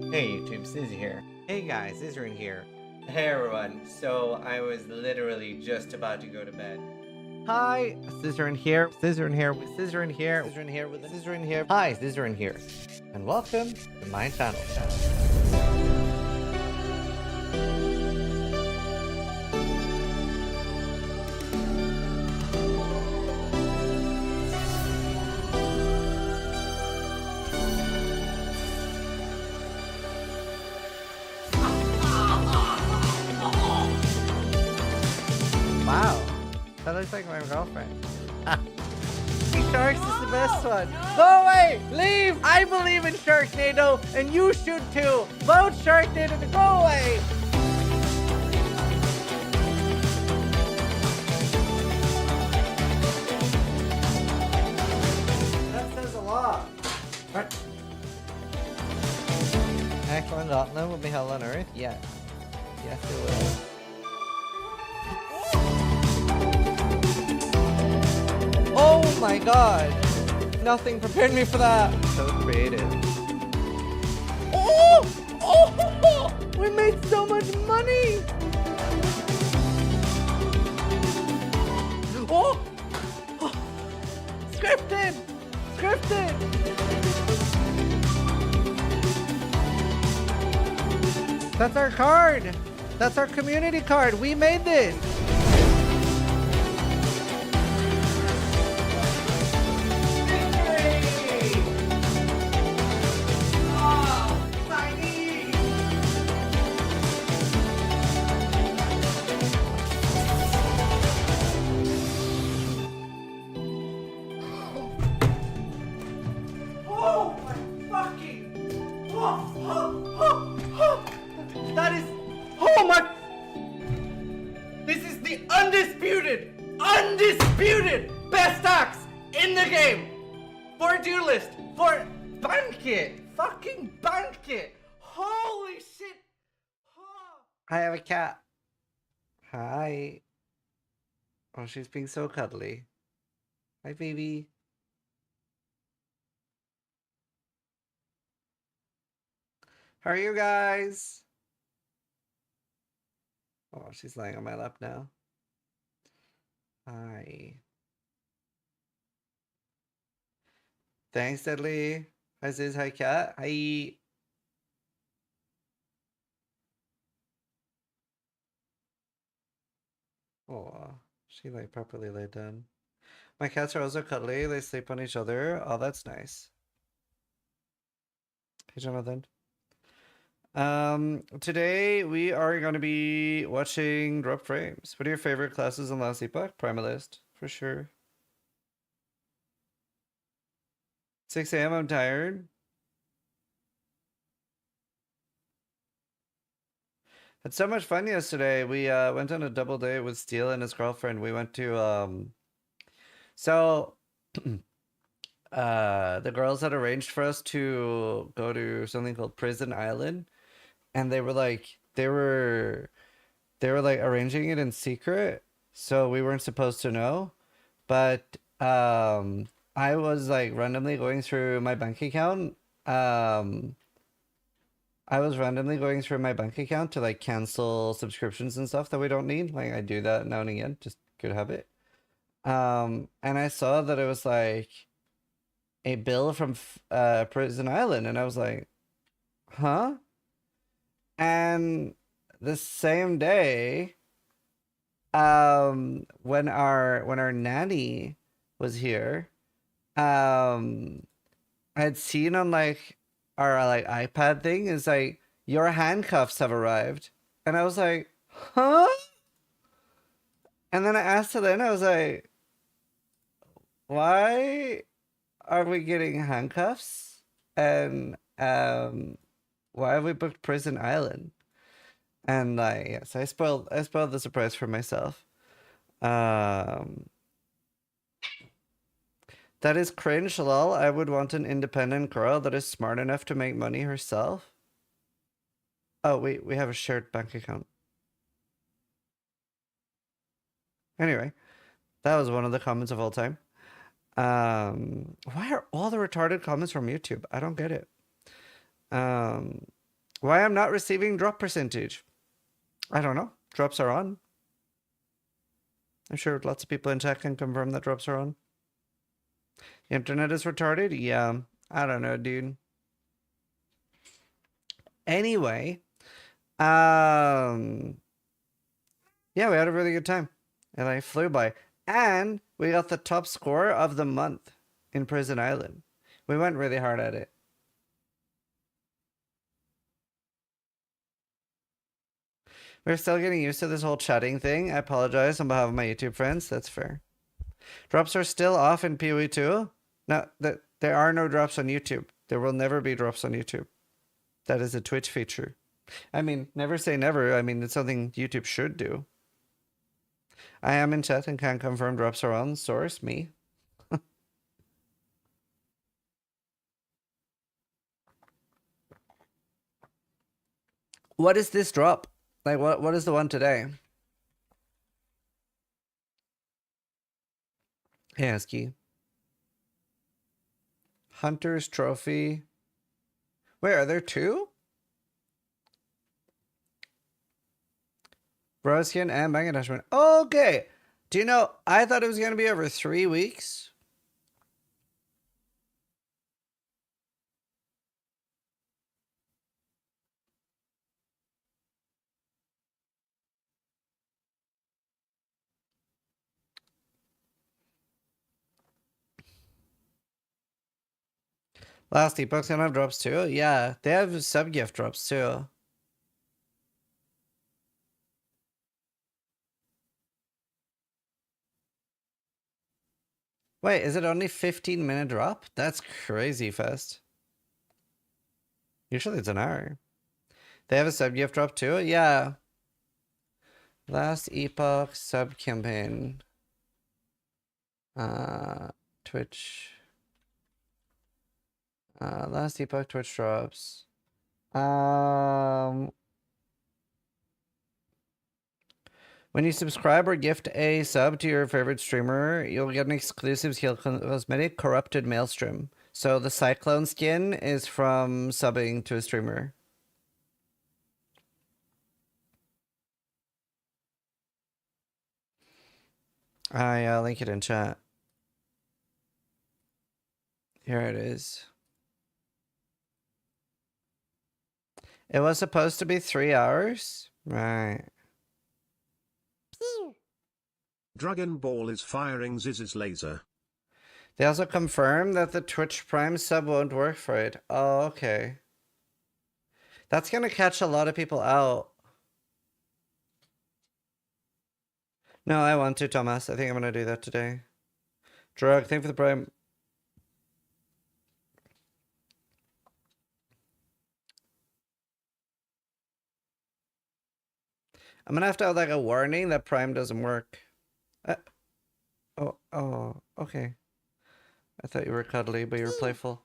Hey YouTube, Sizzy here. Hey guys, Zizaran here. Hey everyone, so I was literally just about to go to bed. Hi, Zizaran here. Zizaran here with Zizaran here. Zizaran here with Zizaran here. Hi, Zizaran here. And welcome to my channel. Wow, that looks like my girlfriend. Sharks is the best one. Go away! Leave! I believe in Sharknado, and you should too. Vote Sharknado to go away! That says a lot. What? Excellent Gauntlet will be hell on Earth? Yes. Yes, it will. Oh my god! Nothing prepared me for that! So creative. Oh! Oh! We made so much money! Oh! Oh. Scripted! Scripted! That's our card! That's our community card! We made this! That is... Oh my... This is the undisputed best axe in the game! For Duelist! For Banquet! Fucking Banquet! Holy shit! Oh. I have a cat. Hi. Oh, she's being so cuddly. Hi, baby. How are you guys? Oh, she's lying on my lap now. Hi. Thanks, Dudley. Hi, Ziz. Hi, cat. Hi. Oh, she like properly laid down. My cats are also cuddly. They sleep on each other. Oh, that's nice. Hey, Jonathan. Today we are going to be watching Drop Frames. What are your favorite classes in last Epoch? Primalist, for sure. 6 a.m. I'm tired. Had so much fun yesterday. We went on a double date with Steele and his girlfriend. We went to so the girls had arranged for us to go to something called Prison Island, and they were like arranging it in secret, so we weren't supposed to know. But I was like randomly going through my bank account. I was randomly going through my bank account to like cancel subscriptions and stuff that we don't need. Like I do that now and again, just good habit. And I saw that it was like a bill from Prison Island, and I was like, huh? And the same day, when our nanny was here, I had seen on like our like iPad thing is like, your handcuffs have arrived, and I was like, huh? And then I asked Helena, I was like, why are we getting handcuffs? And why have we booked Prison Island? And like, yeah, so I spoiled the surprise for myself. That is cringe, lol. I would want an independent girl that is smart enough to make money herself. Oh, we have a shared bank account. Anyway, that was one of the comments of all time. Why are all the retarded comments from YouTube? I don't get it. Why I'm not receiving drop percentage? I don't know. Drops are on. I'm sure lots of people in chat can confirm that drops are on. The internet is retarded? Yeah. I don't know, dude. Anyway, yeah, we had a really good time. And I flew by. And we got the top score of the month in Prison Island. We went really hard at it. We're still getting used to this whole chatting thing. I apologize on behalf of my YouTube friends. That's fair. Drops are still off in PoE too? No, there are no drops on YouTube. There will never be drops on YouTube. That is a Twitch feature. I mean, never say never. I mean, it's something YouTube should do. I am in chat and can confirm drops are on. Source, me. What is this drop? Like, what is the one today? Hey, Husky. Hunter's Trophy. Wait, are there two? Broskin and Bank Attachment. Okay. Do you know, I thought it was going to be over 3 weeks. Last Epoch's gonna have drops too? Yeah, they have sub-gift drops too. Wait, is it only 15-minute drop? That's crazy fast. Usually it's an hour. They have a sub-gift drop too? Yeah. Last Epoch sub-campaign. Twitch. Last Epoch Twitch drops. When you subscribe or gift a sub to your favorite streamer, you'll get an exclusive Heal Cosmetic Corrupted Maelstrom. So the Cyclone skin is from subbing to a streamer. I link it in chat. Here it is. It was supposed to be 3 hours? Right. Dragon Ball is firing Ziz's laser. They also confirmed that the Twitch Prime sub won't work for it. Oh, okay. That's gonna catch a lot of people out. No, I want to, Thomas. I think I'm gonna do that today. Drug, thank you for the Prime. I'm gonna have to have like a warning that Prime doesn't work. Oh, okay. I thought you were cuddly, but you were playful.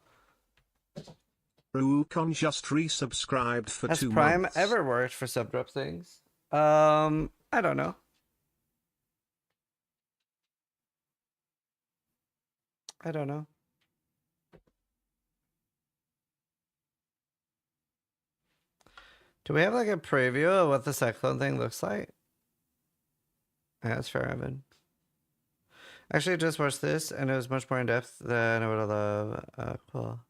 Rucon just resubscribed for Has 2 Prime months. ever worked for sub drop things? I don't know. I don't know. Do we have like a preview of what the Cyclone thing looks like? Yeah, that's fair, Evan. Actually, I just watched this and it was much more in depth than I would have loved. Cool.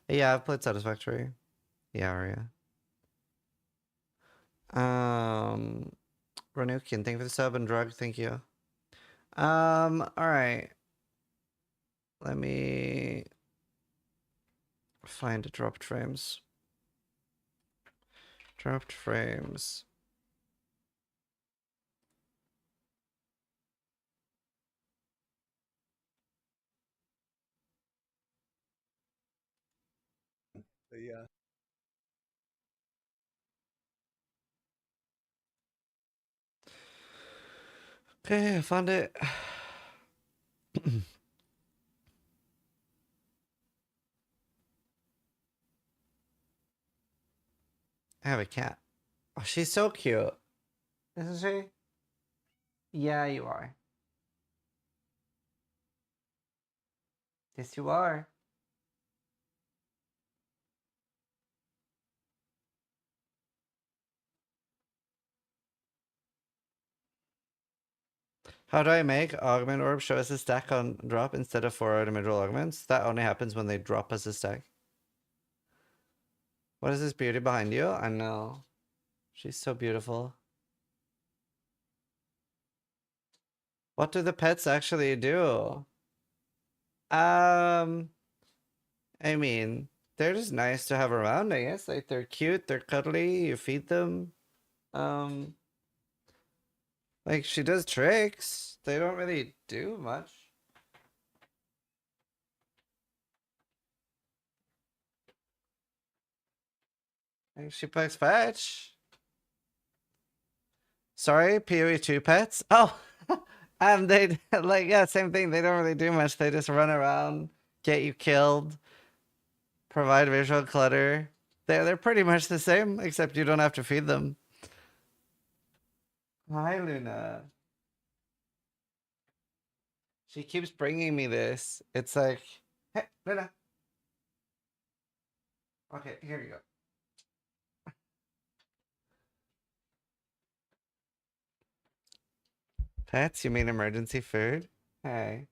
Yeah, I've played Satisfactory. Yeah, Aria. Renukian, thank you for the sub, and Drug, thank you. Alright. Let me find dropped frames. Dropped frames. Yeah. Okay, I found it. I have a cat. Oh, she's so cute. Isn't she? Yeah, you are. Yes, you are. How do I make augment orb show us a stack on drop instead of 4 individual augments? That only happens when they drop us a stack. What is this beauty behind you? I know. She's so beautiful. What do the pets actually do? I mean, they're just nice to have around, I guess. Like, they're cute, they're cuddly, you feed them. Like, she does tricks. They don't really do much. Like, she plays fetch. Sorry, PoE2 pets? Oh! They, like, yeah, same thing. They don't really do much. They just run around, get you killed, provide visual clutter. They're pretty much the same, except you don't have to feed them. Hi, Luna. She keeps bringing me this. It's like, hey, Luna. Okay, here you go. Pets, you mean emergency food? Hey.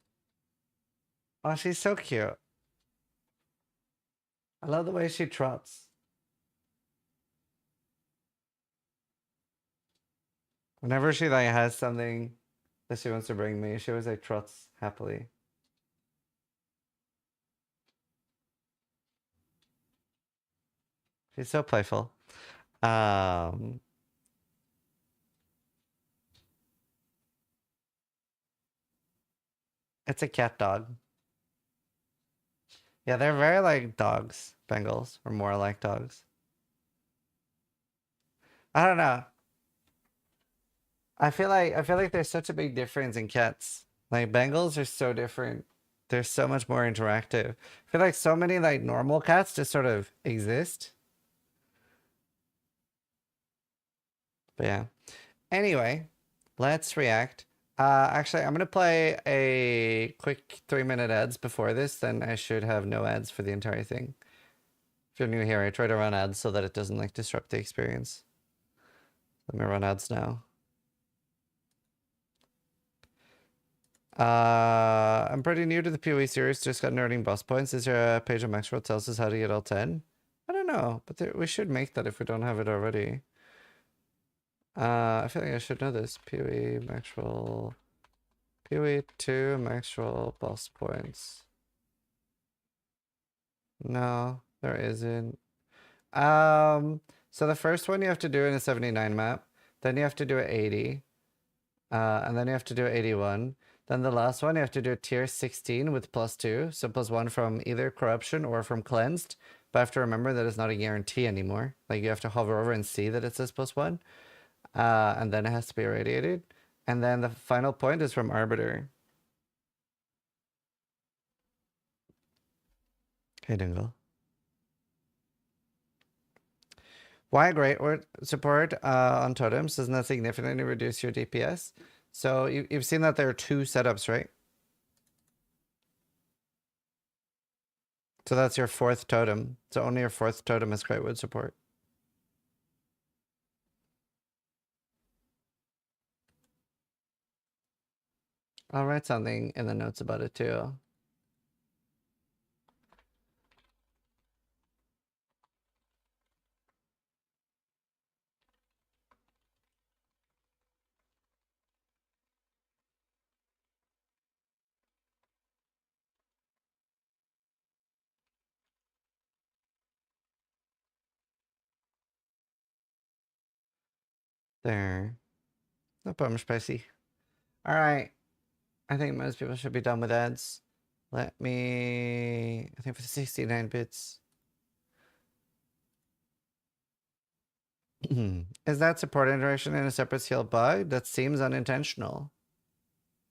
Oh, she's so cute. I love the way she trots. Whenever she like has something that she wants to bring me, she always like trots happily. She's so playful. It's a cat dog. Yeah, they're very like dogs, Bengals, or more like dogs. I don't know. I feel like there's such a big difference in cats. Like Bengals are so different. They're so much more interactive. I feel like so many like normal cats just sort of exist. But yeah. Anyway, let's react. Actually, I'm gonna play a quick 3-minute ads before this, then I should have no ads for the entire thing. If you're new here, I try to run ads so that it doesn't like disrupt the experience. Let me run ads now. I'm pretty new to the PoE series, just got nerding boss points. Is there a page on Maxroll that tells us how to get all 10? I don't know, but we should make that if we don't have it already. I feel like I should know this. PoE, Maxroll, PoE 2, Maxroll, boss points. No, there isn't. So the first one you have to do in a 79 map, then you have to do it 80, and then you have to do it 81. Then the last one you have to do a tier 16 with +2, so +1 from either corruption or from cleansed. But I have to remember that it's not a guarantee anymore. Like you have to hover over and see that it says +1, and then it has to be irradiated. And then the final point is from Arbiter. Hey, Dingle. Why great or support on totems does not significantly reduce your DPS? So you've seen that there are 2 setups, right? So that's your 4th totem. So only your 4th totem is great wood support. I'll write something in the notes about it too. There. No problem, spicy. All right. I think most people should be done with ads. Let me... I think for 69 bits. Is that support interaction in a separate skill bug? That seems unintentional.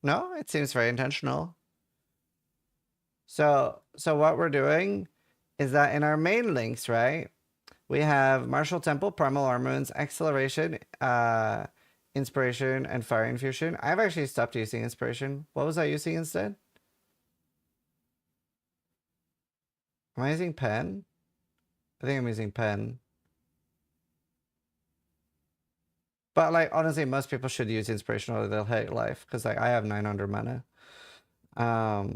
No, it seems very intentional. So what we're doing is that in our main links, right? We have Martial Temple, Primal Armaments, Acceleration, Inspiration, and Fire Infusion. I've actually stopped using Inspiration. What was I using instead? Am I using Pen? I think I'm using Pen. But like honestly, most people should use inspiration or they'll hate life because like I have 900 mana. Oh,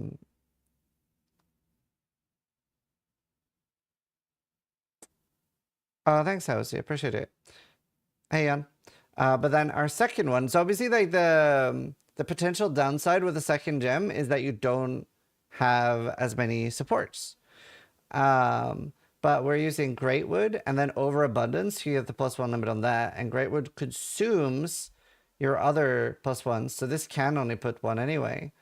thanks, Housie. Appreciate it. Hey, Jan. But then our second one. So obviously, like the potential downside with the second gem is that you don't have as many supports. But we're using Greatwood and then Overabundance. You have the +1 limit on that, and Greatwood consumes your other +1s. So this can only put one anyway.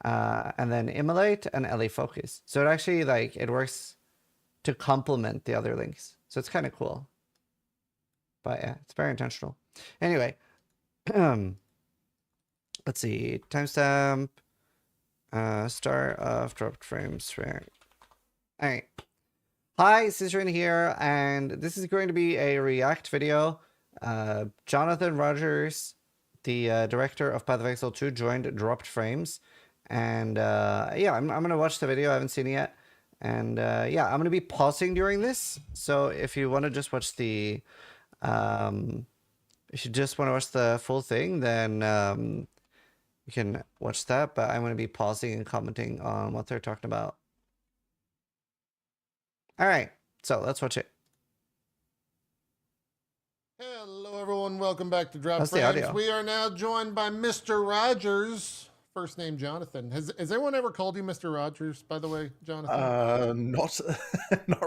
And then Immolate and LA Focus. So it actually like it works to complement the other links. So it's kind of cool. But yeah, it's very intentional. Anyway, let's see. Timestamp. Start of dropped frames. Right. All right. Hi, Zizaran here, and this is going to be a React video. Jonathan Rogers, the director of Path of Exile 2, joined Dropped Frames. And yeah, I'm going to watch the video. I haven't seen it yet. And yeah, I'm going to be pausing during this. So if you want to just watch the... if you just want to watch the full thing, then you can watch that. But I'm going to be pausing and commenting on what they're talking about. All right, so let's watch it. Hello, everyone. Welcome back to Drop How's the Frames. audio? We are now joined by Mr. Rogers. First name Jonathan. Has anyone ever called you Mr. Rogers, by the way, Jonathan? Not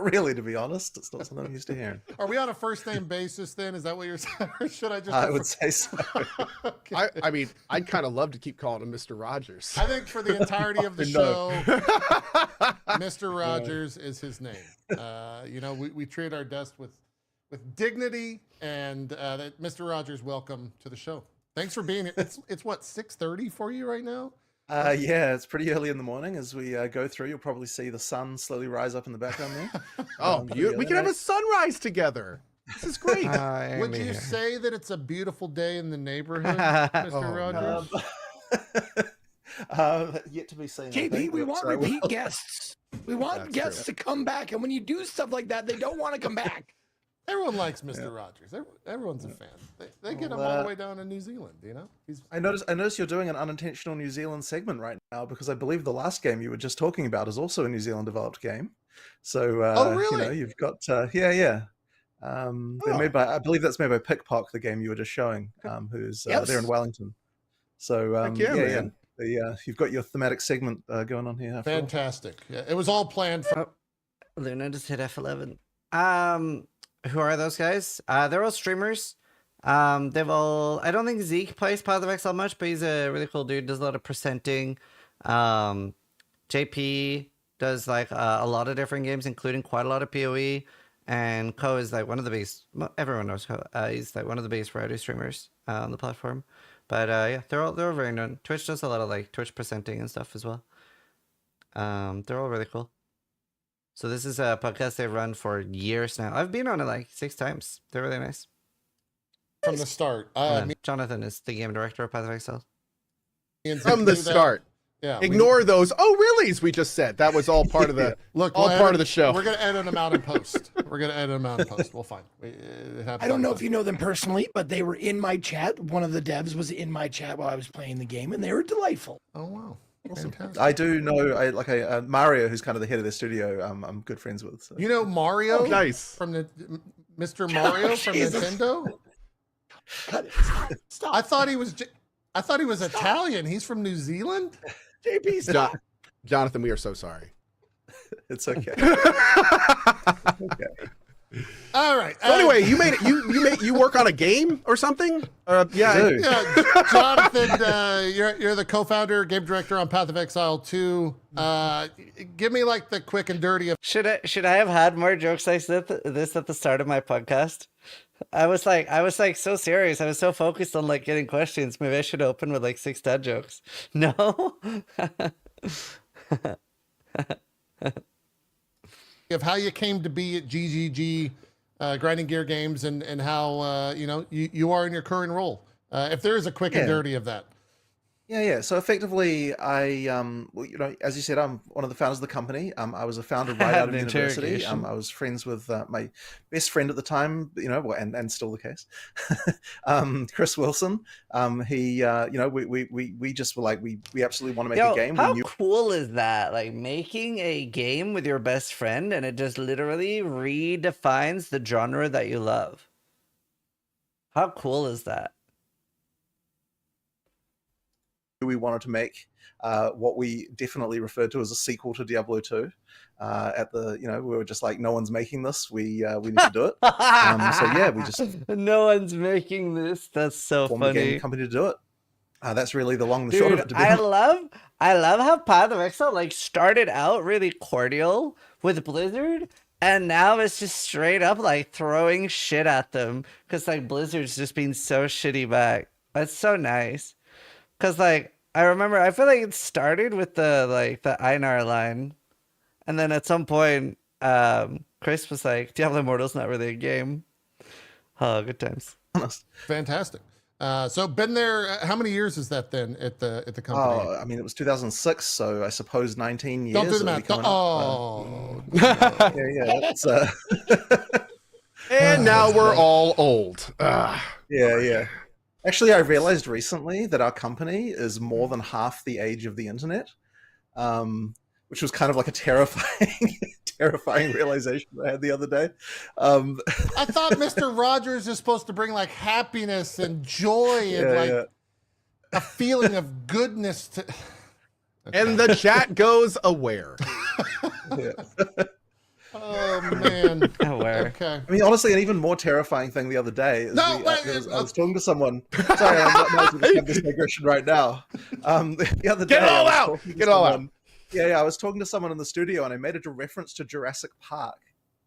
really, to be honest. It's not something I'm used to hearing. Are we on a first name basis then? Is that what you're saying? Or should I just? I would say so. Okay. I mean, I'd kind of love to keep calling him Mr. Rogers. I think for the entirety of the show, Mr. Rogers is his name. You know, we treat our guests with dignity, and Mr. Rogers, welcome to the show. Thanks for being here. It's what, 6:30 for you right now? Yeah, it's pretty early in the morning. As we go through, you'll probably see the sun slowly rise up in the background there. Oh, we can have a sunrise together. This is great. Would you say that it's a beautiful day in the neighborhood, Mr. Rogers? Yet to be seen. JP, we want repeat guests. We want guests to come back, and when you do stuff like that, they don't want to come back. Everyone likes Mr. Rogers. Everyone's a fan. They get him all the way down to New Zealand, you know? I noticed you're doing an unintentional New Zealand segment right now, because I believe the last game you were just talking about is also a New Zealand developed game. So oh, really? you know, you've got yeah. They're made by, I believe that's made by Pickpock, the game you were just showing, who's there in Wellington. So you've got your thematic segment going on here. Fantastic. Yeah, it was all planned for. Luna just hit F11. Who are those guys? They're all streamers. They've all... I don't think Zeke plays Path of Exile much, but he's a really cool dude. Does a lot of presenting. JP does like a lot of different games, including quite a lot of PoE. And Ko is like one of the biggest... Everyone knows Ko. He's like one of the biggest variety streamers on the platform. But yeah, they're all very known. Twitch does a lot of like Twitch presenting and stuff as well. They're all really cool. So this is a podcast they've run for years now. I've been on it like 6 times. They're really nice. From the start. Jonathan is the game director of Path of Exile. From the start. Yeah. Ignore those. Oh, reallys we just said. That was all part of the part of the show. We're gonna edit them out in post. We'll find. I don't know if you know them personally, but they were in my chat. One of the devs was in my chat while I was playing the game, and they were delightful. Oh wow. Awesome. I do know Mario, who's kind of the head of the studio. I'm good friends with. So. You know Mario? Nice. From the Mr. Mario from Nintendo. Cut it. Stop. I thought he was Italian. He's from New Zealand. JP, stop. Jonathan, we are so sorry. It's okay. Okay. All right. So anyway, you work on a game or something? Yeah, Jonathan, you're the co-founder, game director on Path of Exile 2. Give me like the quick and dirty of. Should I have had more jokes like this at the start of my podcast? I was like so serious. I was so focused on like getting questions. Maybe I should open with like 6 dad jokes. No. Of how you came to be at GGG, Grinding Gear Games, and how you are in your current role. If there is a quick and dirty of that. Yeah. So effectively, well, as you said, I'm one of the founders of the company. I was a founder right out of university. I was friends with my best friend at the time, and still the case, Chris Wilson. He, we just were like, we absolutely want to make a game. How cool is that? Like making a game with your best friend, and it just literally redefines the genre that you love. How cool is that? We wanted to make what we definitely referred to as a sequel to Diablo 2. We were just like, no one's making this. We need to do it. We just no one's making this. That's so formed funny. a game company to do it. That's really the long and the short of it. To be I love how Path of Exile like started out really cordial with Blizzard, and now it's just straight up like throwing shit at them because like Blizzard's just being so shitty back. That's so nice. Cause like I feel like it started with the Einar line, and then at some point, Chris was like, "Diablo Immortal's not really a game." Oh, good times. Fantastic. So been there. How many years is that then at the company? Oh, I mean, it was 2006, so I suppose 19 years. Don't do the math. That's, and now we're all old. Yeah. Actually, I realized recently that our company is more than half the age of the internet, which was kind of like a terrifying realization I had the other day. I thought Mr. Rogers is supposed to bring like happiness and joy and a feeling of goodness to. Okay. And the chat goes aware. Oh man. Aware. Okay. I mean, honestly, an even more terrifying thing the other day is I was talking to someone. Sorry, I'm not going to have this digression right now. The other day, Get all out. Yeah, I was talking to someone in the studio, and I made a reference to Jurassic Park,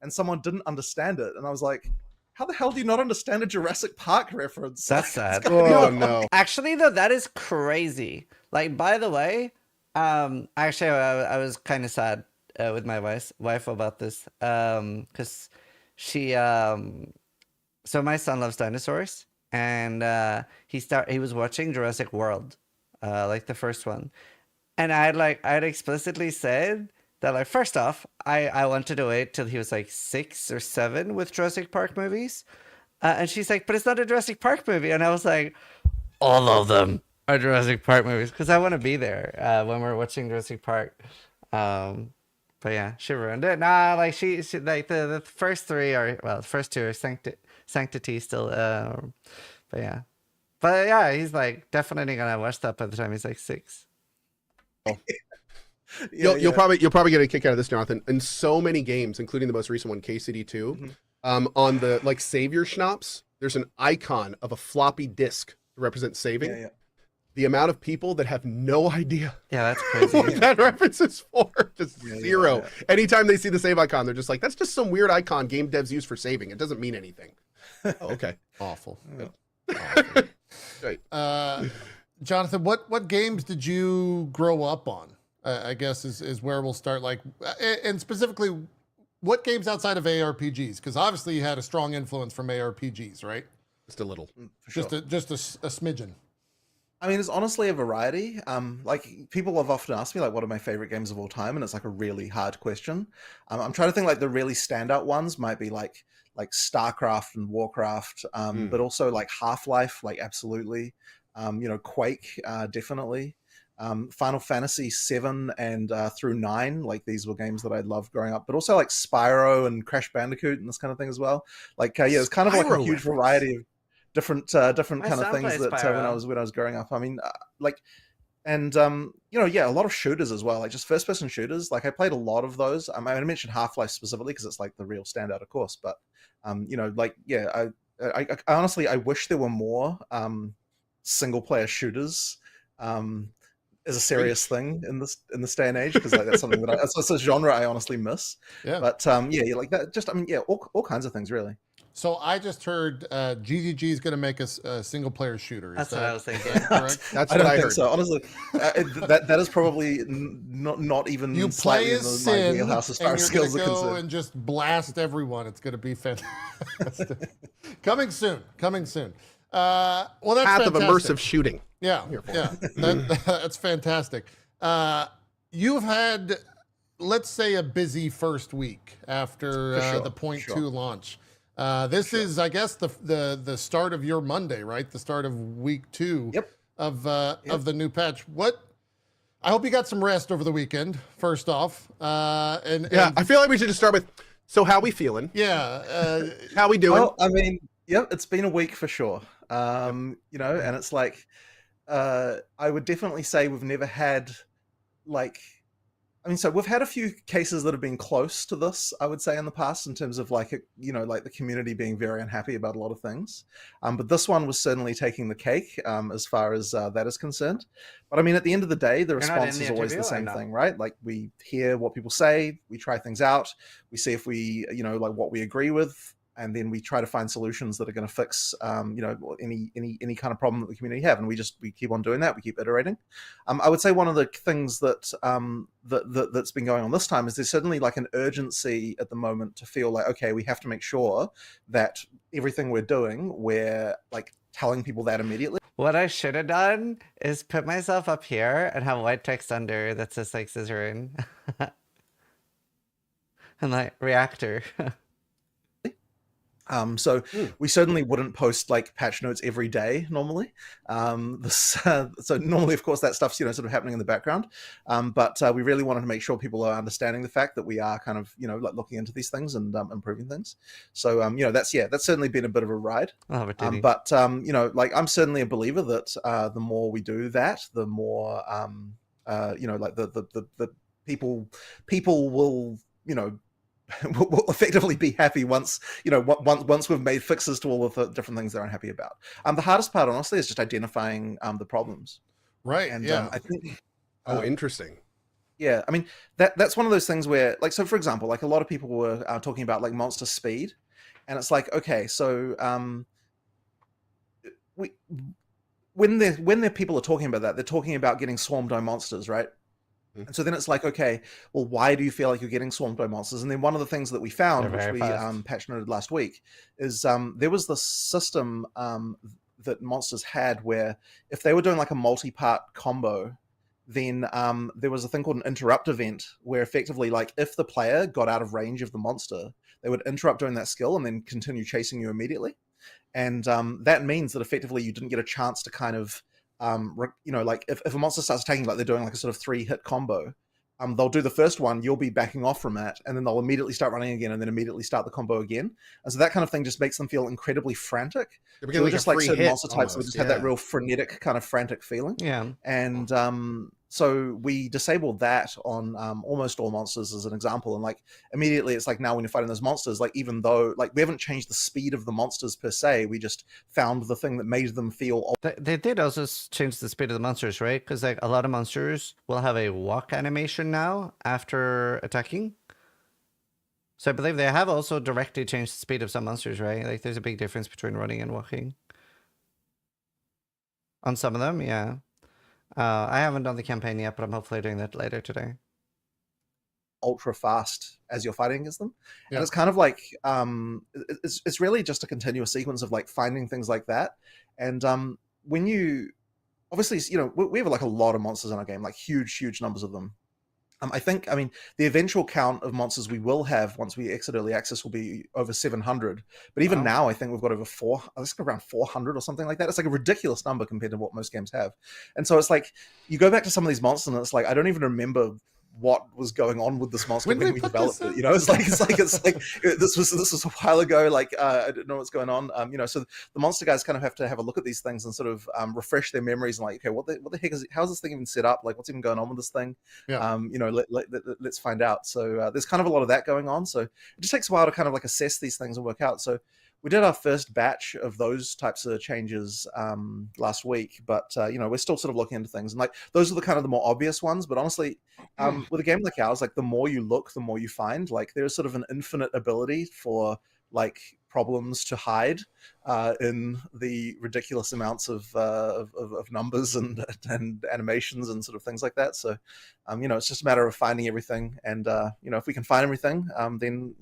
and someone didn't understand it, and I was like, "How the hell do you not understand a Jurassic Park reference?" That's sad. Oh no. Actually, though, that is crazy. Like, by the way, actually, I was kind of sad with my wife about this, because she, so my son loves dinosaurs, and he was watching Jurassic World, like the first one, and I had explicitly said that, like, first off, I wanted to wait till he was like 6 or 7 with Jurassic Park movies, and she's like, but it's not a Jurassic Park movie, and I was like, all of them are Jurassic Park movies, because I want to be there when we're watching Jurassic Park. But yeah, she ruined it. Nah, like she like the first 3 are, well, the first 2 are Sanctity still. But yeah, he's like definitely gonna watch that by the time he's like 6. You'll probably get a kick out of this, Jonathan. In so many games, including the most recent one, KCD2, on the like savior schnapps, there's an icon of a floppy disk to represent saving. Yeah. The amount of people that have no idea Yeah, that's crazy. what that reference is for, just zero. Yeah. Anytime they see the save icon, they're just like, that's just some weird icon game devs use for saving. It doesn't mean anything. Oh, okay. Awful. Awful. Right. Jonathan, what games did you grow up on? I guess is where we'll start. Like, and specifically, what games outside of ARPGs? Because obviously you had a strong influence from ARPGs, right? Just a little. Just a smidgen. I mean, it's honestly a variety. Like, people have often asked me, like, what are my favorite games of all time? And it's like a really hard question. I'm trying to think, like, the really standout ones might be like StarCraft and Warcraft, but also like Half-Life, like absolutely. Quake, definitely. Final Fantasy 7 and through 9, like these were games that I loved growing up. But also like Spyro and Crash Bandicoot and this kind of thing as well. Like, it's kind of like a huge variety of different kind of things that when I was growing up. I mean, a lot of shooters as well, like just first person shooters. Like I played a lot of those. I mentioned Half-Life specifically because it's like the real standout, of course. But I honestly, I wish there were more single player shooters is a serious thing in this day and age, because like that's something that it's a genre I honestly miss. Yeah. But like that. Just all kinds of things really. So I just heard GGG is going to make a single player shooter. That's what I was thinking. Correct? That's I what don't I think heard. so. Honestly, that is probably not even you slightly play in as my Sin, wheelhouse as far and as you're skills are going to go concerned. and just blast everyone. It's going to be fantastic. Coming soon. Well, that's Path fantastic. of immersive shooting. Yeah, yeah, that's fantastic. You've had, let's say, a busy first week after the Point 2 launch. This is, I guess, the start of your Monday, right? The start of week 2 of the new patch. I hope you got some rest over the weekend, first off. And I feel like we should just start with, so how we feeling? Yeah. How we doing? Well, I mean, it's been a week for sure. And it's like, I would definitely say we've never had, so we've had a few cases that have been close to this, I would say, in the past, in terms of the community being very unhappy about a lot of things. But this one was certainly taking the cake as far as that is concerned. But I mean, at the end of the day, the response is always the same thing, right? Like, we hear what people say, we try things out, we see if we, what we agree with, and then we try to find solutions that are going to fix, any kind of problem that the community have, and we keep on doing that. We keep iterating. I would say one of the things that that's been going on this time is there's certainly like an urgency at the moment to feel like, okay, we have to make sure that everything we're doing, we're like telling people that immediately. What I should have done is put myself up here and have white text under that says like Zizaran and like reactor. So we certainly wouldn't post like patch notes every day normally. So normally, of course, that stuff's sort of happening in the background. But we really wanted to make sure people are understanding the fact that we are kind of like looking into these things and improving things. So that's certainly been a bit of a ride. But I'm certainly a believer that the more we do that, the more the people will will effectively be happy once we've made fixes to all of the different things they're unhappy about. The hardest part, honestly, is just identifying the problems. Right. And I think. Interesting. Yeah, I mean that's one of those things where, like, so for example, like a lot of people were talking about like monster speed, and it's like, okay, so when people are talking about that, they're talking about getting swarmed by monsters, right? And so then it's like, okay, well, why do you feel like you're getting swarmed by monsters? And then one of the things that we found, which we patch noted last week, is there was this system that monsters had where if they were doing like a multi-part combo, then there was a thing called an interrupt event where effectively, like, if the player got out of range of the monster, they would interrupt doing that skill and then continue chasing you immediately. And that means that effectively you didn't get a chance to kind of like if a monster starts attacking, like they're doing like a sort of 3-hit combo, they'll do the first one, you'll be backing off from that, and then they'll immediately start running again and then immediately start the combo again. And so that kind of thing just makes them feel incredibly frantic. They're like just like certain monster types that just have that real frenetic kind of frantic feeling. Yeah. And so we disabled that on almost all monsters as an example. And like immediately it's like, now when you're fighting those monsters, like even though like we haven't changed the speed of the monsters per se, we just found the thing that made them feel. They did also change the speed of the monsters, right? Because like a lot of monsters will have a walk animation now after attacking. So I believe they have also directly changed the speed of some monsters, right? Like there's a big difference between running and walking. On some of them, yeah. I haven't done the campaign yet, but I'm hopefully doing that later today. Ultra fast as you're fighting against them. Yeah. And it's kind of like it's really just a continuous sequence of like finding things like that. And when you obviously, we have like a lot of monsters in our game, like huge numbers of them. I mean, the eventual count of monsters we will have once we exit early access will be over 700. But even now, I think we've got over around 400 or something like that. It's like a ridiculous number compared to what most games have. And so it's like, you go back to some of these monsters and it's like, I don't even remember what was going on with this monster when we developed it. It's like this was a while ago. Like I don't know what's going on. So the monster guys kind of have to have a look at these things and sort of refresh their memories and like, okay, what the heck is it? How's this thing even set up? Like, what's even going on with this thing? Yeah. Let's find out. So there's kind of a lot of that going on. So it just takes a while to kind of like assess these things and work out. So we did our first batch of those types of changes last week, but we're still sort of looking into things, and like those are the kind of the more obvious ones. But honestly, with a game like ours, like the more you look, the more you find. Like there's sort of an infinite ability for like problems to hide in the ridiculous amounts of numbers and animations and sort of things like that. So it's just a matter of finding everything, and if we can find everything, then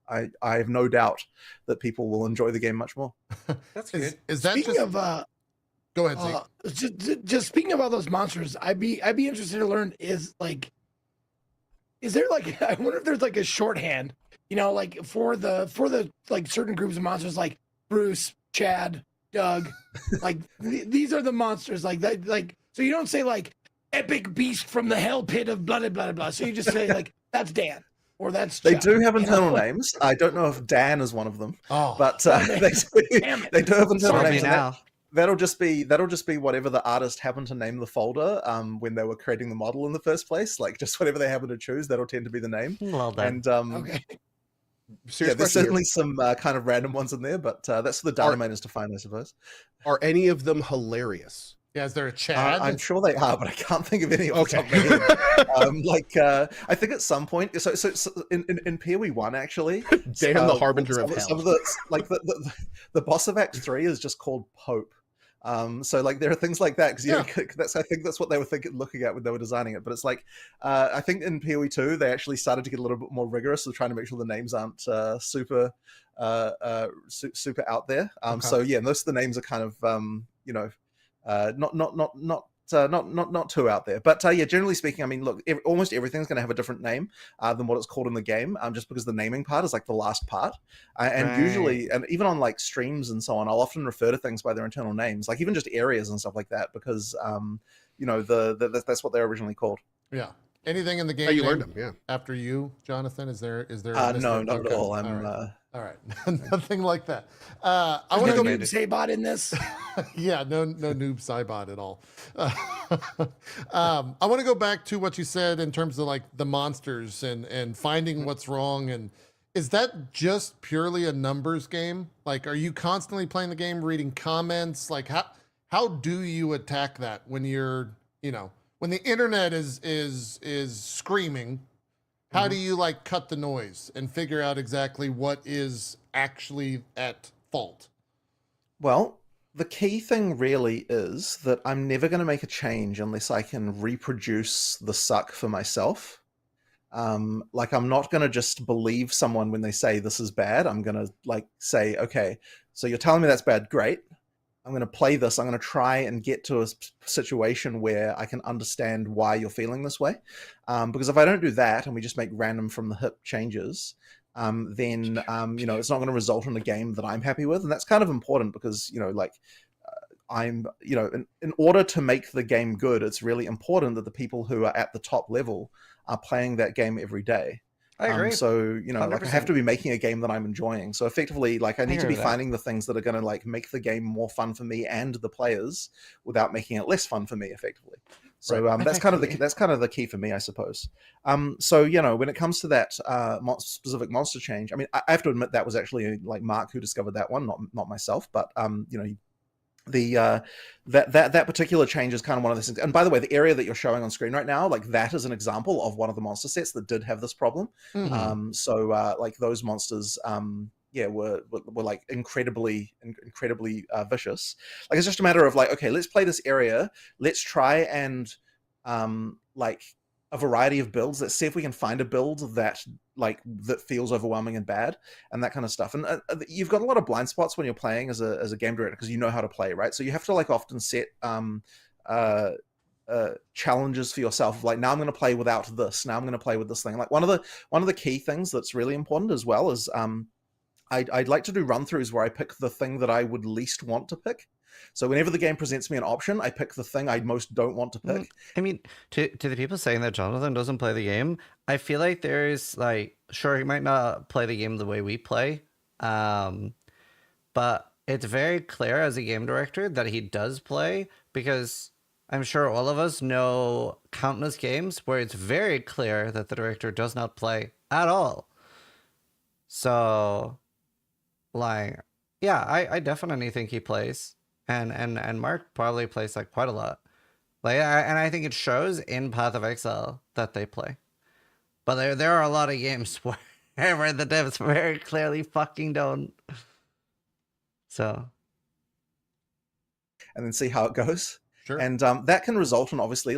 I have no doubt that people will enjoy the game much more. That's good. Is that Speaking of Go ahead, Zeke. Just speaking about those monsters, I'd be interested to learn is there like I wonder if there's like a shorthand, you know, like for the like certain groups of monsters like Bruce, Chad, Doug, like these are the monsters like that, like so you don't say like epic beast from the hell pit of blah blah blah blah. So you just say like that's Dan or that's They Chad, do have internal you know? names. I don't know if Dan is one of them, Oh, but damn it. they do have internal Sorry names. and now. That'll just be whatever the artist happened to name the folder when they were creating the model in the first place. Like just whatever they happen to choose, that'll tend to be the name. Well done. And Okay. Serious yeah, there's question here. certainly some kind of random ones in there, but that's for the data miners to find, I suppose. Are any of them hilarious? yeah. Is there a Chad? I'm sure they are, but I can't think of any off the top of my head. I think at some point, so in PoE 1 actually, Dan, the harbinger of hell. some of the like the boss of Act 3 is just called Pope. So like there are things like that because I think that's what they were looking at when they were designing it. But it's like I think in PoE 2 they actually started to get a little bit more rigorous with trying to make sure the names aren't super out there. So yeah, most of the names are kind of not too out there. But yeah, generally speaking, I mean, look, almost everything's going to have a different name than what it's called in the game, just because the naming part is like the last part. And usually, and even on like streams and so on, I'll often refer to things by their internal names, like even just areas and stuff like that, because that's what they're originally called. Yeah. Anything in the game? Oh, you learned them, yeah. After you, Jonathan, is there? No, not at all. All right. Nothing like that. I want to No go. noob Saybot in this. Yeah, no noob Cybot at all. I want to go back to what you said in terms of like the monsters and finding what's wrong. And is that just purely a numbers game? Like, are you constantly playing the game, reading comments? Like, how do you attack that when you're, when the internet is screaming? How do you like cut the noise and figure out exactly what is actually at fault? Well, the key thing really is that I'm never going to make a change unless I can reproduce the suck for myself. Like I'm not going to just believe someone when they say this is bad. I'm going to like say, okay, so you're telling me that's bad. Great. I'm going to play this. I'm going to try and get to a situation where I can understand why you're feeling this way. Because if I don't do that and we just make random from the hip changes, then it's not going to result in a game that I'm happy with. And that's kind of important because, in order to make the game good, it's really important that the people who are at the top level are playing that game every day. I agree. So, like I have to be making a game that I'm enjoying. So effectively, like I need to be that. finding the things that are going to like make the game more fun for me and the players without making it less fun for me effectively. So that's kind of the key for me, I suppose. So, when it comes to that specific monster change, I mean, I have to admit that was actually like Mark who discovered that one, not myself, but that particular change is kind of one of those things. And by the way, the area that you're showing on screen right now, like that is an example of one of the monster sets that did have this problem. Like those monsters were like incredibly vicious. Like it's just a matter of like, okay, let's play this area, let's try and like a variety of builds. Let's see if we can find a build that feels overwhelming and bad and that kind of stuff. And you've got a lot of blind spots when you're playing as a game director because you know how to play, right? So you have to like often set challenges for yourself. Like now I'm going to play without this. Now I'm going to play with this thing. Like one of the key things that's really important as well is I'd like to do run-throughs where I pick the thing that I would least want to pick. So whenever the game presents me an option, I pick the thing I most don't want to pick. I mean, to the people saying that Jonathan doesn't play the game, I feel like there's like, sure, he might not play the game the way we play, but it's very clear as a game director that he does play, because I'm sure all of us know countless games where it's very clear that the director does not play at all. So, like, yeah, I definitely think he plays. And Mark probably plays like quite a lot. Like, and I think it shows in Path of Exile that they play. But there are a lot of games where the devs very clearly fucking don't. So. And then see how it goes. Sure. And that can result in obviously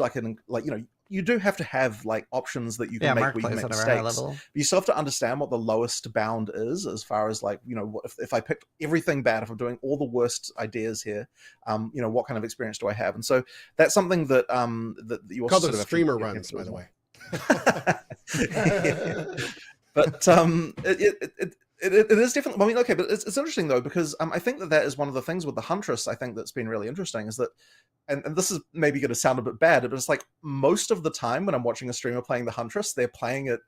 you do have to have like options that you can Yeah, make Mark where you plays make at a very high mistakes. level. But you still have to understand what the lowest bound is, as far as like, you know, if I picked everything bad, if I'm doing all the worst ideas here, you know, what kind of experience do I have? And so that's something that that you also Call sort those of streamer have to runs, by the way. But it is definitely. I mean, okay, but it's interesting though, because I think that is one of the things with the Huntress. I think that's been really interesting is that, and this is maybe going to sound a bit bad, but it's like most of the time when I'm watching a streamer playing the Huntress, they're playing it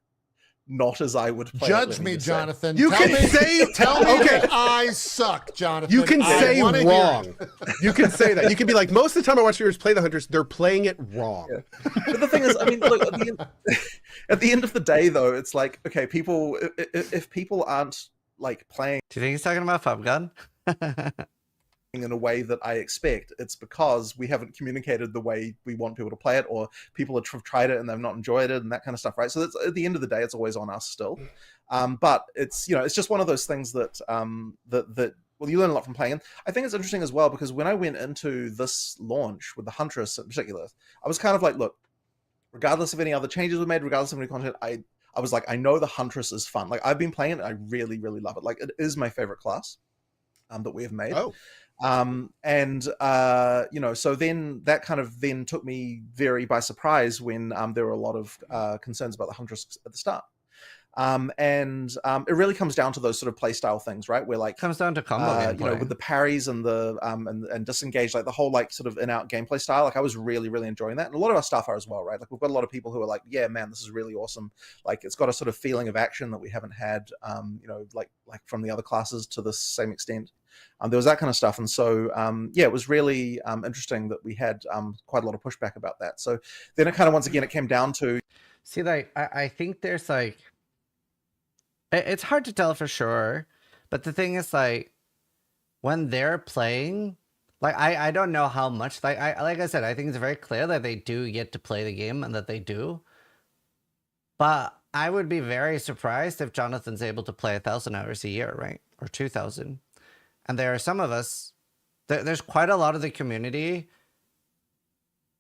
not as I would play it. Judge let me, just say. Jonathan. You Tell can me, say tell me okay. that I suck, Jonathan. You can I say wanna hear wrong. it. You can say that. You can be like, most of the time I watch viewers play the Hunters, they're playing it wrong. Yeah. But the thing is, I mean, look, at the end of the day, though, it's like, okay, people, if people aren't like playing Do you think he's talking about Pub Gun? in a way that I expect, it's because we haven't communicated the way we want people to play it, or people have tried it and they've not enjoyed it and that kind of stuff, right? So that's, at the end of the day, it's always on us still. But it's, you know, it's just one of those things that well, you learn a lot from playing. And I think it's interesting as well, because when I went into this launch with the Huntress in particular, I was kind of like, look, regardless of any other changes we made, regardless of any content, I was like, I know the Huntress is fun. Like, I've been playing it and I really, really love it. Like, it is my favorite class that we have made. Oh. You know, so then that kind of then took me very by surprise when there were a lot of concerns about the Huntress at the start. It really comes down to those sort of play style things, right? Where like Comes down to combo gameplay. you know, with the parries and the and disengage, like the whole like sort of in-out gameplay style. Like I was really, really enjoying that, and a lot of our staff are as well, right? Like we've got a lot of people who are like, yeah, man, this is really awesome. Like it's got a sort of feeling of action that we haven't had, you know, like from the other classes to the same extent. There was that kind of stuff, and so yeah, it was really interesting that we had quite a lot of pushback about that. So then it kind of once again it came down to See, like I think there's like it's hard to tell for sure, but the thing is like when they're playing, like I don't know how much, like I said, I think it's very clear that they do get to play the game and that they do. But I would be very surprised if Jonathan's able to play 1,000 hours a year, right? Or 2,000. And there are some of us, there's quite a lot of the community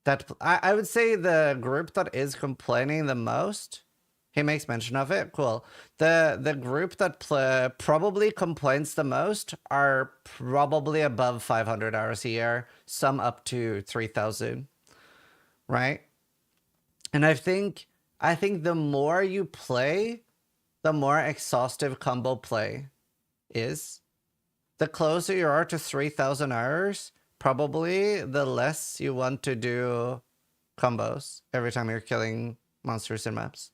that I would say the group that is complaining the most, he makes mention of it, cool. The group that probably complains the most are probably above 500 hours a year, some up to 3,000, right? And I think the more you play, the more exhaustive combo play is. The closer you are to 3,000 hours, probably the less you want to do combos every time you're killing monsters in maps.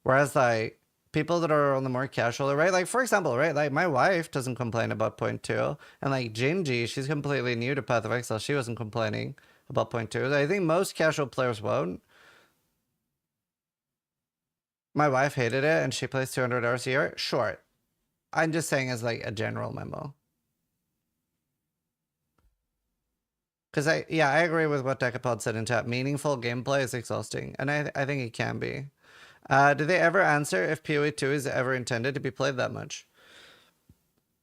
Whereas like people that are on the more casual, right? Like for example, right? Like my wife doesn't complain about 0.2, and like Gingy, she's completely new to Path of Exile. She wasn't complaining about 0.2. I think most casual players won't. My wife hated it, and she plays 200 hours a year. Sure. I'm just saying as like a general memo. Because I agree with what Decapod said in chat. Meaningful gameplay is exhausting, and I think it can be. Do they ever answer if PoE 2 is ever intended to be played that much?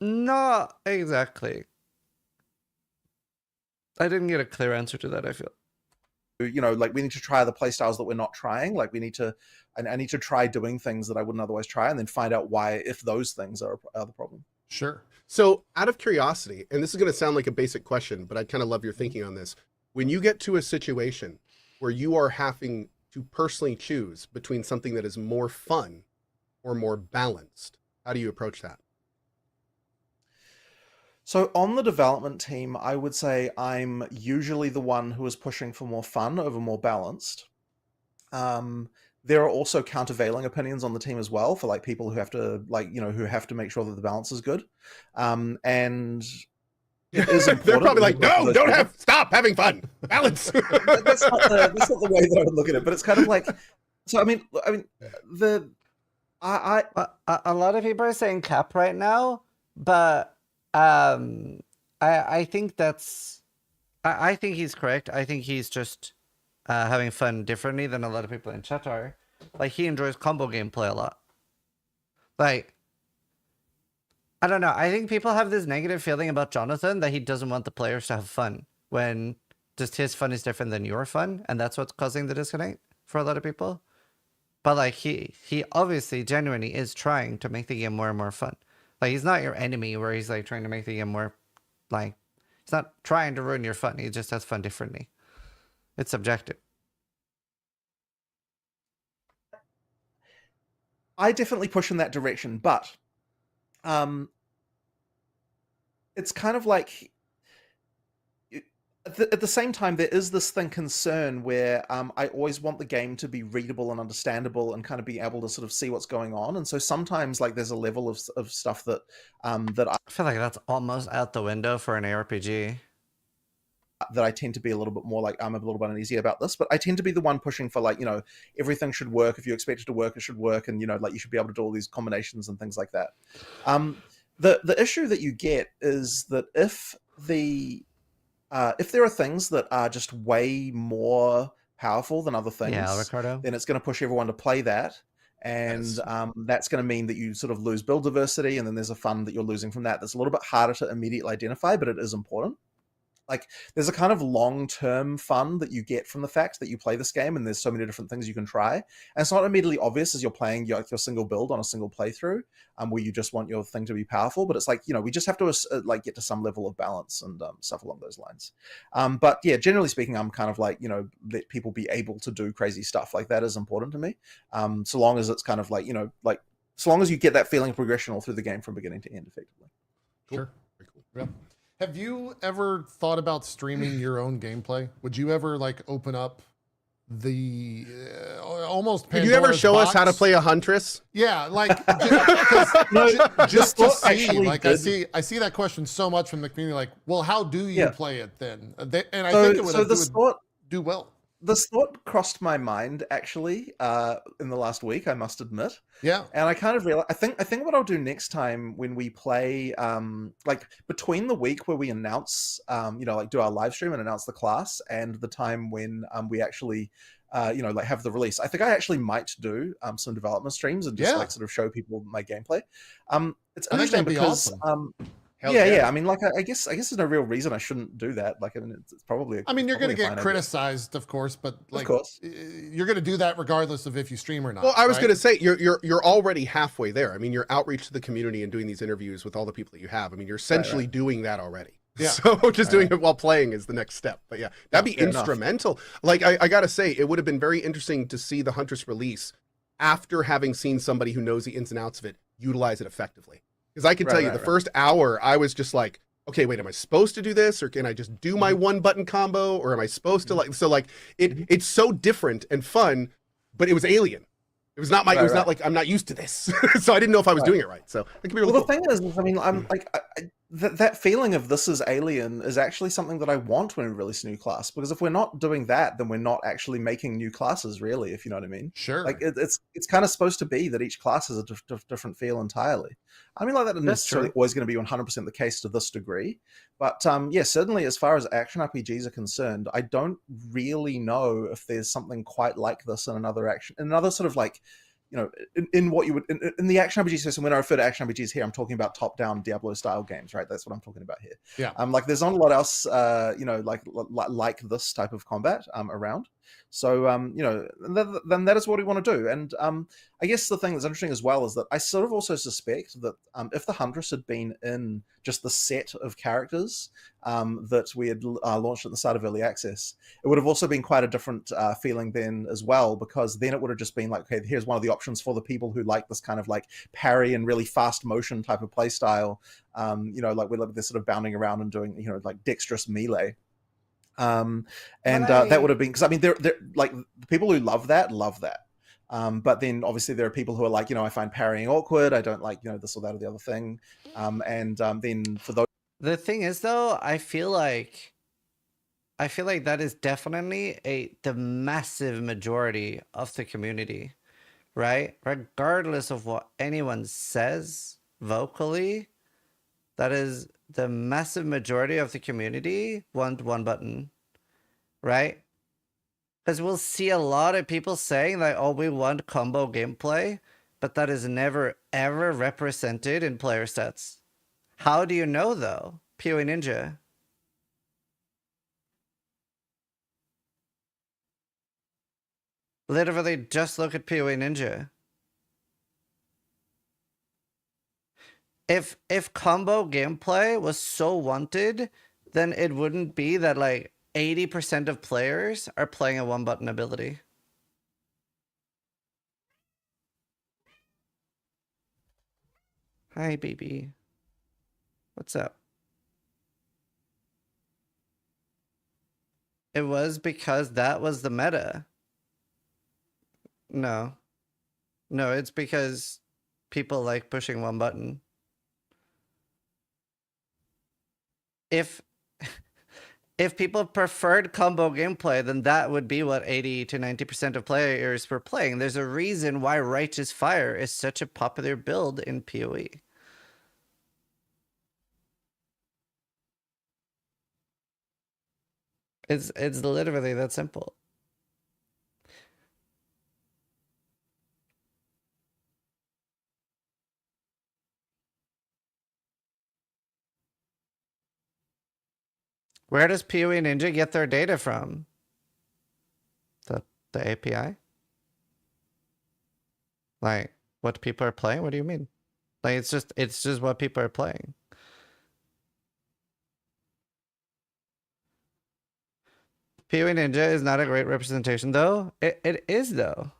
Not exactly. I didn't get a clear answer to that, I feel. You know, like we need to try the play styles that we're not trying. Like we need to, I need to try doing things that I wouldn't otherwise try, and then find out why, if those things are the problem. Sure. So out of curiosity, and this is going to sound like a basic question, but I'd kind of love your thinking on this. When you get to a situation where you are having to personally choose between something that is more fun or more balanced, how do you approach that? So on the development team, I would say I'm usually the one who is pushing for more fun over more balanced. There are also countervailing opinions on the team as well, for like people who have to, like, you know, who have to make sure that the balance is good. And it is important. They're probably like, no, stop having fun. Balance. That's not the way that I would look at it, but it's kind of like, so I mean, a lot of people are saying cap right now, but I think that's, I think he's correct. I think he's just having fun differently than a lot of people in chat are. Like, he enjoys combo gameplay a lot. Like, I don't know. I think people have this negative feeling about Jonathan that he doesn't want the players to have fun, when just his fun is different than your fun, and that's what's causing the disconnect. for a lot of people. But like he obviously genuinely is trying to make the game more and more fun. Like he's not your enemy where he's like trying to make the game more like he's not trying to ruin your fun. He just has fun differently. It's subjective. I definitely push in that direction, but it's kind of like at the same time, there is this concern where I always want the game to be readable and understandable and kind of be able to sort of see what's going on. And so sometimes like there's a level of stuff that that I feel like that's almost out the window for an ARPG. That I tend to be a little bit more like I'm a little bit uneasy about this, but I tend to be the one pushing for like, you know, everything should work. If you expect it to work, it should work. And, you know, like you should be able to do all these combinations and things like that. The issue that you get is that if there are things that are just way more powerful than other things, Ricardo, then it's going to push everyone to play that. And that's going to mean that you sort of lose build diversity. And then there's a fun that you're losing from that. That's a little bit harder to immediately identify, but it is important. Like there's a kind of long-term fun that you get from the fact that you play this game and there's so many different things you can try. And it's not immediately obvious as you're playing your single build on a single playthrough where you just want your thing to be powerful. But it's like, you know, we just have to like get to some level of balance and stuff along those lines. But yeah, generally speaking, I'm kind of like, you know, let people be able to do crazy stuff. Like that is important to me. So long as it's kind of like, you know, like so long as you get that feeling of progression all through the game from beginning to end effectively. Cool. Sure. Very cool. Yeah. Have you ever thought about streaming your own gameplay? Would you ever like open up the almost Pandora's Could you ever show box? us how to play a huntress? Yeah, like just to see. Like I see that question so much from the community. Like, well, how do you play it then? And I think it would do well. This thought crossed my mind actually in the last week, I must admit. Yeah. And I kind of realized, I think what I'll do next time when we play, like between the week where we announce, you know, like do our live stream and announce the class and the time when we actually, you know, like have the release, I think I actually might do some development streams and just like sort of show people my gameplay. It's interesting because, awesome. Yeah. I mean, like, I guess there's no real reason I shouldn't do that. Like, I mean, it's probably. I mean, you're going to get criticized, of course, but like, you're going to do that regardless of if you stream or not. Well, I was going to say you're already halfway there. I mean, your outreach to the community and doing these interviews with all the people that you have. I mean, you're essentially doing that already. Yeah. So just doing it while playing is the next step. But yeah, that'd be instrumental. Enough. Like, I got to say, it would have been very interesting to see the Huntress release after having seen somebody who knows the ins and outs of it utilize it effectively. Because I can tell you the first hour, I was just like, okay, wait, am I supposed to do this? Or can I just do my one button combo? Or am I supposed to like, so like it's so different and fun, but it was alien. It was not my, it was not like, I'm not used to this. So I didn't know if I was doing it right. So it can be really cool. The thing is, I mean, I'm like, that feeling of this is alien is actually something that I want when we release a new class, because if we're not doing that, then we're not actually making new classes, really, if you know what I mean. Sure. Like it's kind of supposed to be that each class has a different feel entirely. I mean, like that isn't necessarily always going to be 100% the case to this degree, but yeah, certainly as far as action RPGs are concerned, I don't really know if there's something quite like this in another sort of like, you know, in what you would in the action RPG system. When I refer to action RPGs here, I'm talking about top-down Diablo-style games, right? That's what I'm talking about here. Yeah. Like there's not a lot else, you know, like this type of combat around. So, you know, then that is what we want to do. And I guess the thing that's interesting as well is that I sort of also suspect that if the Huntress had been in just the set of characters that we had launched at the start of early access, it would have also been quite a different feeling then as well, because then it would have just been like, okay, here's one of the options for the people who like this kind of like parry and really fast motion type of play style. You know, like they're sort of bounding around and doing, you know, like dexterous melee. That would have been, because I mean, they're like the people who love that. But then obviously there are people who are like, you know, I find parrying awkward. I don't like, you know, this or that or the other thing. Then for those. The thing is, though, I feel like that is definitely the massive majority of the community, right? Regardless of what anyone says vocally, that is the massive majority of the community want one button, right? Because we'll see a lot of people saying like, oh, we want combo gameplay, but that is never, ever represented in player stats. How do you know, though? PoE Ninja. Literally, just look at PoE Ninja. If combo gameplay was so wanted, then it wouldn't be that like 80% of players are playing a one button ability. Hi, baby. What's up? It was because that was the meta. No. No, it's because people like pushing one button. If people preferred combo gameplay, then that would be what 80 to 90% of players were playing. There's a reason why Righteous Fire is such a popular build in PoE. It's literally that simple. Where does PoE Ninja get their data from? The API? Like what people are playing? What do you mean? Like it's just what people are playing. PoE Ninja is not a great representation though. It is though.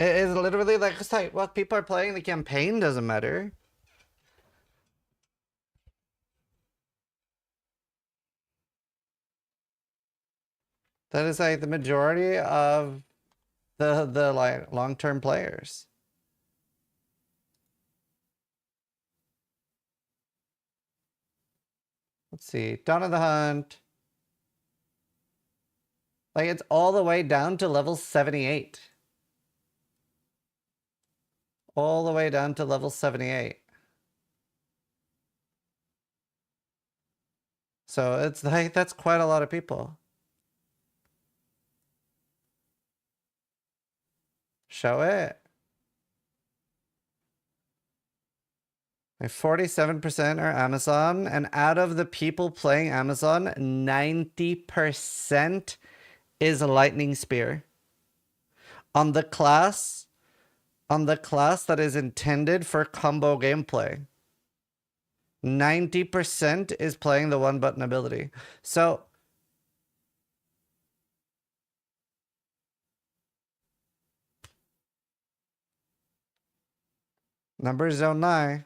It is literally like it's like what people are playing. The campaign doesn't matter. That is like the majority of the like long-term players. Let's see. Dawn of the Hunt. Like it's all the way down to level 78. All the way down to level 78. So it's like that's quite a lot of people. Show it. Like 47% are Amazon, and out of the people playing Amazon, 90% is a Lightning Spear. On the class that is intended for combo gameplay, 90% is playing the one button ability. So numbers don't lie.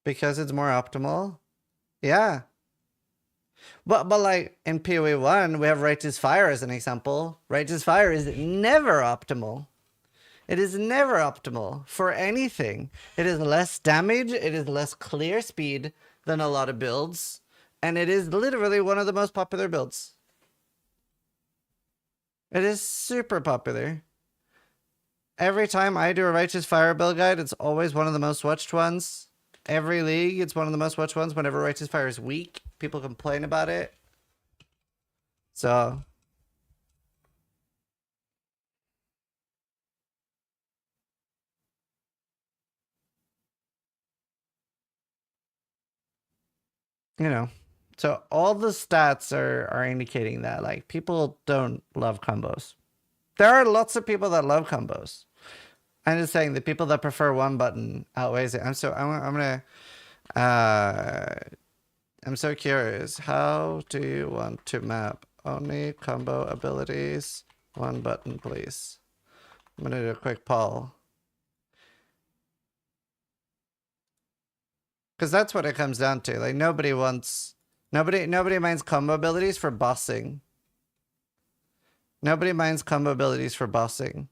Because it's more optimal? Yeah. But like in PoE 1, we have Righteous Fire as an example. Righteous Fire is never optimal. It is never optimal for anything. It is less damage, it is less clear speed than a lot of builds, and it is literally one of the most popular builds. It is super popular. Every time I do a Righteous Fire build guide, it's always one of the most watched ones. Every league, it's one of the most watched ones. Whenever Righteous Fire is weak, people complain about it. So you know, so all the stats are indicating that like people don't love combos. There are lots of people that love combos. I'm just saying the people that prefer one button outweighs it. I'm so curious. How do you want to map only combo abilities? One button, please. I'm gonna do a quick poll. Because that's what it comes down to. Like nobody minds combo abilities for bossing. Nobody minds combo abilities for bossing.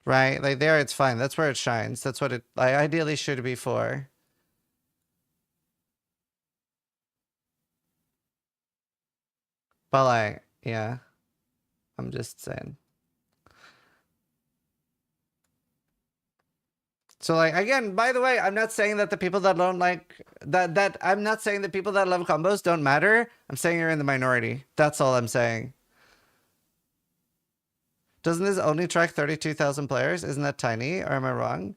Right? Like there it's fine. That's where it shines. That's what it like ideally should be for. But like, yeah. I'm just saying. So like again, by the way, I'm not saying that the people that don't like that I'm not saying the people that love combos don't matter. I'm saying you're in the minority. That's all I'm saying. Doesn't this only track 32,000 players? Isn't that tiny? Or am I wrong?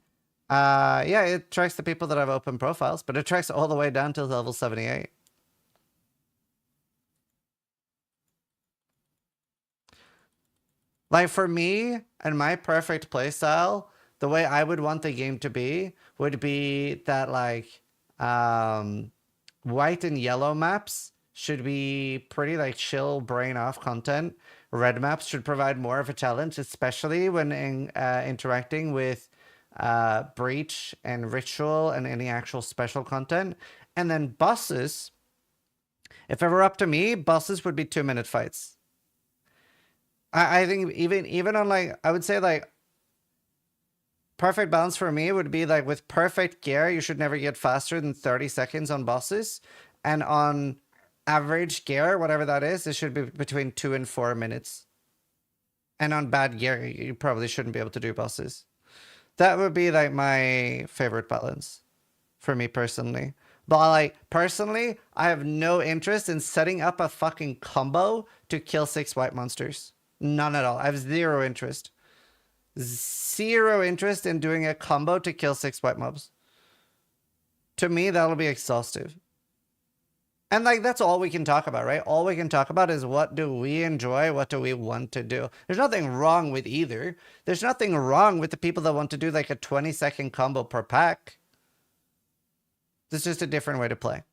Yeah, it tracks the people that have open profiles, but it tracks all the way down to level 78. Like for me and my perfect playstyle, the way I would want the game to be would be that like white and yellow maps should be pretty like chill brain off content. Red maps should provide more of a challenge, especially when interacting with breach and ritual and any actual special content. And then bosses, if it were up to me, bosses would be 2-minute fights. I think even on like, I would say like perfect balance for me would be like with perfect gear, you should never get faster than 30 seconds on bosses. And on average gear, whatever that is, it should be between 2 and 4 minutes. And on bad gear, you probably shouldn't be able to do bosses. That would be like my favorite balance for me personally. But like personally, I have no interest in setting up a fucking combo to kill 6 white monsters. None at all. I have zero interest. Zero interest in doing a combo to kill 6 white mobs. To me, that'll be exhaustive. And like, that's all we can talk about, right? All we can talk about is what do we enjoy? What do we want to do? There's nothing wrong with either. There's nothing wrong with the people that want to do like a 20-second combo per pack. It's just a different way to play.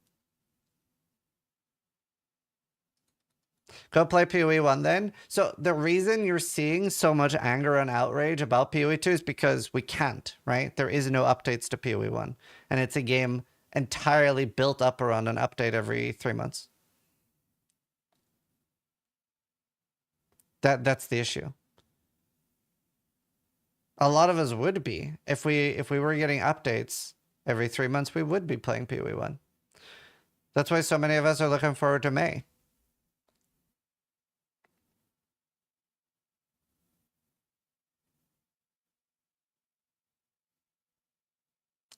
Go play PoE 1 then. So the reason you're seeing so much anger and outrage about PoE 2 is because we can't, right? There is no updates to PoE 1. And it's a game entirely built up around an update every 3 months. That's the issue. A lot of us would be. If we were getting updates every 3 months, we would be playing PoE 1. That's why so many of us are looking forward to May.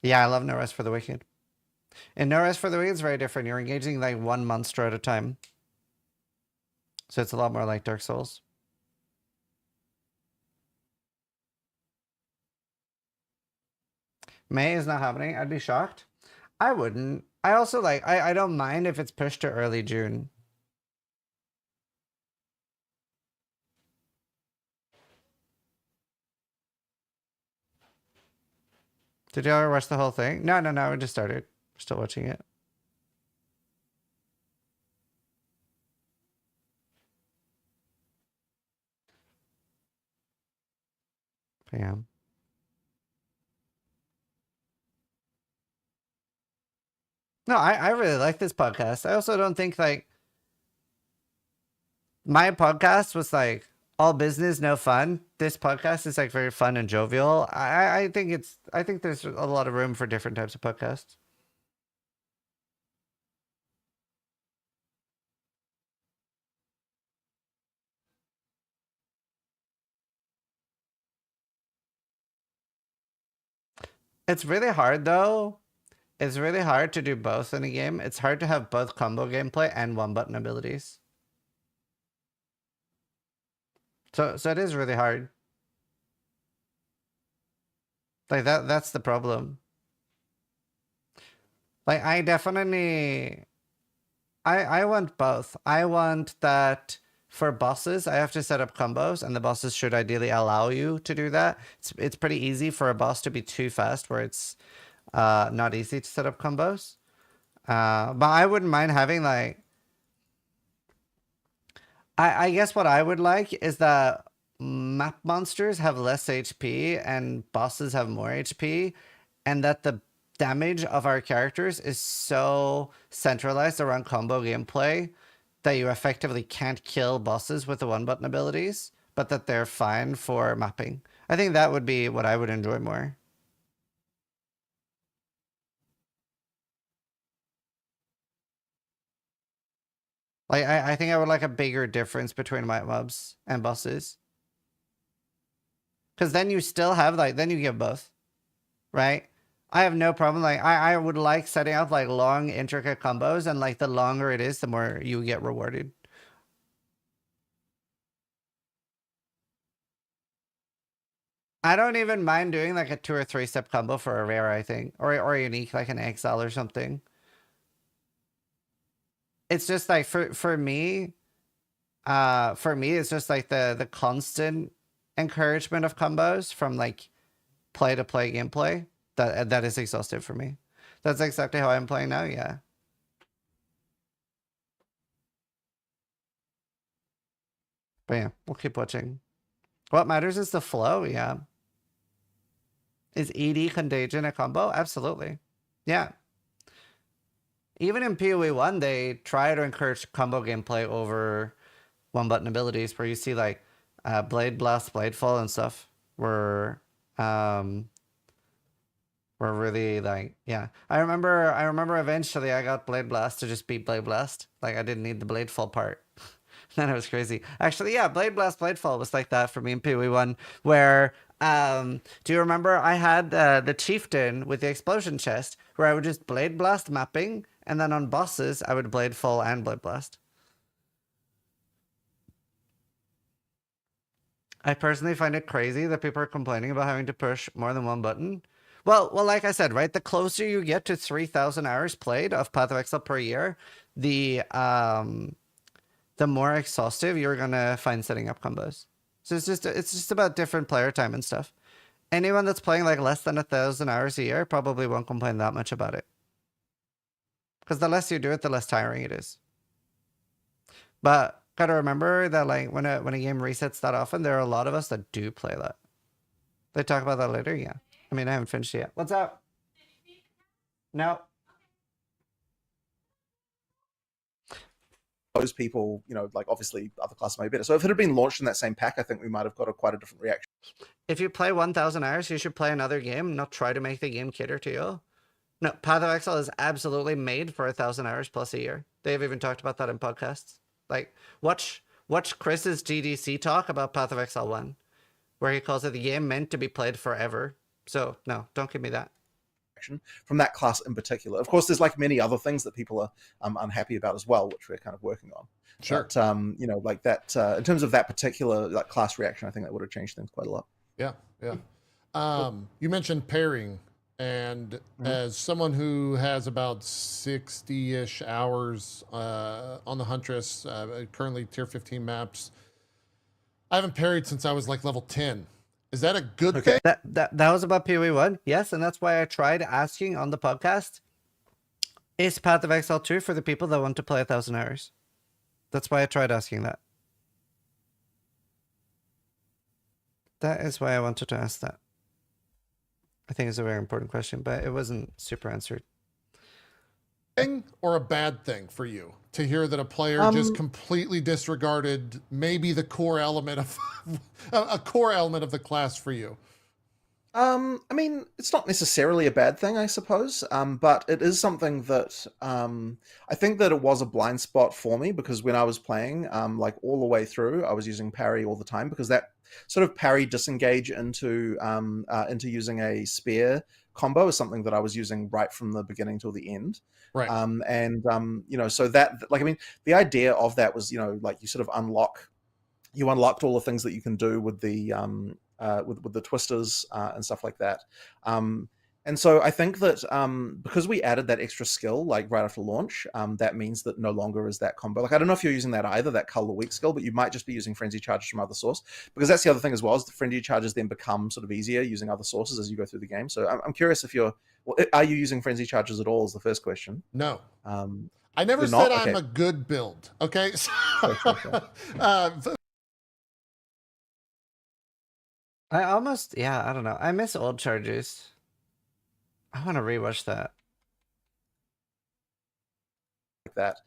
Yeah, I love No Rest for the Wicked. And No Rest for the Wicked is very different. You're engaging like 1 monster at a time. So it's a lot more like Dark Souls. May is not happening. I'd be shocked. I wouldn't. I also like, I don't mind if it's pushed to early June. Did you ever watch the whole thing? No, we just started. We're still watching it. Bam. No, I really like this podcast. I also don't think like my podcast was like all business, no fun. This podcast is like very fun and jovial. I think there's a lot of room for different types of podcasts. It's really hard though. It's really hard to do both in a game. It's hard to have both combo gameplay and one button abilities. So it is really hard. Like that's the problem. Like I definitely I want both. I want that for bosses, I have to set up combos, and the bosses should ideally allow you to do that. It's pretty easy for a boss to be too fast where it's not easy to set up combos. But I wouldn't mind having like I guess what I would like is that map monsters have less HP and bosses have more HP, and that the damage of our characters is so centralized around combo gameplay that you effectively can't kill bosses with the one button abilities, but that they're fine for mapping. I think that would be what I would enjoy more. Like, I think I would like a bigger difference between white mobs and bosses. Because then you still have, like, then you get both. Right? I have no problem. Like, I would like setting up, like, long, intricate combos. And, like, the longer it is, the more you get rewarded. I don't even mind doing like a 2 or 3 step combo for a rare, I think, or a unique like an exile or something. It's just like for me, it's just like the constant encouragement of combos from like play to play gameplay that is exhaustive for me. That's exactly how I'm playing now. Yeah. But yeah, we'll keep watching. What matters is the flow. Yeah. Is ED Contagion a combo? Absolutely. Yeah. Even in PoE 1, they try to encourage combo gameplay over one button abilities, where you see like Blade Blast, Blade Fall, and stuff were really like, yeah. I remember eventually I got Blade Blast to just beat Blade Blast. Like I didn't need the Blade Fall part. Then it was crazy. Actually, yeah, Blade Blast, Blade Fall was like that for me in PoE 1, where do you remember I had the Chieftain with the explosion chest, where I would just Blade Blast mapping, and then on bosses I would Blade Fall and Blade Blast. I personally find it crazy that people are complaining about having to push more than one button. Well, like I said, right? The closer you get to 3,000 hours played of Path of Exile per year, the more exhaustive you're gonna find setting up combos. So it's just about different player time and stuff. Anyone that's playing like less than 1,000 hours a year probably won't complain that much about it. Because the less you do it, the less tiring it is. But gotta remember that like when a game resets that often, there are a lot of us that do play that. They talk about that later, yeah. I mean, I haven't finished yet. What's up? No. Those people, you know, like obviously other classes may be better. So if it had been launched in that same pack, I think we might have got quite a different reaction. If you play 1,000 hours, you should play another game, not try to make the game cater to you. No, Path of Exile is absolutely made for 1,000 hours plus a year. They've even talked about that in podcasts. Like, watch Chris's GDC talk about Path of Exile 1, where he calls it the game meant to be played forever. So, no, don't give me that. From that class in particular. Of course, there's like many other things that people are unhappy about as well, which we're kind of working on. Sure. But, you know, like that, in terms of that particular like class reaction, I think that would have changed things quite a lot. Yeah, yeah. You mentioned pairing, and as someone who has about 60-ish hours on the Huntress, currently tier 15 maps, I haven't parried since I was like level 10. Is that a good thing? That was about PoE 1, yes, and that's why I tried asking on the podcast, is Path of Exile 2 for the people that want to play 1,000 hours? That's why I tried asking that. That is why I wanted to ask that. I think it's a very important question, but it wasn't super answered. Thing or a bad thing for you to hear that a player just completely disregarded maybe the core element of a core element of the class for you? I mean, it's not necessarily a bad thing, I suppose, but it is something that I think that it was a blind spot for me, because when I was playing, like all the way through, I was using parry all the time, because that sort of parry disengage into using a spear combo is something that I was using right from the beginning till the end. Right. You know, so that, like, I mean, the idea of that was, you know, like you sort of unlocked all the things that you can do with the with the twisters and stuff like that. And so I think that because we added that extra skill like right after launch, that means that no longer is that combo. Like, I don't know if you're using that either, that color weak skill, but you might just be using frenzy charges from other source, because that's the other thing as well, is the frenzy charges then become sort of easier using other sources as you go through the game. So I'm curious if are you using frenzy charges at all is the first question. No. I never said I'm a good build. Okay. I almost, yeah, I don't know. I miss old charges. I want to rewatch that. Like that.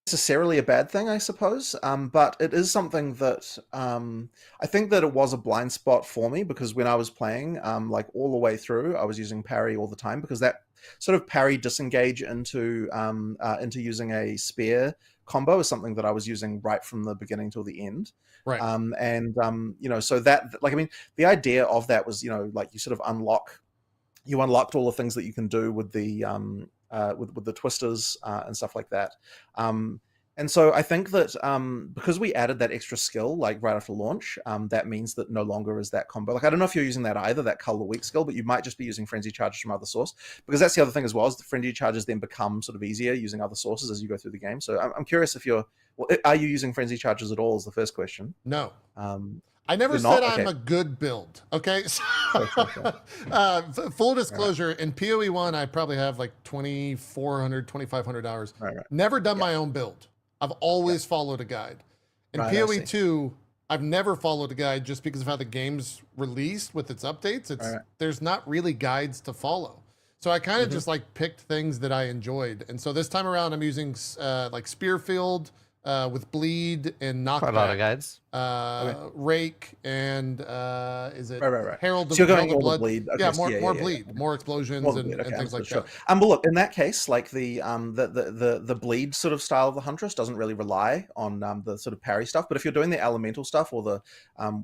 Necessarily a bad thing, I suppose, but it is something that I think that it was a blind spot for me, because when I was playing, like all the way through, I was using parry all the time, because that sort of parry disengage into using a spear combo is something that I was using right from the beginning till the end. Right. You know, so that, like, I mean, the idea of that was, you know, like you sort of unlocked all the things that you can do with the with the twisters and stuff like that. And so I think that because we added that extra skill like right after launch, that means that no longer is that combo. Like I don't know if you're using that either, that color weak skill, but you might just be using frenzy charges from other source, because that's the other thing as well, is the frenzy charges then become sort of easier using other sources as you go through the game. So I'm curious if are you using frenzy charges at all? Is the first question. No. Um, I never You're said not? I'm Okay. a good build. Okay. So, Sure. full disclosure, in PoE 1, I probably have like 2,400, 2,500 hours. Right. Never done my own build. I've always followed a guide. In Right, I PoE see. 2, I've never followed a guide just because of how the game's released with its updates. There's not really guides to follow. So I kind of just like picked things that I enjoyed. And so this time around, I'm using like Spearfield with Bleed and Knockback. Quite a lot of guides. Rake and is it Right. Herald So you're going Herald of all the Blood? bleed. Okay, Yeah, so more bleed, more explosions Well, and, okay, and things like sure. that. But look, in that case, like the bleed sort of style of the Huntress doesn't really rely on the sort of parry stuff. But if you're doing the elemental stuff or the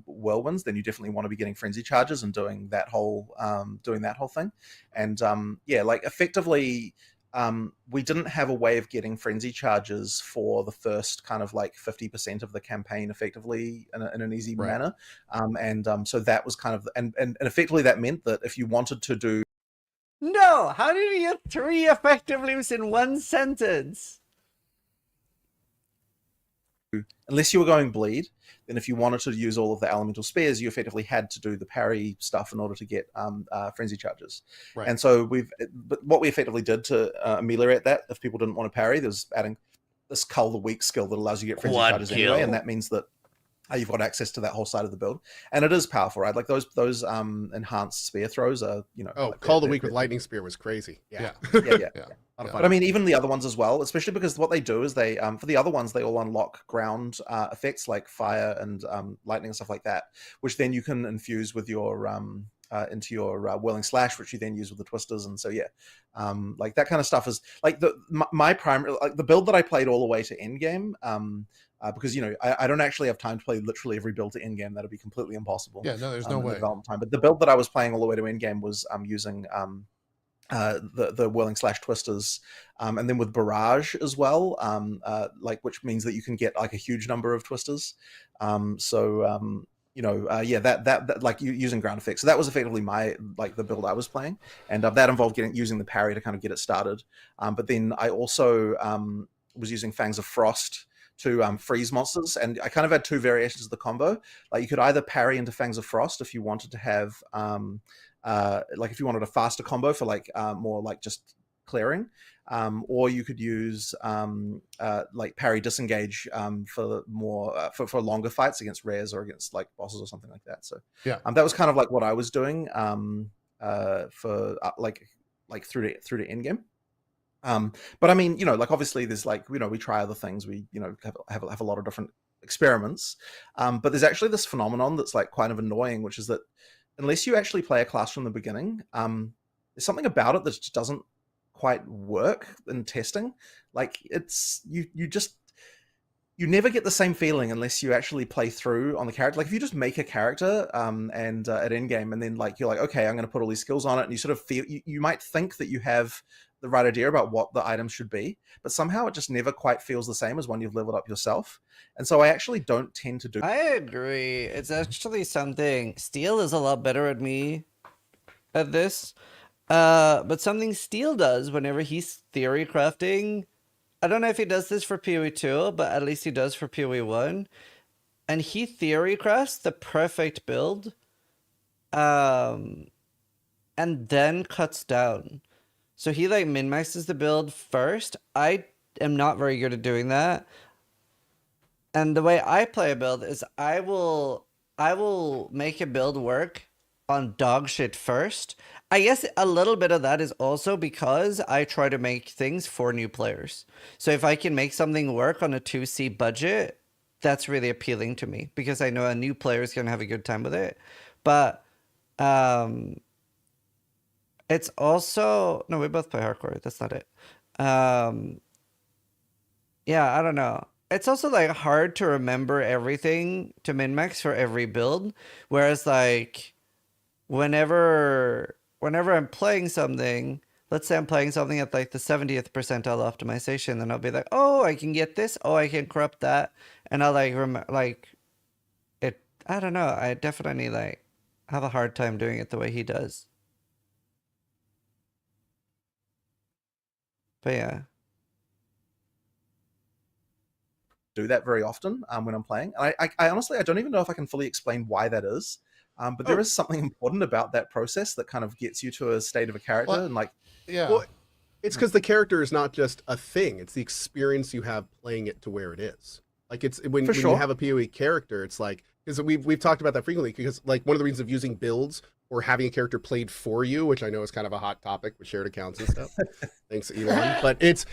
whirlwinds, then you definitely want to be getting frenzy charges and doing that whole thing. And yeah, like effectively, we didn't have a way of getting frenzy charges for the first kind of like 50% of the campaign effectively in an easy manner. So that was kind of, and effectively that meant that if you wanted to do. No, how did you get 3 effectively within 1 sentence? Unless you were going bleed, then if you wanted to use all of the elemental spears, you effectively had to do the parry stuff in order to get frenzy charges. Right. And so but what we effectively did to ameliorate that, if people didn't want to parry, there was adding this cull the weak skill that allows you to get frenzy charges anyway, and that means that you've got access to that whole side of the build, and it is powerful, right? Like those enhanced spear throws are, like Call the weak with lightning spear was crazy. Yeah. But I mean, even the other ones as well, especially because what they do is they, for the other ones, they all unlock ground effects like fire and lightning and stuff like that, which then you can infuse with your into your whirling slash, which you then use with the twisters. And so like that kind of stuff is like my primary, like the build that I played all the way to Endgame. Because I don't actually have time to play literally every build to Endgame. That'd be completely impossible. Yeah, no, there's no way. Development time. But the build that I was playing all the way to Endgame was using the whirling slash twisters, and then with barrage as well, like which means that you can get like a huge number of twisters. That like using ground effects. So that was effectively the build I was playing, and that involved using the parry to kind of get it started. But then I also was using Fangs of Frost to freeze monsters, and I kind of had 2 variations of the combo. Like you could either parry into Fangs of Frost if you wanted to have like if you wanted a faster combo for like more like just clearing, or you could use like parry disengage for more for longer fights against rares or against like bosses or something like that. So that was kind of like what I was doing for like through to Endgame. But I mean, like obviously there's like, we try other things, we, have a lot of different experiments. But there's actually this phenomenon that's like kind of annoying, which is that unless you actually play a class from the beginning, there's something about it that just doesn't quite work in testing. Like it's, you never get the same feeling unless you actually play through on the character. Like if you just make a character and at endgame, and then like you're like, okay, I'm going to put all these skills on it, and you sort of feel you might think that you have the right idea about what the items should be, but somehow it just never quite feels the same as when you've leveled up yourself. And so I actually don't tend to do. I agree. It's actually something Steel is a lot better at me at this. But something Steel does whenever he's theory crafting, I don't know if he does this for PoE 2, but at least he does for PoE 1. And he theory crafts the perfect build, and then cuts down. So he like min-maxes the build first. I am not very good at doing that. And the way I play a build is I will make a build work on dog shit first. I guess a little bit of that is also because I try to make things for new players. So if I can make something work on a 2C budget, that's really appealing to me because I know a new player is going to have a good time with it. But it's also... No, we both play hardcore. That's not it. Yeah, I don't know. It's also like hard to remember everything to min-max for every build. Whereas like whenever I'm playing something, let's say I'm playing something at like the 70th percentile optimization, then I'll be like, oh, I can get this. Oh, I can corrupt that. And I'll like, like it, I don't know. I definitely like have a hard time doing it the way he does. But yeah. Do that very often when I'm playing. And I honestly, I don't even know if I can fully explain why that is. But there is something important about that process that kind of gets you to a state of a character and like, yeah. Well, it's because the character is not just a thing; it's the experience you have playing it to where it is. Like it's when you have a PoE character, it's like because we've talked about that frequently. Because like one of the reasons of using builds or having a character played for you, which I know is kind of a hot topic with shared accounts and stuff. Thanks, Elon. But it's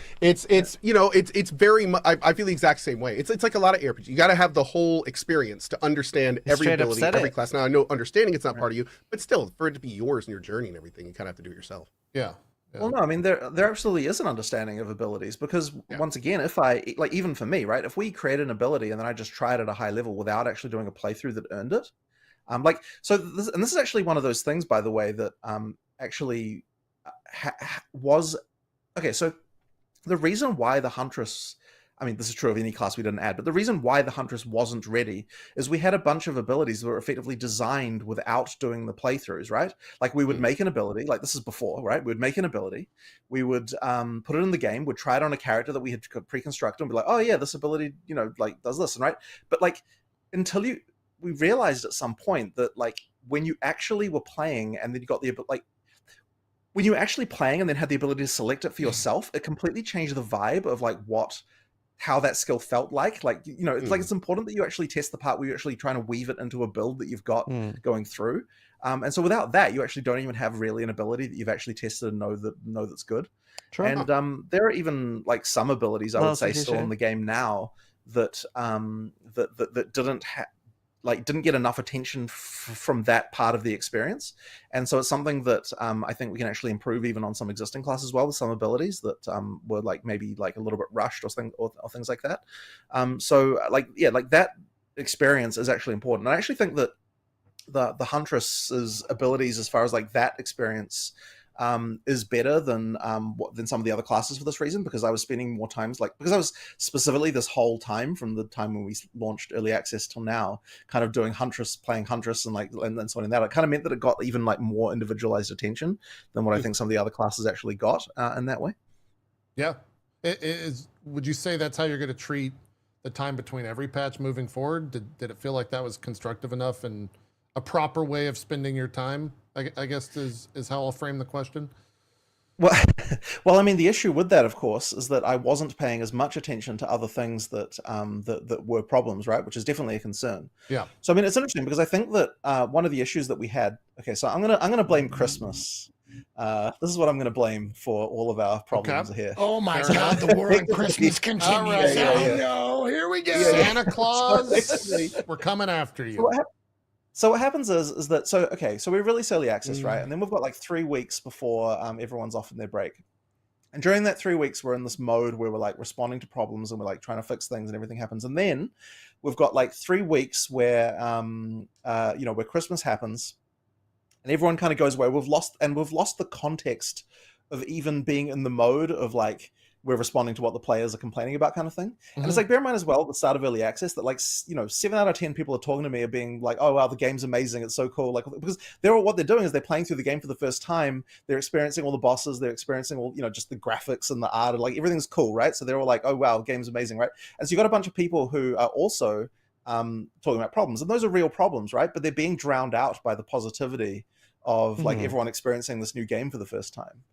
you know it's very much. I feel the exact same way. It's like a lot of RPG. You got to have the whole experience to understand every ability, every class. Now I know understanding it's not part of you, but still for it to be yours and your journey and everything, you kind of have to do it yourself. Yeah. Well, no, I mean there absolutely is an understanding of abilities because once again, if I like even for me, right, if we create an ability and then I just tried at a high level without actually doing a playthrough that earned it, like so, this is actually one of those things, by the way, that actually was okay. So the reason why the Huntress, I mean, this is true of any class we didn't add, but the reason why the Huntress wasn't ready is we had a bunch of abilities that were effectively designed without doing the playthroughs, right? Like we would make an ability, like this is before, right? We would make an ability, we would put it in the game, we'd try it on a character that we had pre-constructed and be like, oh yeah, this ability, you know, like does this, right? But like until we realized at some point that like when you actually were playing and then you got the like when you were actually playing and then had the ability to select it for yourself, it completely changed the vibe of like how that skill felt like you know it's like it's important that you actually test the part where you're actually trying to weave it into a build that you've got going through, and so without that you actually don't even have really an ability that you've actually tested and know that's good. Sure. And there are even like some abilities I would say still in the game now that that didn't get enough attention from that part of the experience, and so it's something that I think we can actually improve even on some existing classes as well with some abilities that were like maybe like a little bit rushed or things like that. So like yeah, like that experience is actually important. And I actually think that the Huntress's abilities as far as like that experience is better than some of the other classes for this reason, because I was spending more times because I was specifically this whole time from the time when we launched early access till now kind of doing playing Huntress and sorting that. It kind of meant that it got even like more individualized attention than what I think some of the other classes actually got in that way. Yeah. Would you say that's how you're going to treat the time between every patch moving forward? Did it feel like that was constructive enough and a proper way of spending your time? I guess is how I'll frame the question. Well, I mean, the issue with that, of course, is that I wasn't paying as much attention to other things that that were problems, right? Which is definitely a concern. Yeah. So I mean, it's interesting because I think that one of the issues that we had. Okay, so I'm gonna blame Christmas. This is what I'm gonna blame for all of our problems here. Oh my God, the war on Christmas continues. Oh no, here we go. Santa Claus, we're coming after you. So what happens is that so we release early access, right? And then we've got like 3 weeks before everyone's off in their break. And during that 3 weeks, we're in this mode where we're like responding to problems and we're like trying to fix things and everything happens. And then we've got like 3 weeks where where Christmas happens and everyone kind of goes away. We've lost the context of even being in the mode of like we're responding to what the players are complaining about kind of thing. And it's like, bear in mind as well, at the start of early access, that like, 7 out of 10 people are talking to me are being like, oh, wow, the game's amazing. It's so cool. Like, because what they're doing is they're playing through the game for the first time. They're experiencing all the bosses. They're experiencing all, just the graphics and the art and like everything's cool, right? So they're all like, oh, wow, the game's amazing, right? And so you got a bunch of people who are also talking about problems, and those are real problems, right? But they're being drowned out by the positivity of like everyone experiencing this new game for the first time.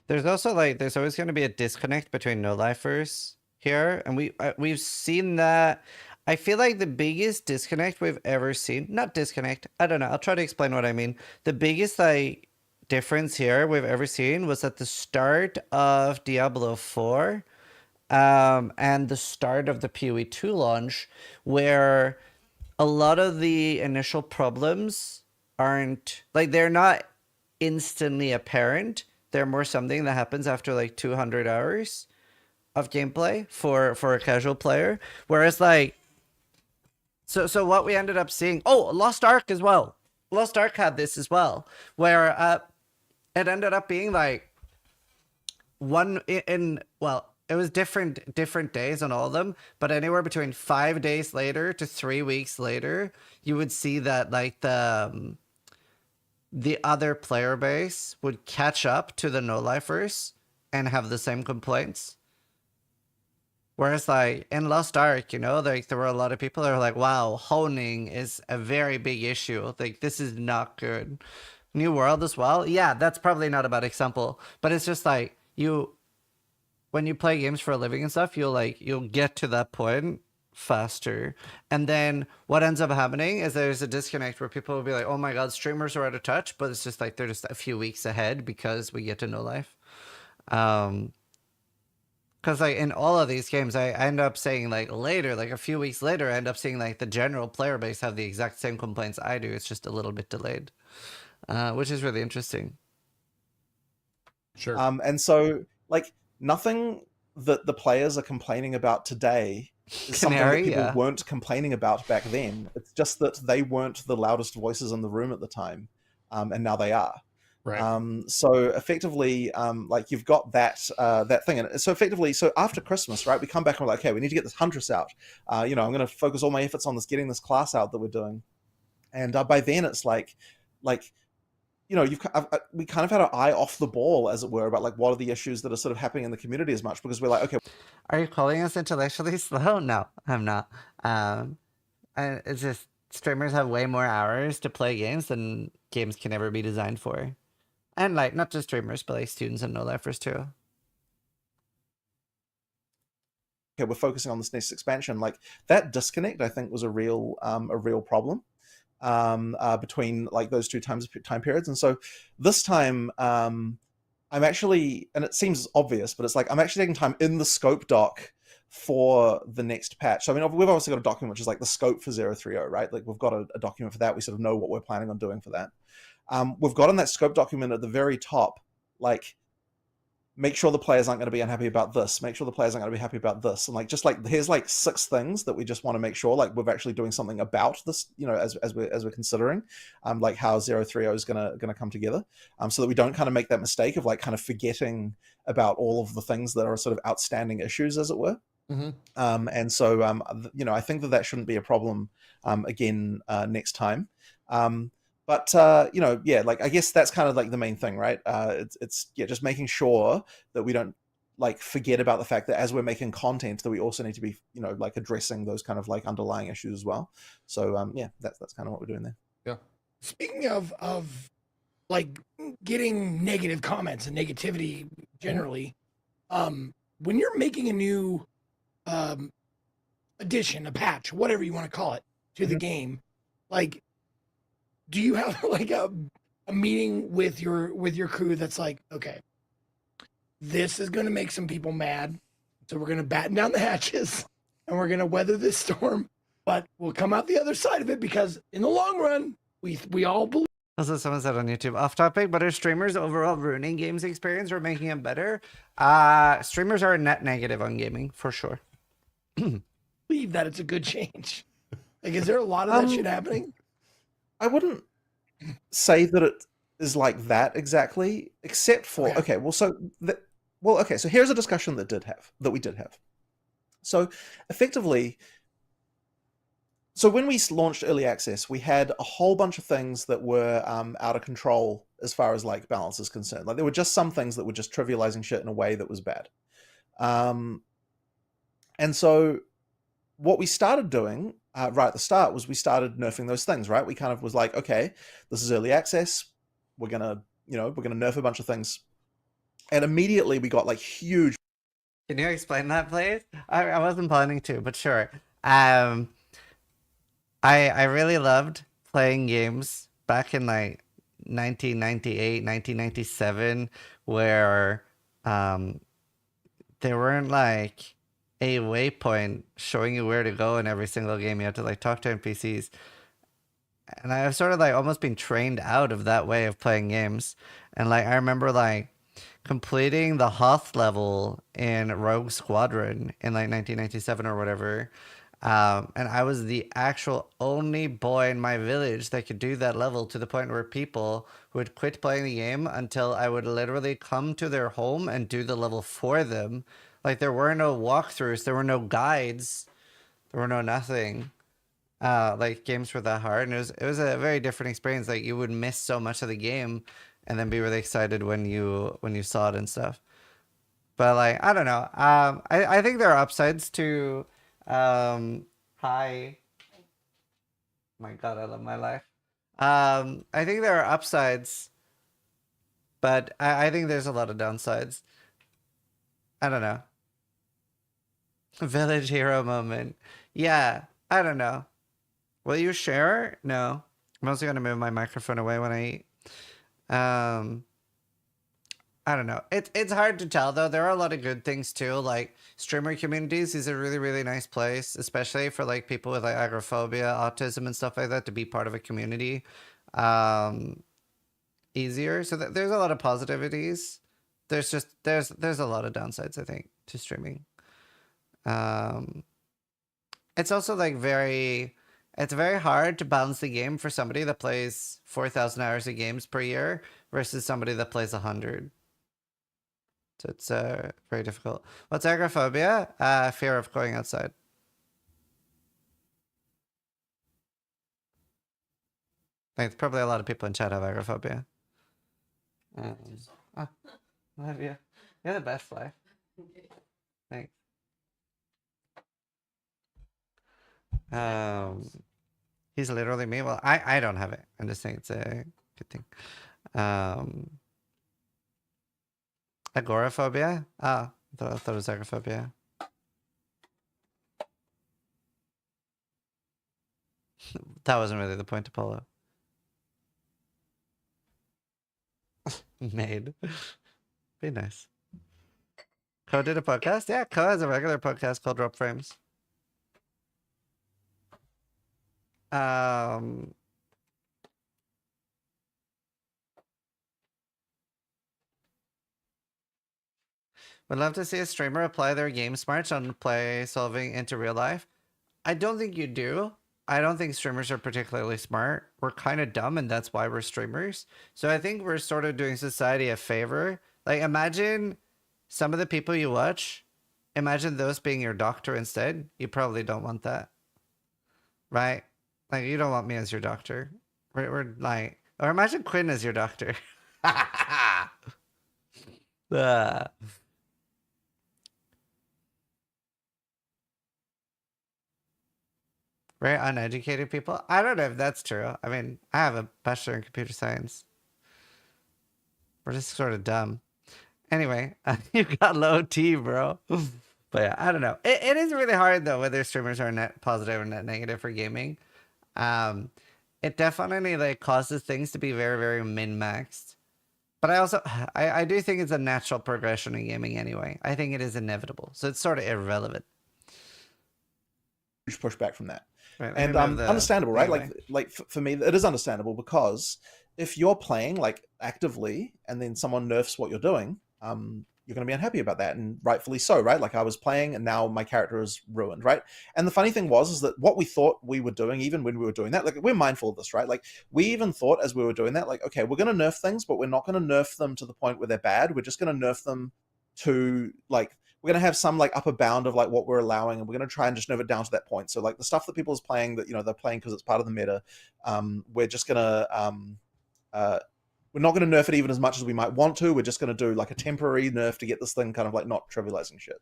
There's also like there's always going to be a disconnect between no-lifers here, and we've seen that. I feel like the biggest disconnect we've ever seen, not disconnect, I don't know, I'll try to explain what I mean. The biggest like difference here we've ever seen was at the start of Diablo 4 and the start of the PoE 2 launch, where a lot of the initial problems aren't like they're not instantly apparent. They're more something that happens after like 200 hours of gameplay for a casual player. Whereas like, so what we ended up seeing, Lost Ark as well. Lost Ark had this as well, where it ended up being like, it was different days on all of them, but anywhere between 5 days later to 3 weeks later, you would see that like the other player base would catch up to the no-lifers and have the same complaints. Whereas like in Lost Ark, you know, like there were a lot of people that were like, wow, honing is a very big issue. Like this is not good. New World as well. Yeah, that's probably not a bad example, but it's just like when you play games for a living and stuff, you'll get to that point faster. And then what ends up happening is there's a disconnect where people will be like, oh my god, streamers are out of touch, but it's just like they're just a few weeks ahead because we get to No Life. Because like in all of these games, I end up saying like later, like a few weeks later, I end up seeing like the general player base have the exact same complaints I do. It's just a little bit delayed, which is really interesting. Sure. And so like nothing that the players are complaining about today is something that people weren't complaining about back then. It's just that they weren't the loudest voices in the room at the time, and now they are. Right. So effectively, like you've got that thing, and so effectively, so after Christmas, right, we come back and we're like, okay, we need to get this Huntress out. You know, I'm going to focus all my efforts on getting this class out that we're doing, and by then it's like, you know, we kind of had our eye off the ball, as it were, about like what are the issues that are sort of happening in the community as much, because we're like, okay, are you calling us intellectually slow? No, I'm not. It's just streamers have way more hours to play games than games can ever be designed for. And like not just streamers, but like students and no-lifers too. Okay, we're focusing on this next expansion. Like that disconnect, I think, was a real problem between like those two time periods. And so this time, I'm actually, and it seems obvious, but it's like I'm actually taking time in the scope doc for the next patch. So I mean, we've obviously got a document which is like the scope for 030, right? Like we've got a document for that. We sort of know what we're planning on doing for that. We've got in that scope document at the very top, like, make sure the players aren't going to be unhappy about this. Make sure the players aren't going to be happy about this. And like, just like, here's like 6 things that we just want to make sure, like, we're actually doing something about this, you know, as we're considering, like how 030 is going to come together, so that we don't kind of make that mistake of like kind of forgetting about all of the things that are sort of outstanding issues, as it were. Mm-hmm. And so, you know, I think that shouldn't be a problem again next time. But you know, yeah, like I guess that's kind of like the main thing, right? It's just making sure that we don't like forget about the fact that as we're making content, that we also need to be, you know, like addressing those kind of like underlying issues as well. So yeah, that's kind of what we're doing there. Yeah. Speaking of like getting negative comments and negativity generally, when you're making a new addition, a patch, whatever you want to call it, to the game, like, do you have like a meeting with your crew that's like, okay, this is going to make some people mad, so we're going to batten down the hatches and we're going to weather this storm, but we'll come out the other side of it because in the long run, we all believe. Also, someone said on YouTube, off topic, but are streamers overall ruining games experience or making them better? Streamers are a net negative on gaming for sure. Believe that it's a good change. Like, is there a lot of that shit happening? I wouldn't say that it is like that exactly, except for okay. Well, so so here's a discussion that we did have. So effectively, so when we launched early access, we had a whole bunch of things that were out of control as far as like balance is concerned. Like there were just some things that were just trivializing shit in a way that was bad. And so what we started doing right at the start was we started nerfing those things, right? We kind of was like, okay, this is early access. We're gonna nerf a bunch of things. And immediately we got like huge. Can you explain that, please? I wasn't planning to, but sure. I really loved playing games back in like 1998, 1997, where there weren't like a waypoint showing you where to go in every single game. You have to like talk to NPCs. And I've sort of like almost been trained out of that way of playing games. And like I remember like completing the Hoth level in Rogue Squadron in like 1997 or whatever. And I was the actual only boy in my village that could do that level, to the point where people would quit playing the game until I would literally come to their home and do the level for them. Like, there were no walkthroughs, there were no guides, there were no nothing. Like, games were that hard, and it was a very different experience. Like, you would miss so much of the game and then be really excited when you saw it and stuff. But like, I don't know. I think there are upsides to hi. My God, I love my life. I think there are upsides, but I think there's a lot of downsides. I don't know. Village hero moment. Yeah, I don't know. Will you share? No. I'm also gonna move my microphone away when I eat. I don't know. It's hard to tell though. There are a lot of good things too. Like, streamer communities is a really, really nice place, especially for like people with like agoraphobia, autism, and stuff like that, to be part of a community. Easier. So there's a lot of positivities. There's a lot of downsides, I think, to streaming. It's also like it's very hard to balance the game for somebody that plays 4,000 hours of games per year versus somebody that plays 100. So it's very difficult. What's agoraphobia? Fear of going outside. I think probably a lot of people in chat have agoraphobia. Oh, I love you. You're the best, life. Thanks. He's literally me. Well, I don't have it. I'm just saying it's a good thing. Agoraphobia? I thought it was agoraphobia. That wasn't really the point, Apollo. Made. Be nice. Ko did a podcast? Yeah, Ko has a regular podcast called Drop Frames. Would love to see a streamer apply their game smarts on play solving into real life. I don't think you do. I don't think streamers are particularly smart. We're kind of dumb, and that's why we're streamers. So I think we're sort of doing society a favor. Like, imagine some of the people you watch, imagine those being your doctor instead. You probably don't want that. Right? Like, you don't want me as your doctor. We're like, or imagine Quinn as your doctor. Very uneducated people. I don't know if that's true. I mean, I have a bachelor in computer science. We're just sort of dumb. Anyway, you got low T, bro. But yeah, I don't know. It is really hard though, whether streamers are net positive or net negative for gaming. It definitely like causes things to be very, very min-maxed. But I also, I do think it's a natural progression in gaming anyway. I think it is inevitable. So it's sort of irrelevant. Huge pushback from that. Right, and understandable, right? Like for me, it is understandable, because if you're playing like actively and then someone nerfs what you're doing, you're going to be unhappy about that, and rightfully so, right? Like, I was playing and now my character is ruined, right? And the funny thing is that what we thought we were doing, even when we were doing that, like, we're mindful of this, right? Like, we even thought as we were doing that, like, okay, we're going to nerf things, but we're not going to nerf them to the point where they're bad. We're just going to nerf them to, like, we're going to have some like upper bound of like what we're allowing, and we're going to try and just nerf it down to that point. So like the stuff that people is playing that, you know, they're playing because it's part of the meta, we're just going to we're not going to nerf it even as much as we might want to. We're just going to do like a temporary nerf to get this thing kind of like not trivializing shit.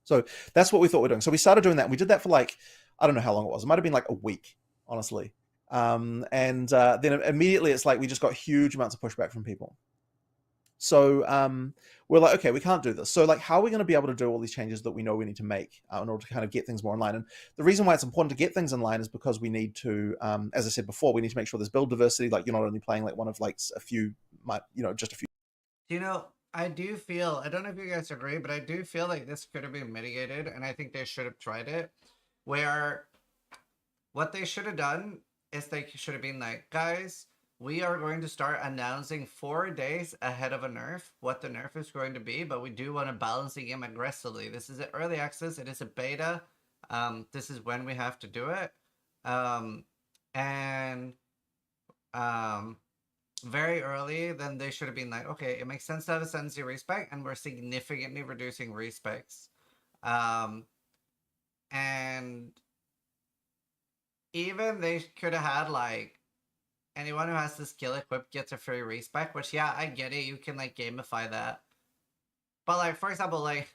So that's what we thought we were doing. So we started doing that. And we did that for like, I don't know how long it was. It might have been like a week, honestly. Then immediately it's like we just got huge amounts of pushback from people. So we're like, okay, we can't do this. So like, how are we going to be able to do all these changes that we know we need to make in order to kind of get things more in line? And the reason why it's important to get things in line is because we need to, as I said before, we need to make sure there's build diversity. Like, you're not only playing like one of like a few, just a few. You know, I do feel, I don't know if you guys agree, but I do feel like this could have been mitigated, and I think they should have tried it, where what they should have done is they should have been like, guys, we are going to start announcing 4 days ahead of a nerf what the nerf is going to be, but we do want to balance the game aggressively. This is an early access. It is a beta. This is when we have to do it. And very early, then they should have been like, okay, it makes sense to have Ascendancy respec, and we're significantly reducing respecs. And even they could have had like, anyone who has the skill equipped gets a free respec, which, yeah, I get it. You can like gamify that. But like, for example, like,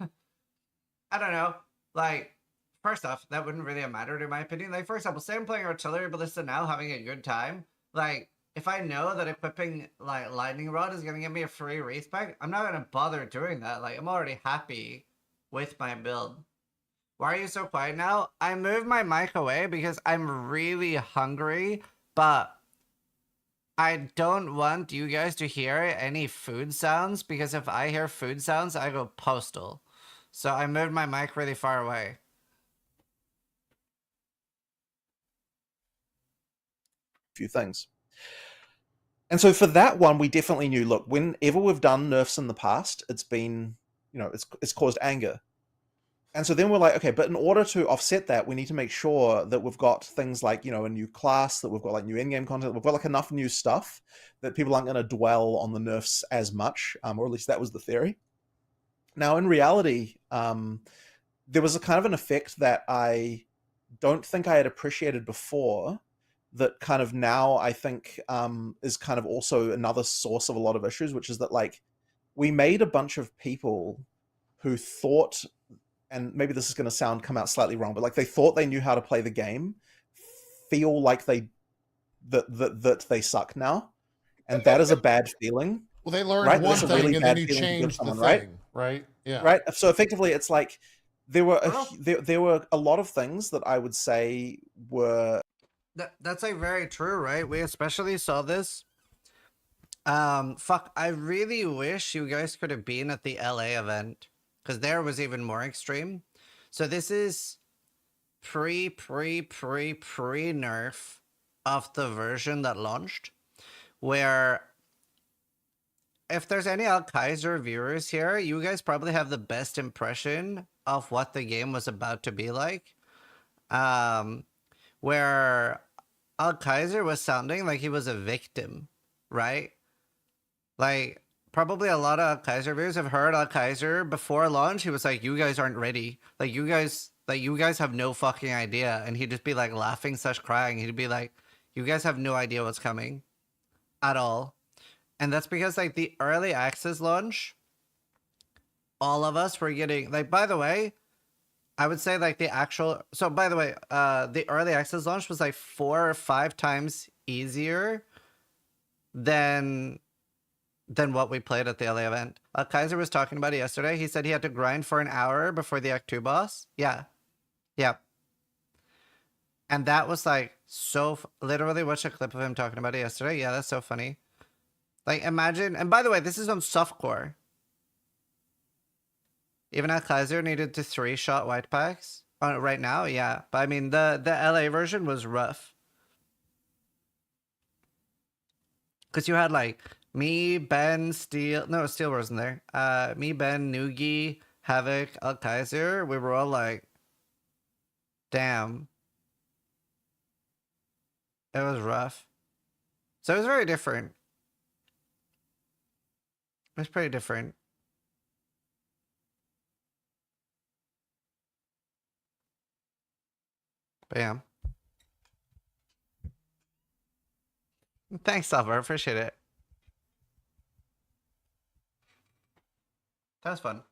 I don't know, like, first off, that wouldn't really have mattered in my opinion. Like, for example, say I'm playing Artillery Ballista now, having a good time. Like, if I know that equipping like Lightning Rod is gonna give me a free respec, I'm not gonna bother doing that. Like, I'm already happy with my build. Why are you so quiet now? I moved my mic away because I'm really hungry, but I don't want you guys to hear any food sounds, because if I hear food sounds, I go postal. So I moved my mic really far away. Few things. And so for that one, we definitely knew, look, whenever we've done nerfs in the past, it's been, you know, it's caused anger. And so then we're like, okay, but in order to offset that, we need to make sure that we've got things like, you know, a new class, that we've got like new endgame content, we've got like enough new stuff that people aren't going to dwell on the nerfs as much, or at least that was the theory. Now, in reality, there was a kind of an effect that I don't think I had appreciated before, that kind of now I think is kind of also another source of a lot of issues, which is that like we made a bunch of people who thought, and maybe this is going to come out slightly wrong, but like they thought they knew how to play the game, feel like that they suck now, and that is a bad feeling. Well, they learned right? one That's a thing really and bad then you feeling to give changed the someone, thing, right? Yeah. Right. So effectively, it's like there were there were a lot of things that I would say were. That's like very true, right? We especially saw this. Fuck, I really wish you guys could have been at the LA event, because there was even more extreme. So this is pre-nerf of the version that launched, where if there's any Al-Kaiser viewers here, you guys probably have the best impression of what the game was about to be like. Where Al-Kaiser was sounding like he was a victim, right? Like, probably a lot of Al-Kaiser viewers have heard Al-Kaiser before launch. He was like, you guys aren't ready. Like, you guys have no fucking idea. And he'd just be like laughing / crying. He'd be like, you guys have no idea what's coming at all. And that's because like the early access launch, all of us were getting, like, by the way, I would say like the actual, so by the way, the early access launch was like 4 or 5 times easier than what we played at the LA event. Kaiser was talking about it yesterday. He said he had to grind for an hour before the Act 2 boss. Yeah. Yep. And that was like so, literally watched a clip of him talking about it yesterday. Yeah, that's so funny. Like, imagine, and by the way, this is on softcore. Even Kaiser needed to 3-shot white packs right now, yeah. But I mean, the LA version was rough. Because you had like me, Ben, Steel. No, Steel wasn't there. Me, Ben, Noogie, Havoc, Kaiser. We were all like, damn. It was rough. So it was very different. It was pretty different. But yeah. Thanks, Silver. Appreciate it. That was fun.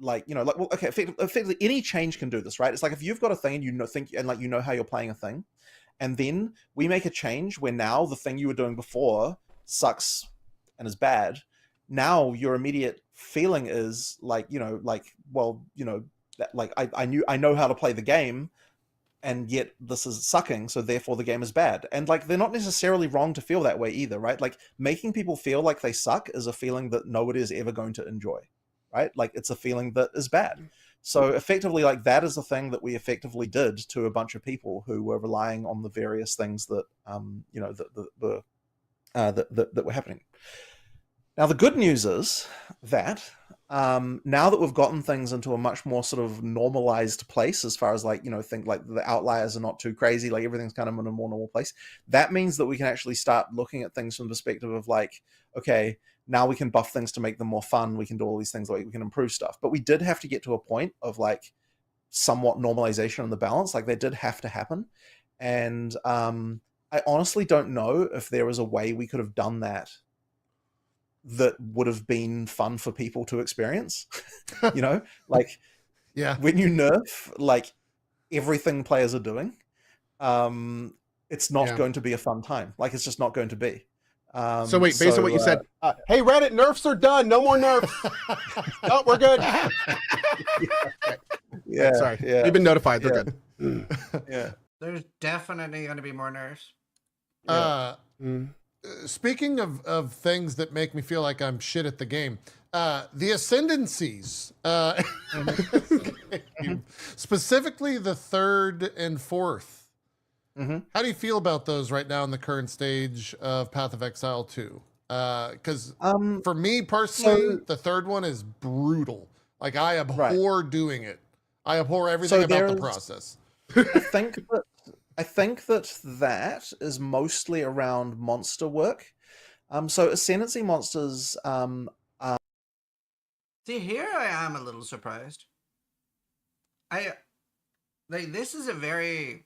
Like, you know, like, well, okay, effectively, any change can do this, right? It's like if you've got a thing and you know how you're playing a thing, and then we make a change where now the thing you were doing before sucks and is bad. Now your immediate feeling is like, you know, like, well, you know, that, like I know how to play the game, and yet this is sucking, so therefore the game is bad. And like, they're not necessarily wrong to feel that way either, right? Like, making people feel like they suck is a feeling that nobody is ever going to enjoy, right? Like, it's a feeling that is bad. So effectively, like, that is the thing that we effectively did to a bunch of people who were relying on the various things that you know, that were happening. Now the good news is that Now that we've gotten things into a much more sort of normalized place, as far as like, think like the outliers are not too crazy, like everything's kind of in a more normal place. That means that we can actually start looking at things from the perspective of like, okay, now we can buff things to make them more fun. We can do all these things, like we can improve stuff. But we did have to get to a point of like somewhat normalization on the balance. Like they did have to happen. And I honestly don't know if there was a way we could have done that would have been fun for people to experience. Like Yeah. when you nerf like everything players are doing, it's not going to be a fun time. Like it's just not going to be. So wait, based on what you said, hey Reddit, nerfs are done. No more nerfs. Oh, we're good. Yeah, sorry. Yeah. We've been notified. They're good. Yeah. There's definitely going to be more nerfs. Speaking of things that make me feel like I'm shit at the game, the Ascendencies, specifically the 3rd and 4th. How do you feel about those right now in the current stage of Path of Exile 2? Because for me personally, the 3rd one is brutal. Like I abhor doing it. I abhor everything about the process. I think that is mostly around monster work. So Ascendancy monsters. See, here I am a little surprised. This is a very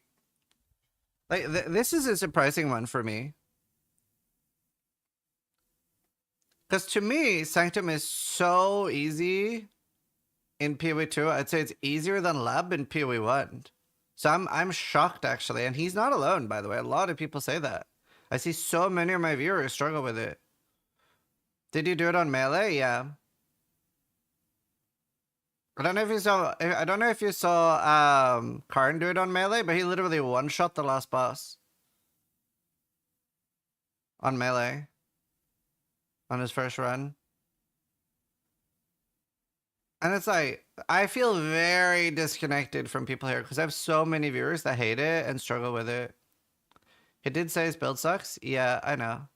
this is a surprising one for me. Because to me, Sanctum is so easy in PoE 2. I'd say it's easier than Lab in PoE 1. So I'm shocked actually, and he's not alone, by the way. A lot of people say that. I see so many of my viewers struggle with it. Did you do it on melee? Yeah. I don't know if you saw Karn do it on melee, but he literally one-shot the last boss on melee on his first run. And it's like, I feel very disconnected from people here because I have so many viewers that hate it and struggle with it. He did say his build sucks. Yeah, I know.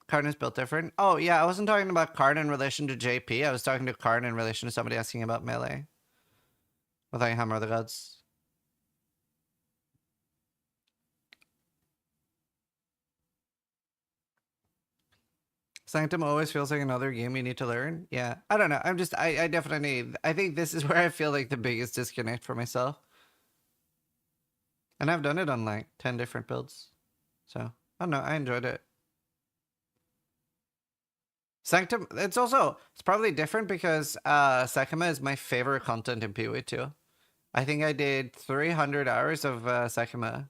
Karn is built different. Oh, yeah, I wasn't talking about Karn in relation to JP. I was talking to Karn in relation to somebody asking about melee. With like Hammer of the Gods. Sanctum always feels like another game you need to learn. Yeah, I don't know. I definitely, I think this is where I feel like the biggest disconnect for myself. And I've done it on like 10 different builds. So, I don't know. I enjoyed it. Sanctum, it's probably different because Sekima is my favorite content in PoE 2. I think I did 300 hours of Sekima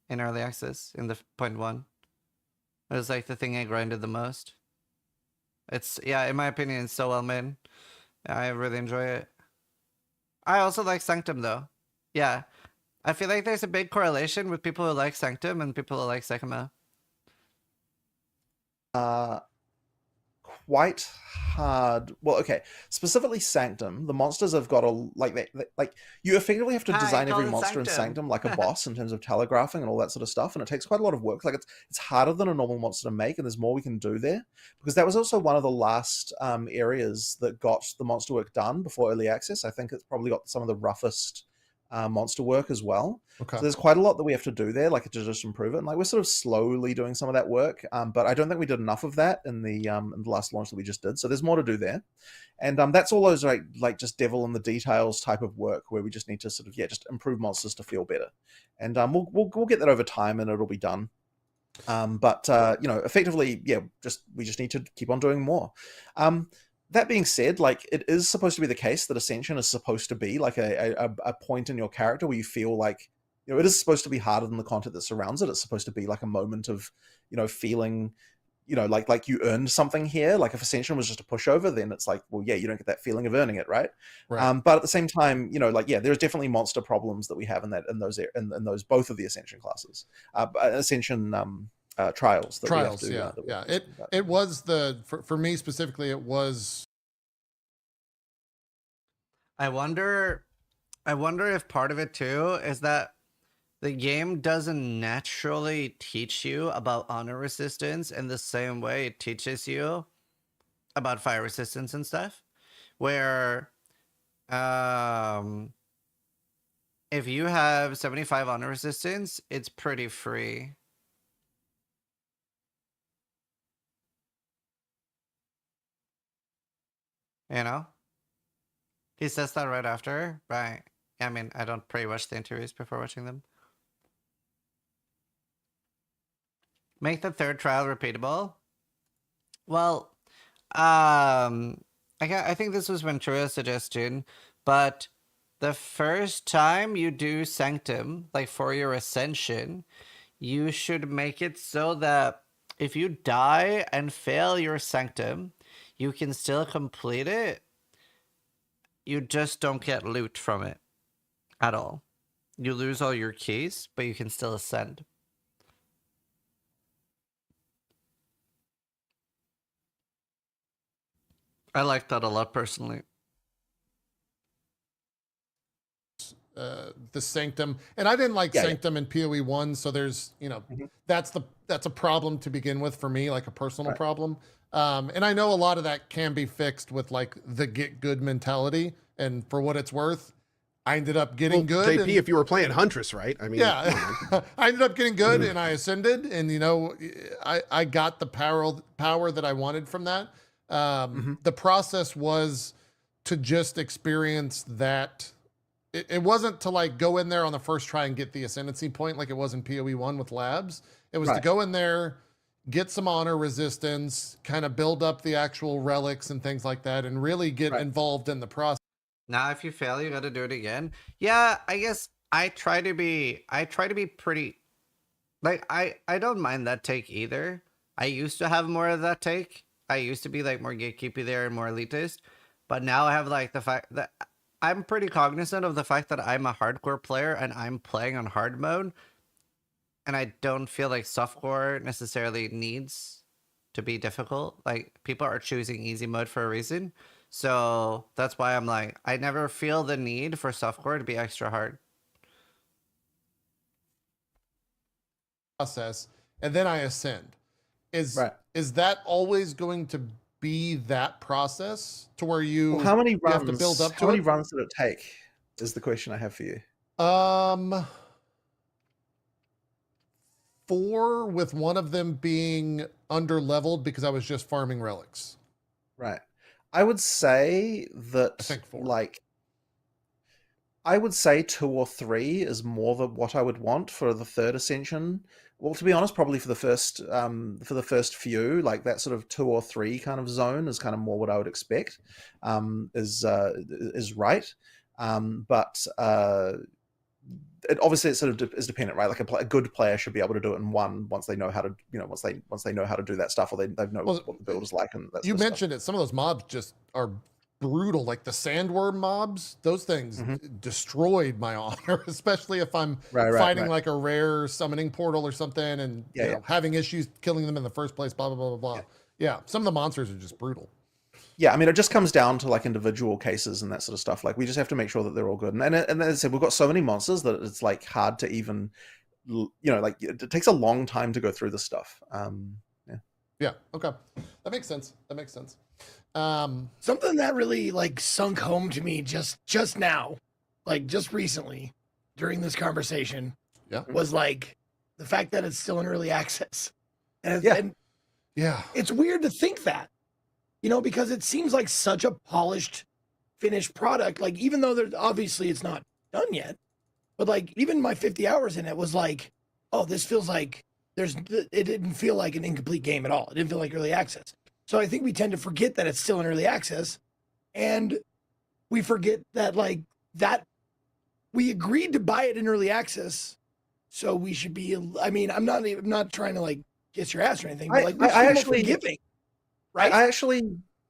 in early access in the 0.1. It was like the thing I grinded the most. It's, yeah, in my opinion, it's so well made. I really enjoy it. I also like Sanctum though. Yeah. I feel like there's a big correlation with people who like Sanctum and people who like Sekima. Quite hard. Well, okay. Specifically Sanctum, the monsters have got a like you effectively have to design every monster in Sanctum like a boss in terms of telegraphing and all that sort of stuff, and it takes quite a lot of work. Like it's harder than a normal monster to make, and there's more we can do there because that was also one of the last areas that got the monster work done before early access. I think it's probably got some of the roughest monster work as well. Okay. So there's quite a lot that we have to do there, like to just improve it. And like we're sort of slowly doing some of that work, but I don't think we did enough of that in the last launch that we just did. So there's more to do there, and that's all those like just devil in the details type of work where we just need to sort of just improve monsters to feel better, and we'll get that over time and it'll be done. But effectively, we just need to keep on doing more. That being said, like it is supposed to be the case that Ascension is supposed to be like a point in your character where you feel like, it is supposed to be harder than the content that surrounds it. It's supposed to be like a moment of, feeling, like you earned something here. Like if Ascension was just a pushover, then it's like, well, yeah, you don't get that feeling of earning it, right? But at the same time, there's definitely monster problems that we have in those both of the Ascension classes, Ascension trials. It was for me specifically. It was. I wonder if part of it too is that the game doesn't naturally teach you about honor resistance in the same way it teaches you about fire resistance and stuff, where if you have 75 honor resistance, it's pretty free. You know? He says that right after, right? I mean, I don't pre-watch the interviews before watching them. Make the third trial repeatable. Well, I think this was Ventura's suggestion, but the first time you do Sanctum, like for your Ascension, you should make it so that if you die and fail your Sanctum, you can still complete it. You just don't get loot from it at all. You lose all your keys, but you can still ascend. I like that a lot personally. The Sanctum, and I didn't like Sanctum in PoE 1, so there's, you know, that's a problem to begin with for me, like a personal problem. And I know a lot of that can be fixed with like the get good mentality, and for what it's worth, I ended up getting good. JP, if you were playing Huntress, right? I mean, yeah, I ended up getting good and I ascended, and you know, I got the power that I wanted from that. The process was to just experience that. It wasn't to like go in there on the first try and get the ascendancy point like it was in PoE 1 with labs. It was to go in there, get some honor resistance, kind of build up the actual relics and things like that, and really get involved in the process. Now, if you fail, you got to do it again. Yeah, I guess I try to be pretty, like, I don't mind that take either. I used to have more of that take. I used to be like more gatekeepy there and more elitist, but now I have like the fact that I'm pretty cognizant of the fact that I'm a hardcore player and I'm playing on hard mode, and I don't feel like softcore necessarily needs to be difficult. Like, people are choosing easy mode for a reason. So that's why I'm like, I never feel the need for softcore to be extra hard. Process, and then I ascend. Is that always going to be that process to where you, well, how many runs, have to build up to how many it? runs did it take is the question I have for you. 4, with one of them being under leveled because I was just farming relics. Right. I would say that, I think 4. like, I would say 2 or 3 is more than what I would want for the third ascension. Well, to be honest, probably for the first few, like that sort of 2 or 3 kind of zone is kind of more what I would expect. Is right, but it obviously it sort of is dependent, right? Like a good player should be able to do it in one once they know how to, you know, once they know how to do that stuff, or they know what the build is like. And that you sort of mentioned it. Some of those mobs just are brutal, like the sandworm mobs. Those things destroyed my honor, especially if I'm fighting like a rare summoning portal or something, and you know, having issues killing them in the first place. Blah blah blah blah blah. Yeah, some of the monsters are just brutal. Yeah, I mean, it just comes down to like individual cases and that sort of stuff. Like, we just have to make sure that they're all good. And as I said, we've got so many monsters that it's like hard to even, you know, like it takes a long time to go through this stuff. Yeah. Okay, that makes sense. That makes sense. Something that really like sunk home to me just now, like just recently during this conversation, was like the fact that it's still in early access. And it's weird to think that, you know, because it seems like such a polished, finished product. Like, even though there's obviously it's not done yet, but like even my 50 hours in it was like, oh, this feels like it didn't feel like an incomplete game at all. It didn't feel like early access. So I think we tend to forget that it's still in early access, and we forget that like that we agreed to buy it in early access. So we should be, I mean, I'm not trying to like kiss your ass or anything, but like I actually forgiving. Right? I actually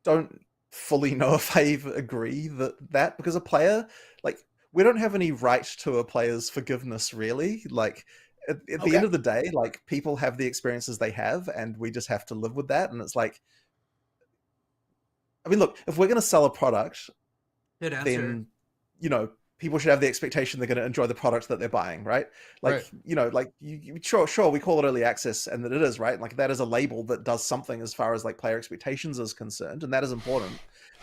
don't fully know if I even agree that because a player, like, we don't have any right to a player's forgiveness, really. Like, at the end of the day, like, people have the experiences they have, and we just have to live with that. And it's like, I mean, look, if we're going to sell a product, then, you know, people should have the expectation they're going to enjoy the product that they're buying, right? Like, Right. you know, like sure, we call it early access, and that it is, right? Like that is a label that does something as far as like player expectations is concerned, and that is important.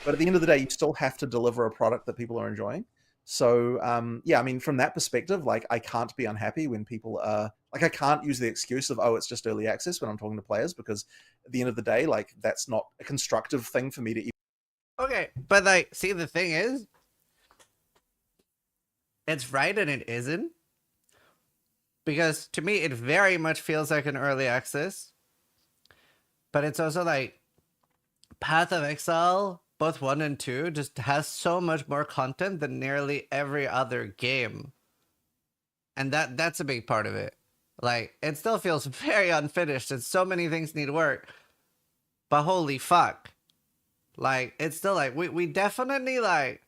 But at the end of the day, you still have to deliver a product that people are enjoying. So, yeah, I mean, from that perspective, like I can't be unhappy when people are like, I can't use the excuse of, oh, it's just early access when I'm talking to players, because at the end of the day, like that's not a constructive thing for me to. Okay, but like, see, the thing is, it's right and it isn't. Because to me, it very much feels like an early access. But it's also like Path of Exile, both 1 and 2, just has so much more content than nearly every other game. And that's a big part of it. Like, it still feels very unfinished and so many things need work. But holy fuck. Like, it's still like, we definitely like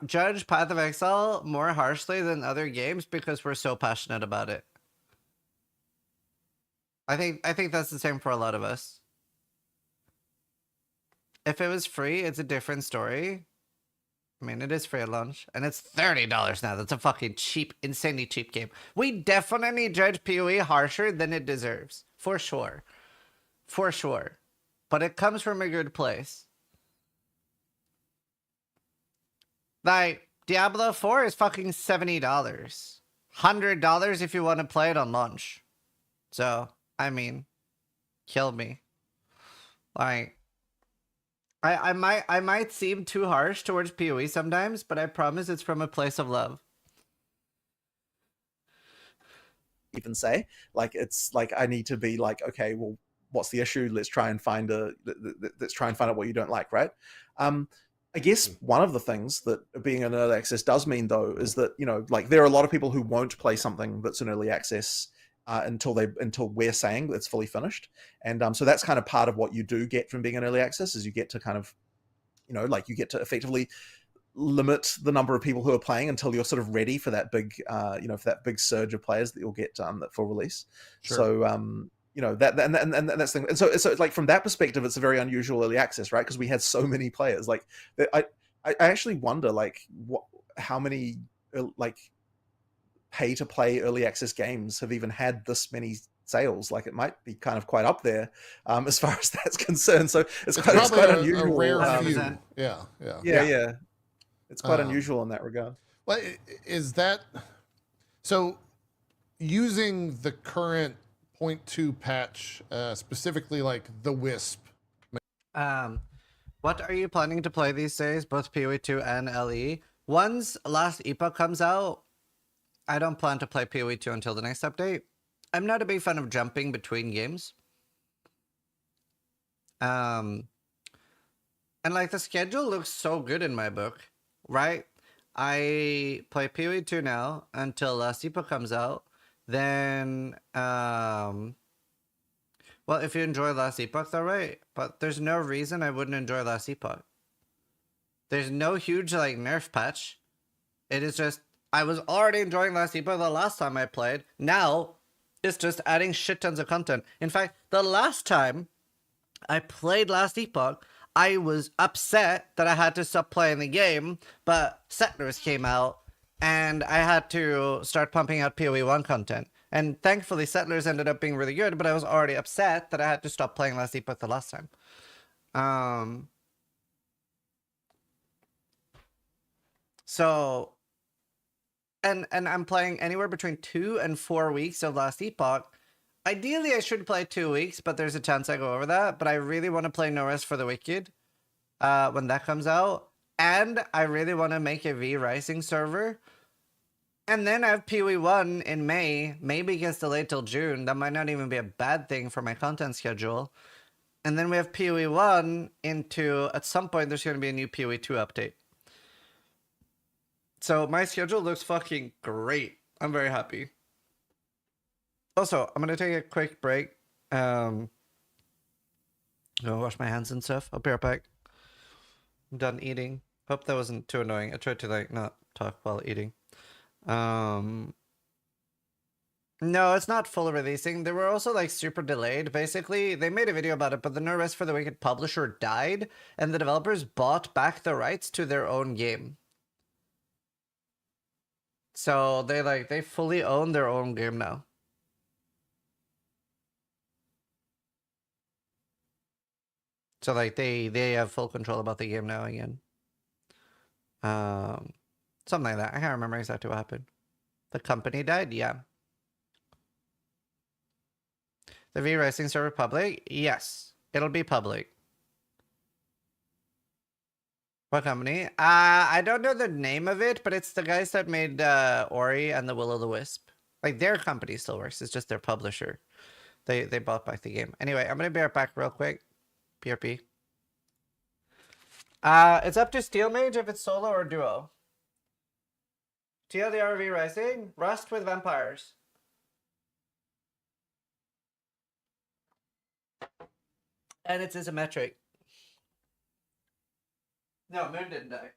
judge Path of Exile more harshly than other games because we're so passionate about it. I think that's the same for a lot of us. If it was free, it's a different story. I mean, it is free at launch, and it's $30 now. That's a fucking cheap, insanely cheap game. We definitely judge PoE harsher than it deserves. For sure. For sure. But it comes from a good place. Like, Diablo 4 is fucking $70. $100 if you want to play it on launch. So, I mean, kill me. Like, I might seem too harsh towards PoE sometimes, but I promise it's from a place of love. Even say, like, it's like I need to be like, okay, well, what's the issue? Let's try and find out what you don't like, right? I guess one of the things that being an early access does mean, though, is that, you know, like there are a lot of people who won't play something that's an early access until we're saying that it's fully finished, and so that's kind of part of what you do get from being an early access, is you get to kind of, you know, like you get to effectively limit the number of people who are playing until you're sort of ready for that big, you know, for that big surge of players that you'll get for release. Sure. So, you know, that and that's the thing. And so like from that perspective, it's a very unusual early access, right? Because we had so many players. Like, I actually wonder, like, how many like pay to play early access games have even had this many sales. Like, it might be kind of quite up there as far as that's concerned. So it's quite unusual. A rare few. Yeah. It's quite unusual in that regard. Well, is that so? Using the current 0.2 patch, specifically like the Wisp. What are you planning to play these days? Both PoE2 and LE. Once Last Epoch comes out, I don't plan to play PoE2 until the next update. I'm not a big fan of jumping between games. And like the schedule looks so good in my book, right? I play PoE2 now until Last Epoch comes out. Then, well, if you enjoy Last Epoch, though, right? But there's no reason I wouldn't enjoy Last Epoch. There's no huge, like, nerf patch. It is just, I was already enjoying Last Epoch the last time I played. Now, it's just adding shit tons of content. In fact, the last time I played Last Epoch, I was upset that I had to stop playing the game, but Settlers came out, and I had to start pumping out PoE1 content. And thankfully, Settlers ended up being really good, but I was already upset that I had to stop playing Last Epoch the last time. So, and I'm playing anywhere between 2 and 4 weeks of Last Epoch. Ideally, I should play 2 weeks, but there's a chance I go over that. But I really want to play No Rest for the Wicked when that comes out. And I really want to make a V-Rising server. And then I have PoE1 in May. Maybe it gets delayed till June. That might not even be a bad thing for my content schedule. And then we have PoE1 into, at some point, there's going to be a new PoE2 update. So my schedule looks fucking great. I'm very happy. Also, I'm going to take a quick break. Go wash my hands and stuff. I'll be right back. I'm done eating. Hope that wasn't too annoying. I tried to like not talk while eating. No, it's not full releasing. They were also like super delayed. Basically, they made a video about it, but the No Rest for the Wicked publisher died, and the developers bought back the rights to their own game. So they fully own their own game now. So like they have full control about the game now again. Something like that. I can't remember exactly what happened. The company died? Yeah. The V-Rising server public? Yes. It'll be public. What company? I don't know the name of it, but it's the guys that made Ori and the Will-O-the-Wisp. Like their company still works. It's just their publisher. They bought back the game. Anyway, I'm gonna be right back real quick. PRP. It's up to Steel Mage if it's solo or duo. TLDR V-Rising? Rust with vampires. And it's isometric. No, Moon didn't die.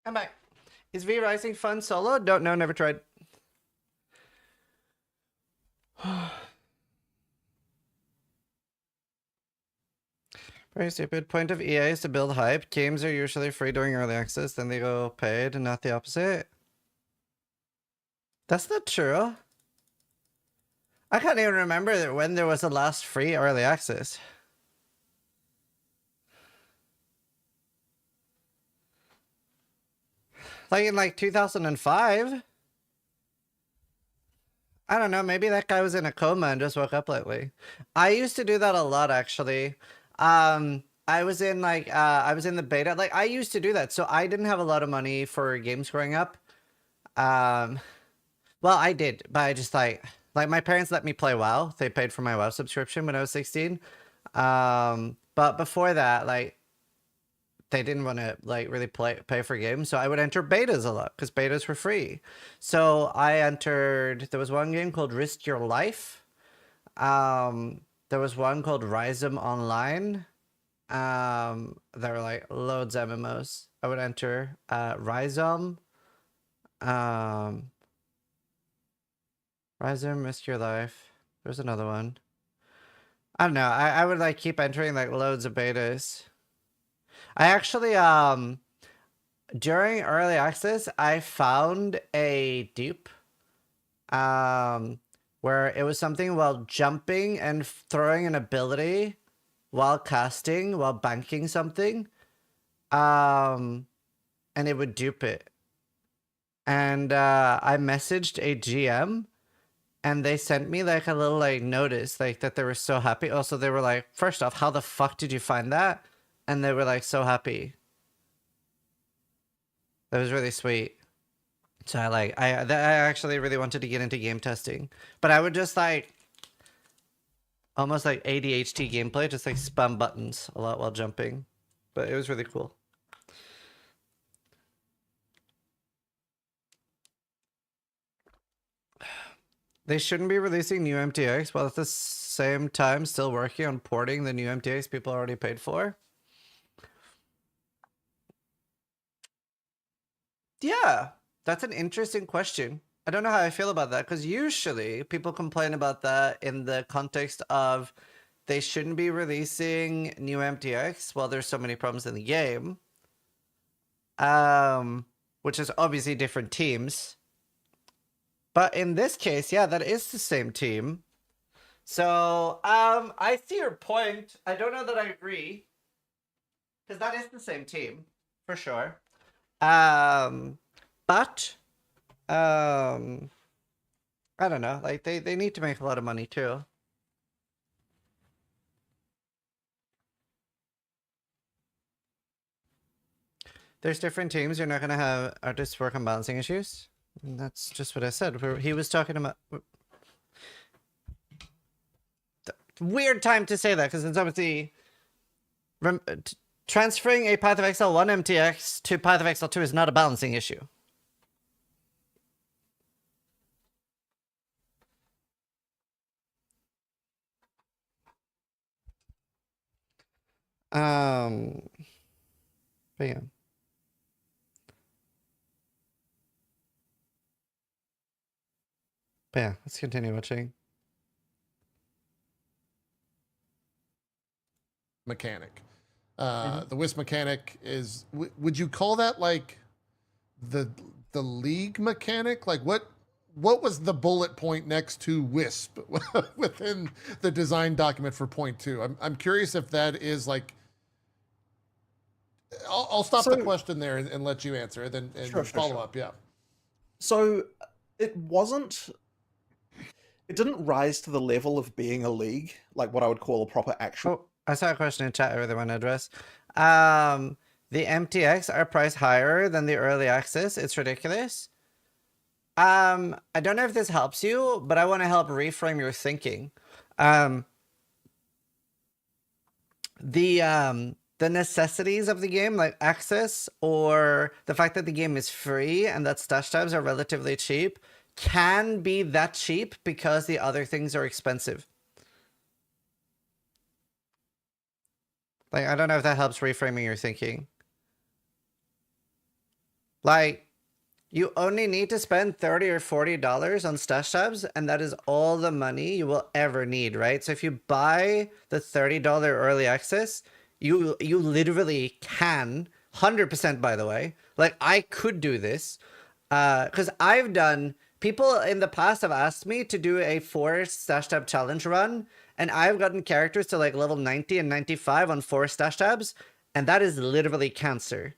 I'm back. Is V-Rising fun solo? Don't know, never tried. Very stupid. Point of EA is to build hype. Games are usually free during early access, then they go paid, and not the opposite. That's not true. I can't even remember when there was a last free early access. Like in like 2005? I don't know, maybe that guy was in a coma and just woke up lately. I used to do that a lot, actually. I was in like, I was in the beta. Like, I used to do that. So I didn't have a lot of money for games growing up. Well, I did, but I just like my parents let me play WoW. They paid for my WoW subscription when I was 16. But before that, like, they didn't want to like really pay for games, so I would enter betas a lot because betas were free. So I entered. There was one game called Risk Your Life. There was one called Rhizome Online. There were like loads of MMOs. I would enter Rhizome. Rhizome, Risk Your Life. There's another one. I don't know. I would like keep entering like loads of betas. I actually, during early access, I found a dupe, where it was something while jumping and throwing an ability while casting, while banking something, and it would dupe it. And, I messaged a GM, and they sent me like a little like notice, like that they were so happy. Also, they were like, first off, how the fuck did you find that? And they were like so happy. That was really sweet. So I actually really wanted to get into game testing, but I would just like almost like ADHD gameplay, just like spam buttons a lot while jumping, but it was really cool. They shouldn't be releasing new MTX while at the same time still working on porting the new MTX people already paid for. Yeah, that's an interesting question. I don't know how I feel about that, because usually people complain about that in the context of they shouldn't be releasing new MTX while there's so many problems in the game. Which is obviously different teams. But in this case, yeah, that is the same team. So, I see your point. I don't know that I agree. Because that is the same team, for sure. But, I don't know. Like, they need to make a lot of money, too. There's different teams. You're not going to have artists work on balancing issues. And that's just what I said. He was talking about... Weird time to say that, because it's obviously... Transferring a Path of Exile 1 MTX to Path of Exile 2 is not a balancing issue. But yeah. But yeah, let's continue watching. Mechanic. The Wisp mechanic is. Would you call that like the league mechanic? Like what was the bullet point next to Wisp within the design document for point 2? I'm curious if that is like. I'll stop the question there and let you answer it and follow up. Yeah. So it didn't rise to the level of being a league, like what I would call a proper actual. Oh, I saw a question in chat I really want to address. The MTX are priced higher than the early access. It's ridiculous. I don't know if this helps you, but I want to help reframe your thinking. The necessities of the game, like access or the fact that the game is free and that stash tabs are relatively cheap, can be that cheap because the other things are expensive. Like, I don't know if that helps reframing your thinking. Like, you only need to spend $30 or $40 on stash tabs, and that is all the money you will ever need, right? So if you buy the $30 early access, you literally can, 100% by the way, like I could do this, because I've done, people in the past have asked me to do a 4 stash tab challenge run, and I've gotten characters to like level 90 and 95 on 4 stash tabs, and that is literally cancer.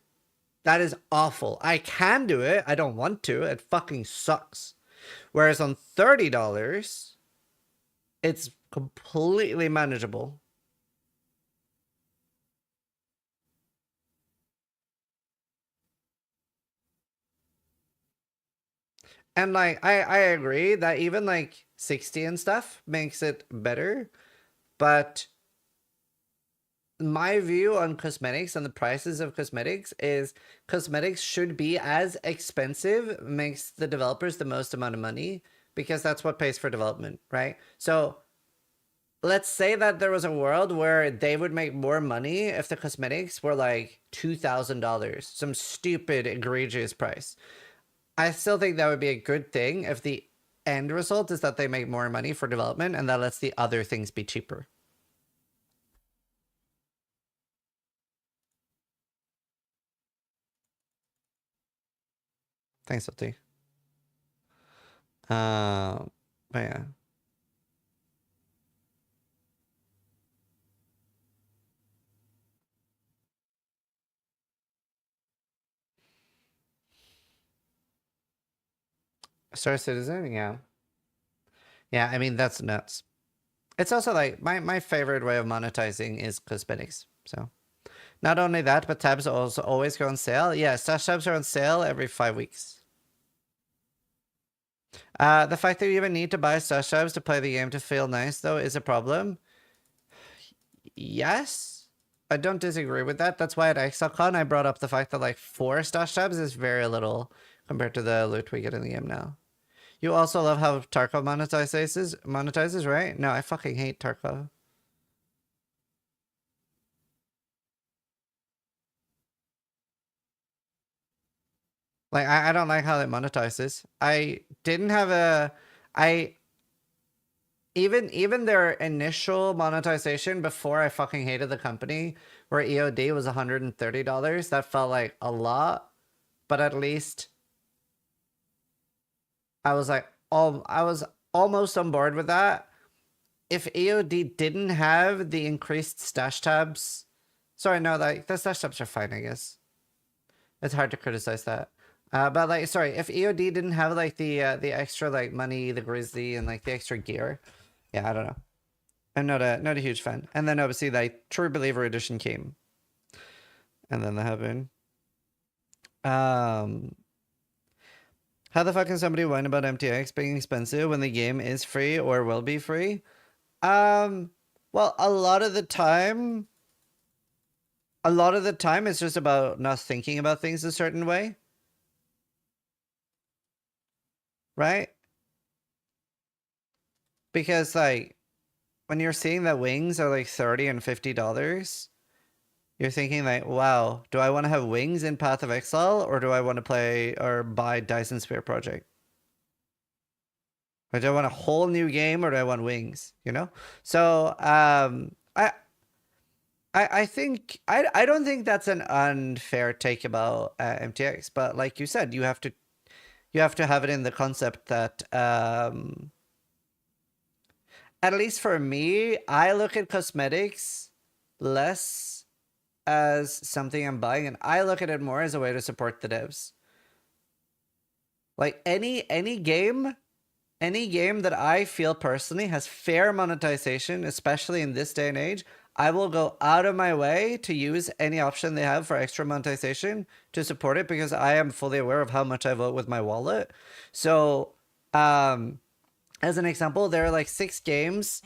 That is awful. I can do it, I don't want to, it fucking sucks. Whereas on $30, it's completely manageable. And like, I agree that even like 60 and stuff makes it better, but my view on cosmetics and the prices of cosmetics is cosmetics should be as expensive, makes the developers the most amount of money, because that's what pays for development, right? So let's say that there was a world where they would make more money if the cosmetics were like $2,000, some stupid, egregious price. I still think that would be a good thing if the end result is that they make more money for development and that lets the other things be cheaper. Thanks, LT. But yeah. Star Citizen, yeah. Yeah, I mean, that's nuts. It's also like, my favorite way of monetizing is cosmetics, so. Not only that, but tabs also always go on sale. Yeah, stash tabs are on sale every 5 weeks. The fact that you even need to buy stash tabs to play the game to feel nice, though, is a problem. Yes, I don't disagree with that. That's why at ExileCon I brought up the fact that like 4 stash tabs is very little compared to the loot we get in the game now. You also love how Tarkov monetizes, right? No, I fucking hate Tarkov. Like, I don't like how it monetizes. I didn't have a... Even their initial monetization before I fucking hated the company, where EOD was $130, that felt like a lot. But at least... I was like... I was almost on board with that. if EOD didn't have the increased stash tabs, sorry, no, like the stash tabs are fine, I guess. It's hard to criticize that. But like, sorry, if EOD didn't have like the extra like money, the grizzly, and like the extra gear, yeah, I don't know. I'm not a huge fan. And then obviously like True Believer Edition came, and then the happened. How the fuck can somebody whine about MTX being expensive when the game is free or will be free? Well, a lot of the time it's just about not thinking about things a certain way. Right? Because like when you're seeing that wings are like $30 and $50, you're thinking like, wow, do I want to have wings in Path of Exile, or do I want to play or buy Dyson Sphere Project? Or do I want a whole new game, or do I want wings? You know? So I think I don't think that's an unfair take about MTX, but like you said, you have to have it in the concept that at least for me, I look at cosmetics less as something I'm buying, and I look at it more as a way to support the devs. Like any game that I feel personally has fair monetization, especially in this day and age, I will go out of my way to use any option they have for extra monetization to support it, because I am fully aware of how much I vote with my wallet. So, as an example, there are like 6 games,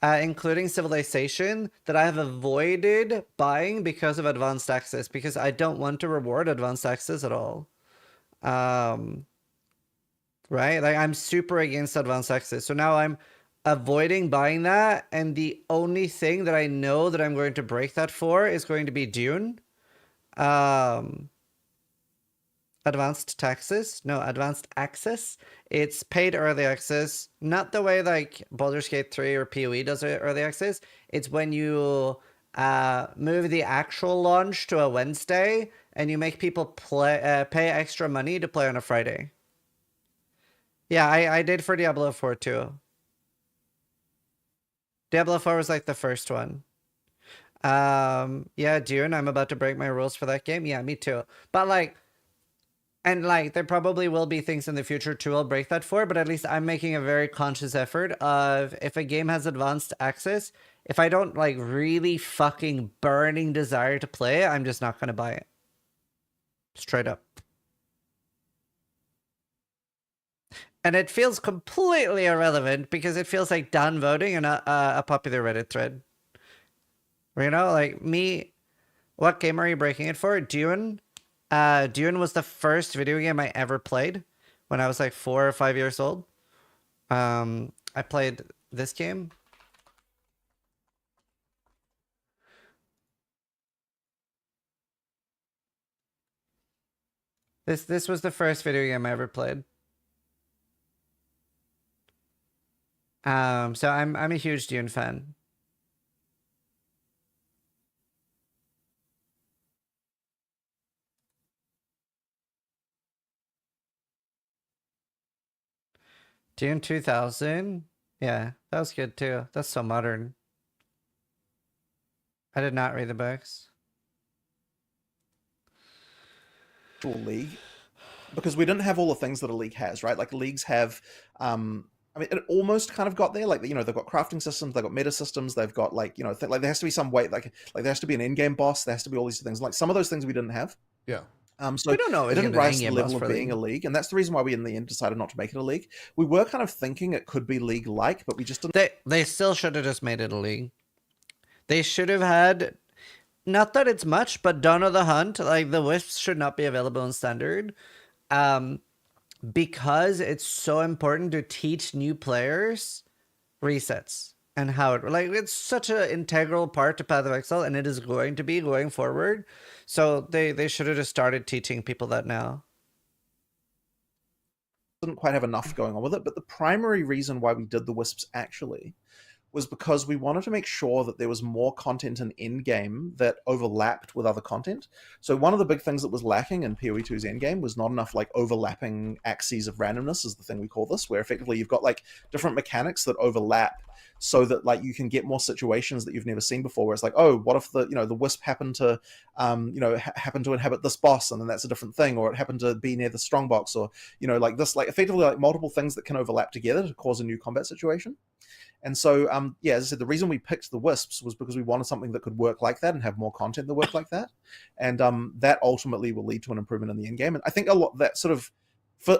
including Civilization, that I have avoided buying because of advanced access, because I don't want to reward advanced access at all. Right? Like, I'm super against advanced access. So now I'm avoiding buying that, and the only thing that I know that I'm going to break that for is going to be Dune. Advanced access. It's paid early access, not the way like Baldur's Gate 3 or PoE does early access. It's when you move the actual launch to a Wednesday and you make people pay extra money to play on a Friday. Yeah, I did for Diablo 4 too. Diablo 4 was like the first one. Yeah, Dune, I'm about to break my rules for that game. Yeah, me too. But like, and like, there probably will be things in the future too I'll break that for, but at least I'm making a very conscious effort of, if a game has advanced access, if I don't like really fucking burning desire to play it, I'm just not gonna buy it. Straight up. And it feels completely irrelevant because it feels like downvoting in a popular Reddit thread. You know, like me, what game are you breaking it for? Dune? Dune was the first video game I ever played when I was like 4 or 5 years old. I played this game. This was the first video game I ever played. So I'm a huge Dune fan. Dune 2000? Yeah, that was good too. That's so modern. I did not read the books. League, because we didn't have all the things that a league has, right? Like leagues have, I mean, it almost kind of got there. Like, you know, they've got crafting systems, they've got meta systems, they've got like, you know, like there has to be some way, like there has to be an in-game boss, there has to be all these things. Like some of those things we didn't have. Yeah. So we don't know it didn't rise to the level of for being a league, and that's the reason why we in the end decided not to make it a league. We were kind of thinking it could be league-like, but we just didn't. They still should have just made it a league. They should have had, not that it's much, but Dawn of the Hunt, like the Wisps should not be available in standard, because it's so important to teach new players resets and how it, like, it's such an integral part to Path of Exile, and it is going to be going forward. So they should have just started teaching people that now. Didn't quite have enough going on with it, but the primary reason why we did the Wisps actually was because we wanted to make sure that there was more content in Endgame that overlapped with other content. So one of the big things that was lacking in PoE2's Endgame was not enough like overlapping axes of randomness, is the thing we call this, where effectively you've got like different mechanics that overlap, so that like you can get more situations that you've never seen before, where it's like, oh, what if the the wisp happened to happened to inhabit this boss, and then that's a different thing, or it happened to be near the strongbox, or like this, like effectively like multiple things that can overlap together to cause a new combat situation. And so yeah, as I said, the reason we picked the wisps was because we wanted something that could work like that and have more content that worked like that, and that ultimately will lead to an improvement in the end game. And I think a lot that sort of,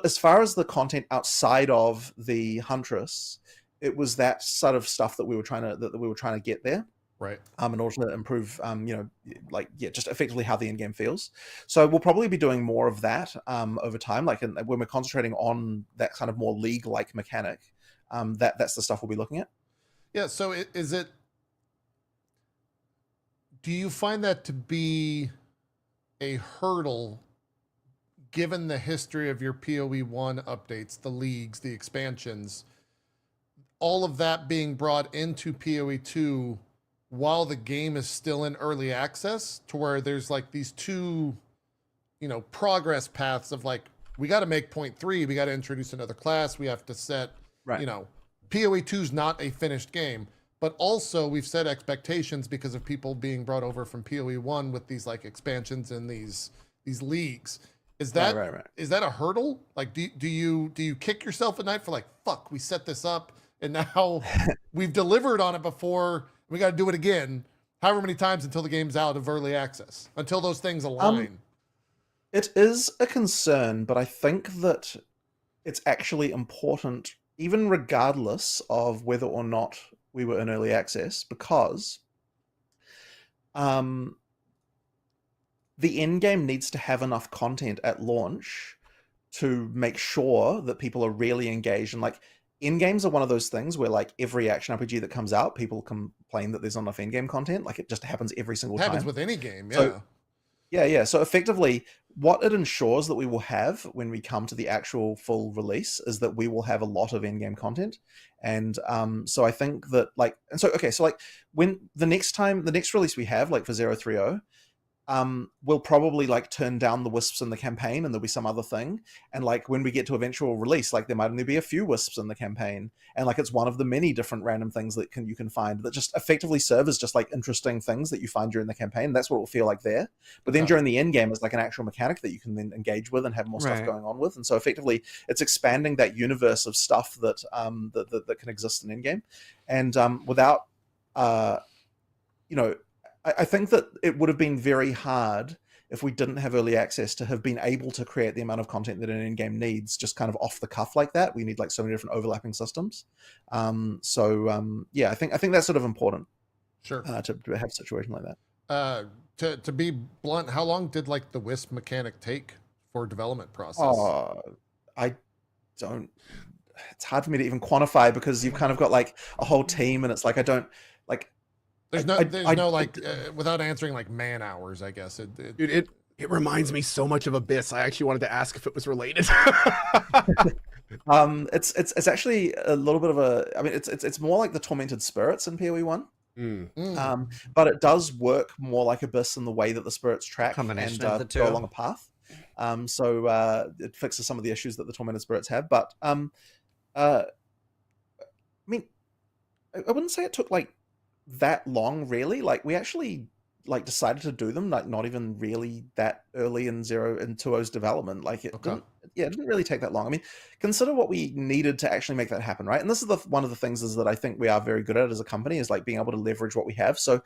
as far as the content outside of the Huntress, it was that sort of stuff that we were trying to get there, right? In order to improve, just effectively how the end game feels. So we'll probably be doing more of that over time, like when we're concentrating on that kind of more league-like mechanic. That's the stuff we'll be looking at. Yeah. So do you find that to be a hurdle, given the history of your PoE1 updates, the leagues, the expansions, all of that being brought into PoE2 while the game is still in early access, to where there's like these two, progress paths of like, we got to make 0.3, we got to introduce another class, we have to set, right. PoE2 is not a finished game, but also we've set expectations because of people being brought over from PoE1 with these like expansions and these leagues. Is that right. Is that a hurdle? Like, do you kick yourself at night for like, fuck, we set this up and now we've delivered on it before, we got to do it again, however many times until the game's out of early access, until those things align? It is a concern, but I think that it's actually important, even regardless of whether or not we were in early access, because the end game needs to have enough content at launch to make sure that people are really engaged. And like, end games are one of those things where like every action RPG that comes out, people complain that there's not enough end game content. Like, it just happens every single time. Happens with any game, yeah. So, yeah. So effectively, what it ensures that we will have when we come to the actual full release is that we will have a lot of in-game content. And so I think that when the next release we have, like for 030, we'll probably like turn down the wisps in the campaign, and there'll be some other thing. And like when we get to eventual release, like there might only be a few wisps in the campaign, and like it's one of the many different random things that you can find that just effectively serve as just like interesting things that you find during the campaign. That's what it will feel like there. But then during the end game is like an actual mechanic that you can then engage with and have more stuff going on with. And so effectively, it's expanding that universe of stuff that that can exist in end game, and without I think that it would have been very hard if we didn't have early access to have been able to create the amount of content that an in-game needs just kind of off the cuff like that. We need like so many different overlapping systems. Yeah, I think that's sort of important. Sure. To have a situation like that. To be blunt, how long did like the wisp mechanic take for development process? I don't. It's hard for me to even quantify, because you've kind of got like a whole team, and it's like I don't like. There's no without answering like man hours, I guess. Dude, it reminds me so much of Abyss. I actually wanted to ask if it was related. It's actually a little bit of a. I mean, it's more like the Tormented Spirits in PoE1. But it does work more like Abyss in the way that the spirits track and go along a path. So it fixes some of the issues that the Tormented Spirits have. But I mean, I wouldn't say it took like that long, really. Like, we actually like decided to do them like not even really that early in 2.0's development. Like, it didn't really take that long. I mean, consider what we needed to actually make that happen, right? And this is one of the things is that I think we are very good at as a company, is like being able to leverage what we have. So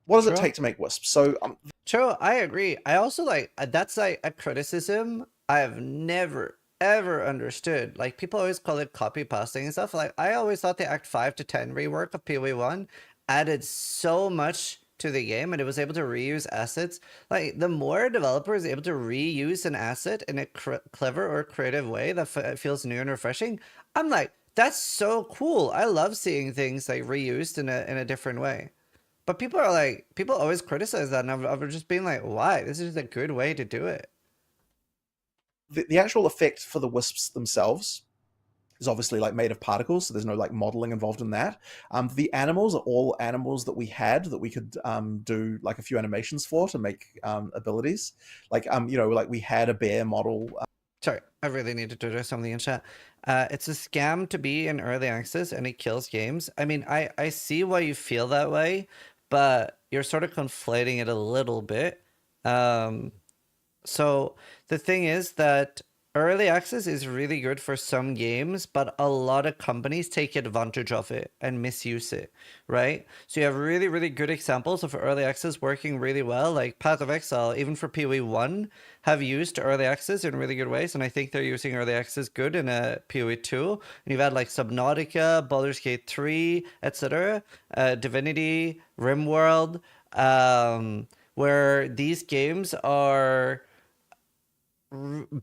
what does it take to make Wisp? So True, I agree. I also like that's like a criticism I have never ever understood. Like, people always call it copy pasting and stuff. Like, I always thought the Act 5 to 10 rework of PoE1 added so much to the game, and it was able to reuse assets. Like, the more a developer is able to reuse an asset in a clever or creative way that feels new and refreshing, I'm like, that's so cool. I love seeing things like reused in a different way. But people always criticize that, and I'm just being like, why? This is a good way to do it. The actual effect for the Wisps themselves is obviously like made of particles, so there's no like modeling involved in that. The animals are all animals that we had that we could do like a few animations for to make abilities. Like like we had a bear model. Sorry, I really need to do something in chat. It's a scam to be in early access and it kills games. I mean, I see why you feel that way, but you're sort of conflating it a little bit. So the thing is that early access is really good for some games, but a lot of companies take advantage of it and misuse it, right? So you have really, really good examples of early access working really well, like Path of Exile, even for PoE 1, have used early access in really good ways, and I think they're using early access good in a PoE 2. And you've had like Subnautica, Baldur's Gate 3, etc., Divinity, RimWorld, where these games are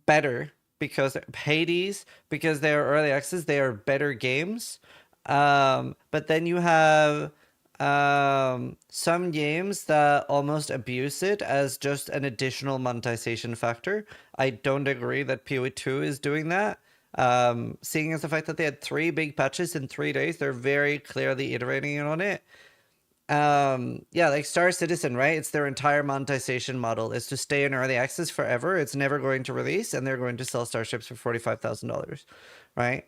better because Hades, because they are early access, they are better games. But then you have some games that almost abuse it as just an additional monetization factor. I don't agree that PoE 2 is doing that. Seeing as the fact that they had 3 big patches in 3 days, they're very clearly iterating on it. Yeah, like Star Citizen, right? It's their entire monetization model is to stay in early access forever. It's never going to release, and they're going to sell starships for $45,000, right?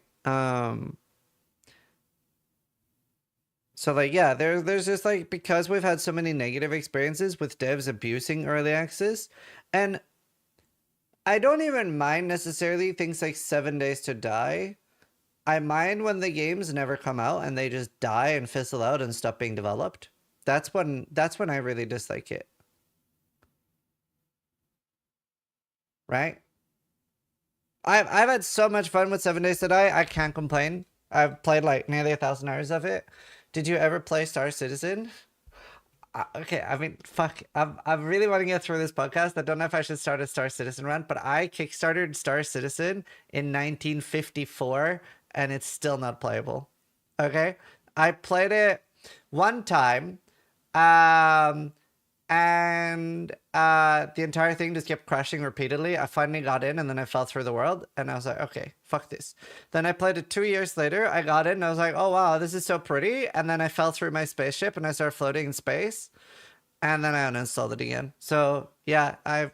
So like, yeah, there's just like, because we've had so many negative experiences with devs abusing early access, and I don't even mind necessarily things like 7 Days to Die. I mind when the games never come out and they just die and fizzle out and stop being developed. That's when I really dislike it. Right? I've had so much fun with 7 Days to Die. I can't complain. I've played like nearly 1,000 hours of it. Did you ever play Star Citizen? Okay, I mean, fuck. I really want to get through this podcast. I don't know if I should start a Star Citizen run, but I kickstarted Star Citizen in 1954. And it's still not playable. Okay? I played it one time, and the entire thing just kept crashing repeatedly. I finally got in, and then I fell through the world, and I was like, okay, fuck this. Then I played it 2 years later. I got in, and I was like, oh, wow, this is so pretty. And then I fell through my spaceship, and I started floating in space, and then I uninstalled it again. So, yeah, I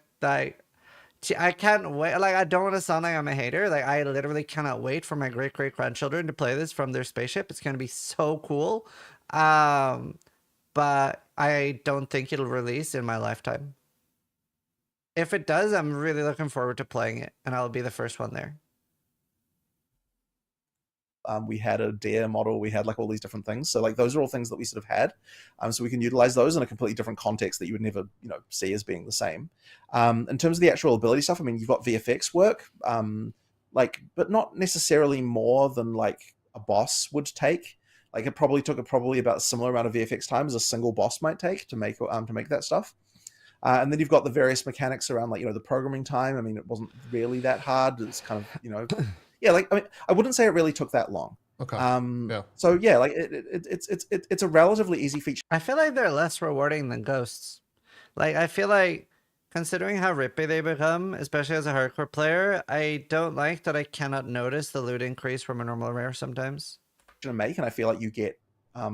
can't wait. Like, I don't want to sound like I'm a hater. Like, I literally cannot wait for my great-great-grandchildren to play this from their spaceship. It's going to be so cool. But I don't think it'll release in my lifetime. If it does, I'm really looking forward to playing it, and I'll be the first one there. We had a dare model, we had like all these different things. So like those are all things that we sort of had. So we can utilize those in a completely different context that you would never, see as being the same. In terms of the actual ability stuff, I mean, you've got VFX work, but not necessarily more than like a boss would take. Like it probably took about a similar amount of VFX time as a single boss might take to make that stuff. And then you've got the various mechanics around like, the programming time. I mean, it wasn't really that hard. It's kind of, yeah, like, I mean, I wouldn't say it really took that long. Okay. Yeah. So yeah, like it's a relatively easy feature. I feel like they're less rewarding than ghosts. Like, I feel like, considering how rippy they become, especially as a hardcore player, I don't like that I cannot notice the loot increase from a normal rare sometimes. And I feel like you get a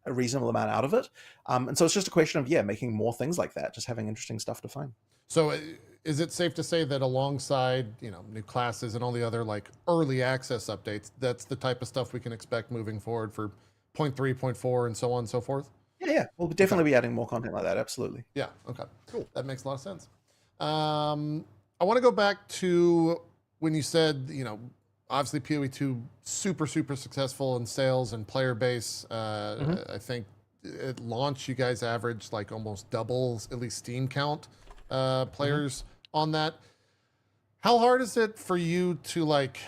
reasonable amount out of it. And so it's just a question of, making more things like that, just having interesting stuff to find. So is it safe to say that alongside, new classes and all the other like early access updates, that's the type of stuff we can expect moving forward for 0.3, 0.4, and so on and so forth? Yeah. We'll definitely be adding more content like that. Absolutely. Yeah. Okay. Cool. That makes a lot of sense. I want to go back to when you said, obviously PoE 2 super, super successful in sales and player base. I think at launch, you guys averaged like almost double, at least Steam count players on that. How hard is it for you to like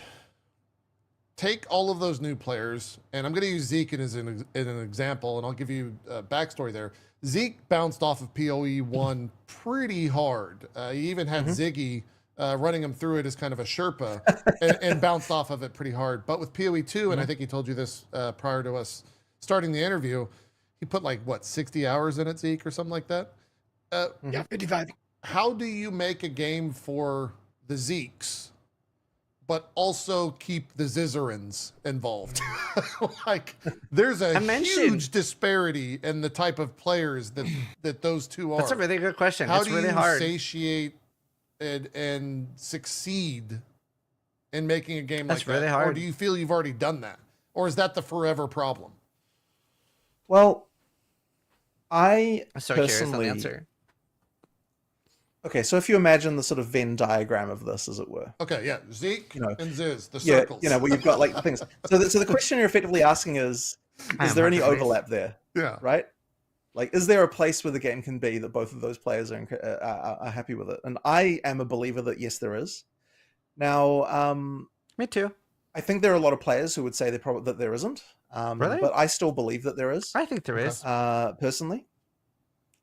take all of those new players, and I'm going to use Zeke as an example, and I'll give you a backstory there. Zeke bounced off of PoE 1 pretty hard. He even had Ziggy running him through it as kind of a Sherpa and bounced off of it pretty hard. But with PoE 2, and I think he told you this prior to us starting the interview, he put like, 60 hours in it, Zeke, or something like that? Yeah, 55. How do you make a game for the Zeeks, but also keep the Zizarans involved. Like, there's a huge disparity in the type of players that those two are. That's a really good question. How it's do really you hard. satiate and succeed in making a game That's like that? really hard. Or do you feel you've already done that? Or is that the forever problem? Well, I I'm so curious on the personally answer. Okay, so if you imagine the sort of Venn diagram of this, as it were. Okay, yeah, Zeke You know, and Ziz, the circles. Yeah, where you've got like things. So the question you're effectively asking is there any overlap there? Yeah. Right? Like, is there a place where the game can be that both of those players are happy with it? And I am a believer that yes, there is. Now, me too. I think there are a lot of players who would say that there isn't. Really? But I still believe that there is. I think there is. Personally.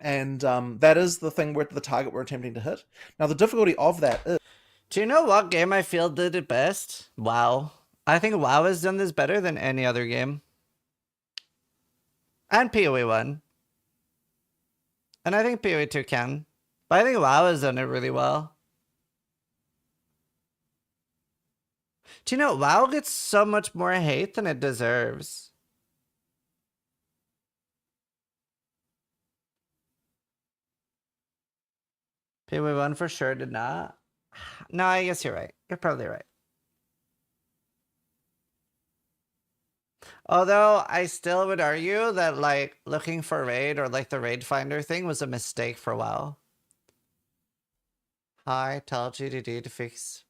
And that is the thing the target we're attempting to hit. Now, the difficulty of that is... Do you know what game I feel did it best? WoW. I think WoW has done this better than any other game. And PoE 1. And I think PoE 2 can. But I think WoW has done it really well. Do you know, WoW gets so much more hate than it deserves. PoE 1 for sure did not. No, I guess you're right. You're probably right. Although I still would argue that like looking for raid or like the raid finder thing was a mistake for WoW. Hi, tell GDD to fix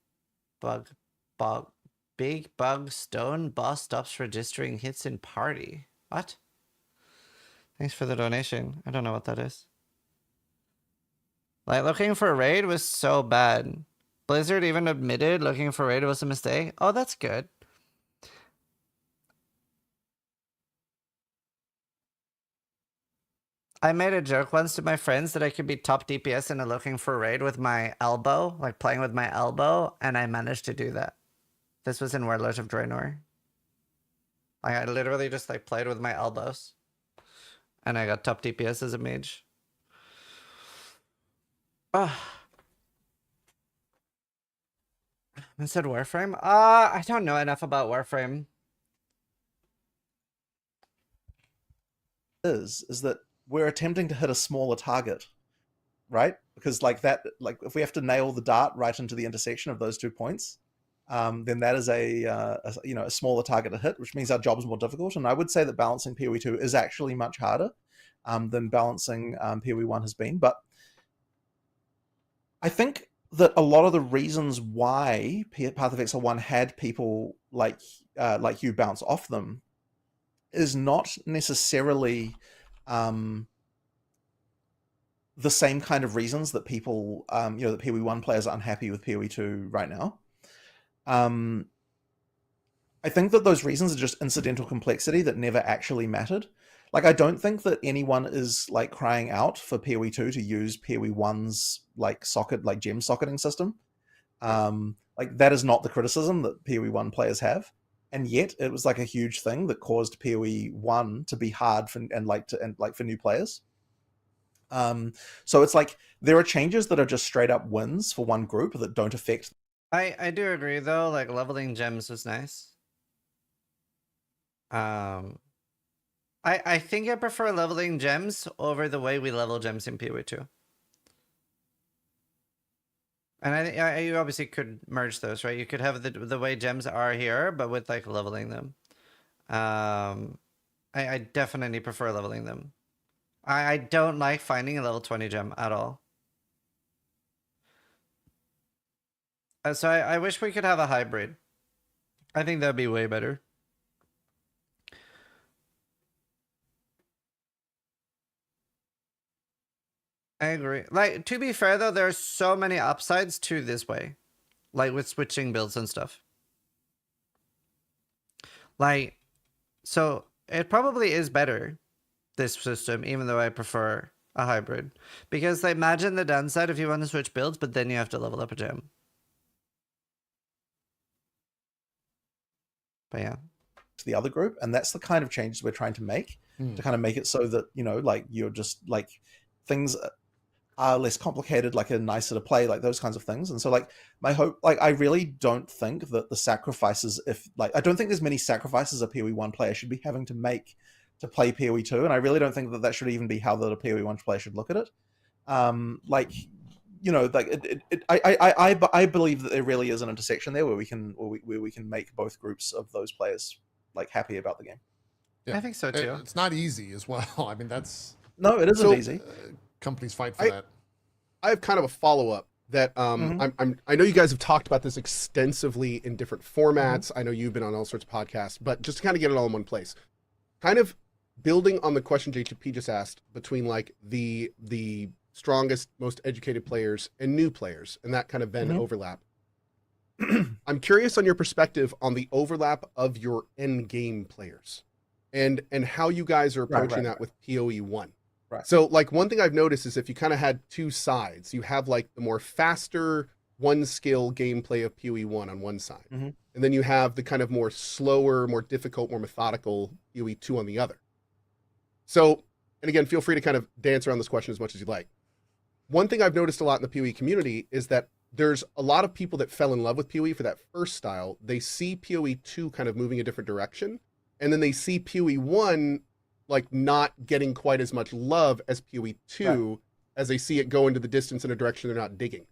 big bug stone boss stops registering hits in party. What? Thanks for the donation. I don't know what that is. Like, looking for a raid was so bad. Blizzard even admitted looking for a raid was a mistake. Oh, that's good. I made a joke once to my friends that I could be top DPS in a looking for a raid with my elbow, like playing with my elbow, and I managed to do that. This was in Warlord of Draenor. Like, I literally just like played with my elbows. And I got top DPS as a mage. I said Warframe? I don't know enough about Warframe. Is that we're attempting to hit a smaller target, right? Because like that, like if we have to nail the dart right into the intersection of those 2 points, then that is a smaller target to hit, which means our job is more difficult. And I would say that balancing PoE 2 is actually much harder than balancing PoE 1 has been. But I think that a lot of the reasons why Path of Exile 1 had people like you bounce off them is not necessarily the same kind of reasons that people, that PoE 1 players are unhappy with PoE 2 right now. I think that those reasons are just incidental complexity that never actually mattered. Like, I don't think that anyone is like crying out for PoE 2 to use PoE 1's like gem socketing system. Like, that is not the criticism that PoE 1 players have, and yet it was like a huge thing that caused PoE 1 to be hard for new players. So it's like there are changes that are just straight up wins for one group that don't affect. I do agree though, like leveling gems was nice. I think I prefer leveling gems over the way we level gems in PoE 2. And you obviously could merge those, right? You could have the way gems are here, but with like leveling them. I definitely prefer leveling them. I don't like finding a level 20 gem at all. So I wish we could have a hybrid. I think that'd be way better. I agree. Like, to be fair though, there are so many upsides to this way. Like with switching builds and stuff. Like, so it probably is better, this system, even though I prefer a hybrid. Because like, imagine the downside if you want to switch builds, but then you have to level up a gem. But yeah. To the other group, and that's the kind of changes we're trying to make to kind of make it so that, like, you're just like things are less complicated, like are nicer to play, like those kinds of things. And so like my hope, like I really don't think that the sacrifices, if like I don't think there's many sacrifices a PoE 1 player should be having to make to play PoE 2, and I really don't think that that should even be how the PoE 1 player should look at it. Like, you know, like I believe that there really is an intersection there where we can make both groups of those players like happy about the game. I think so too. It's not easy as well. I mean, that's no, it isn't easy. Companies fight for that. I have kind of a follow-up that I know you guys have talked about this extensively in different formats. I know you've been on all sorts of podcasts, but just to kind of get it all in one place, kind of building on the question JTP just asked between like the strongest, most educated players and new players, and that kind of Venn overlap. I'm curious on your perspective on the overlap of your end game players and how you guys are approaching that with PoE 1. Right. So like one thing I've noticed is if you kind of had two sides, you have like the more faster one skill gameplay of PoE 1 on one side. And then you have the kind of more slower, more difficult, more methodical PoE 2 on the other. So, and again, feel free to kind of dance around this question as much as you'd like. One thing I've noticed a lot in the PoE community is that there's a lot of people that fell in love with PoE for that first style. They see PoE 2 kind of moving a different direction, and then they see PoE 1 like not getting quite as much love as PoE 2 as they see it go into the distance in a direction they're not digging.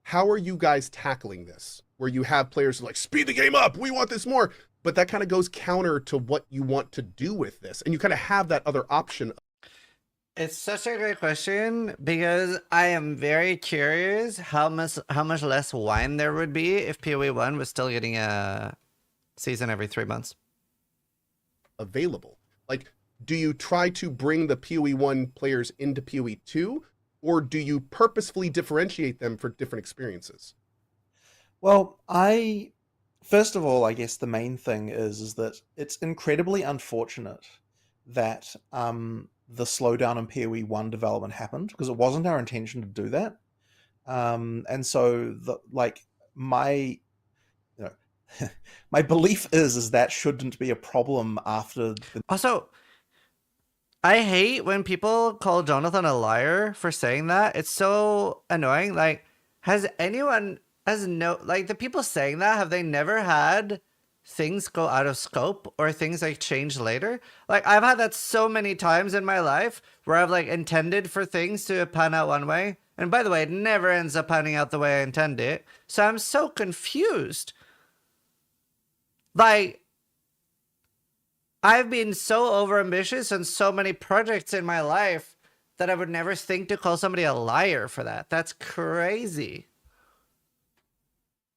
How are you guys tackling this? Where you have players like, speed the game up, we want this more, but that kind of goes counter to what you want to do with this. And you kind of have that other option. It's such a great question because I am very curious how much less wine there would be if PoE 1 was still getting a season every 3 months. Available. Like, do you try to bring the PoE 1 players into PoE 2, or do you purposefully differentiate them for different experiences? Well, first of all, I guess the main thing is that it's incredibly unfortunate that the slowdown in PoE 1 development happened, because it wasn't our intention to do that. And so my belief is that shouldn't be a problem after the... Also, I hate when people call Jonathan a liar for saying that. It's so annoying. Like, the people saying that, have they never had things go out of scope or things like change later? Like, I've had that so many times in my life where I've like intended for things to pan out one way. And by the way, it never ends up panning out the way I intend it. So I'm so confused. Like, I've been so overambitious on so many projects in my life that I would never think to call somebody a liar for that. That's crazy.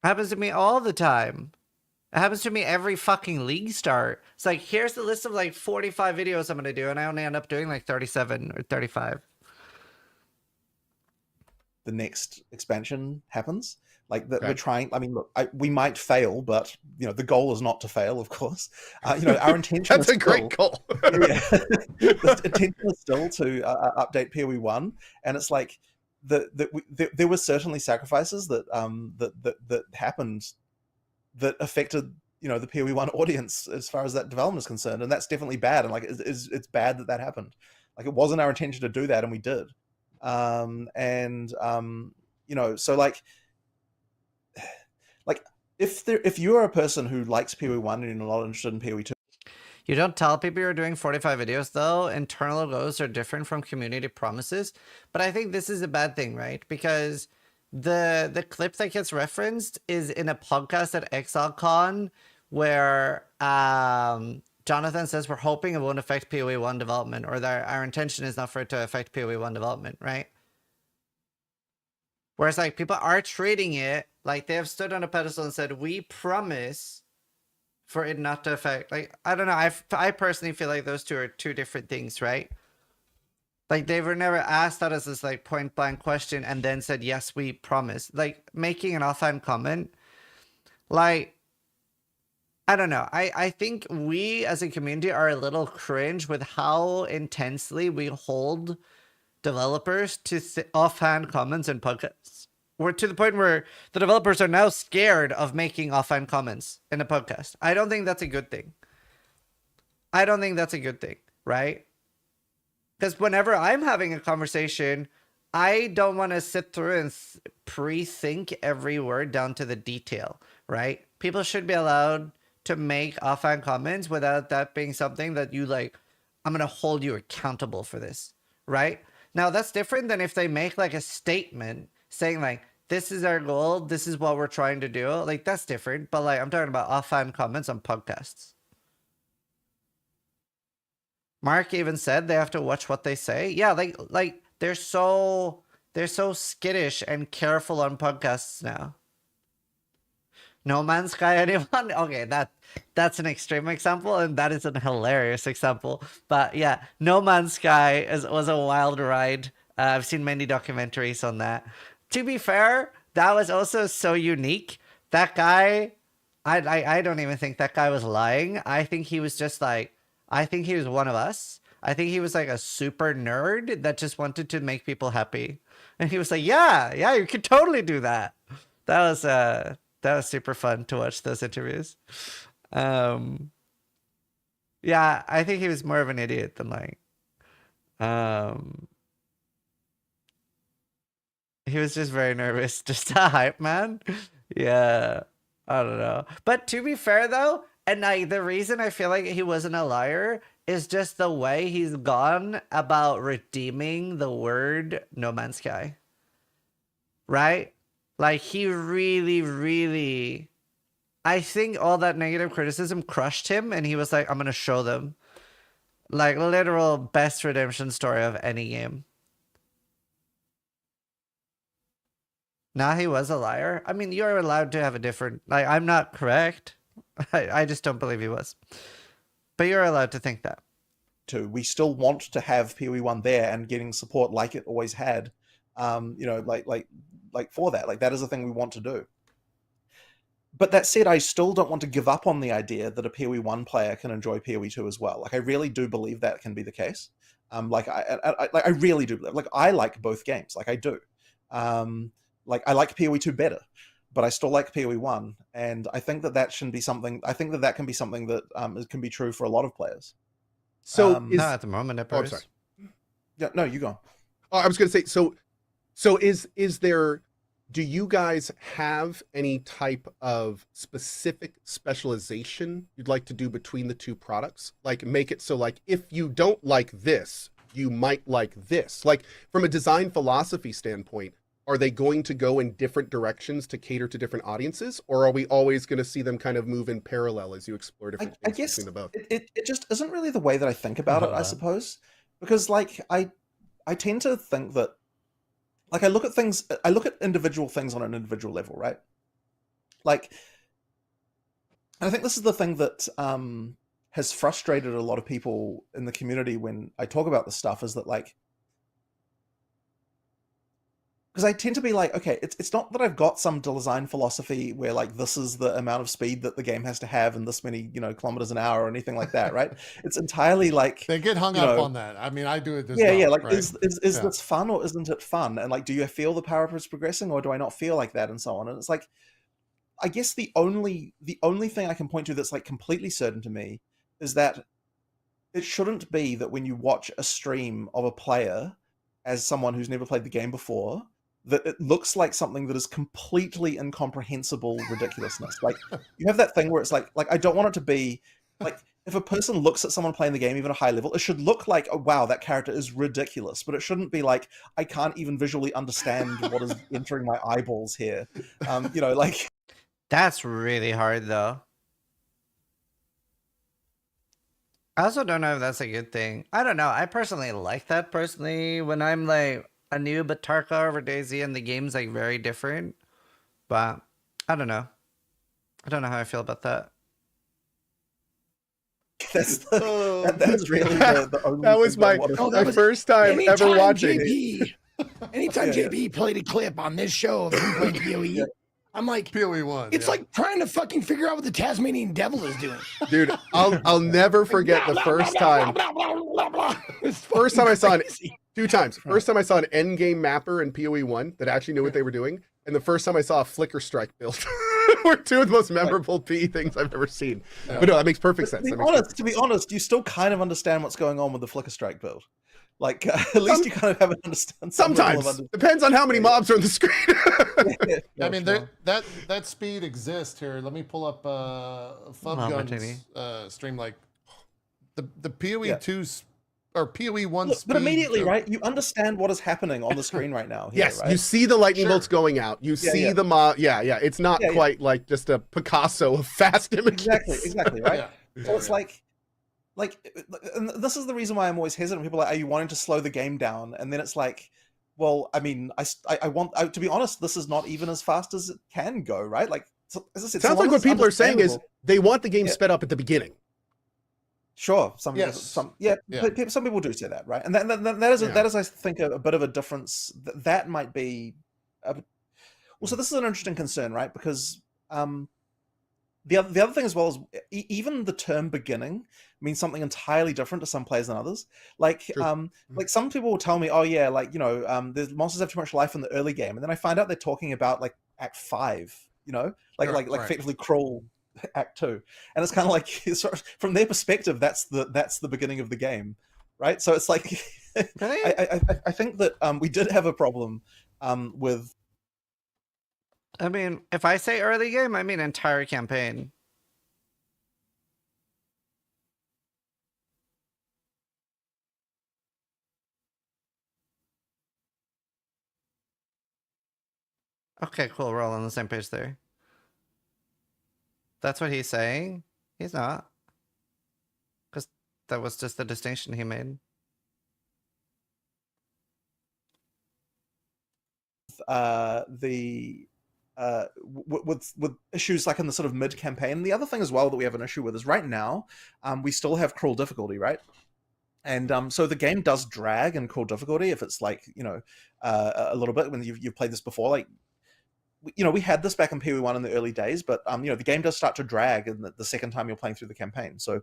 Happens to me all the time. It happens to me every fucking league start. It's like, here's the list of like 45 videos I'm going to do, and I only end up doing like 37 or 35. The next expansion happens. Like that, we're trying. I mean, look, we might fail, but you know, the goal is not to fail, of course. You know, our intention. That's a great goal. The intention is still to update PoE 1, and it's like there were certainly sacrifices that that happened that affected, you know, the PoE 1 audience as far as that development is concerned, and that's definitely bad. And like, it's bad that happened. Like, it wasn't our intention to do that, and we did. You know, so like if you're a person who likes PoE 1 and you're not interested in PoE 2. You don't tell people you're doing 45 videos, though. Internal goals are different from community promises. But I think this is a bad thing, right? Because the clip that gets referenced is in a podcast at ExileCon where Jonathan says we're hoping it won't affect PoE 1 development, or that our intention is not for it to affect PoE 1 development, right? Whereas like people are treating it like they have stood on a pedestal and said, we promise for it not to affect, like, I don't know. I personally feel like those two are two different things, right? Like, they were never asked that as this like point blank question and then said, yes, we promise. Like, making an offhand comment, like, I don't know. I think we as a community are a little cringe with how intensely we hold developers to offhand comments in podcasts. We're to the point where the developers are now scared of making offhand comments in a podcast. I don't think that's a good thing. I don't think that's a good thing, right? Because whenever I'm having a conversation, I don't want to sit through and pre-think every word down to the detail, right? People should be allowed to make offhand comments without that being something that you like, I'm going to hold you accountable for this, right? Now, that's different than if they make like a statement saying like, this is our goal, this is what we're trying to do. Like, that's different. But like, I'm talking about offhand comments on podcasts. Mark even said they have to watch what they say. Yeah, like they're so skittish and careful on podcasts now. No Man's Sky, anyone? Okay, that's an extreme example, and that is a hilarious example. But yeah, No Man's Sky was a wild ride. I've seen many documentaries on that. To be fair, that was also so unique. That guy, I don't even think that guy was lying. I think he was just like, I think he was one of us. I think he was like a super nerd that just wanted to make people happy. And he was like, yeah, you could totally do that. That was super fun to watch those interviews. Yeah, I think he was more of an idiot than like, he was just very nervous, just a hype man. Yeah, I don't know. But to be fair though, and like the reason I feel like he wasn't a liar is just the way he's gone about redeeming the word No Man's Sky. Right? Like he really, I think all that negative criticism crushed him and he was like, I'm going to show them. Like literal best redemption story of any game. Now he was a liar. I mean, you're allowed to have a different, like, I'm not correct. I just don't believe he was. But you're allowed to think that. We still want to have PoE1 there and getting support like it always had. You know, like for that. Like that is a thing we want to do. But that said, I still don't want to give up on the idea that a PoE1 player can enjoy PoE2 as well. Like I really do believe that can be the case. Like I really do believe. Like I like both games. Like I do. Like I like PoE2 better, but I still like PoE1, and I think that shouldn't be something. I think that can be something that can be true for a lot of players. So not at the moment. I'm sorry. Yeah, no, you go. Oh, I was going to say. So is there? Do you guys have any type of specific specialization you'd like to do between the two products? Like make it so like if you don't like this, you might like this. Like from a design philosophy standpoint. Are they going to go in different directions to cater to different audiences, or are we always going to see them kind of move in parallel as you explore different things between the both? It just isn't really the way that I think about it, I suppose, because like I tend to think that like I look at individual things on an individual level, right? Like, and I think this is the thing that has frustrated a lot of people in the community when I talk about this stuff is that like. Because I tend to be like, okay, it's not that I've got some design philosophy where like this is the amount of speed that the game has to have and this many, kilometers an hour or anything like that, right? It's entirely like they get hung up on that. I mean, I do it as well. Yeah, like right? is this fun or isn't it fun? And like, do you feel the power up is progressing or do I not feel like that and so on? And it's like, I guess the only thing I can point to that's like completely certain to me is that it shouldn't be that when you watch a stream of a player as someone who's never played the game before, that it looks like something that is completely incomprehensible ridiculousness. Like you have that thing where it's like I don't want it to be like if a person looks at someone playing the game even at a high level, it should look like, oh wow, that character is ridiculous. But it shouldn't be like I can't even visually understand what is entering my eyeballs here. Like that's really hard though. I also don't know if that's a good thing. I don't know. I personally like that when I'm like a new Batarka over Daisy and the game's like very different, but I don't know. I don't know how I feel about that. That's really the only that was my first time ever watching JP, anytime JP played a clip on this show of him playing PoE, I'm like, PoE1. It's like trying to fucking figure out what the Tasmanian devil is doing. Dude, I'll never forget the first time. First time I saw it, 2 times. First time I saw an Endgame mapper in PoE1 that actually knew what they were doing, and the first time I saw a Flicker Strike build. were two of the most memorable PE things I've ever seen. Yeah. But no, that makes perfect sense. To be honest, you still kind of understand what's going on with the Flicker Strike build. Like, at least you kind of have an understand. Sometimes depends on how many mobs are on the screen. I mean, that speed exists here. Let me pull up Fubgun's stream. Like the PoE 2's or PoE 1 speed. But immediately, right? You understand what is happening on the screen right now. Here, Yes, right? you see the lightning bolts going out. You see the mob. Yeah. It's not quite like just a Picasso of fast images. Exactly, right? So it's like, and this is the reason why I'm always hesitant. People are like, are you wanting to slow the game down? And then it's like, well, I mean, I want to be honest, this is not even as fast as it can go, right? Like, so, as I said, sounds like what people are saying is they want the game sped up at the beginning. Sure, some people do say that, right? And that is, I think, a bit of a difference. That might be. Well, so this is an interesting concern, right? Because the other thing as well is even the term beginning means something entirely different to some players than others. Like like some people will tell me, oh yeah, like the monsters have too much life in the early game, and then I find out they're talking about like Act 5, like effectively crawl Act 2, and it's kind of like from their perspective, that's the beginning of the game, right? So it's like I think that we did have a problem with. I mean, if I say early game, I mean entire campaign. Okay, cool. We're all on the same page there. That's what he's saying. He's not. Because that was just the distinction he made. With issues like in the sort of mid campaign. The other thing as well that we have an issue with is right now we still have cruel difficulty, right? And so the game does drag in cruel difficulty if it's like a little bit when you've played this before. Like we had this back in PoE 1 in the early days, but the game does start to drag in the second time you're playing through the campaign. So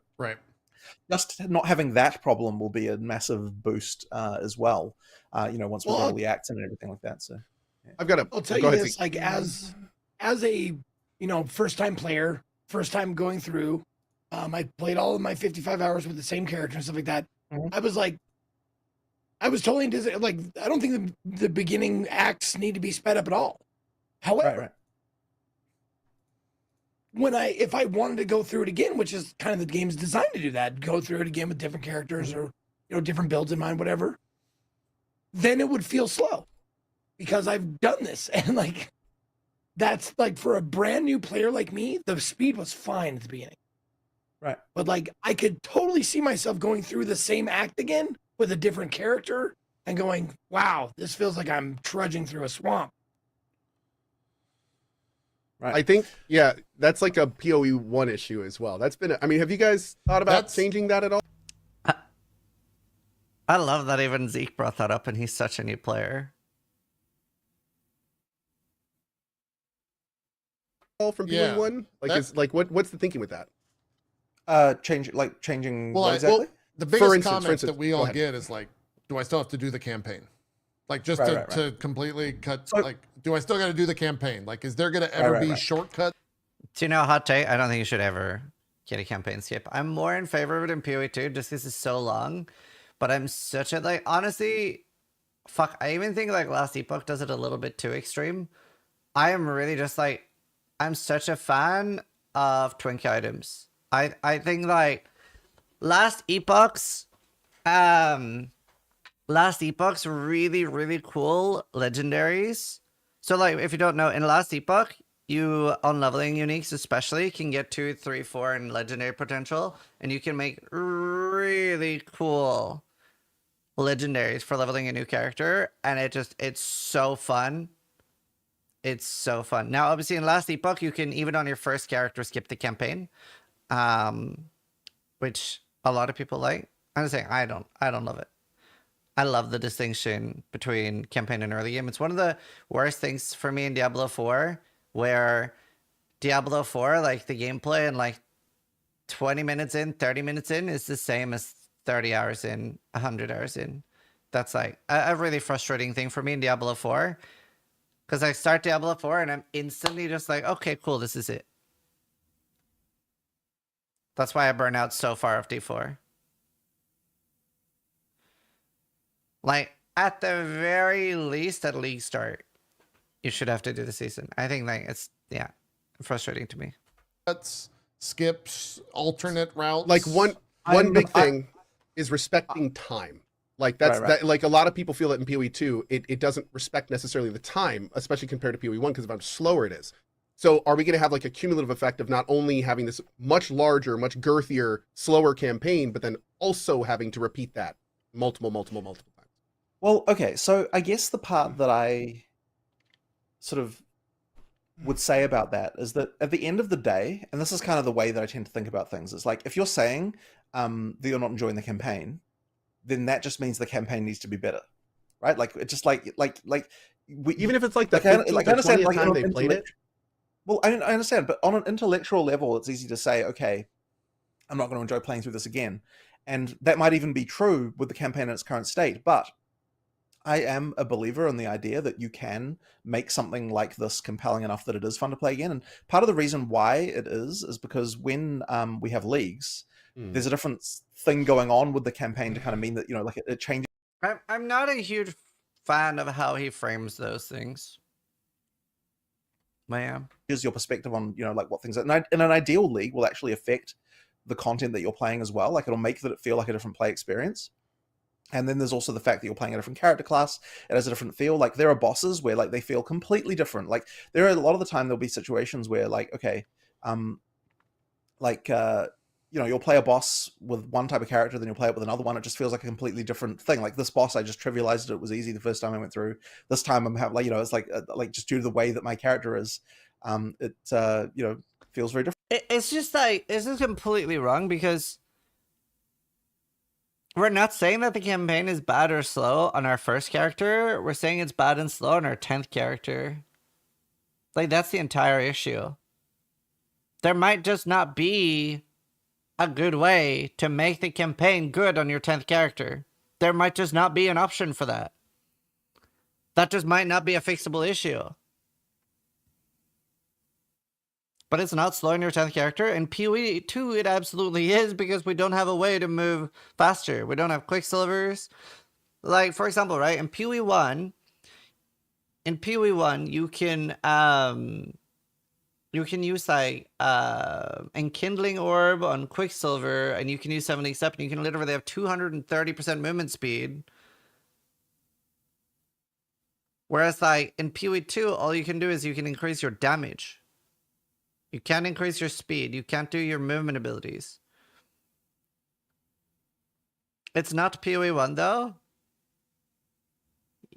just not having that problem will be a massive boost as well. Once we've got all the acts and everything like that. So yeah. I'll tell you this, like as a first time player, first time going through, I played all of my 55 hours with the same character and stuff like that. Mm-hmm. I was totally like, I don't think the beginning acts need to be sped up at all. However, if I wanted to go through it again, which is kind of the game's designed to do that, go through it again with different characters or different builds in mind, whatever, then it would feel slow because I've done this. And like, that's like for a brand new player like me, the speed was fine at the beginning. Right. But like, I could totally see myself going through the same act again with a different character and going, wow, this feels like I'm trudging through a swamp. Right. I think, that's like a PoE 1 issue as well. That's been, have you guys thought about changing that at all? I love that even Zeke brought that up, and he's such a new player. All from PoE 1? Like, what's the thinking with that? Changing well, what exactly? Well, the biggest comment that we all get is like, do I still have to do the campaign? Like just to completely cut, do I still got to do the campaign? Like, is there going to ever be shortcut? Do you know, hot take? I don't think you should ever get a campaign skip. I'm more in favor of it in PoE 2 just because it's so long. But I'm such a, honestly, fuck, I even think Last Epoch does it a little bit too extreme. I am really just I'm such a fan of Twink items. I think Last Epoch's really, really cool legendaries. So if you don't know, in Last Epoch, you on leveling uniques especially can get 2, 3, 4 in legendary potential, and you can make really cool legendaries for leveling a new character, and it's so fun. It's so fun. Now, obviously, in Last Epoch, you can even on your first character skip the campaign, which a lot of people like. I'm saying I don't love it. I love the distinction between campaign and early game. It's one of the worst things for me in Diablo 4, where Diablo 4, the gameplay and 20 minutes in, 30 minutes in is the same as 30 hours in, 100 hours in. That's a really frustrating thing for me in Diablo 4. Because I start Diablo 4 and I'm instantly just like, okay, cool, this is it. That's why I burn out so far of D4. Like, at the very least, at league start, you should have to do the season. I think like it's, yeah, frustrating to me. Cuts, skips, alternate routes. Like one big thing is respecting time. Like that's that. Like a lot of people feel that in PoE 2, it doesn't respect necessarily the time, especially compared to PoE 1, because of how much slower it is. So are we going to have like a cumulative effect of not only having this much larger, much girthier, slower campaign, but then also having to repeat that multiple times? Well, okay, so I guess the part that I sort of would say about that is that at the end of the day, and this is kind of the way that I tend to think about things, is like if you're saying that you're not enjoying the campaign, then that just means the campaign needs to be better, right? Like it's just like even if it's like the 15th or 20th time they played it. Well, I understand, but on an intellectual level, it's easy to say, okay, I'm not going to enjoy playing through this again. And that might even be true with the campaign in its current state. But I am a believer in the idea that you can make something like this compelling enough that it is fun to play again. And part of the reason why it is because when we have leagues, there's a different thing going on with the campaign to kind of mean that, you know, like it changes. I'm not a huge fan of how he frames those things. I am. Is your perspective on, you know, like what things are, in an ideal league will actually affect the content that you're playing as well. Like it'll make it feel like a different play experience. And then there's also the fact that you're playing a different character class. It has a different feel. Like there are bosses where like they feel completely different. Like there are a lot of the time there'll be situations where like, okay, you know, you'll play a boss with one type of character, then you'll play it with another one. It just feels like a completely different thing. Like this boss, I just trivialized it. It was easy the first time I went through. This time I'm having, like, you know, it's like just due to the way that my character is, you know, feels very different. It's just like, this is completely wrong because we're not saying that the campaign is bad or slow on our first character. We're saying it's bad and slow on our 10th character. Like, that's the entire issue. There might just not be a good way to make the campaign good on your 10th character. There might just not be an option for that. That just might not be a fixable issue. But it's not slowing your 10th character. In PoE 2, it absolutely is because we don't have a way to move faster. We don't have quicksilvers. Like, for example, right? In PoE 1, you can use like enkindling orb on quicksilver, and you can use 77. You can literally have 230% movement speed. Whereas like in PoE 2, all you can do is you can increase your damage. You can't increase your speed. You can't do your movement abilities. It's not PoE 1 though.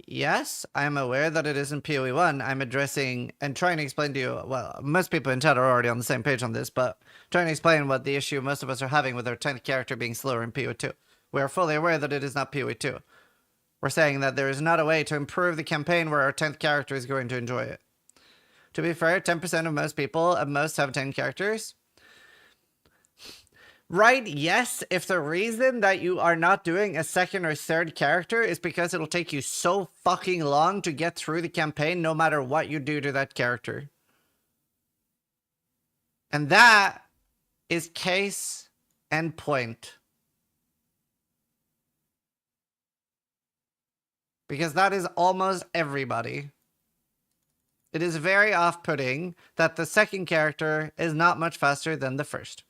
Yes, I'm aware that it isn't PoE 1. I'm addressing and trying to explain to you, well, most people in chat are already on the same page on this, but trying to explain what the issue most of us are having with our 10th character being slower in PoE 2. We are fully aware that it is not PoE 2. We're saying that there is not a way to improve the campaign where our 10th character is going to enjoy it. To be fair, 10% of most people at most have 10 characters. Right, yes, if the reason that you are not doing a second or third character is because it'll take you so fucking long to get through the campaign no matter what you do to that character. And that is case and point. Because that is almost everybody. It is very off-putting that the second character is not much faster than the first.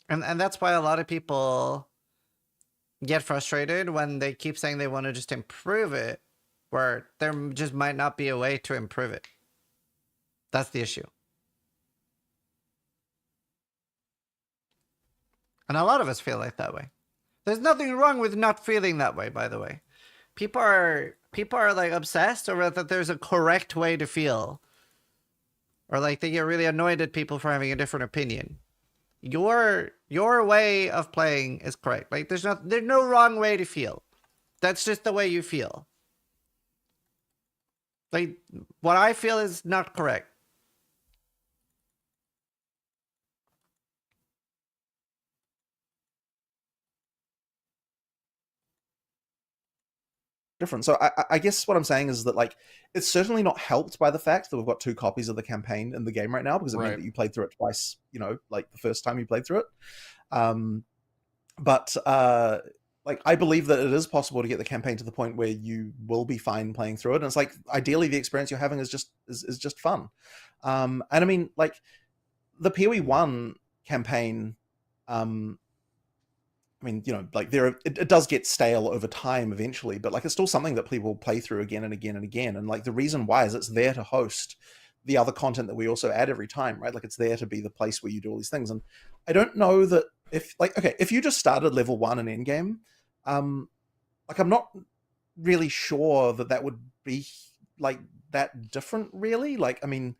And that's why a lot of people get frustrated when they keep saying they want to just improve it, where there just might not be a way to improve it. That's the issue. And a lot of us feel like that way. There's nothing wrong with not feeling that way, by the way. People are like obsessed over that there's a correct way to feel. Or like they get really annoyed at people for having a different opinion. Your way of playing is correct. Like there's no wrong way to feel. That's just the way you feel. Like what I feel is not correct. different. So I guess what I'm saying is that like it's certainly not helped by the fact that we've got 2 copies of the campaign in the game right now, because it meant that you played through it twice, you know, like the first time you played through it. But like I believe that it is possible to get the campaign to the point where you will be fine playing through it, and it's like ideally the experience you're having is just fun. And I mean, like the PoE 1 campaign, I mean, you know, like it does get stale over time eventually, but like it's still something that people play through again and again and again. And like the reason why is it's there to host the other content that we also add every time, right? Like it's there to be the place where you do all these things. And I don't know that if like, okay, if you just started level 1 in Endgame, like I'm not really sure that would be like that different really. Like, I mean,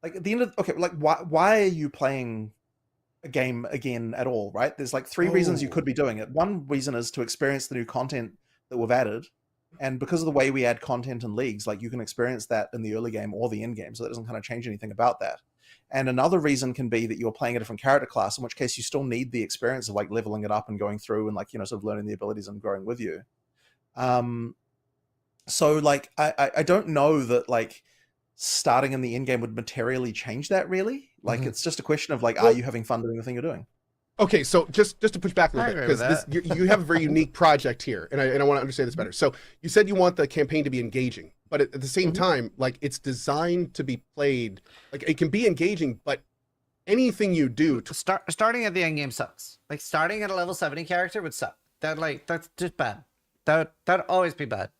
like at the end of, okay, like why are you playing a game again at all, right? There's like 3 reasons you could be doing it. One reason is to experience the new content that we've added. And because of the way we add content in leagues, like you can experience that in the early game or the end game. So that doesn't kind of change anything about that. And another reason can be that you're playing a different character class, in which case you still need the experience of like leveling it up and going through and like, you know, sort of learning the abilities and growing with you. So like, I don't know that like starting in the end game would materially change that really. Like it's just a question of like, are you having fun doing the thing you're doing? Okay, so just to push back a little bit, because you have a very unique project here, and I want to understand this better. So you said you want the campaign to be engaging, but at the same time, like it's designed to be played, like it can be engaging, but anything you do starting at the end game sucks. Like starting at a level 70 character would suck. That's just bad. That'd always be bad.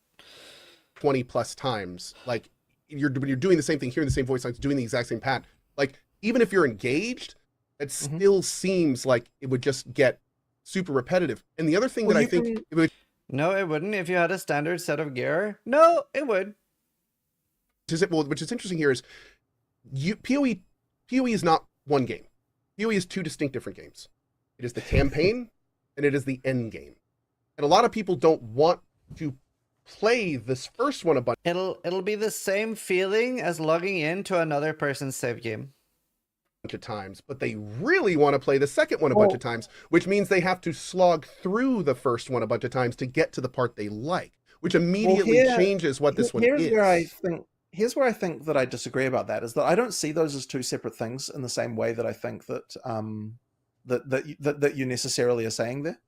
20 plus times, like you're doing the same thing, hearing the same voice lines, doing the exact same pat. Like even if you're engaged, it still seems like it would just get super repetitive. And the other thing that I think no, it wouldn't. If you had a standard set of gear, no, it would. Which is interesting here is PoE is not one game. PoE is 2 distinct different games. It is the campaign and it is the end game. And a lot of people don't want to play this first one a bunch. It'll be the same feeling as logging into another person's save game of times, but they really want to play the second one a bunch of times, which means they have to slog through the first one a bunch of times to get to the part they like, which immediately changes what this one is. Here's where I think that I disagree about that, is that I don't see those as 2 separate things in the same way that I think that that you necessarily are saying there.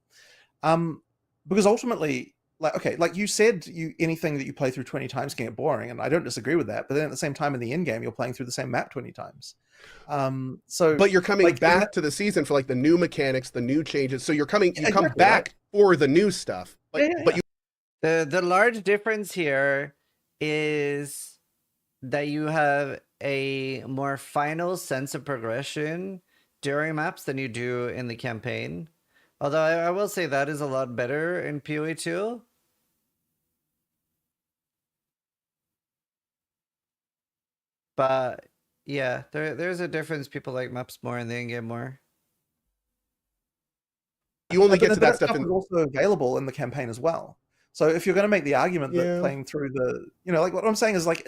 Because ultimately, like, okay, like you said, anything that you play through 20 times can get boring, and I don't disagree with that. But then at the same time, in the end game, you're playing through the same map 20 times. But you're coming like, back to the season for like the new mechanics, the new changes. So you come back for the new stuff. But the large difference here is that you have a more final sense of progression during maps than you do in the campaign. Although I will say that is a lot better in PoE 2. But yeah, there's a difference. People like maps more and the end game more. You only get to that stuff is also available in the campaign as well. So if you're going to make the argument that playing through the, you know, like what I'm saying is like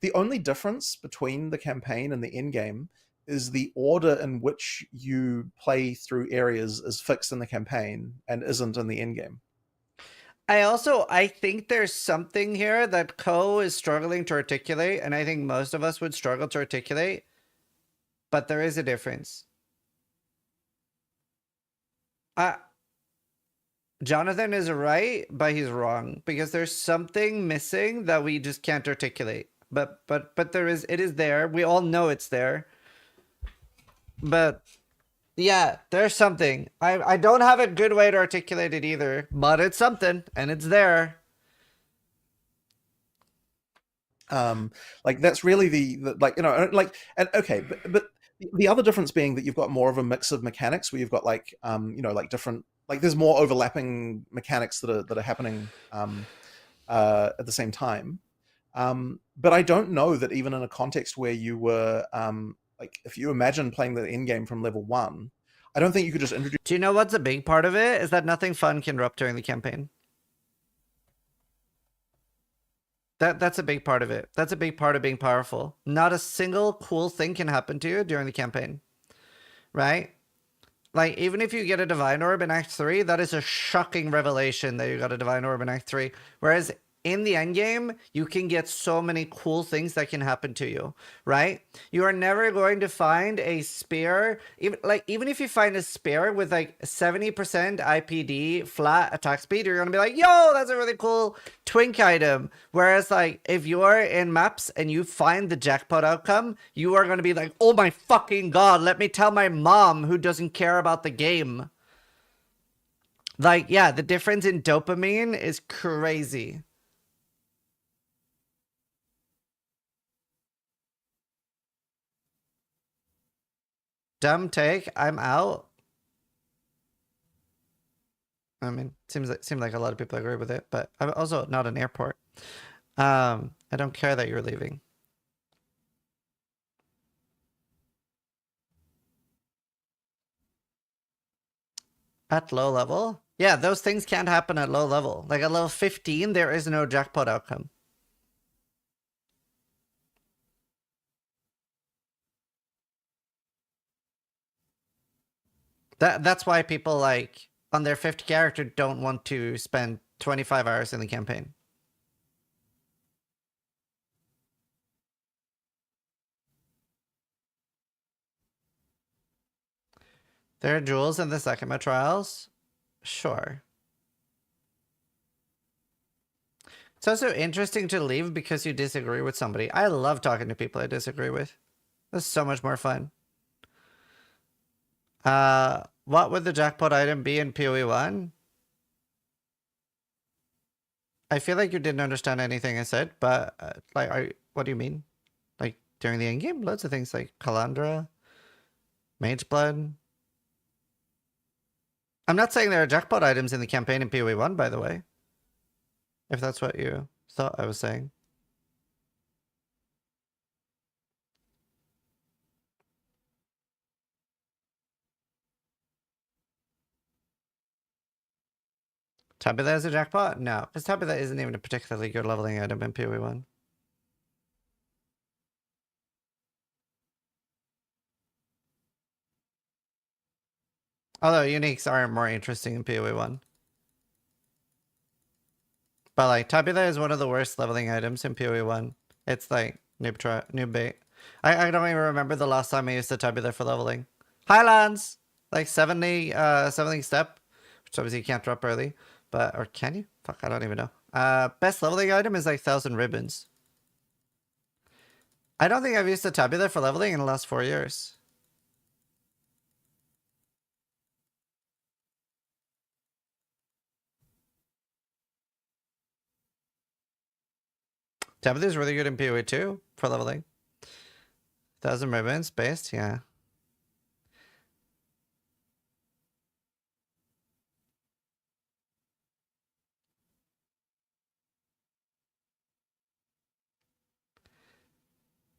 the only difference between the campaign and the end game is the order in which you play through areas is fixed in the campaign and isn't in the end game. I think there's something here that Ko is struggling to articulate, and I think most of us would struggle to articulate, but there is a difference. Jonathan is right, but he's wrong, because there's something missing that we just can't articulate. But there is, it is there. We all know it's there. But yeah, there's something. I don't have a good way to articulate it either, but it's something, and it's there. Like that's really the like, you know, like, and okay, but the other difference being that you've got more of a mix of mechanics where you've got like you know, like different, like there's more overlapping mechanics that are happening at the same time. But I don't know that even in a context where you were like if you imagine playing the end game from level 1, I don't think you could just introduce. Do you know what's a big part of it? Is that nothing fun can erupt during the campaign. That's a big part of it. That's a big part of being powerful. Not a single cool thing can happen to you during the campaign, right? Like, even if you get a Divine Orb in Act 3, that is a shocking revelation that you got a Divine Orb in Act 3. Whereas in the end game, you can get so many cool things that can happen to you, right? You are never going to find a spear, even if you find a spear with like 70% IPD flat attack speed, you're gonna be like, yo, that's a really cool twink item. Whereas like if you're in maps and you find the jackpot outcome, you are gonna be like, oh my fucking god, let me tell my mom who doesn't care about the game. Like, yeah, the difference in dopamine is crazy. Dumb take. I'm out. I mean, seems like a lot of people agree with it, but I'm also not an airport. I don't care that you're leaving. At low level? Yeah, those things can't happen at low level. Like at level 15, there is no jackpot outcome. That's why people like on their 50 character don't want to spend 25 hours in the campaign. There are jewels in the Sakima trials? Sure. It's also interesting to leave because you disagree with somebody. I love talking to people I disagree with. This is so much more fun. What would the jackpot item be in PoE 1? I feel like you didn't understand anything I said, but what do you mean? Like during the endgame? Loads of things like Calandra, Mage Blood. I'm not saying there are jackpot items in the campaign in PoE 1, by the way. If that's what you thought I was saying. Tabitha is a jackpot? No, because Tabitha isn't even a particularly good leveling item in PoE 1. Although uniques are more interesting in PoE 1. But like Tabitha is one of the worst leveling items in PoE 1. It's like noob bait. I don't even remember the last time I used the Tabitha for leveling. Highlands! Like 70 step. Which obviously you can't drop early. But, or can you? Fuck, I don't even know. Best leveling item is like 1,000 ribbons. I don't think I've used the Tabitha for leveling in the last 4 years. Tabitha is really good in PoE 2 for leveling. 1,000 ribbons based, yeah.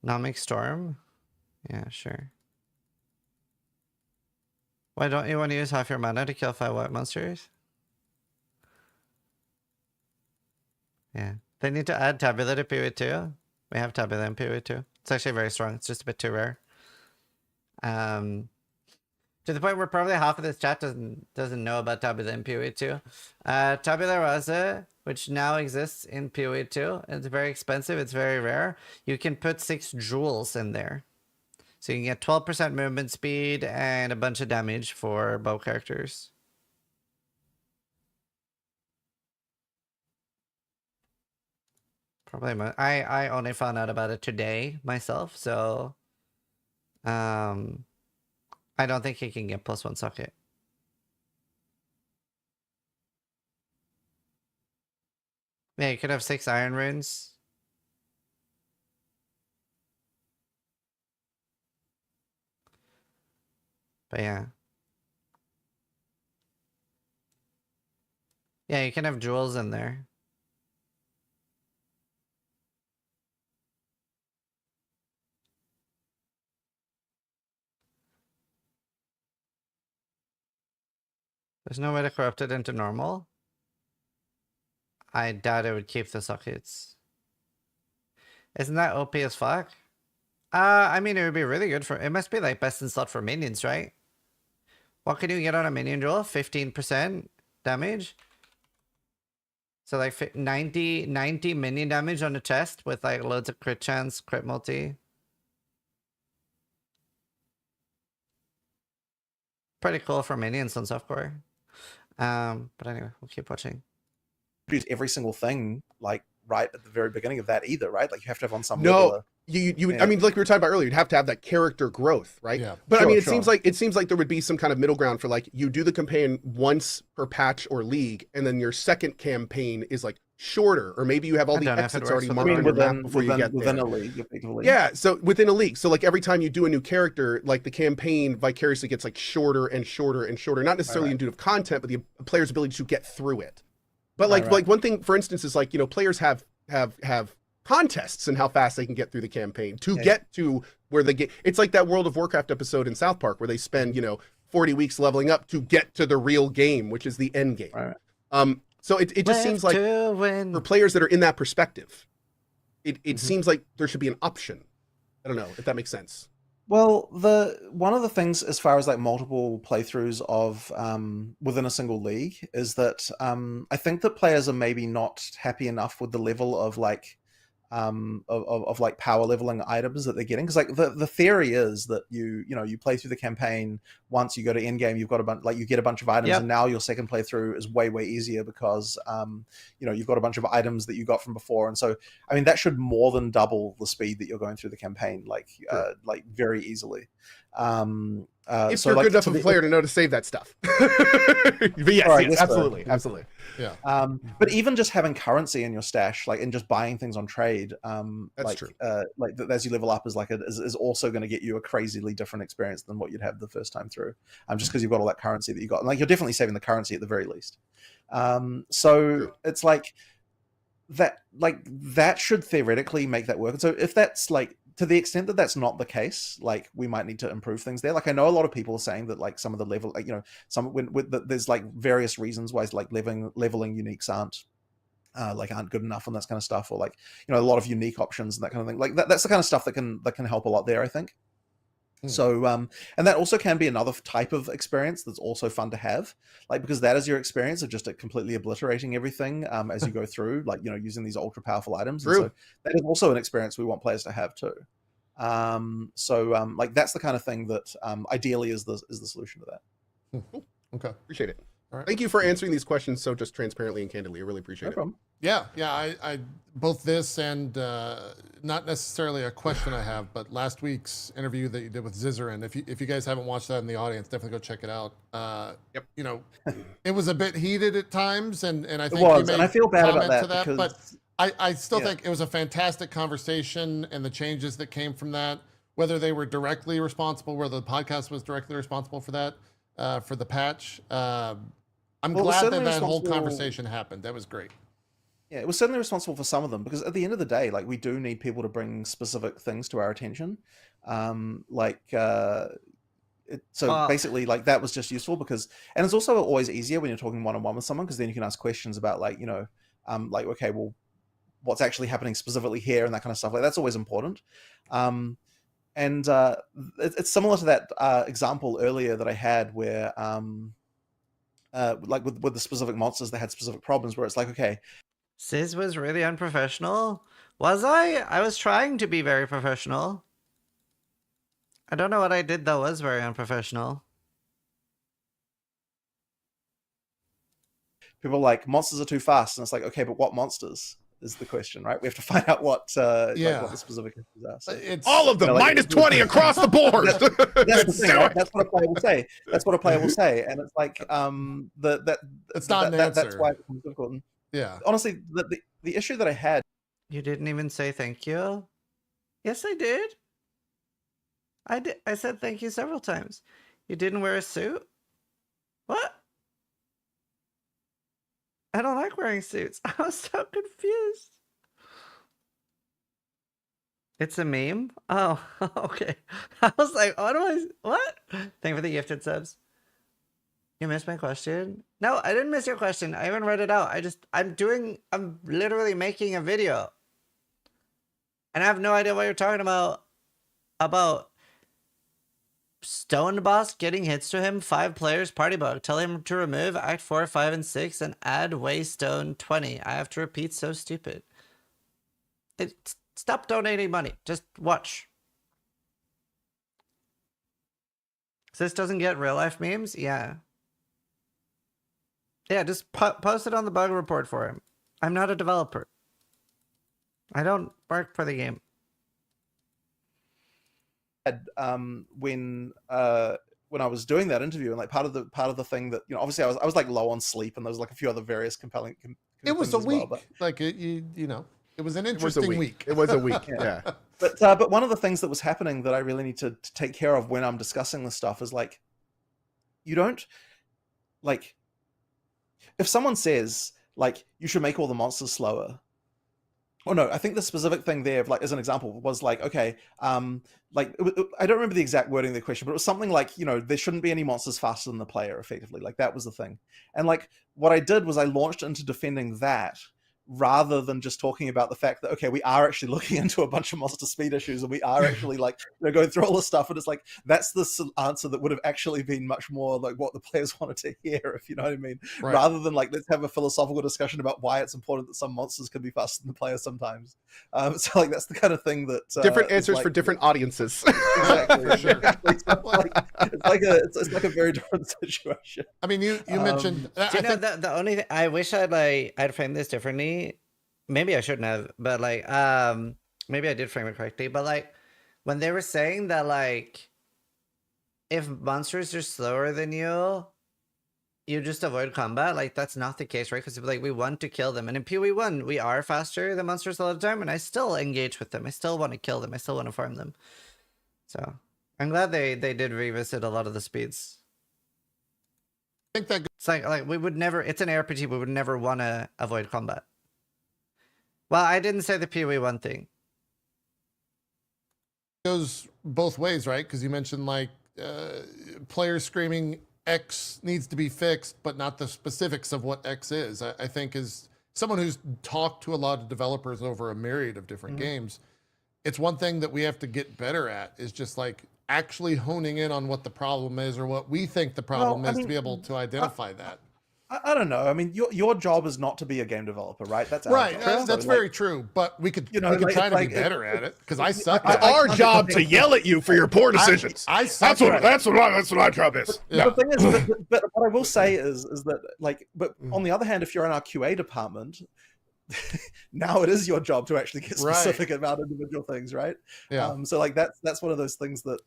Nomic Storm? Yeah, sure. Why don't you want to use half your mana to kill 5 white monsters? Yeah. They need to add Tabitha to PoE 2. We have Tabitha in PoE 2. It's actually very strong. It's just a bit too rare. To the point where probably half of this chat doesn't know about Tabitha in PoE 2. Tabula Rasa, which now exists in PoE 2. It's very expensive. It's very rare. You can put 6 jewels in there. So you can get 12% movement speed and a bunch of damage for bow characters. Probably I only found out about it today myself, so I don't think he can get +1 socket. Yeah, you could have 6 iron runes. But yeah. Yeah, you can have jewels in there. There's no way to corrupt it into normal. I doubt it would keep the sockets. Isn't that OP as fuck? I mean, it would be really good for... It must be like best in slot for minions, right? What can you get on a minion jewel? 15% damage? So like 90 minion damage on a chest with like loads of crit chance, crit multi. Pretty cool for minions on softcore. But anyway, we'll keep watching. Produce every single thing like right at the very beginning of that either, right? Like you have to have on some No, level. you would, I mean, like we were talking about earlier, you'd have to have that character growth, right? Yeah. But I mean, Sure. it seems like there would be some kind of middle ground for like you do the campaign once per patch or league, and then your second campaign is like shorter, or maybe you have all the exits already marked on your map before you get within there. a league, effectively. Yeah, so within a league. So like every time you do a new character, like the campaign vicariously gets like shorter and shorter and shorter, not necessarily in due to content, but the player's ability to get through it. But like like one thing, for instance, is like, you know, players have contests and how fast they can get through the campaign to get to where they get. It's like that World of Warcraft episode in South Park where they spend, you know, 40 weeks leveling up to get to the real game, which is the end game. So it just seems like for players that are in that perspective, it seems like there should be an option. I don't know if that makes sense. Well, one of the things as far as like multiple playthroughs of within a single league is that I think that players are maybe not happy enough with the level of like of like power leveling items that they're getting, because like the theory is that you play through the campaign once, you go to Endgame, you've got a bunch, like you get a bunch of items, and now your second playthrough is way easier because you've got a bunch of items that you got from before, and so I mean that should more than double the speed that you're going through the campaign, like very easily. If so you're like, good enough of a player to know to save that stuff. But yes, right, yes, absolutely. Yeah. But even just having currency in your stash, like, and just buying things on trade, That's true. Like as you level up is also going to get you a crazily different experience than what you'd have the first time through. Just because you've got all that currency that you got, and like you're definitely saving the currency at the very least. So it's like that should theoretically make that work. And so if that's like, to the extent that that's not the case, like we might need to improve things there. Like I know a lot of people are saying that like some of the level, like, there's like various reasons why like leveling uniques aren't good enough and that kind of stuff, or like, a lot of unique options and that kind of thing. Like that's the kind of stuff that can help a lot there, I think. So and that also can be another type of experience that's also fun to have, like, because that is your experience of just completely obliterating everything as you go through, like, using these ultra powerful items. And so that is also an experience we want players to have too. Like that's the kind of thing that ideally is the solution to that. Okay, appreciate it. All right. Thank you for answering these questions so just transparently and candidly. I really appreciate it. No problem. Yeah, I both this and not necessarily a question I have, but last week's interview that you did with Zizaran. If you guys haven't watched that in the audience, definitely go check it out. It was a bit heated at times, and I think it was, you made and I feel bad about comment that, to because, but I still think it was a fantastic conversation, and the changes that came from that, whether they were directly responsible, whether the podcast was directly responsible for that, for the patch. I'm glad that whole conversation happened. That was great. Yeah, it was certainly responsible for some of them, because at the end of the day, like, we do need people to bring specific things to our attention. Basically, like, that was just useful because, and it's also always easier when you're talking one-on-one with someone, because then you can ask questions about like, okay, well, what's actually happening specifically here and that kind of stuff. Like, that's always important. It's similar to that example earlier that I had where, like with the specific monsters, they had specific problems where it's like, okay, Sis was really unprofessional. Was I? I was trying to be very professional. I don't know what I did that was very unprofessional. People are like, monsters are too fast, and it's like, okay, but what monsters is the question, right? We have to find out what what the specific issues are. So, It's all of them, minus 20 across the board. That's the thing, right? That's what a player will say. That's what a player will say, and it's like It's not an answer. That's why it becomes difficult. Yeah. Honestly, the issue that I had. You didn't even say thank you. Yes, I did. I did. I said thank you several times. You didn't wear a suit? What? I don't like wearing suits. I was so confused. It's a meme? Oh, okay. I was like, what? Thank you for the gifted subs. You missed my question? No, I didn't miss your question. I even read it out. I'm literally making a video. And I have no idea what you're talking about stuff. Stone boss getting hits to him, 5 players, party bug. Tell him to remove Act 4, 5, and 6 and add Waystone 20. I have to repeat, so stupid. Stop donating money. Just watch. So this doesn't get real life memes? Yeah. Yeah, just post it on the bug report for him. I'm not a developer. I don't work for the game. When I was doing that interview, and like part of the thing that, you know, obviously I was like low on sleep, and there was like a few other various compelling It was a things as week. well, but Like you know, it was an interesting week. It was a week. Yeah. But one of the things that was happening that I really need to take care of when I'm discussing this stuff is like, you don't, like, if someone says like you should make all the monsters slower. Oh no, I think the specific thing there, like as an example, was like, okay, like I don't remember the exact wording of the question, but it was something like, you know, there shouldn't be any monsters faster than the player, effectively. Like that was the thing. And like what I did was I launched into defending that, rather than just talking about the fact that, okay, we are actually looking into a bunch of monster speed issues, and we are actually like, you know, going through all this stuff, and it's like, that's the answer that would have actually been much more like what the players wanted to hear, if you know what I mean, Right. rather than like, let's have a philosophical discussion about why it's important that some monsters can be faster than the player sometimes. So like that's the kind of thing that Different answers like, for different audiences. exactly. For sure. It's like a very different situation. I mean, you mentioned. Do you know, the only thing I wish I'd framed this differently. Maybe I shouldn't have, but like maybe I did frame it correctly. But like when they were saying that, like if monsters are slower than you just avoid combat. Like that's not the case, right? Because like we want to kill them, and in PoE1 we are faster than monsters a lot of the time, and I still engage with them. I still want to kill them. I still want to farm them. So I'm glad they did revisit a lot of the speeds. I think that It's like we would never. It's an RPG. We would never want to avoid combat. Well, I didn't say the PoE1 thing. goes both ways, right? Because you mentioned like players screaming X needs to be fixed, but not the specifics of what X is. I think as someone who's talked to a lot of developers over a myriad of different games, it's one thing that we have to get better at is just like actually honing in on what the problem is or what we think the problem is to be able to identify that. I don't know. I mean, your job is not to be a game developer, right? That's our Right. job. That's So, very true. But we could, you know, we could like, try to like, be better at it because I suck It's at it. our job to yell at you for your poor decisions. I suck That's what our job is. Yeah. The thing is, but what I will say is that like, but on the other hand, if you're in our QA department, now it is your job to actually get specific about individual things, right? Yeah. So like that's one of those things that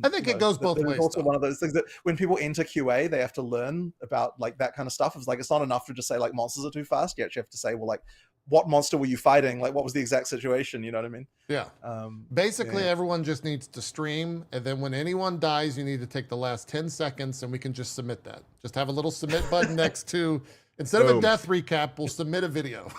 I think it goes both ways. Also though. one of those things that when people enter QA, they have to learn about like that kind of stuff. It's like it's not enough to just say like monsters are too fast. You actually have to say, well, like what monster were you fighting? Like what was the exact situation? You know what I mean? Yeah. Basically, everyone just needs to stream, and then when anyone dies, you need to take the last 10 seconds, and we can just submit that. Just have a little submit button next to. Instead of a death recap, we'll submit a video.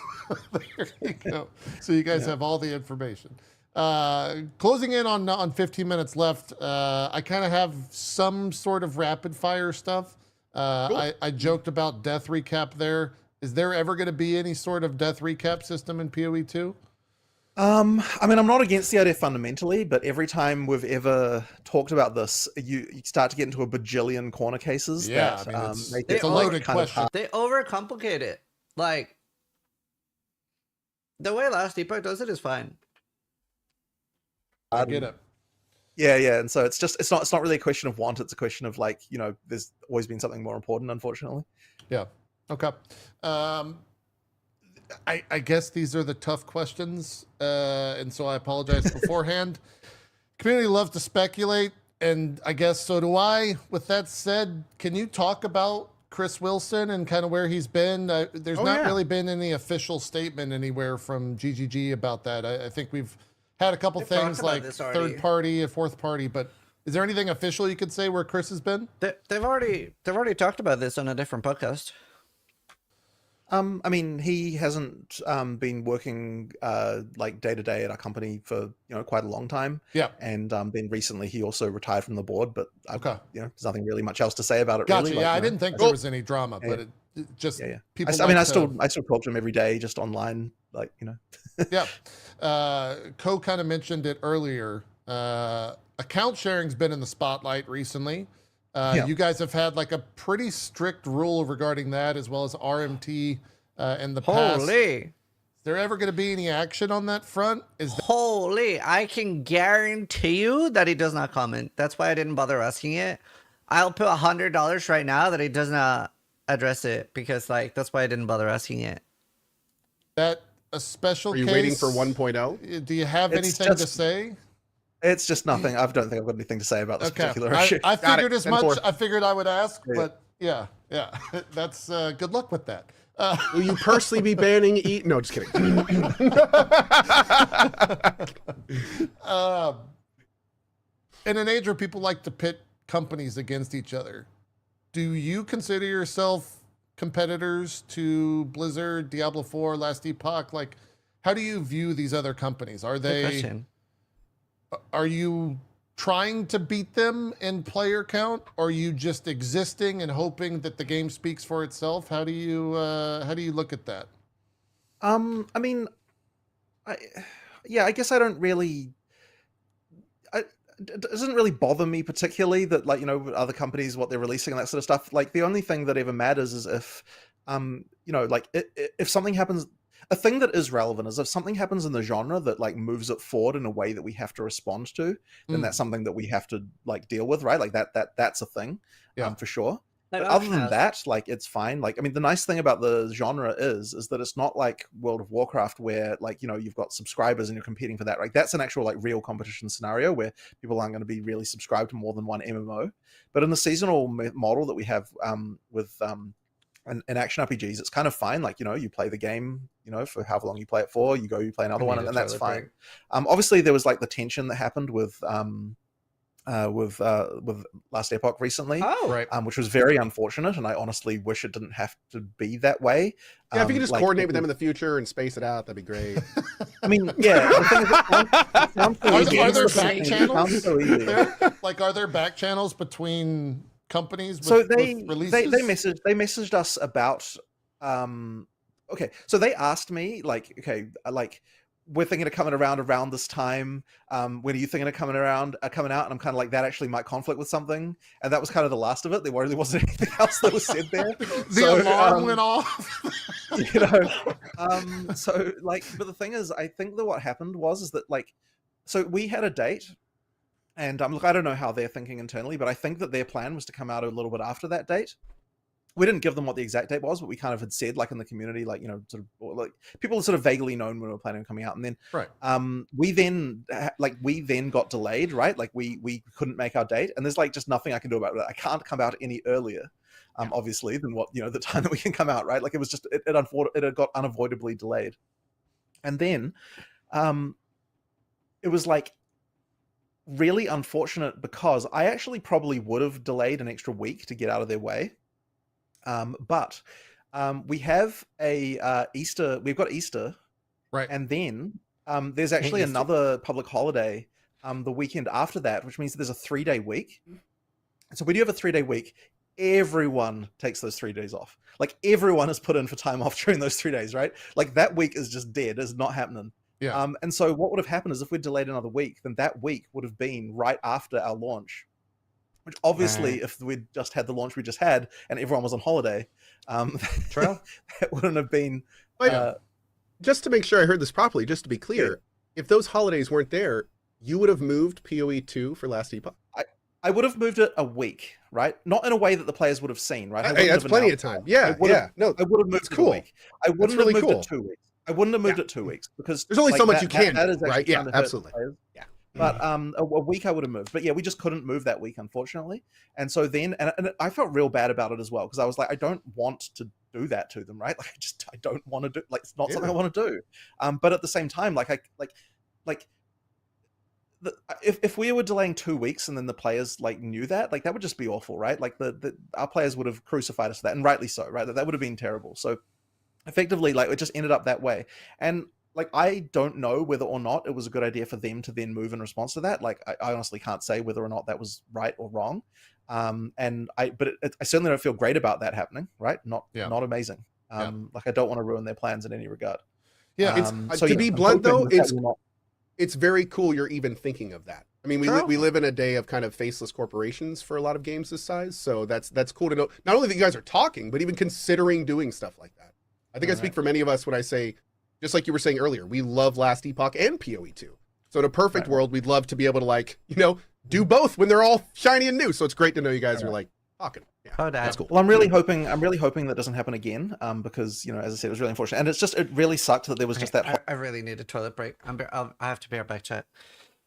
There you go. So you guys have all the information. Closing in on 15 minutes left. I kind of have some sort of rapid fire stuff. Cool. I joked about death recap there. Is there ever going to be any sort of death recap system in PoE 2? I mean, I'm not against the idea fundamentally, but every time we've ever talked about this, you start to get into a bajillion corner cases. Yeah, that, I mean, make it's it a loaded kind of question. hard. They overcomplicate it. Like the way last Epoch does it is fine. I get it. Yeah, and so it's not really a question of want. It's a question of like, you know, there's always been something more important, unfortunately. Yeah. Okay. I guess these are the tough questions, and so I apologize beforehand. Community loves to speculate, and I guess so do I. With that said, can you talk about Chris Wilson and kind of where he's been? There's not really been any official statement anywhere from GGG about that. I think we've had a couple things like third party, a fourth party, but is there anything official you could say where Chris has been? They've already talked about this on a different podcast. I mean, he hasn't been working like day to day at our company for quite a long time. Yeah, and then recently he also retired from the board. But okay, there's nothing really much else to say about it. Gotcha. Really. Yeah, like, I didn't think there was any drama, but it just people. I still talk to him every day, just online, like Yeah, Co kind of mentioned it earlier. account sharing's been in the spotlight recently. Yeah. You guys have had like a pretty strict rule regarding that, as well as RMT in the past. Holy. Is there ever going to be any action on that front? Holy, I can guarantee you that he does not comment. That's why I didn't bother asking it. I'll put $100 right now that he does not address it, because like that's why I didn't bother asking it. That a special Are you case? waiting for 1.0? Do you have It's anything to just- say? It's just nothing. I don't think I've got anything to say about this particular I issue. figured as much. 10-4. I figured I would ask, Yeah. but yeah. That's good luck with that. Will you personally be banning No, just kidding. In an age where people like to pit companies against each other, do you consider yourself competitors to Blizzard, Diablo 4, Last Epoch? Like, how do you view these other companies? Are Good they? question. Are you trying to beat them in player count, or are you just existing and hoping that the game speaks for itself? How do you look at that? I mean, I guess I don't really. It doesn't really bother me particularly that, like, you know, other companies, what they're releasing and that sort of stuff. Like, the only thing that ever matters is if, you know, like if something happens. A thing that is relevant is if something happens in the genre that like moves it forward in a way that we have to respond to, then that's something that we have to like deal with, right? Like that's a thing, for sure. But other than that, like it's fine. Like, I mean, the nice thing about the genre is that it's not like World of Warcraft where, like, you know, you've got subscribers and you're competing for that. Like, that's an actual like real competition scenario where people aren't going to be really subscribed to more than one MMO. But in the seasonal model that we have with in action RPGs, it's kind of fine. Like, you know, you play the game, you know, for however long you play it for, you play another one, and that's fine. Obviously, there was like the tension that happened with Last Epoch recently, Right. Which was very unfortunate, and I honestly wish it didn't have to be that way. Yeah, if you could just like, coordinate with them in the future and space it out, that'd be great. I mean, yeah. The thing is, it sounds so easy. Are there It back channels? sounds so easy. Like, are there back channels between companies? With, So with releases? they messaged us about okay, so they asked me like, okay, like, we're thinking of coming around this time, when are you thinking of coming out? And I'm kind of like, that actually might conflict with something, and that was kind of the last of it. There really wasn't anything else that was said there. The alarm went off. You know, so like, but the thing is, I think that what happened is that, like, so we had a date, and look, I don't know how they're thinking internally, but I think that their plan was to come out a little bit after that date. We didn't give them what the exact date was, but we kind of had said, like, in the community, like, you know, sort of like people had sort of vaguely known when we were planning on coming out. And then Right. we then got delayed, right? Like we couldn't make our date, and there's like just nothing I can do about it. I can't come out any earlier, obviously, than what, you know, the time that we can come out, right? Like, it was just it had got unavoidably delayed. And then it was like really unfortunate because I actually probably would have delayed an extra week to get out of their way. But we have a Easter. We've got Easter, Right. and then there's actually another public holiday the weekend after that, which means that there's a 3-day week. So we do have a 3-day week. Everyone takes those 3 days off. Like, everyone has put in for time off during those 3 days, right? Like, that week is just dead. It's not happening. Yeah. And so what would have happened is if we delayed another week, then that week would have been right after our launch. Which obviously, if we'd just had the launch we just had and everyone was on holiday, that wouldn't have been. Just to make sure I heard this properly, just to be clear, if those holidays weren't there, you would have moved PoE 2 for Last Epoch? I would have moved it a week, right? Not in a way that the players would have seen, right? Hey, that's plenty of time. Yeah, No, I would have moved it a week. I wouldn't have moved it 2 weeks. I wouldn't have moved it 2 weeks because there's only so much you can that do, is actually right? Yeah, gonna hurt absolutely. players. Yeah. But a week I would have moved. But yeah, we just couldn't move that week, unfortunately. And so then, and I felt real bad about it as well, because I was like, I don't want to do that to them, right? Like, I don't want to do, like, it's not something I want to do. But at the same time, if we were delaying 2 weeks and then the players like knew that, like, that would just be awful, right? Like, our players would have crucified us for that, and rightly so, right? That would have been terrible. So effectively, like, it just ended up that way. And like, I don't know whether or not it was a good idea for them to then move in response to that. Like, I honestly can't say whether or not that was right or wrong. But I certainly don't feel great about that happening, right? Not amazing. Like, I don't want to ruin their plans in any regard. Yeah. To be blunt, though, it's very cool you're even thinking of that. I mean, we live in a day of kind of faceless corporations for a lot of games this size, so that's cool to know. Not only that you guys are talking, but even considering doing stuff like that. I think I speak for many of us when I say, just like you were saying earlier, we love Last Epoch and PoE2. So in a perfect world, we'd love to be able to, like, you know, do both when they're all shiny and new. So it's great to know you guys are like talking. Yeah, that's cool. Well, I'm really hoping that doesn't happen again, because, you know, as I said, it was really unfortunate, and it really sucked that there was just that. I really need a toilet break. I have to be right back, chat.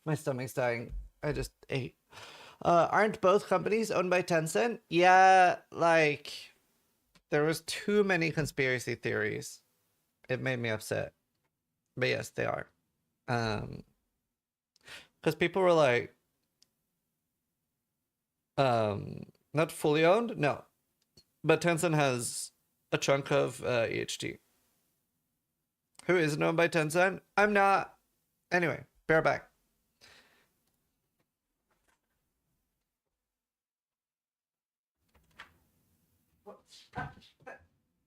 My stomach's dying. I just ate. Aren't both companies owned by Tencent? Yeah, like there was too many conspiracy theories. It made me upset. But yes, they are. Because people were like, not fully owned, no, but Tencent has a chunk of EHT. Who isn't owned by Tencent? I'm not. Anyway, bear back.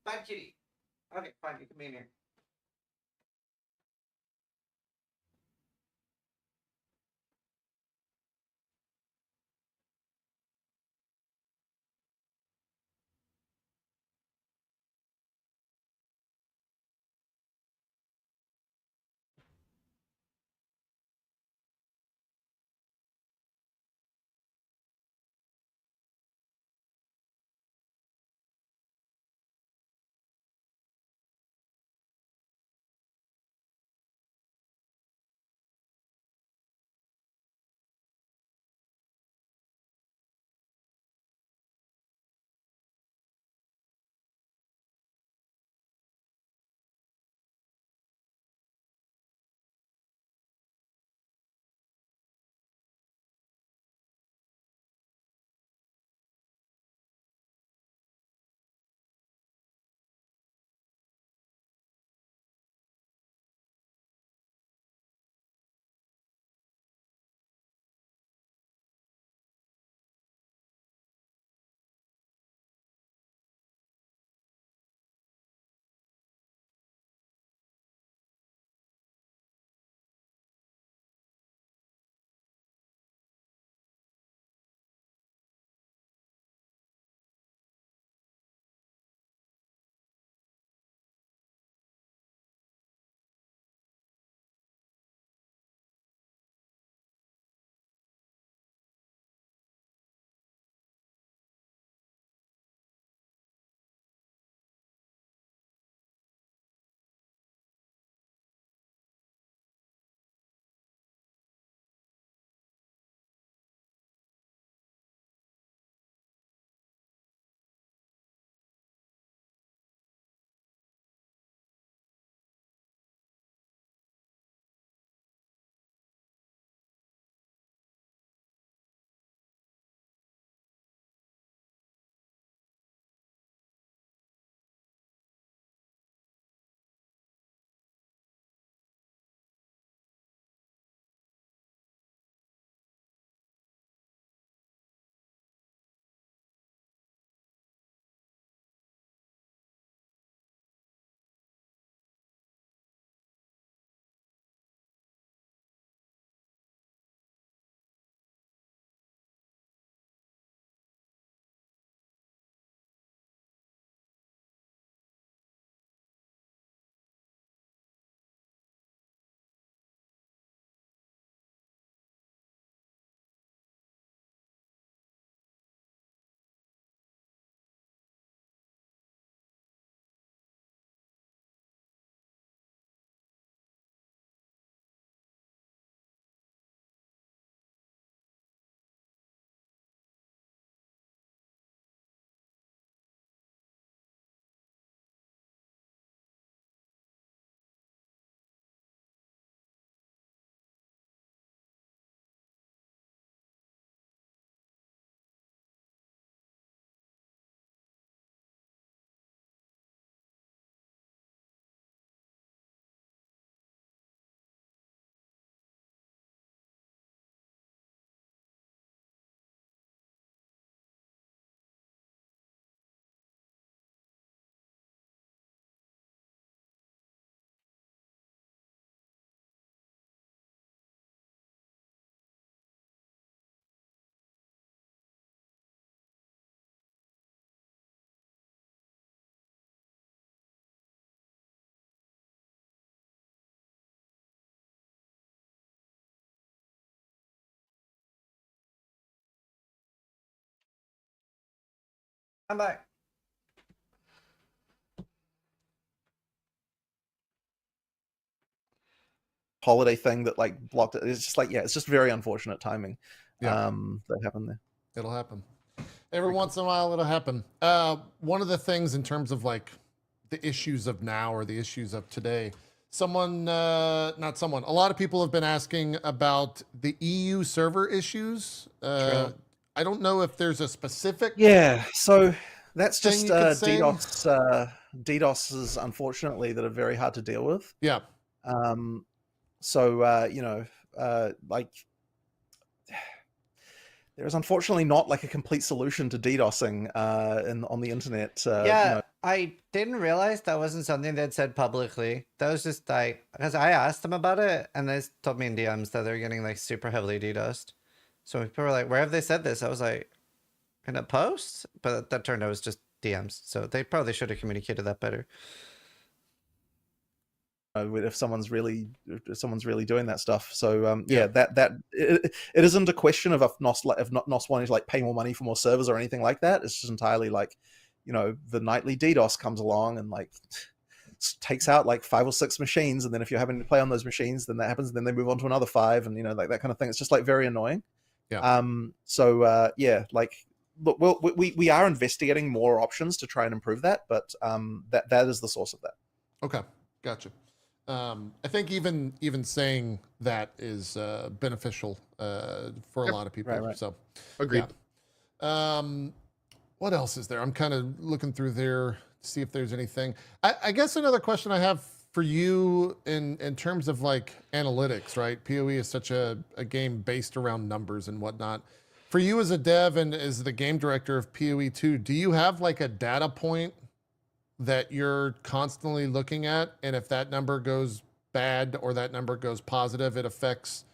Bad kitty. Okay, fine, you can be in here. I'm back. Holiday thing that like blocked it. It's just like, yeah, it's just very unfortunate timing. Yeah. That happened there. It'll happen. Every once in a while, it'll happen. One of the things in terms of like the issues of now or the issues of today, a lot of people have been asking about the EU server issues. True. I don't know if there's a specific. Yeah, so that's thing just you could say? DDoSes, unfortunately, that are very hard to deal with. Yeah. Like there is unfortunately not like a complete solution to DDoSing on the internet. I didn't realize that wasn't something they'd said publicly. That was just like, because I asked them about it and they told me in DMs that they're getting like super heavily DDoSed. So people were like, where have they said this? I was like, in a post? But that turned out it was just DMs. So they probably should have communicated that better. If someone's really doing that stuff. So it isn't a question of if NOS wanting to like pay more money for more servers or anything like that. It's just entirely like, the nightly DDoS comes along and like takes out like 5 or 6 machines, and then if you're having to play on those machines, then that happens, and then they move on to another 5, and like that kind of thing. It's just like very annoying. Yeah. Like look, we are investigating more options to try and improve that, but that is the source of that. Okay, gotcha. I think even saying that is beneficial for a lot of people. Right. So Agreed. Yeah. What else is there? I'm kind of looking through there to see if there's anything. I guess another question I have for you in terms of like analytics, right? PoE is such a game based around numbers and whatnot. For you as a dev and as the game director of PoE 2, do you have like a data point that you're constantly looking at, and if that number goes bad or that number goes positive, it affects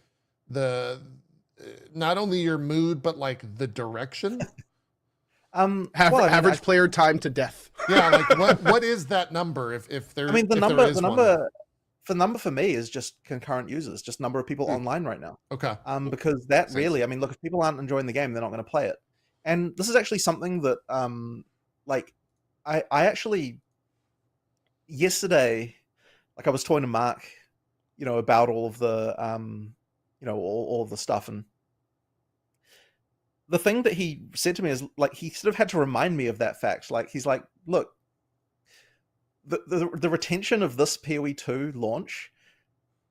not only your mood but like the direction? Average player time to death. Yeah, like what is that number? If there, the number for me is just concurrent users, just number of people online right now. Okay. Because that really, look, if people aren't enjoying the game, they're not going to play it. And this is actually something that, I actually yesterday, like I was talking to Mark, about all of the, all of the stuff, and the thing that he said to me is like he sort of had to remind me of that fact. Like he's like, look, the retention of this PoE 2 launch,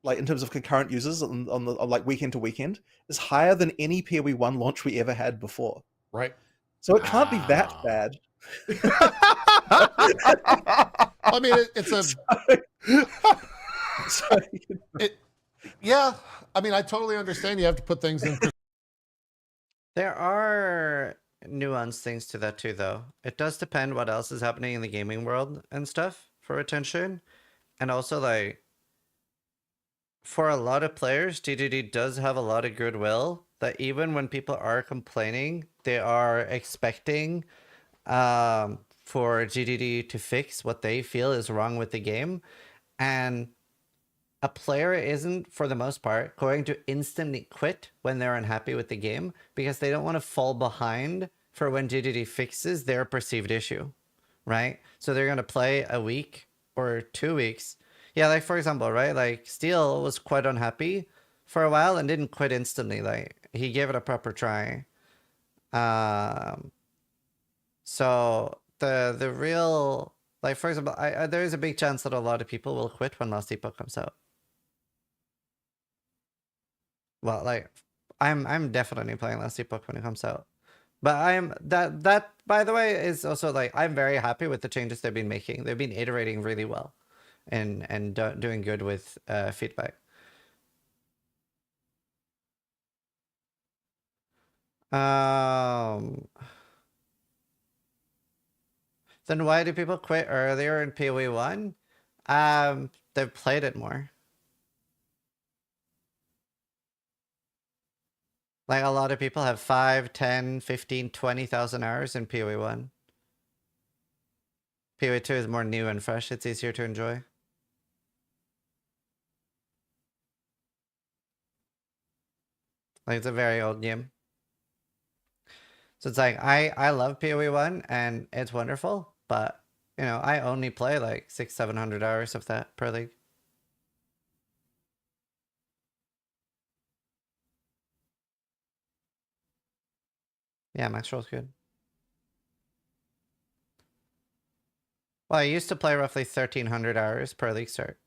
like in terms of concurrent users on the like weekend to weekend, is higher than any PoE 1 launch we ever had before. Right. So it can't be that bad. I mean, it's a. Yeah. I mean, I totally understand. You have to put things in. There are nuanced things to that too, though. It does depend what else is happening in the gaming world and stuff for retention. And also, like, for a lot of players, DDD does have a lot of goodwill that even when people are complaining, they are expecting for GDD to fix what they feel is wrong with the game. And a player isn't, for the most part, going to instantly quit when they're unhappy with the game because they don't want to fall behind for when GDD fixes their perceived issue, right? So they're going to play a week or 2 weeks. Yeah, like for example, right? Like Steel was quite unhappy for a while and didn't quit instantly. Like he gave it a proper try. So the real, like for example, there is a big chance that a lot of people will quit when Last Epoch comes out. Well, like I'm definitely playing Last Epoch when it comes out. But that by the way is also like I'm very happy with the changes they've been making. They've been iterating really well and doing good with feedback. Then why do people quit earlier in PoE 1? They've played it more. Like a lot of people have 5, 10, 15, 20,000 hours in PoE 1. PoE 2 is more new and fresh. It's easier to enjoy. Like it's a very old game. So it's like I love PoE1 and it's wonderful, but you know, I only play like 600-700 hours of that per league. Yeah, Maxroll's good. Well, I used to play roughly 1,300 hours per league start.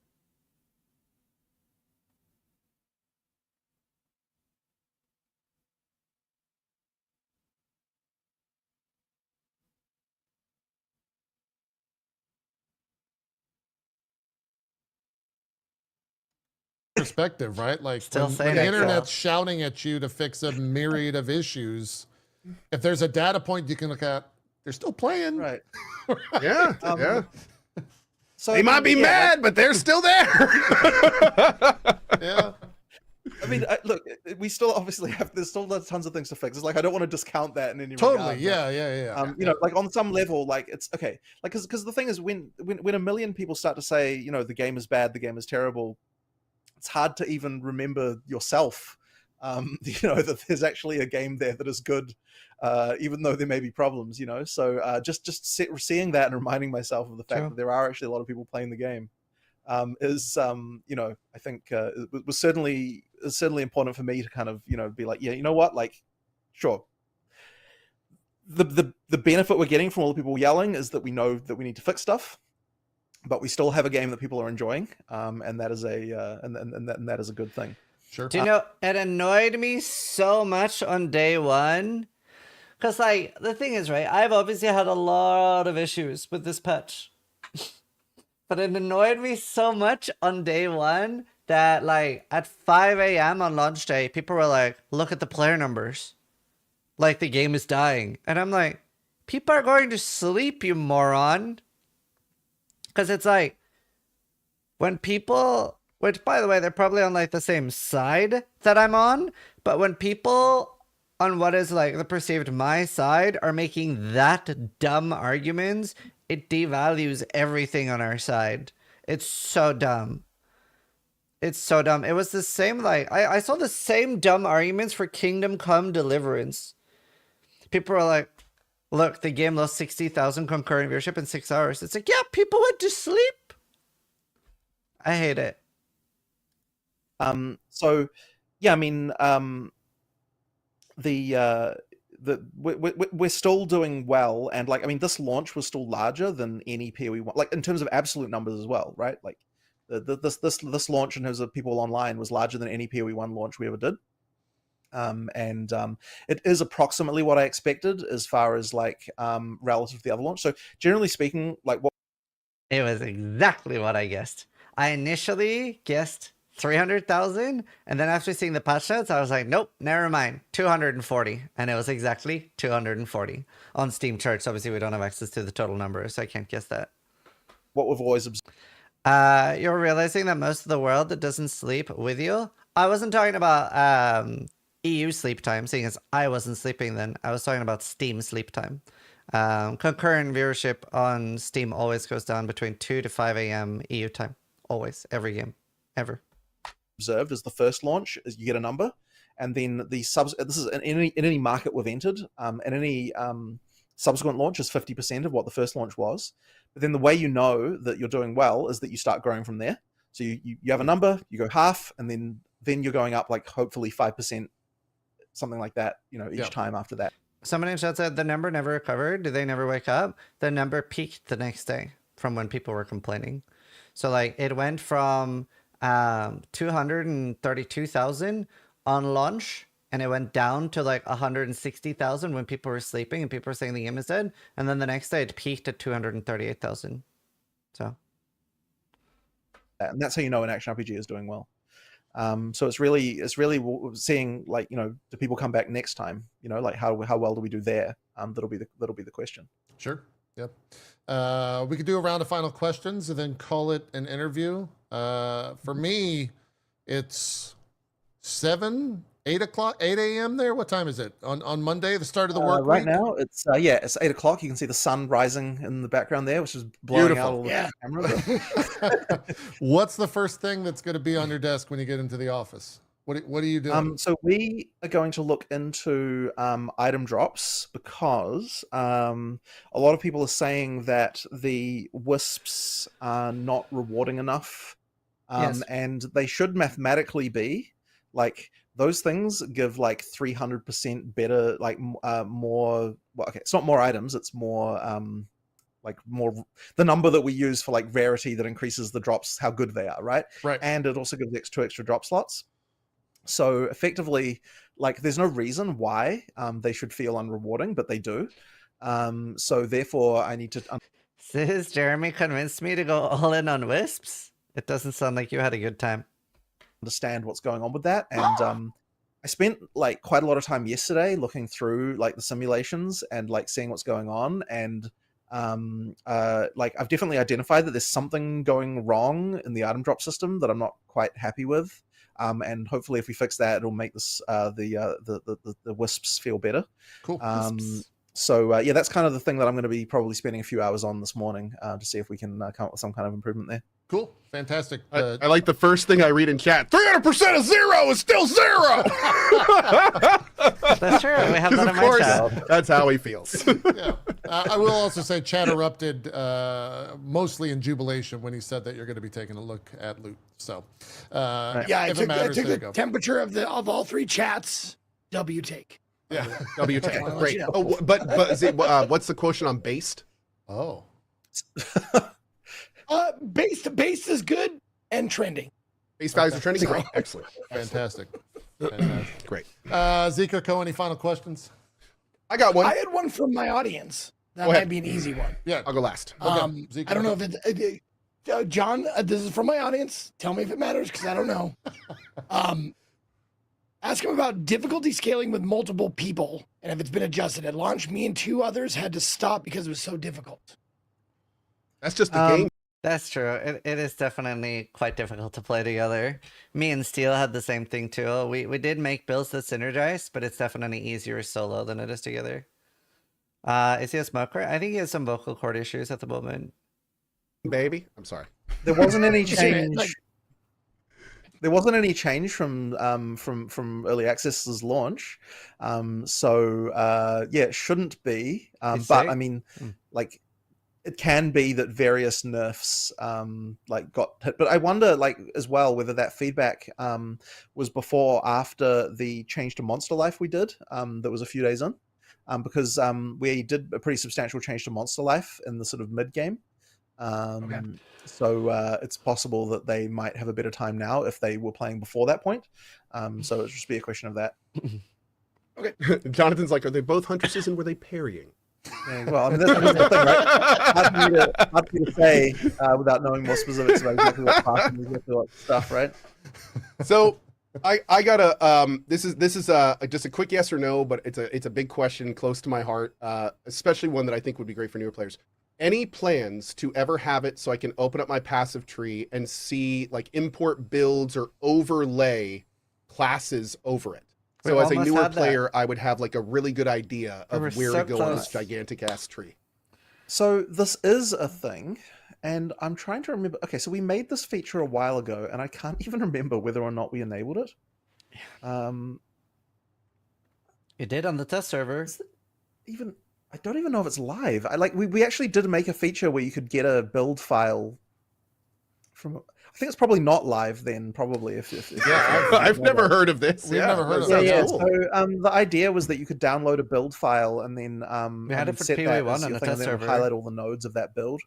Perspective, right? Like Still when saying the it, internet's shouting at you to fix a myriad of issues, if there's a data point you can look at, they're still playing. Right. Yeah, yeah. So They might be mad, but they're still there. Yeah. I mean, look, we still obviously have. There's still tons of things to fix. It's like I don't want to discount that in any Totally. regard, Yeah. you know, like on some level, like it's okay. Like because the thing is, when a million people start to say, you know, the game is bad, the game is terrible, it's hard to even remember yourself. You know, that there's actually a game there that is good, even though there may be problems. You know, so just seeing that and reminding myself of the fact that there are actually a lot of people playing the game. Is you know, I think it was certainly important for me to kind of, you know, be like, yeah, you know what, like, sure, the benefit we're getting from all the people yelling is that we know that we need to fix stuff, but we still have a game that people are enjoying, and that is a and that is a good thing. Sure. Do you know, it annoyed me so much on day one, because like the thing is, right, I've obviously had a lot of issues with this patch. But it annoyed me so much on day one that, like, at 5 a.m. on launch day, people were like, look at the player numbers. Like, the game is dying. And I'm like, people are going to sleep, you moron. Because it's like, when people, which, by the way, they're probably on, like, the same side that I'm on. But when people on what is, like, the perceived my side are making that dumb arguments, it devalues everything on our side. It's so dumb. It's so dumb. It was the same, like, I saw the same dumb arguments for Kingdom Come Deliverance. People were like, look, the game lost 60,000 concurrent viewership in 6 hours. It's like, yeah, people went to sleep. I hate it. So, yeah, I mean, we're still doing well, and like, I mean, this launch was still larger than any PoE1, like in terms of absolute numbers as well, right? Like this launch in terms of people online was larger than any PoE1 launch we ever did. It is approximately what I expected as far as like relative to the other launch. So generally speaking, like what it was exactly what I guessed. I initially guessed 300,000, and then after seeing the patch notes, I was like, nope, never mind, 240, and it was exactly 240 on Steam charts. Obviously, we don't have access to the total number, so I can't guess that. What we've always observed. You're realizing that most of the world doesn't sleep with you. I wasn't talking about EU sleep time, seeing as I wasn't sleeping then. I was talking about Steam sleep time. Concurrent viewership on Steam always goes down between 2 to 5 a.m. EU time. Always, every game, ever. Observed as the first launch is you get a number, and then the subs. This is in any market we've entered, and any subsequent launch is 50% of what the first launch was. But then the way you know that you're doing well is that you start growing from there. So you have a number, you go half, and then you're going up like hopefully 5%, something like that. You know, each time after that. Somebody in chat said the number never recovered. Did they never wake up? The number peaked the next day from when people were complaining. So like it went from 232,000 on launch, and it went down to like 160,000 when people were sleeping and people were saying the game is dead, and then the next day it peaked at 238,000. So, and that's how you know an action RPG is doing well. So it's really seeing, like, you know, do people come back next time? You know, like how well do we do there? That'll be the question. Sure. Yep. We could do a round of final questions and then call it an interview. For me, it's 8 a.m. there. What time is it on Monday, the start of the work right week? now it's 8 o'clock. You can see the sun rising in the background there, which is blowing out all the camera. What's the first thing that's going to be on your desk when you get into the office? What are you doing? So we are going to look into item drops because a lot of people are saying that the wisps are not rewarding enough, Yes. and they should mathematically be. Like those things give like 300% better, like more. Well, okay, it's not more items; it's more like more the number that we use for like rarity that increases the drops, how good they are, right? Right. And it also gives two extra drop slots. So effectively, like, there's no reason why they should feel unrewarding, but they do. So therefore, I need to Sis, Jeremy convinced me to go all in on wisps. It doesn't sound like you had a good time. understand what's going on with that. And I spent like quite a lot of time yesterday looking through like the simulations and like seeing what's going on. And like I've definitely identified that there's something going wrong in the item drop system that I'm not quite happy with. And hopefully, if we fix that, it'll make this the wisps feel better. Cool. So yeah, that's kind of the thing that I'm going to be probably spending a few hours on this morning to see if we can come up with some kind of improvement there. Cool. Fantastic. I like the first thing I read in chat. 300% of 0 is still 0. That's true. We have that in Of my course, chat. that's how he feels. Yeah. I will also say chat erupted mostly in jubilation when he said that you're going to be taking a look at loot. So Yeah, I if it took matters, there you the go. temperature of all three chats. W take. Yeah. W take. I'll let Great. you know. Oh, but is it, what's the quotient on based? Oh. Base is good and trending. Base values are trending. Great. Excellent. Fantastic. Fantastic. Great. Zika, Co, any final questions? I got one. I had one from my audience. That Go ahead. might be an easy one. Yeah. I'll go last. Zika. I don't know if it's John. This is from my audience. Tell me if it matters because I don't know. Ask him about difficulty scaling with multiple people and if it's been adjusted. At launch, me and 2 others had to stop because it was so difficult. That's just the game. That's true. It is definitely quite difficult to play together. Me and Steel had the same thing too. We did make builds that synergize, but it's definitely easier solo than it is together. Is he a smoker? I think he has some vocal cord issues at the moment. Baby. I'm sorry. There wasn't any Like- change. There wasn't any change from early access's launch, so yeah, it shouldn't be. But I mean, like, it can be that various nerfs like got hit. But I wonder, like, as well, whether that feedback was before or after the change to Monster Life we did. That was a few days in, because we did a pretty substantial change to Monster Life in the sort of mid game. Okay. So it's possible that they might have a better time now if they were playing before that point. So it'll just be a question of that. Okay. Jonathan's like, are they both huntresses and were they parrying? Yeah, well, I mean, that's the thing, right? Hard for me to say without knowing more specifics about exactly what class and exactly what stuff, right? So I got a this is just a quick yes or no, but it's a big question close to my heart, especially one that I think would be great for newer players. Any plans to ever have it so I can open up my passive tree and see like import builds or overlay classes over it? So We as a almost newer had that. player, I would have like a really good idea of were where so to go on this close. gigantic ass tree. So this is a thing, and I'm trying to remember. Okay, so we made this feature a while ago, and I can't even remember whether or not we enabled it. You did on the test server. Even I don't even know if it's live. We actually did make a feature where you could get a build file from. I think it's probably not live then. Probably if Yeah, I've never heard of this. We've never heard of that it. sounds Yeah. cool. So the idea was that you could download a build file and then We had and it for set that PoE1 as on your the thing, and test then server. highlight all the nodes of that build.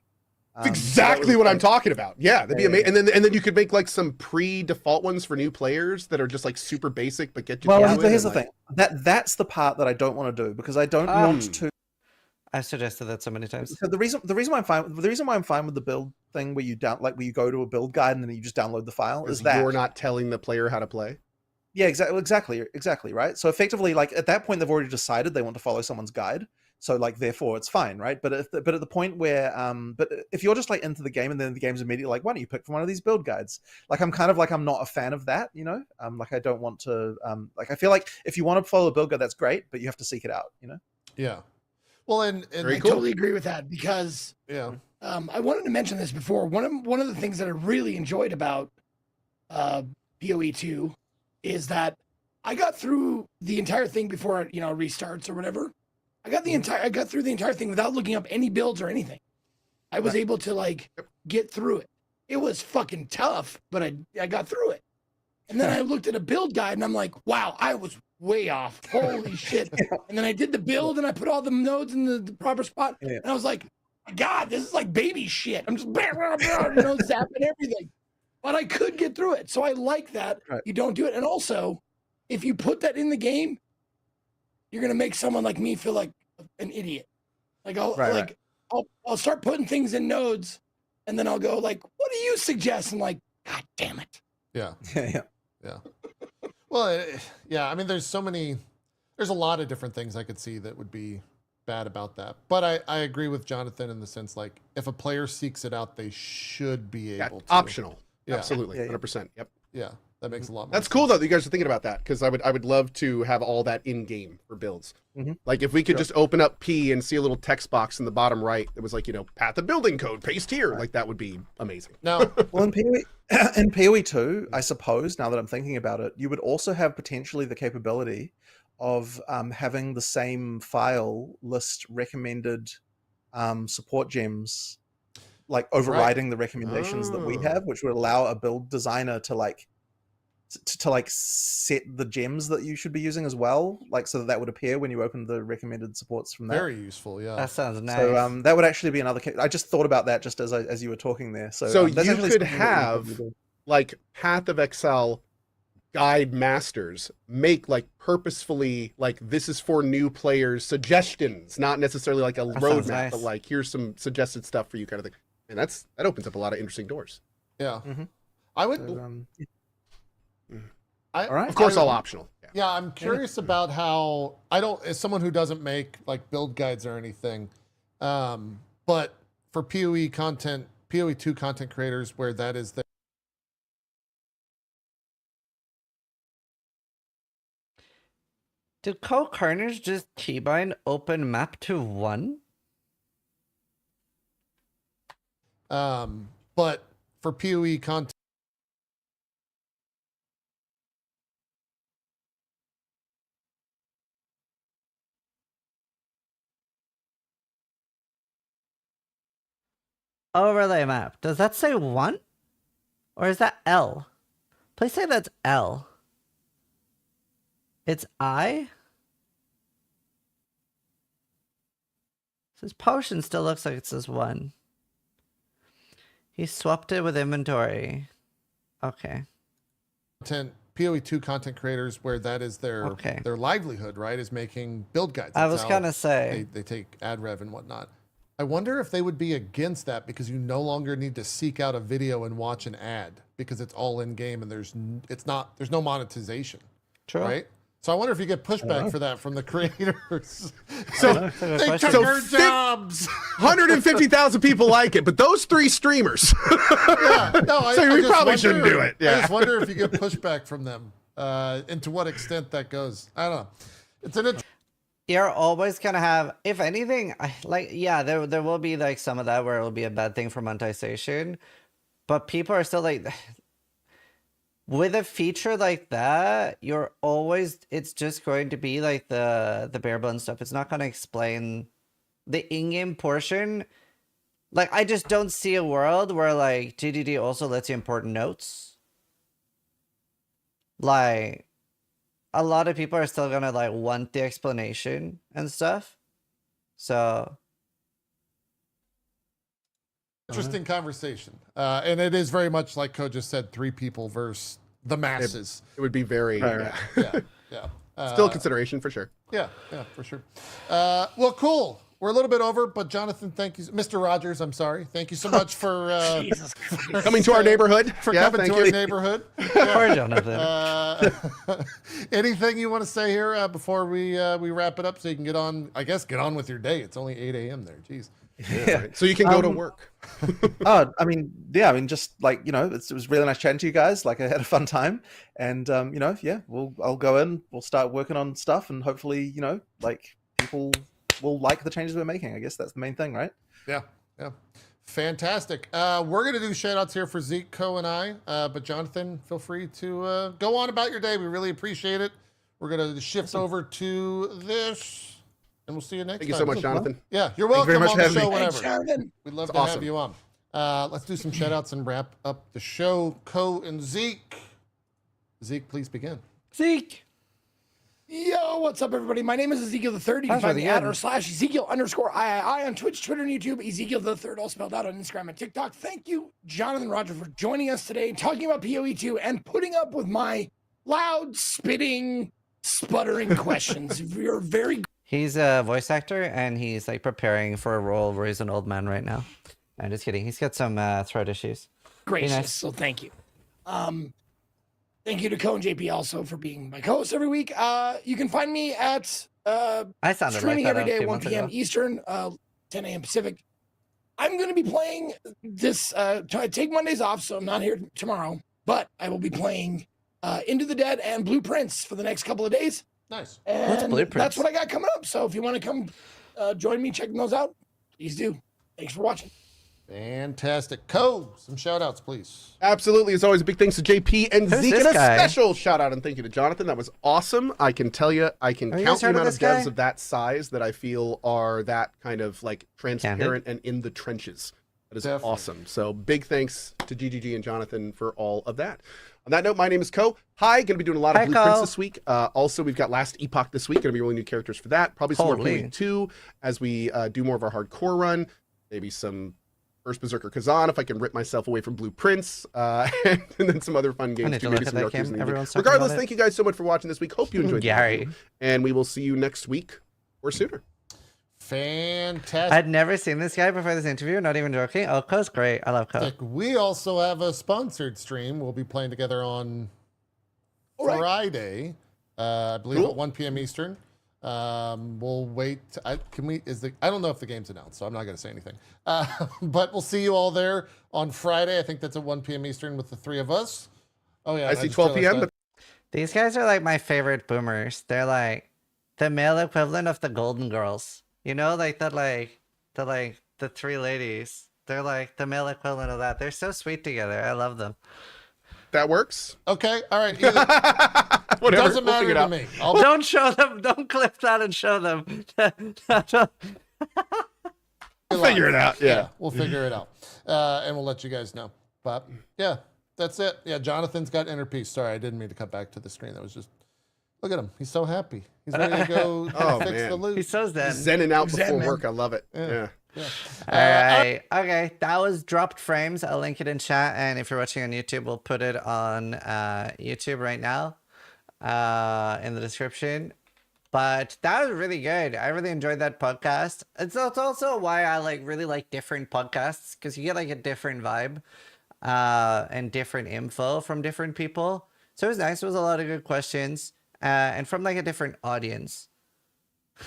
That's exactly what I'm talking about. Yeah, that'd be Yeah, amazing. And then you could make like some pre-default ones for new players that are just like super basic but get you. Well, going here's the and, like, thing. That's the part that I don't want to do because I don't want to. I've suggested that so many times. So the reason why I'm fine with the build thing where you where you go to a build guide and then you just download the file is that you're not telling the player how to play. Yeah, exactly, right? So effectively, like at that point, they've already decided they want to follow someone's guide. So like, therefore, it's fine, right? But at the point where, but if you're just like into the game and then the game's immediately like, why don't you pick from one of these build guides? Like, I'm kind of like, I'm not a fan of that, you know? Like, I don't want to, like, I feel like if you want to follow a build guide, that's great, but you have to seek it out, you know? Yeah. Well, and Very I cool. totally agree with that because yeah. I wanted to mention this before. One of the things that I really enjoyed about PoE2 is that I got through the entire thing before restarts or whatever. I got through the entire thing without looking up any builds or anything. I was able to like get through it. It was fucking tough, but I got through it. And then I looked at a build guide and I'm like, wow, I was way off. Holy shit. And then I did the build and I put all the nodes in the proper spot. And I was like, God, this is like baby shit. I'm just zapping everything. But I could get through it. So I like that. You don't do it. And also, if you put that in the game, you're gonna make someone like me feel like an idiot. Like I'll start putting things in nodes, and then I'll go like, "What do you suggest?" And like, God damn it. Yeah. Well, yeah. I mean, there's a lot of different things I could see that would be bad about that. But I agree with Jonathan in the sense like if a player seeks it out, they should be able to. Optional. Yeah. Absolutely. 100%. Yep. Yeah. That makes a lot more That's sense. cool though that you guys are thinking about that, because I would love to have all that in game for builds. Like if we could just open up P and see a little text box in the bottom right that was like, path of building code, paste here. Like that would be amazing. Now, well, in PoE 2, I suppose, now that I'm thinking about it, you would also have potentially the capability of having the same file list recommended support gems, like overriding the recommendations that we have, which would allow a build designer to like set the gems that you should be using as well, like so that would appear when you open the recommended supports from that. very useful. Yeah. That sounds nice. So that would actually be another case. I just thought about that just as you were talking there. So you could have like Path of Exile guide masters make like purposefully like this is for new players suggestions, not necessarily like a roadmap, but like here's some suggested stuff for you kind of thing. And that opens up a lot of interesting doors. Yeah. I would. All right. Of course, all optional. Yeah, I'm curious about how as someone who doesn't make like build guides or anything, but for PoE content, PoE 2 content creators, where that is their. Did Cole Carnage just keybind open map to 1? But for PoE content. Overlay map. Does that say 1? Or is that L? Please say that's L. It's I? This potion still looks like it says 1. He swapped it with inventory. Okay. PoE 2 content creators, where that is their livelihood, right? Is making build guides. I was gonna say they take ad rev and whatnot. I wonder if they would be against that because you no longer need to seek out a video and watch an ad because it's all in game and there's no monetization. True. Right? So I wonder if you get pushback for that from the creators. So they took our jobs. 150,000 people like it, but those 3 streamers. We probably shouldn't do it. I just wonder if you get pushback from them and to what extent that goes. I don't know. It's an You're always gonna have, if anything, there will be like some of that where it'll be a bad thing for monetization, but people are still like, with a feature like that, it's just going to be like the bare bones stuff. It's not going to explain the in-game portion. Like, I just don't see a world where like GDD also lets you import notes. Like, a lot of people are still gonna like want the explanation and stuff. So interesting conversation. And it is very much like Code just said, 3 people versus the masses. It would be very yeah. Still a consideration for sure. Yeah, for sure. Well, cool. We're a little bit over, but Jonathan, thank you. Mr. Rogers, I'm sorry. Thank you so much for coming to our neighborhood. Coming to our neighborhood. Poor Jonathan. Anything you want to say here before we wrap it up so you can get on with your day. It's only 8 a.m. there. Jeez. Yeah. Right. So you can go to work. Just like, it was really nice chatting to you guys. Like I had a fun time and, I'll go in, we'll start working on stuff and hopefully, like people will like the changes we're making. I guess that's the main thing, right? Yeah. Yeah. Fantastic. We're going to do shout outs here for Zeke, Co, and I. But Jonathan, feel free to go on about your day. We really appreciate it. We're going to shift over to this, and we'll see you next time. Thank you so much, Jonathan. Yeah, you're welcome very much on for the having show me. whenever. Thanks, Jonathan. We'd love It's to have awesome. you on. Let's do some shout outs and wrap up the show. Co and Zeke. Zeke, please begin. Zeke. Yo, what's up, everybody? My name is Ezekiel the Third. You can That's find me really at good. or / Ezekiel_III on Twitch, Twitter, and YouTube. Ezekiel the Third, all spelled out on Instagram and TikTok. Thank you, Jonathan Rogers, for joining us today, talking about PoE2 and putting up with my loud, spitting, sputtering questions. You're very He's a voice actor, and he's like preparing for a role where he's an old man right now. I'm just kidding. He's got some throat issues. gracious, nice. so thank you. Thank you to Co and JP also for being my co-host every week. You can find me at I sounded streaming like that every day a at few 1 months p.m. ago. Eastern, 10 a.m. Pacific. I'm going to be playing this. I take Mondays off, so I'm not here tomorrow, but I will be playing Into the Dead and Blueprints for the next couple of days. Nice. And Blueprints? that's what I got coming up. So if you want to come join me checking those out, please do. Thanks for watching. Fantastic. Co, some shout outs, please. Absolutely. As always, a big thanks to JP and Who's Zeke, this and a guy? special shout out and thank you to Jonathan. That was awesome. I can tell you, I can Have you count guys the heard of amount of this devs guy? of that size that I feel are that kind of like transparent and in the trenches. That is Definitely. awesome. So big thanks to GGG and Jonathan for all of that. On that note, my name is Co. Hi, going to be doing a lot of Hi, blueprints Co. this week. Also, we've got Last Epoch this week. Going to be rolling new characters for that. Probably some more Holy. PoE 2 as we do more of our hardcore run. Maybe some First Berserker Kazan if I can rip myself away from blueprints, and then some other fun games need too. to Maybe look at some that Yorkers game. in the evening. Everyone's talking Regardless, about it. thank you guys so much for watching this week. Hope you enjoyed the Gary. review, and we will see you next week or sooner. Fantastic. I'd never seen this guy before this interview, not even joking. Oh, Co's great. I love Co. We also have a sponsored stream. We'll be playing together on All right. Friday, I believe Cool. at 1 p.m. Eastern. We'll wait. I don't know if the game's announced, so I'm not going to say anything. But we'll see you all there on Friday. I think that's at 1 p.m. Eastern with the three of us. Oh yeah, I see 12 p.m., but These guys are like my favorite boomers. They're like the male equivalent of the Golden Girls. You know, like the three ladies. They're like the male equivalent of that. They're so sweet together. I love them. that works. Okay, all right. Either, Whatever. doesn't We'll matter figure it to out. me. Don't show them. Don't clip that and show them. We'll figure it out. Yeah. We'll figure it out, and we'll let you guys know. But yeah, that's it. Yeah, Jonathan's got inner peace. Sorry, I didn't mean to cut back to the screen. That was just look at him. He's so happy. He's ready to go Oh, fix man. the loot. He's so zen. Zenning out Zen, before man. work. I love it. Yeah. Yeah. All right. Okay. That was dropped frames. I'll link it in chat. And if you're watching on YouTube, we'll put it on YouTube right now in the description. But that was really good. I really enjoyed that podcast. It's also why I really like different podcasts, because you get like a different vibe and different info from different people. So it was nice. It was a lot of good questions and from like a different audience.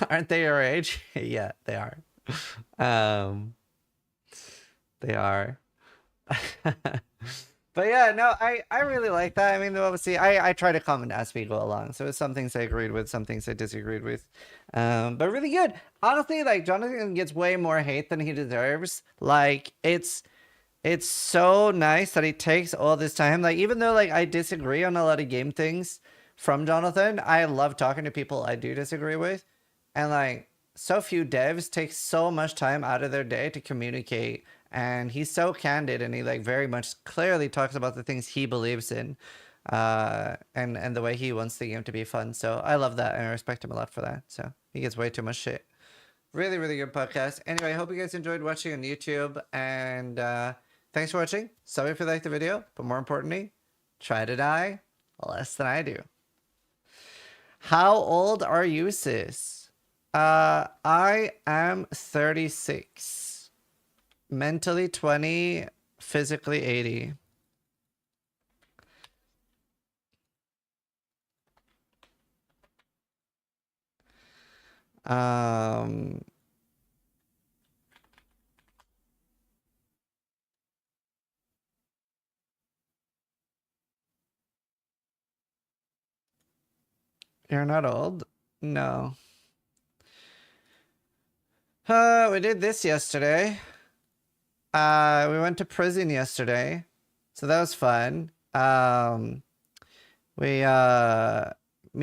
Aren't they your age? Yeah, they are. They are. But yeah, no, I really like that. I mean, obviously, I try to comment as we go along. So some things I agreed with, some things I disagreed with. But really good. Honestly, like, Jonathan gets way more hate than he deserves. Like, it's so nice that he takes all this time. Like, even though, like, I disagree on a lot of game things from Jonathan, I love talking to people I do disagree with. And, like, so few devs take so much time out of their day to communicate, and he's so candid, and he like very much clearly talks about the things he believes in, and the way he wants the game to be fun. So I love that, and I respect him a lot for that. So he gets way too much shit. Really, really good podcast. Anyway, I hope you guys enjoyed watching on YouTube, and thanks for watching. Sorry if you liked the video, but more importantly, try to die less than I do. How old are you, sis? I am 36. Mentally 20, physically 80. You're not old? No. We did this yesterday. we went to prison yesterday, so that was fun. Me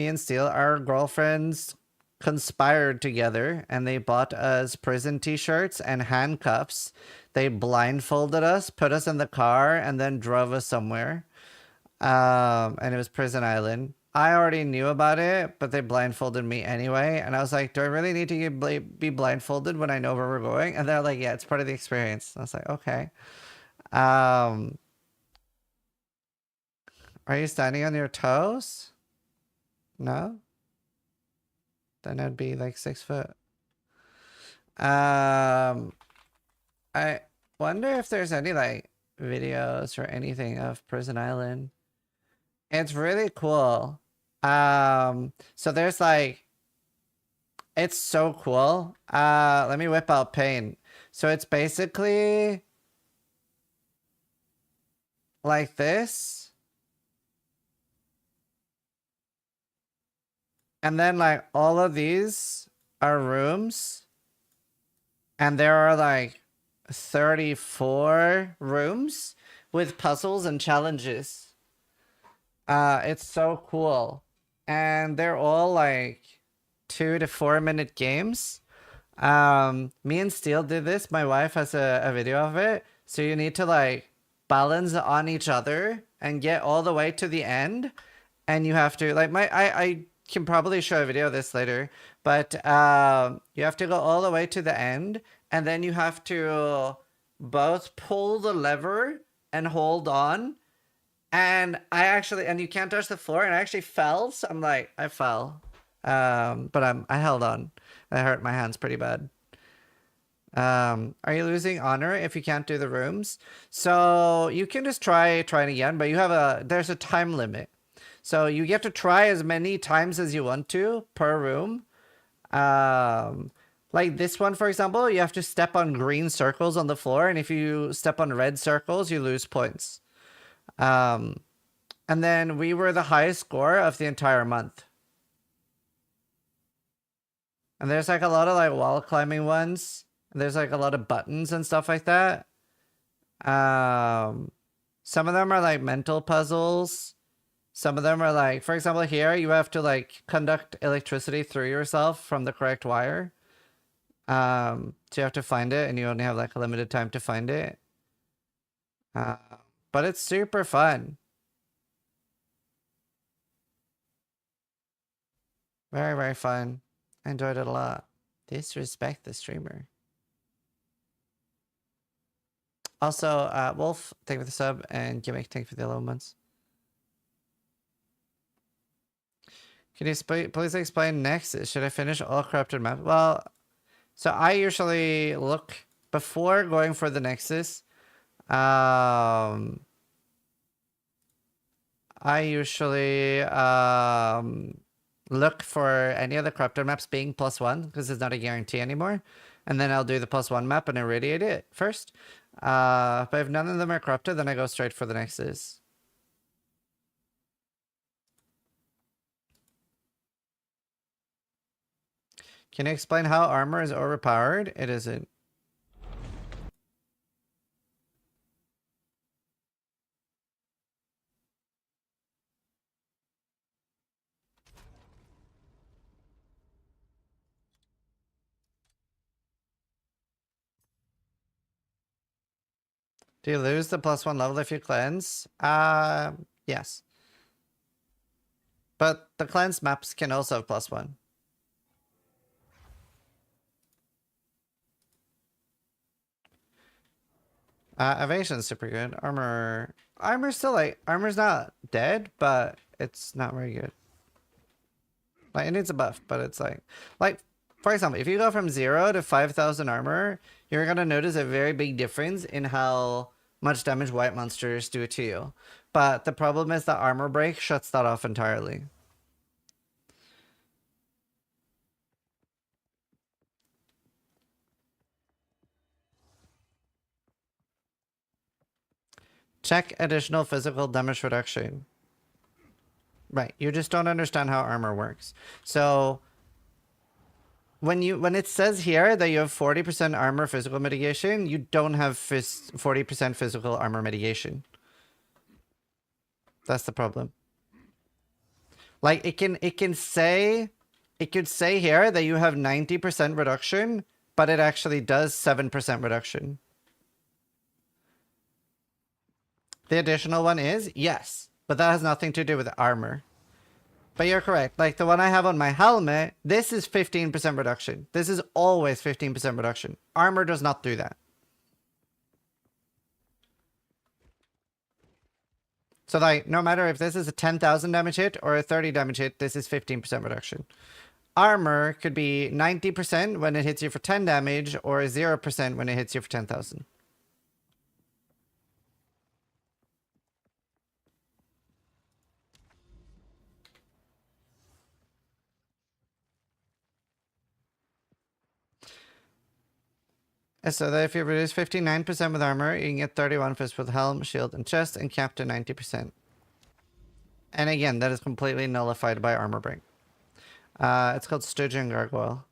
and Steele, our girlfriends conspired together and they bought us prison t-shirts and handcuffs. They blindfolded us, put us in the car, and then drove us somewhere. And it was Prison Island. I already knew about it, but they blindfolded me anyway. And I was like, do I really need to be blindfolded when I know where we're going? And they're like, yeah, it's part of the experience. I was like, okay. Are you standing on your toes? No? Then it'd be like 6 foot. I wonder if there's any like videos or anything of Prison Island. It's really cool. So there's like, it's so cool. Let me whip out Paint. So it's basically like this. And then like all of these are rooms. And there are like 34 rooms with puzzles and challenges. It's so cool. And they're all like 2 to 4 minute games. Me and Steele did this. My wife has a video of it. So you need to like balance on each other and get all the way to the end. And you have to like I can probably show a video of this later, but you have to go all the way to the end, and then you have to both pull the lever and hold on. And and you can't touch the floor, and I actually fell. So I'm like, I fell. But I held on. I hurt my hands pretty bad. Are you losing honor if you can't do the rooms? So you can just try it again, but there's a time limit. So you get to try as many times as you want to per room. Like this one, for example, you have to step on green circles on the floor, and if you step on red circles, you lose points. And then we were the highest score of the entire month. And there's like a lot of like wall climbing ones. And there's like a lot of buttons and stuff like that. Some of them are like mental puzzles. Some of them are like, for example, here you have to like conduct electricity through yourself from the correct wire. So you have to find it, and you only have like a limited time to find it. But it's super fun. Very, very fun. I enjoyed it a lot. Disrespect the streamer. Also, Wolf, thank you for the sub, and Gimmick, thank you for the 11 months. Can you please explain next? Should I finish all corrupted maps? Well, so I usually look before going for the Nexus. I usually look for any of the corrupted maps being +1 because it's not a guarantee anymore. And then I'll do the +1 map and irradiate it first. But if none of them are corrupted, then I go straight for the Nexus. Can you explain how armor is overpowered? It isn't. Do you lose the +1 level if you cleanse? Yes. But the cleanse maps can also have +1. Evasion's super good. Armor's still like, armor's not dead, but it's not very good. Like, it needs a buff, but it's like, for example, if you go from 0 to 5,000 armor, you're gonna notice a very big difference in how much damage white monsters do to you. But the problem is the armor break shuts that off entirely. Check additional physical damage reduction. Right, you just don't understand how armor works. So when it says here that you have 40% armor physical mitigation, you don't have 40% physical armor mitigation. That's the problem. Like it could say here that you have 90% reduction, but it actually does 7% reduction. The additional one is yes, but that has nothing to do with armor. But you're correct. Like the one I have on my helmet, this is 15% reduction. This is always 15% reduction. Armor does not do that. So like, no matter if this is a 10,000 damage hit or a 30 damage hit, this is 15% reduction. Armor could be 90% when it hits you for 10 damage or 0% when it hits you for 10,000. So that if you reduce 59% with armor, you can get 31 fists with helm, shield, and chest, and cap to 90%. And again, that is completely nullified by armor break. It's called Stygian Gargoyle.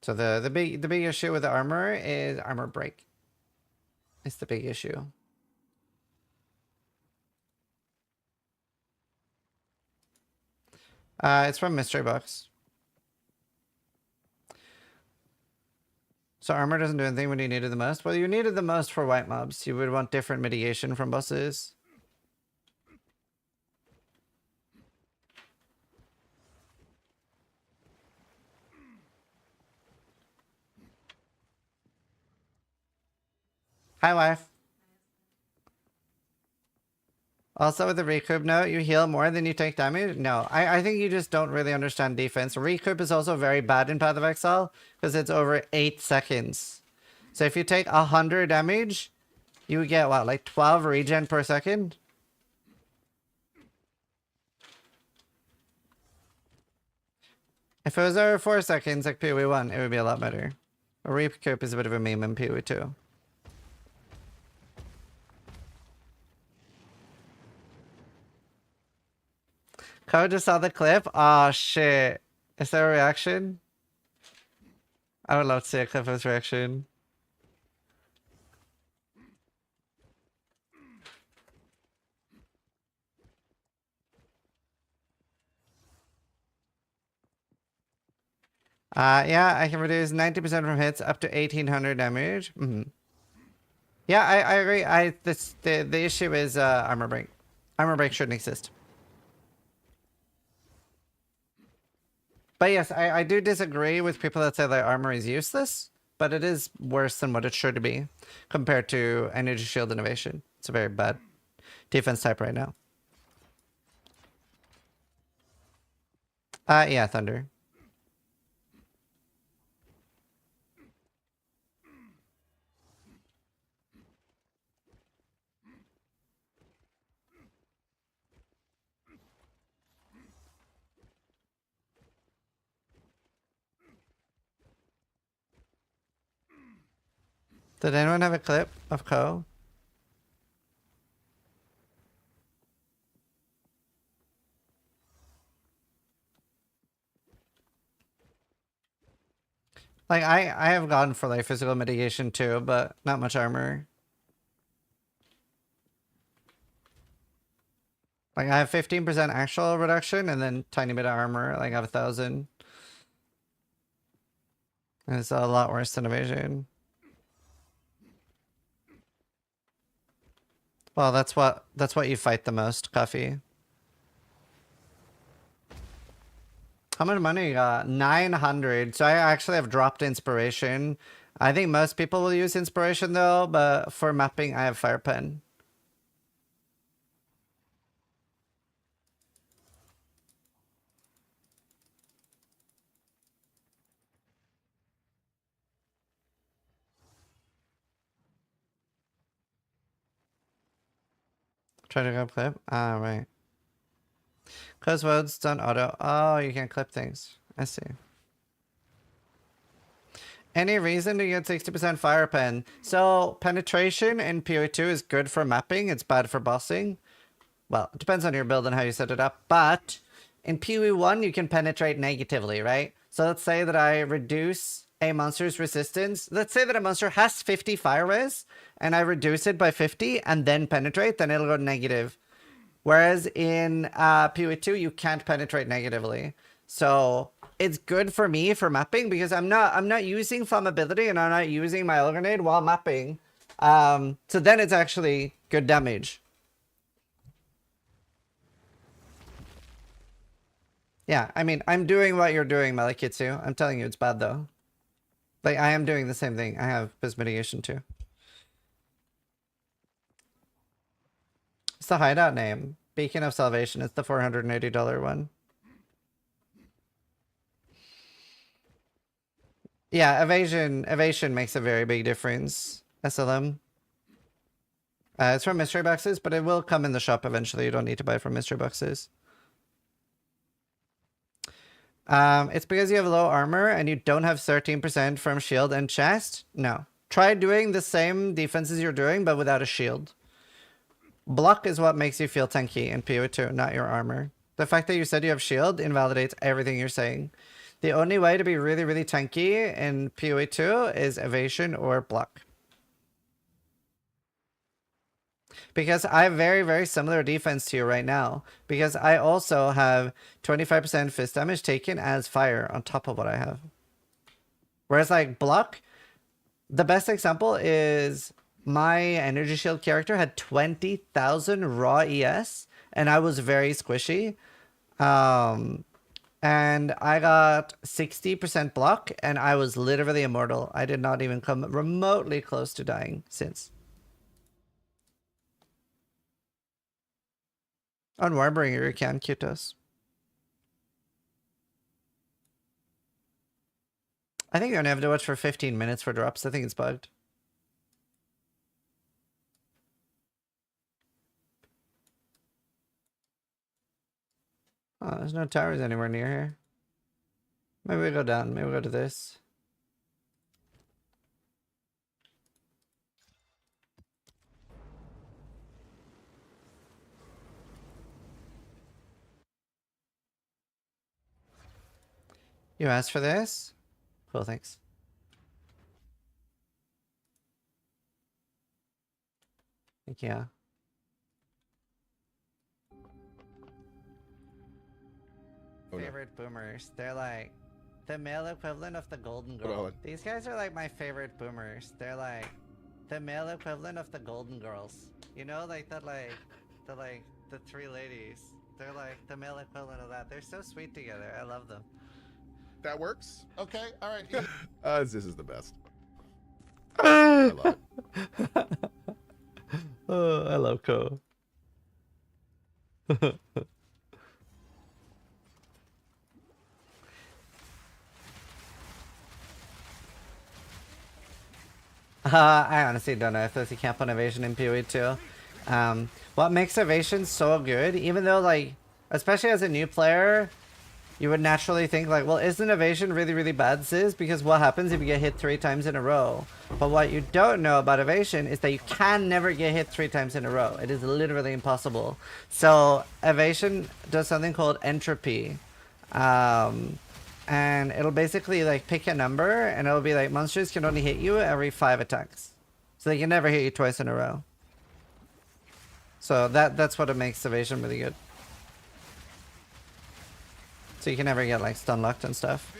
So the big issue with the armor is armor break. It's the big issue. It's from Mystery Box. So armor doesn't do anything when you need it the most. Well, you need it the most for white mobs. You would want different mitigation from bosses. Hi, wife. Also, with the recoup note, you heal more than you take damage? No, I think you just don't really understand defense. Recoup is also very bad in Path of Exile because it's over 8 seconds. So if you take 100 damage, you get, what, like 12 regen per second? If it was over 4 seconds like PoE 1, it would be a lot better. A recoup is a bit of a meme in PoE 2. Ko just saw the clip. Oh shit. Is there a reaction? I would love to see a clip of his reaction. Yeah, I can reduce 90% from hits up to 1800 damage. Yeah, I agree. The issue is armor break. Armor break shouldn't exist. But yes, I do disagree with people that say that armor is useless, but it is worse than what it should be compared to energy shield innovation. It's a very bad defense type right now. Yeah, Thunder. Did anyone have a clip of Ko? Like, I have gone for, like, physical mitigation too, but not much armor. Like, I have 15% actual reduction and then tiny bit of armor. Like, I have 1,000. And it's a lot worse than evasion. Well, that's what you fight the most, Coffee. How much money you got? 900. So I actually have dropped inspiration. I think most people will use inspiration though, but for mapping, I have fire pen. Try to go clip. Ah, right. Close modes done auto. Oh, you can clip things. I see. Any reason to get 60% fire pen? So penetration in PoE2 is good for mapping. It's bad for bossing. well, it depends on your build and how you set it up, but in PoE1, you can penetrate negatively, right? So let's say that I reduce a monster's resistance. Let's say that a monster has 50 fire res, and I reduce it by 50 and then penetrate, then it'll go negative. Whereas in PoE2, you can't penetrate negatively. So it's good for me for mapping because I'm not using flammability and I'm not using my oil grenade while mapping. So then it's actually good damage. Yeah, I mean, I'm doing what you're doing, Malakitsu. I'm telling you, it's bad though. Like, I am doing the same thing. I have Fizz mitigation too. It's the hideout name. Beacon of Salvation. It's the $480 one. Yeah, evasion makes a very big difference. SLM. It's from mystery boxes, but it will come in the shop eventually. You don't need to buy it from mystery boxes. It's because you have low armor and you don't have 13% from shield and chest. No. Try doing the same defenses you're doing, but without a shield. Block is what makes you feel tanky in PoE2, not your armor. The fact that you said you have shield invalidates everything you're saying. The only way to be really, really tanky in PoE2 is evasion or block. Because I have very, very similar defense to you right now. Because I also have 25% fist damage taken as fire on top of what I have. Whereas like block, the best example is my energy shield character had 20,000 raw ES and I was very squishy. And I got 60% block and I was literally immortal. I did not even come remotely close to dying since. On Warbringer, you can Kutos. I think you only have to watch for 15 minutes for drops. I think it's bugged. Oh, there's no towers anywhere near here. Maybe we go down. Maybe we go to this. You asked for this? Cool, thanks. Thank you. Oh, no. Favorite boomers. They're like the male equivalent of the golden girl. Hold on. These guys are like my favorite boomers. They're like the male equivalent of the golden girls. You know, like the three ladies. They're like the male equivalent of that. They're so sweet together. I love them. That works. Okay, all right. This is the best. I love it. Oh, I love Ko. I honestly don't know if there's a camp on evasion in PoE2. What makes evasion so good, even though, like, especially as a new player, you would naturally think, like, well, isn't evasion really, really bad, Ziz? Because what happens if you get hit 3 times in a row? But what you don't know about evasion is that you can never get hit 3 times in a row. It is literally impossible. So evasion does something called entropy. And it'll basically like pick a number and it'll be like monsters can only hit you every 5 attacks. So they can never hit you twice in a row. So that's what it makes evasion really good. So you can never get like stun locked and stuff.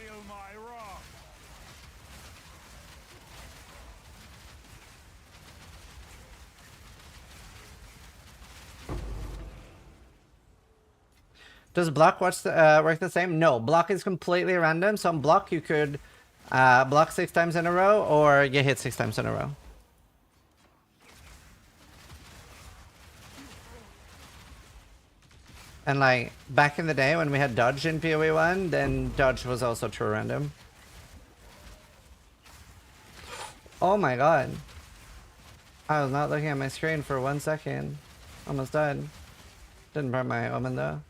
Does block work the same? No, block is completely random. So on block you could block 6 times in a row or get hit 6 times in a row. And like back in the day when we had dodge in PoE1, then dodge was also true random. Oh my god. I was not looking at my screen for 1 second. Almost died. Didn't burn my omen though.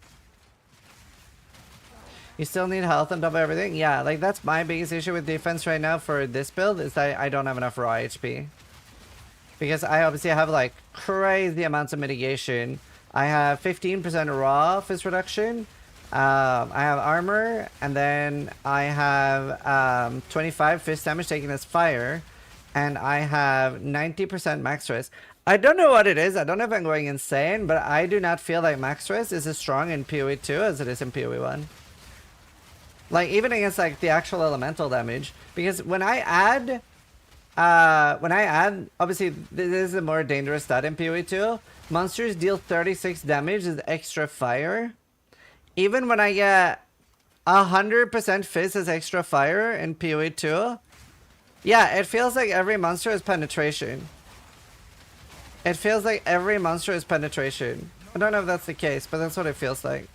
You still need health on top of everything? Yeah, like that's my biggest issue with defense right now for this build is that I don't have enough raw HP. Because I obviously have like crazy amounts of mitigation. I have 15% raw fizz reduction. I have armor, and then I have 25 fizz damage taken as fire, and I have 90% max res. I don't know what it is. I don't know if I'm going insane, but I do not feel like max res is as strong in PoE 2 as it is in PoE 1. Like, even against like the actual elemental damage, because when I add, obviously this is a more dangerous stat in PoE 2. Monsters deal 36 damage as extra fire. Even when I get 100% fizz as extra fire in PoE 2, yeah, it feels like every monster has penetration. It feels like every monster has penetration. I don't know if that's the case, but that's what it feels like.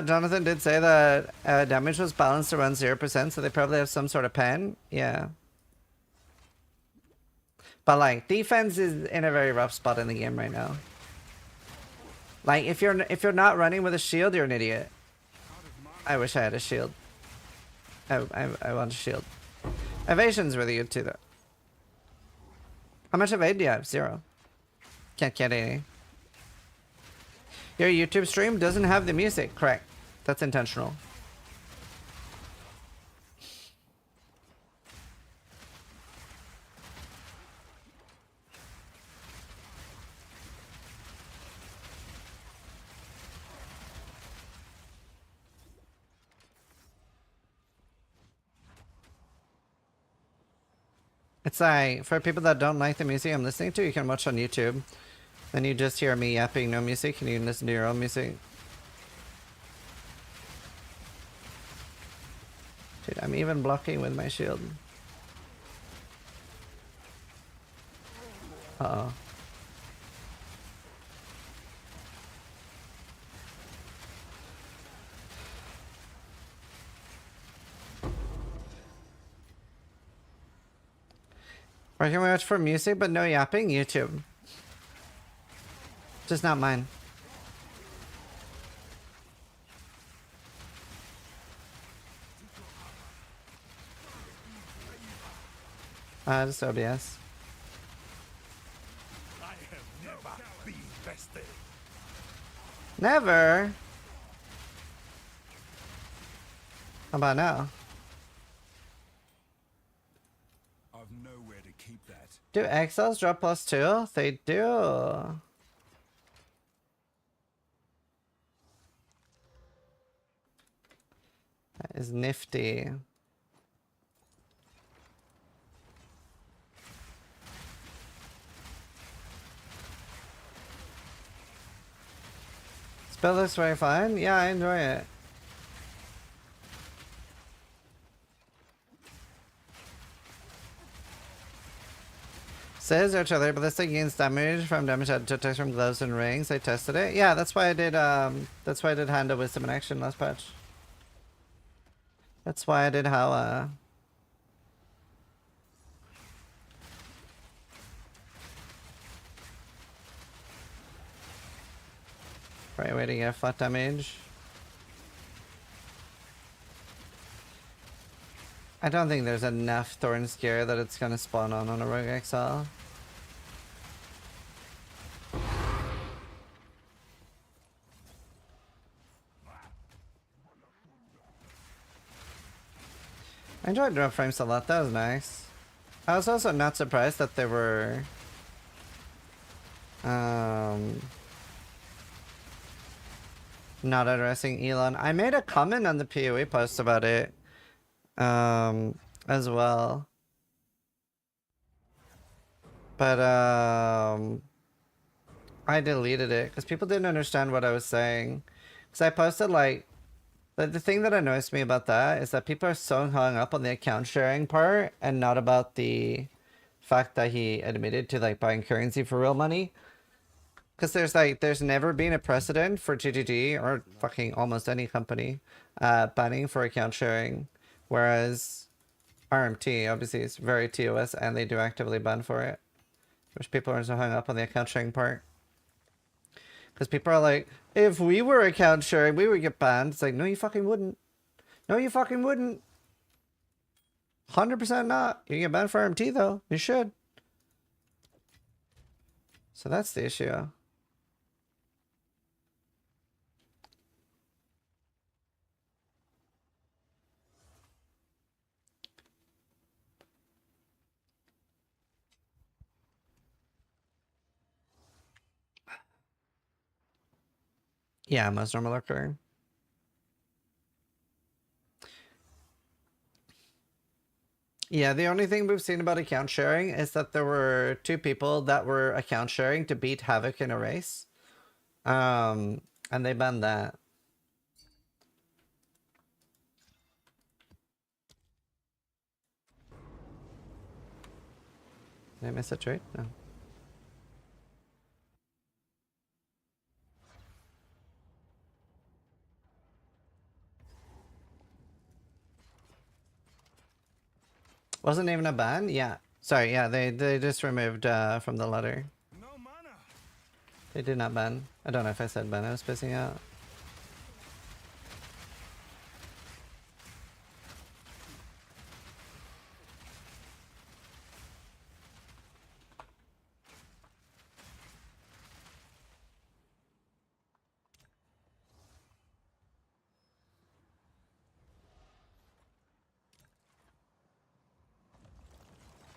Jonathan did say that damage was balanced around 0%, so they probably have some sort of pen. Yeah. But like, defense is in a very rough spot in the game right now. Like, if you're not running with a shield, you're an idiot. I wish I had a shield. I want a shield. Evasion's really good too, though. How much evade do you have? 0. Can't get any. Your YouTube stream doesn't have the music. Correct. That's intentional. It's like, for people that don't like the music I'm listening to, you can watch on YouTube. Then you just hear me yapping, no music, and you can listen to your own music. Dude, I'm even blocking with my shield. Uh-oh. Where can we watch for music but no yapping? YouTube. Just not mine. Just OBS. I have never been bested. Never? How about now? I've nowhere to keep that. Do XLs drop +2? They do. That is nifty. Spell looks very fun. Yeah, I enjoy it. Says artillery ballistic gains damage from damage added to attacks from gloves and rings. I tested it. Yeah, that's why I did Hand of Wisdom in action last patch. That's why I did how right way to get flat damage. I don't think there's enough Thorn Scare that it's gonna spawn on a Rogue XL. I enjoyed drop frames a lot, that was nice. I was also not surprised that they were not addressing Elon. I made a comment on the PoE post about it as well. But I deleted it because people didn't understand what I was saying. Because I posted like the thing that annoys me about that is that people are so hung up on the account sharing part and not about the fact that he admitted to like buying currency for real money. Because there's never been a precedent for GGG or fucking almost any company banning for account sharing, whereas RMT obviously is very TOS and they do actively ban for it, which people are so hung up on the account sharing part. Because people are like, if we were account sharing, we would get banned. It's like, no, you fucking wouldn't. No, you fucking wouldn't. 100% not. You can get banned for RMT though. You should. So that's the issue. Yeah, most normal occurring. Yeah, the only thing we've seen about account sharing is that there were 2 people that were account sharing to beat Havoc in a race. And they banned that. Did I miss a trade? No. Wasn't even a ban? Yeah. Sorry, yeah, they just removed from the letter. No mana. They did not ban. I don't know if I said ban, I was pissing out.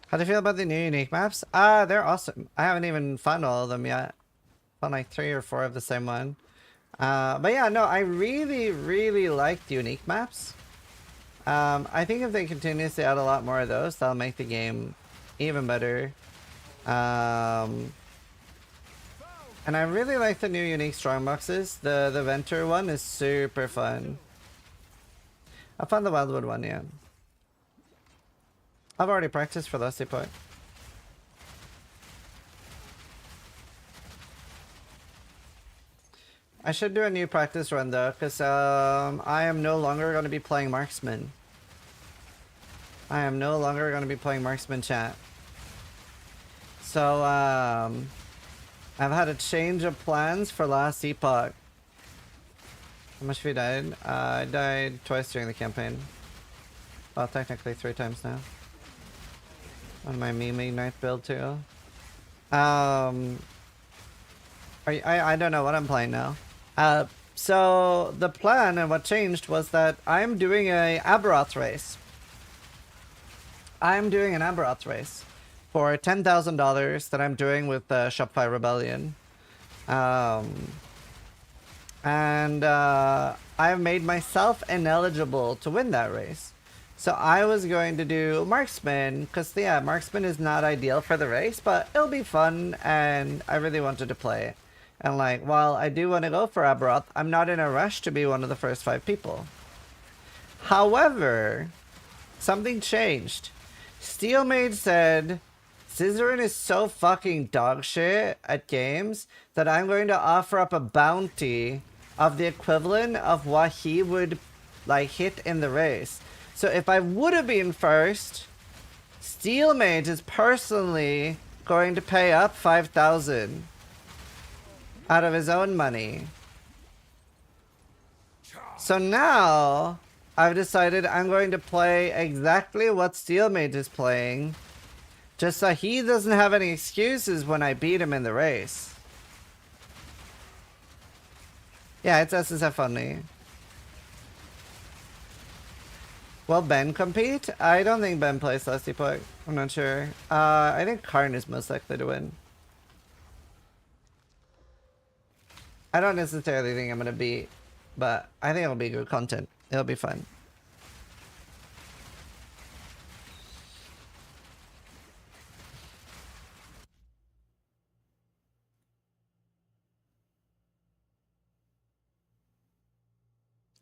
How do you feel about the new unique maps? They're awesome. I haven't even found all of them yet. Found like 3 or 4 of the same one. But yeah, no, I really like the unique maps. I think if they continuously add a lot more of those, that'll make the game even better. And I really like the new unique strongboxes. The Venture one is super fun. I found the Wildwood one, yeah. I've already practiced for this Epoch. I should do a new practice run though, because I am no longer going to be playing Marksman. I am no longer going to be playing Marksman, chat. So I've had a change of plans for last Epoch. How much have you died? I died twice during the campaign. Well, technically 3 times now. On my meme ignite build too. I don't know what I'm playing now. So the plan and what changed was that I'm doing a Aberoth race. I'm doing an Aberoth race for $10,000 that I'm doing with Shopify Rebellion. I've made myself ineligible to win that race. So I was going to do Marksman, because yeah, Marksman is not ideal for the race, but it'll be fun, and I really wanted to play it. And like, while I do want to go for Aberoth, I'm not in a rush to be one of the first 5 people. However, something changed. Steelmage said, Zizaran is so fucking dog shit at games that I'm going to offer up a bounty of the equivalent of what he would like hit in the race. So if I would have been first, Steelmage is personally going to pay up 5,000 out of his own money. So now I've decided I'm going to play exactly what Steelmage is playing, just so he doesn't have any excuses when I beat him in the race. Yeah, it's SSF only. Will Ben compete? I don't think Ben plays last Epoch. I'm not sure. I think Karn is most likely to win. I don't necessarily think I'm gonna beat, but I think it'll be good content. It'll be fun.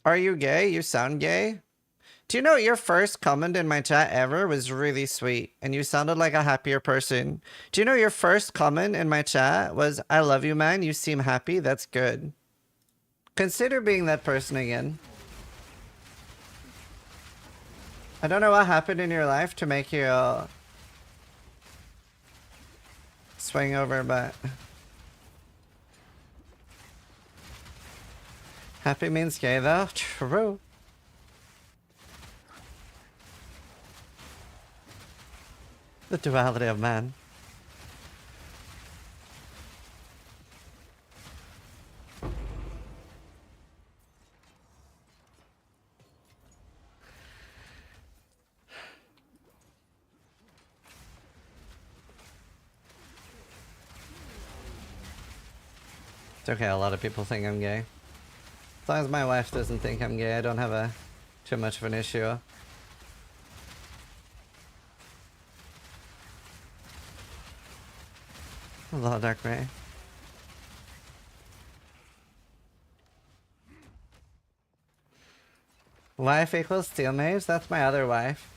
Are you gay? You sound gay? Do you know your first comment in my chat ever was really sweet and you sounded like a happier person? Do you know your first comment in my chat was, I love you, man. You seem happy. That's good. Consider being that person again. I don't know what happened in your life to make you swing over, but Happy means gay though. True. The duality of man. It's okay, a lot of people think I'm gay. As long as my wife doesn't think I'm gay, I don't have too much of an issue. Hello, Dark Ray. Wife equals steel maves? That's my other wife.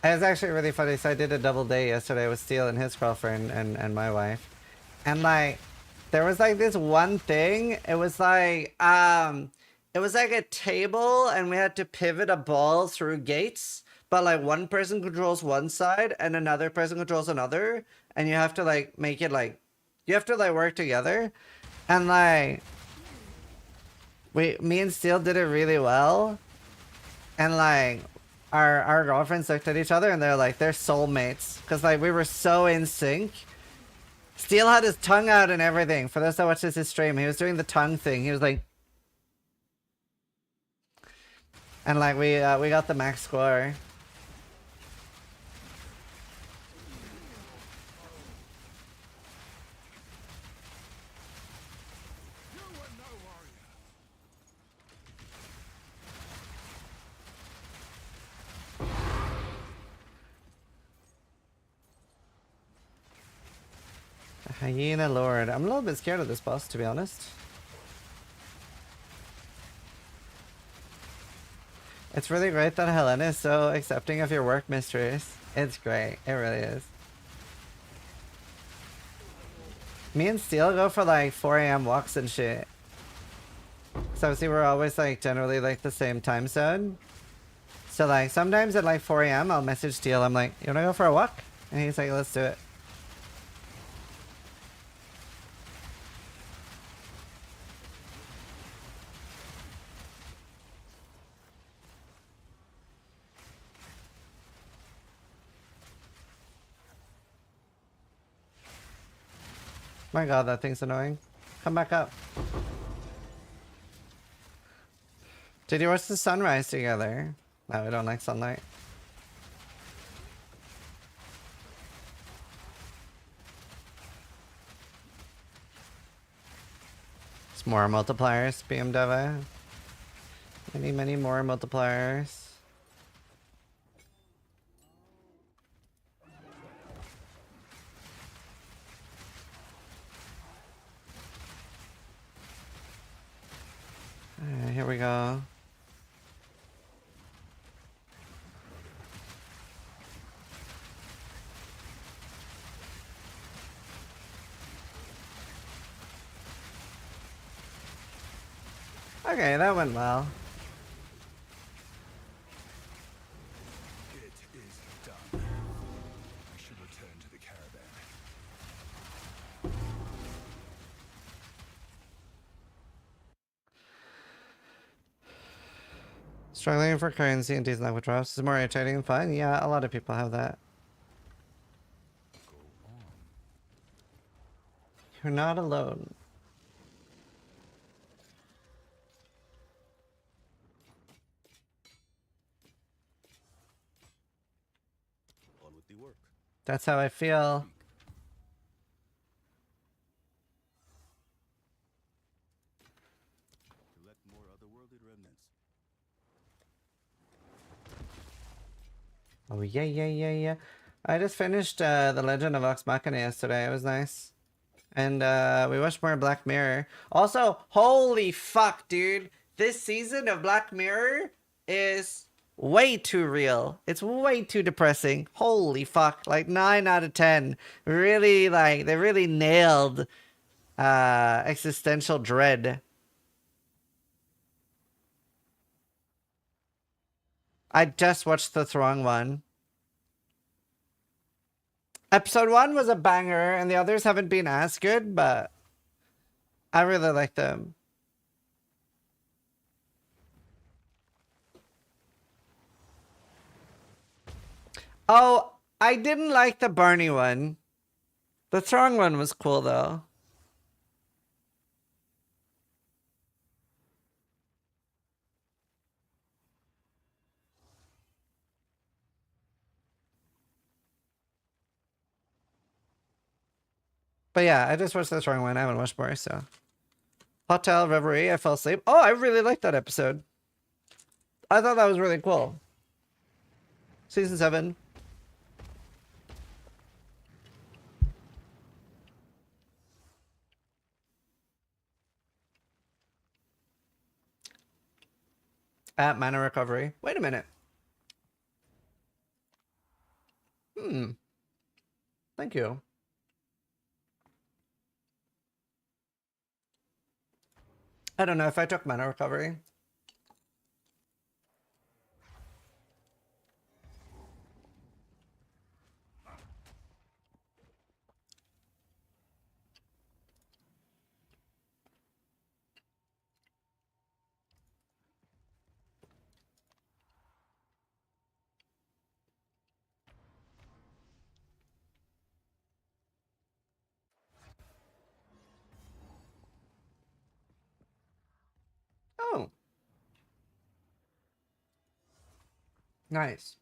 It was actually really funny. So I did a double date yesterday with Steel and his girlfriend and my wife. And like, there was like this one thing. It was like a table and we had to pivot a ball through gates. But like one person controls one side and another person controls another. And you have to like make it like, you have to like work together. And like, me and Steel did it really well. And like, our girlfriends looked at each other and they're like, they're soulmates. Because like, we were so in sync. Steel had his tongue out and everything. For those that watched his stream, he was doing the tongue thing. He was like... And like, we got the max score. Hyena Lord. I'm a little bit scared of this boss, to be honest. It's really great that Helena is so accepting of your work, Mistress. It's great. It really is. Me and Steel go for like 4 AM walks and shit. So obviously we're always like generally like the same time zone. So like sometimes at like 4 AM I'll message Steel. I'm like, you wanna go for a walk? And he's like, let's do it. My god, that thing's annoying. Come back up. Did you watch the sunrise together? No, we don't like sunlight. It's more multipliers, BMW. Many more multipliers. Alright, here we go. Okay, that went well. It is done. I should return to the caravan. Struggling for currency and decent withdrawals is more irritating than fun. Yeah, a lot of people have that. You're not alone. On with the work. That's how I feel. Collect more otherworldly remnants. Oh yeah. I just finished The Legend of Vox Machina yesterday. It was nice. And we watched more Black Mirror. Also, holy fuck, dude. This season of Black Mirror is way too real. It's way too depressing. Holy fuck. Like 9 out of 10. Really, like, they really nailed existential dread. I just watched the Throng one. Episode 1 was a banger, and the others haven't been as good, but I really like them. Oh, I didn't like the Barney one. The Throng one was cool though. But yeah, I just watched the Throng one. I haven't watched more, so. Hotel Reverie, I fell asleep. Oh, I really liked that episode. I thought that was really cool. Season 7. At Mana Recovery. Wait a minute. Thank you. I don't know if I took Mana Recovery. Oh. Nice.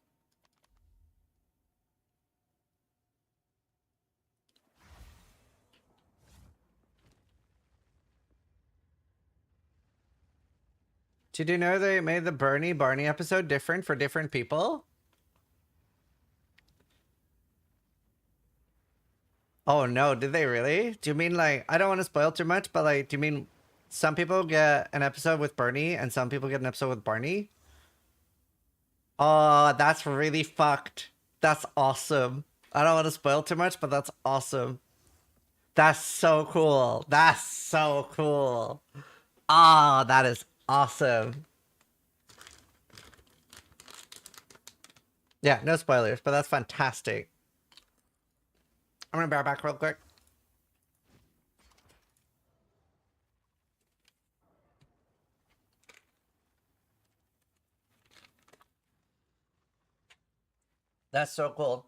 Did you know they made the Barney episode different for different people? Oh no, did they really? Do you mean like, I don't want to spoil too much, but like, do you mean some people get an episode with Bernie and some people get an episode with Barney? Oh, that's really fucked. That's awesome. I don't want to spoil too much, but that's awesome. That's so cool. That's so cool. Ah, that is awesome. Yeah, no spoilers, but that's fantastic. I'm gonna bear back real quick. That's so cool.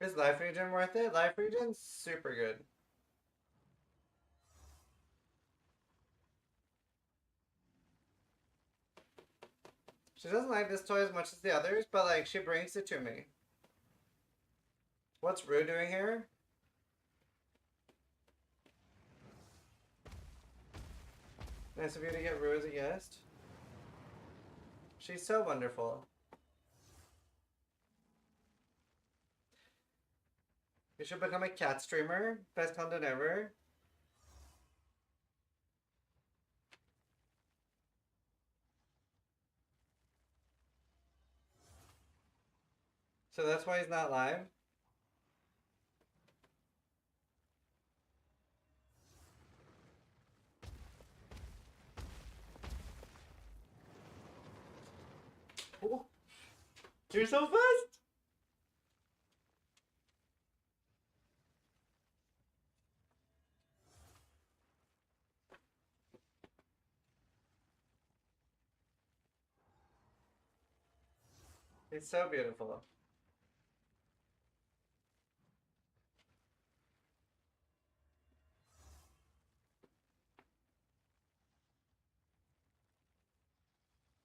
Is Life Regen worth it? Life Regen's super good. She doesn't like this toy as much as the others, but like she brings it to me. What's Rue doing here? Nice of you to get Rue as a guest. She's so wonderful. You should become a cat streamer. Best content ever. So that's why he's not live? Oh. You're so fast! It's so beautiful.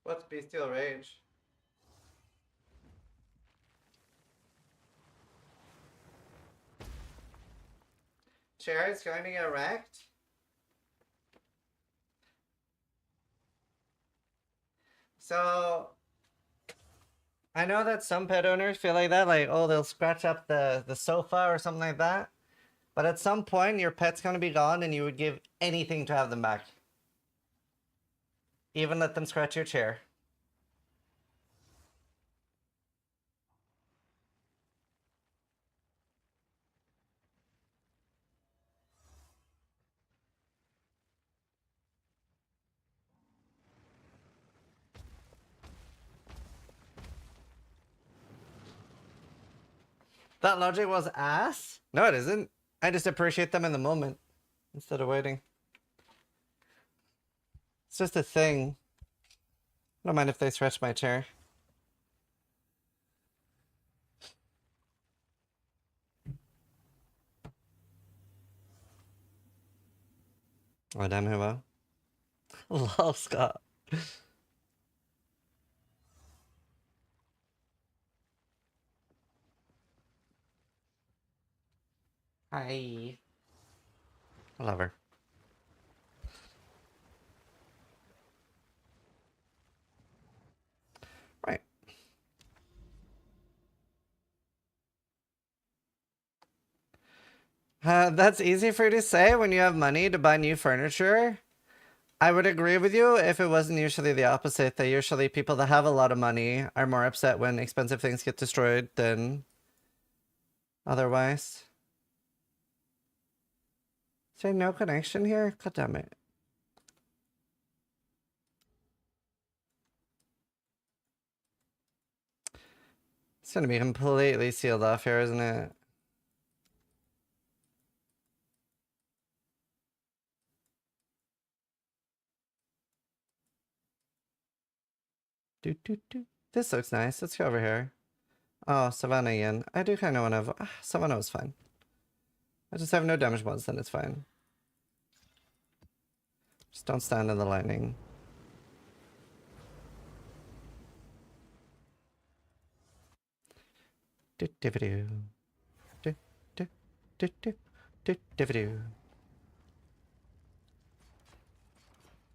What's Bestial Rage? Chair is going to get wrecked? So, I know that some pet owners feel like that, like, oh, they'll scratch up the sofa or something like that. But at some point, your pet's going to be gone and you would give anything to have them back. Even let them scratch your chair. That logic was ass? No, it isn't. I just appreciate them in the moment instead of waiting. It's just a thing. I don't mind if they stretch my chair. Oh, damn, hello. Lol, Scott. Hi. I love her. Right. That's easy for you to say when you have money to buy new furniture. I would agree with you if it wasn't usually the opposite, that usually people that have a lot of money are more upset when expensive things get destroyed than otherwise. Is there no connection here? God damn it. It's gonna be completely sealed off here, isn't it? This looks nice. Let's go over here. Oh, Savannah again. I do kind of want to... Savannah was fine. I just have no damage bonus, then it's fine. Just don't stand in the lightning.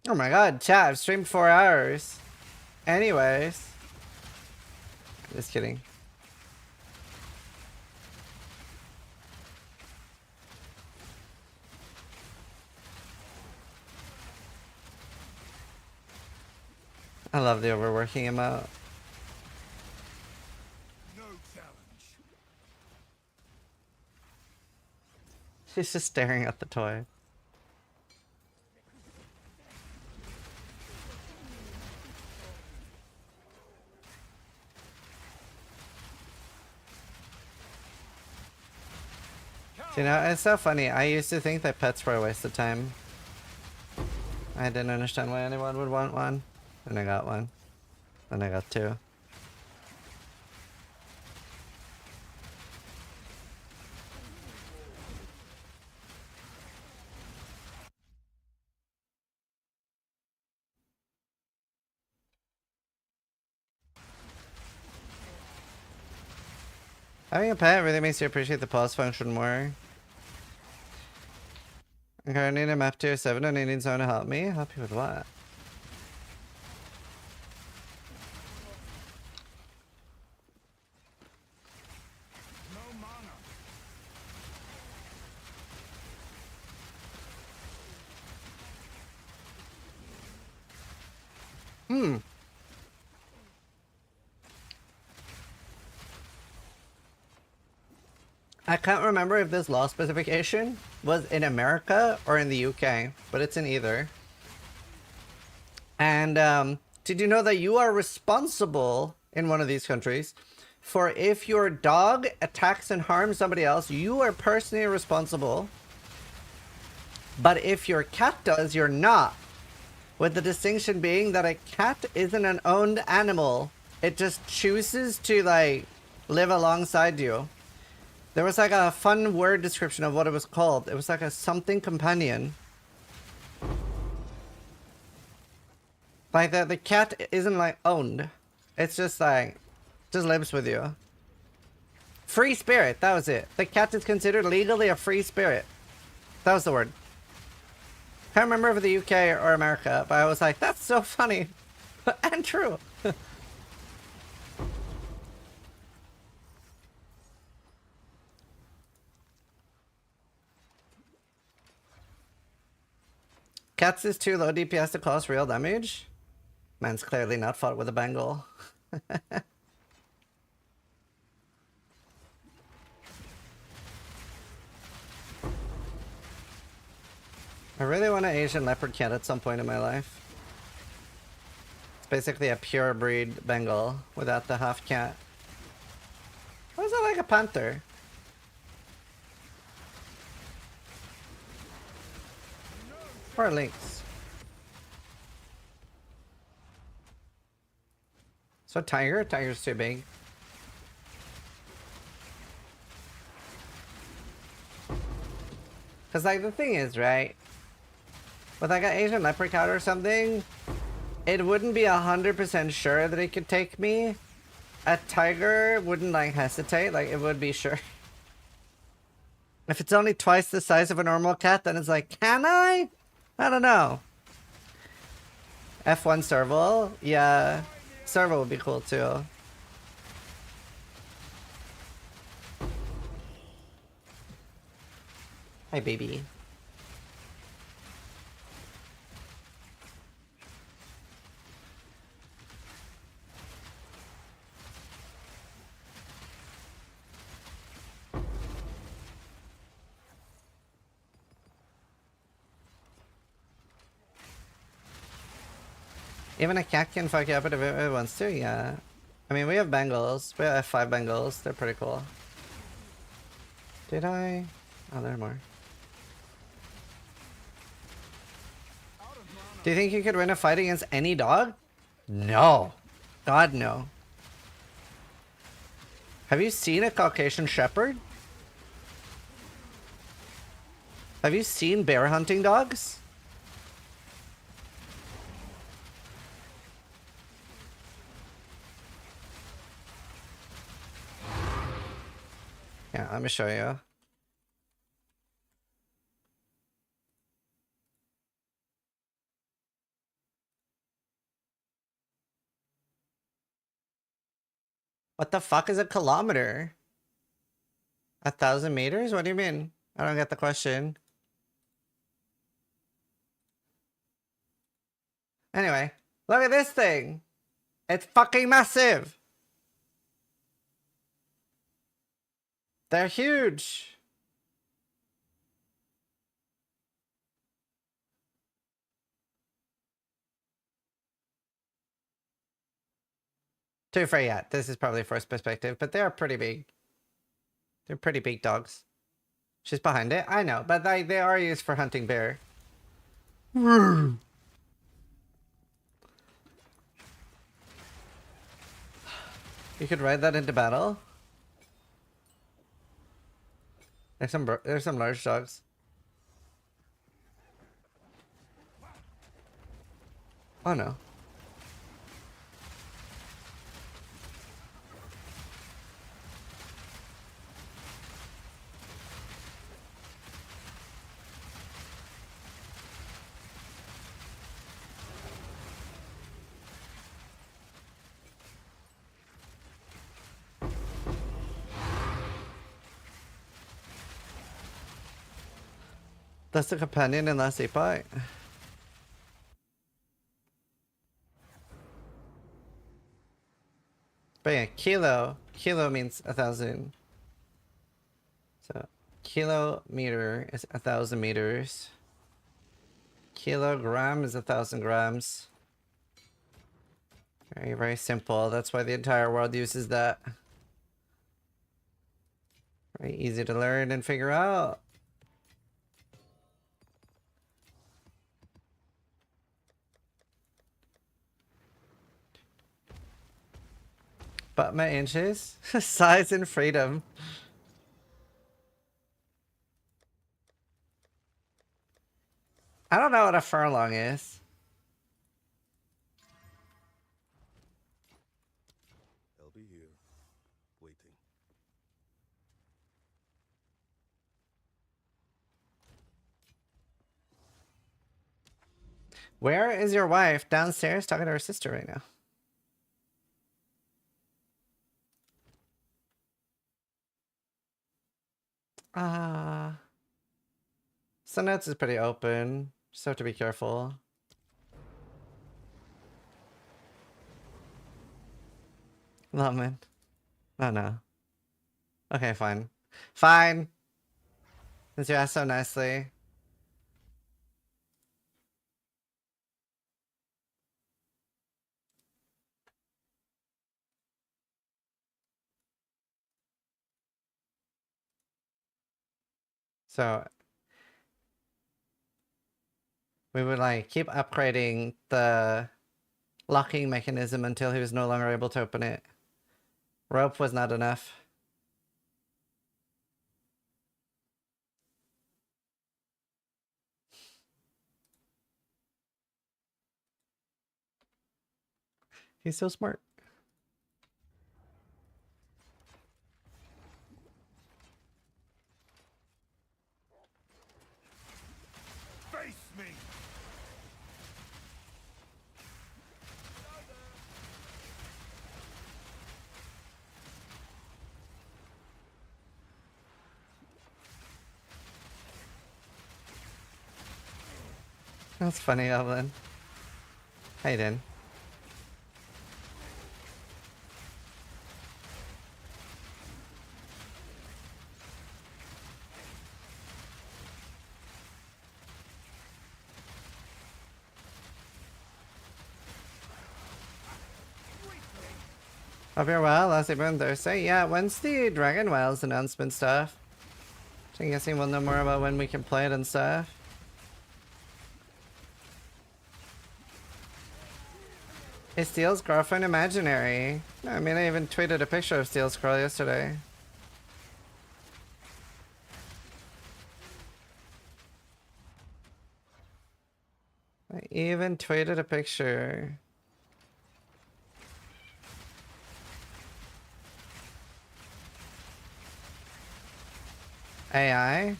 Oh my god, chat, I've streamed 4 hours. Anyways. Just kidding. I love the overworking emote. No challenge. She's just staring at the toy. You know, it's so funny. I used to think that pets were a waste of time. I didn't understand why anyone would want one. And I got one. Then I got 2. Having a pet really makes you appreciate the pause function more. Okay, I need a map tier 7 and I need someone to help me. Help you with what? I can't remember if this law specification was in America or in the UK, but it's in either. And did you know that you are responsible in one of these countries for if your dog attacks and harms somebody else, you are personally responsible. But if your cat does, you're not. With the distinction being that a cat isn't an owned animal. It just chooses to, like, live alongside you. There was, like, a fun word description of what it was called. It was, like, a something companion. Like, the cat isn't, like, owned. It's just, like, just lives with you. Free spirit, that was it. The cat is considered legally a free spirit. That was the word. Can't remember if the UK or America, but I was like, that's so funny. And true. Cats is too low DPS to cause real damage? Man's clearly not fought with a Bengal. I really want an Asian leopard cat at some point in my life. It's basically a pure breed Bengal without the half cat. Why is it like a panther? Or a lynx? So tiger? Tiger's too big. Cause like the thing is, right? With like an Asian leopard cat or something, it wouldn't be 100% sure that it could take me. A tiger wouldn't like hesitate, like it would be sure. If it's only twice the size of a normal cat, then it's like, can I? I don't know. F1 serval? Yeah. Serval would be cool too. Hi, baby. Even a cat can fuck you up if it wants to, yeah. I mean, we have Bengals. We have 5 Bengals. They're pretty cool. Did I? Oh, there are more. Do you think you could win a fight against any dog? No. God, no. Have you seen a Caucasian Shepherd? Have you seen bear hunting dogs? Yeah, let me show you. What the fuck is a kilometer? 1,000 meters? What do you mean? I don't get the question. Anyway, look at this thing. It's fucking massive. They're huge. To be fair, yeah, this is probably first perspective, but they're pretty big. They're pretty big dogs. She's behind it, I know, but they are used for hunting bear. You could ride that into battle. There's some large dogs. Oh no. That's the companion in last Epoch. But yeah, kilo means 1,000. So kilometer is 1,000 meters. Kilogram is 1,000 grams. Very, very simple. That's why the entire world uses that. Very easy to learn and figure out. But my inches? Size and freedom. I don't know what a furlong is. I'll be here, waiting. Where is your wife? Downstairs talking to her sister right now. Sunets is pretty open. Just have to be careful. Lemon. Oh no. Okay, fine. Fine. Since you asked so nicely. So we would like keep upgrading the locking mechanism until he was no longer able to open it. Rope was not enough. He's so smart. Face me! That's funny, Evelyn. How you doing? Hope you're well. Last evening Thursday. Yeah, when's the Dragon Wilds announcement stuff? So I'm guessing we'll know more about when we can play it and stuff. Is Steel's girlfriend imaginary? I mean, I even tweeted a picture of Steel's girl yesterday. I even tweeted a picture. AI?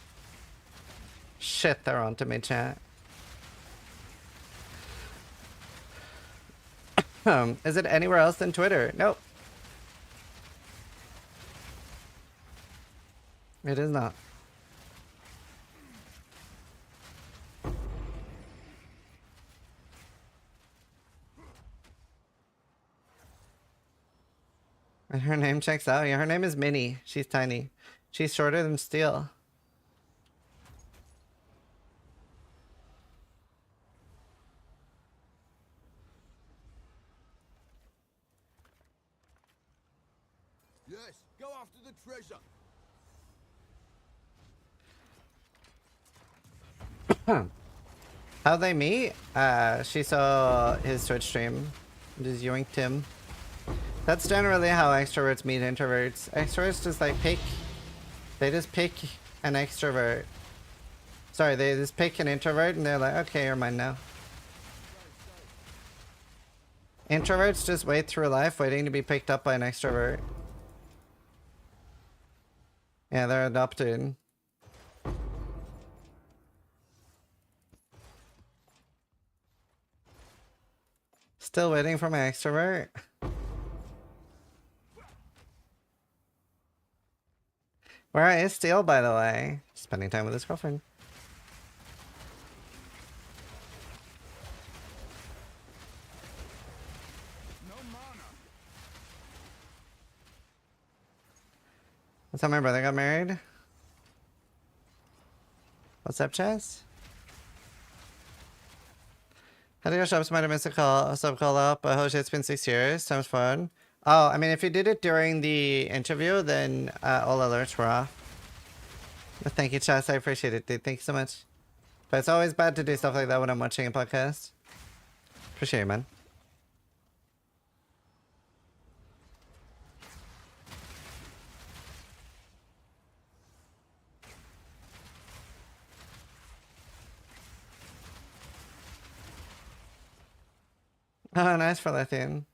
Shit, they're onto me, chat. Is it anywhere else than Twitter? Nope. It is not. And her name checks out. Yeah, her name is Minnie. She's tiny. She's shorter than Steel. Yes, go after the treasure. How'd they meet? She saw his Twitch stream. Just yoinked him. That's generally how extroverts meet introverts. Extroverts just like pick. They just pick an extrovert. Sorry, they just pick an introvert and they're like, okay, you're mine now. Introverts just wait through life waiting to be picked up by an extrovert. Yeah, they're adopted. Still waiting for my extrovert? Where is Steel, by the way? Spending time with his girlfriend. That's how my brother got married. What's up, Chess? How do your shops might have missed a call, a sub call up? I hope it's been 6 years. Time's fun. Oh, I mean, if you did it during the interview, then all alerts were off. But thank you, Chess. I appreciate it, dude. Thank you so much. But it's always bad to do stuff like that when I'm watching a podcast. Appreciate it, man. Oh, nice for Lithium.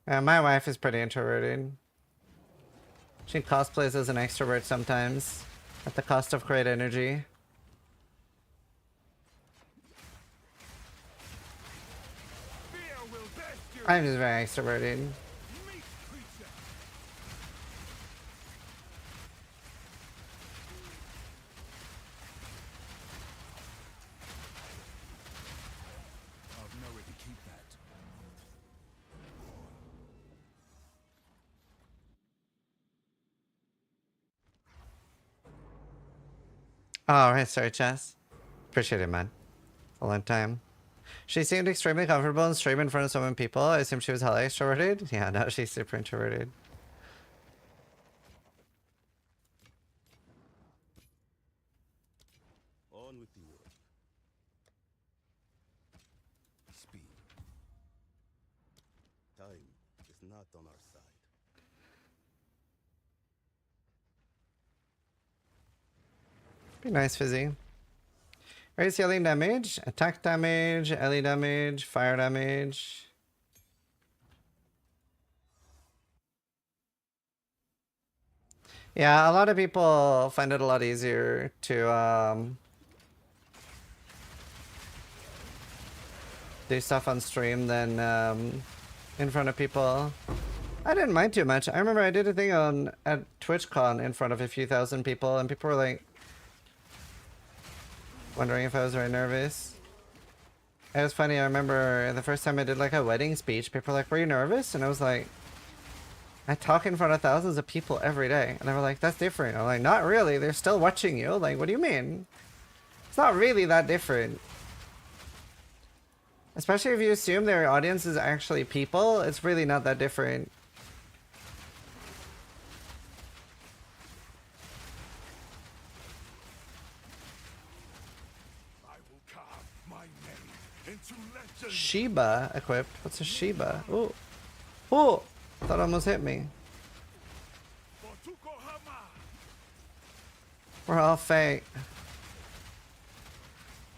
My wife is pretty introverted. She cosplays as an extrovert sometimes, at the cost of great energy. I'm just very extroverted. Oh, right, sorry, Chess. Appreciate it, man. A long time. She seemed extremely comfortable in stream in front of so many people. I assume she was hella extroverted. Yeah, no, she's super introverted. On with the work. Speed. Time is not on our side. Be nice, Fizzy. Raise healing damage, attack damage, LE damage, fire damage. Yeah, a lot of people find it a lot easier to do stuff on stream than in front of people. I didn't mind too much. I remember I did a thing at TwitchCon in front of a few thousand people, and people were like wondering if I was very nervous. It was funny. I remember the first time I did like a wedding speech, people were like, "Were you nervous?" And I was like, "I talk in front of thousands of people every day." And they were like, "That's different." I'm like, "Not really. They're still watching you." Like, what do you mean? It's not really that different. Especially if you assume their audience is actually people, it's really not that different. Shiba equipped. What's a Shiba? Oh, oh! That almost hit me. We're all fake.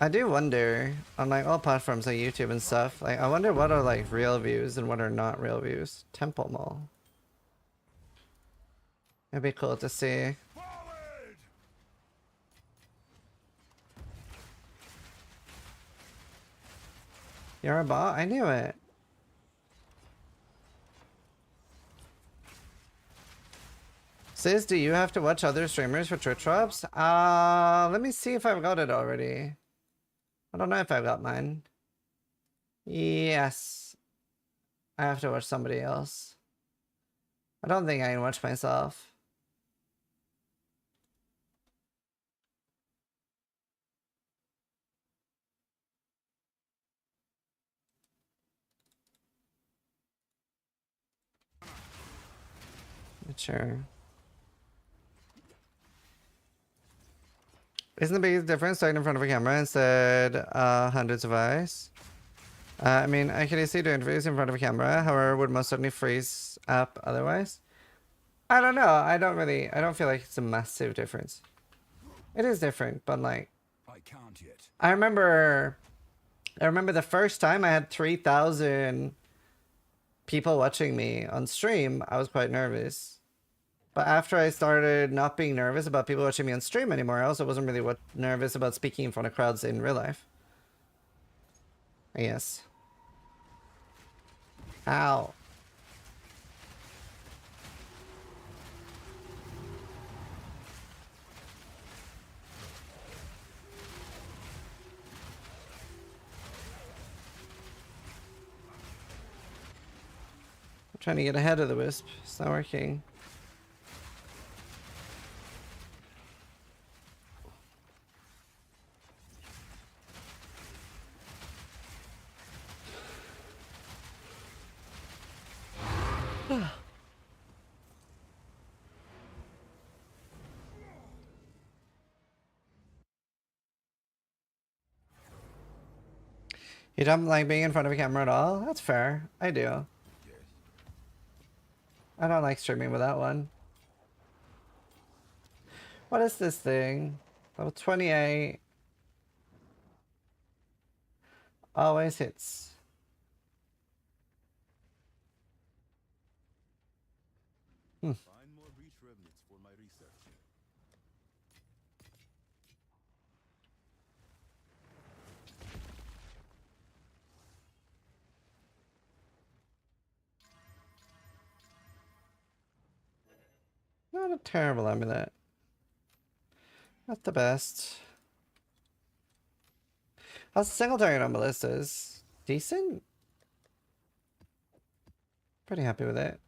I do wonder on like all platforms like YouTube and stuff. Like, I wonder what are like real views and what are not real views. Temple Mall. It'd be cool to see. You're a bot? I knew it. Sis, do you have to watch other streamers for Twitch drops? Let me see if I've got it already. I don't know if I've got mine. Yes. I have to watch somebody else. I don't think I can watch myself. Sure. Isn't the biggest difference starting in front of a camera instead hundreds of eyes? I mean, I can easily do interviews in front of a camera, however, would most certainly freeze up otherwise. I don't know. I don't feel like it's a massive difference. It is different, but like, I can't yet. I remember the first time I had 3,000 people watching me on stream, I was quite nervous. But after I started not being nervous about people watching me on stream anymore, I also wasn't really nervous about speaking in front of crowds in real life. I guess. Ow. I'm trying to get ahead of the wisp. It's not working. You don't like being in front of a camera at all? That's fair. I do. I don't like streaming with that one. What is this thing? Level 28. Always hits. Find more breach remnants for my research. Not a terrible amulet. Not the best. How's the single target on ballistas? Decent? Pretty happy with it.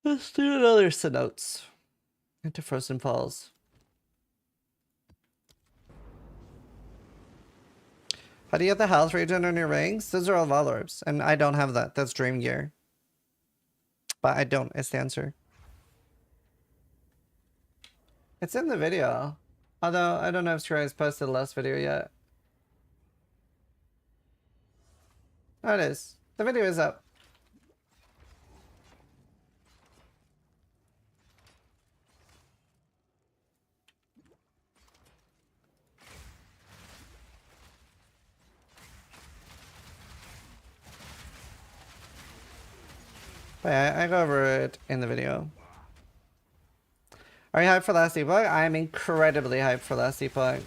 Let's do another notes into Frozen Falls. How do you get the health regen on your rings? Those are all Vol Orbs, and I don't have that. That's Dream Gear. But I don't, is the answer. It's in the video. Although, I don't know if Scry's posted the last video yet. Oh, it is. The video is up. But yeah, I go over it in the video. Are you hyped for last Epoch? I am incredibly hyped for last Epoch.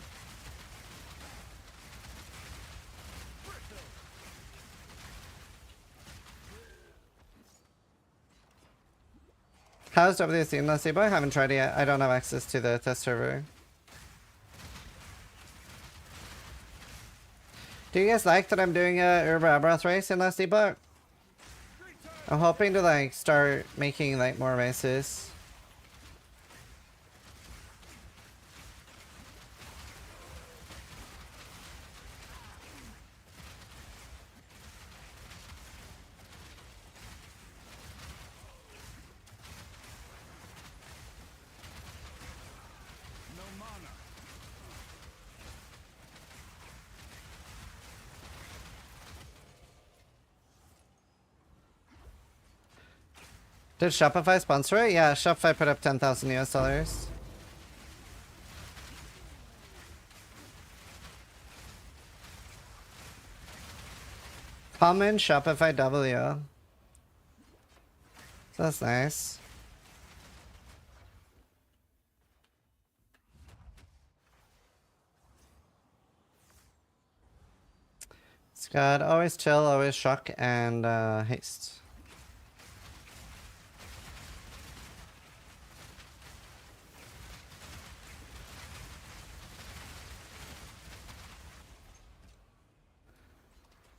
How's WC in last Epoch? I haven't tried it yet. I don't have access to the test server. Do you guys like that I'm doing a Urba Abrath race in last Epoch? I'm hoping to like start making like more races. Did Shopify sponsor it? Yeah, Shopify put up 10,000 US dollars. Common Shopify W. So that's nice. It's got always chill, always shock, and haste.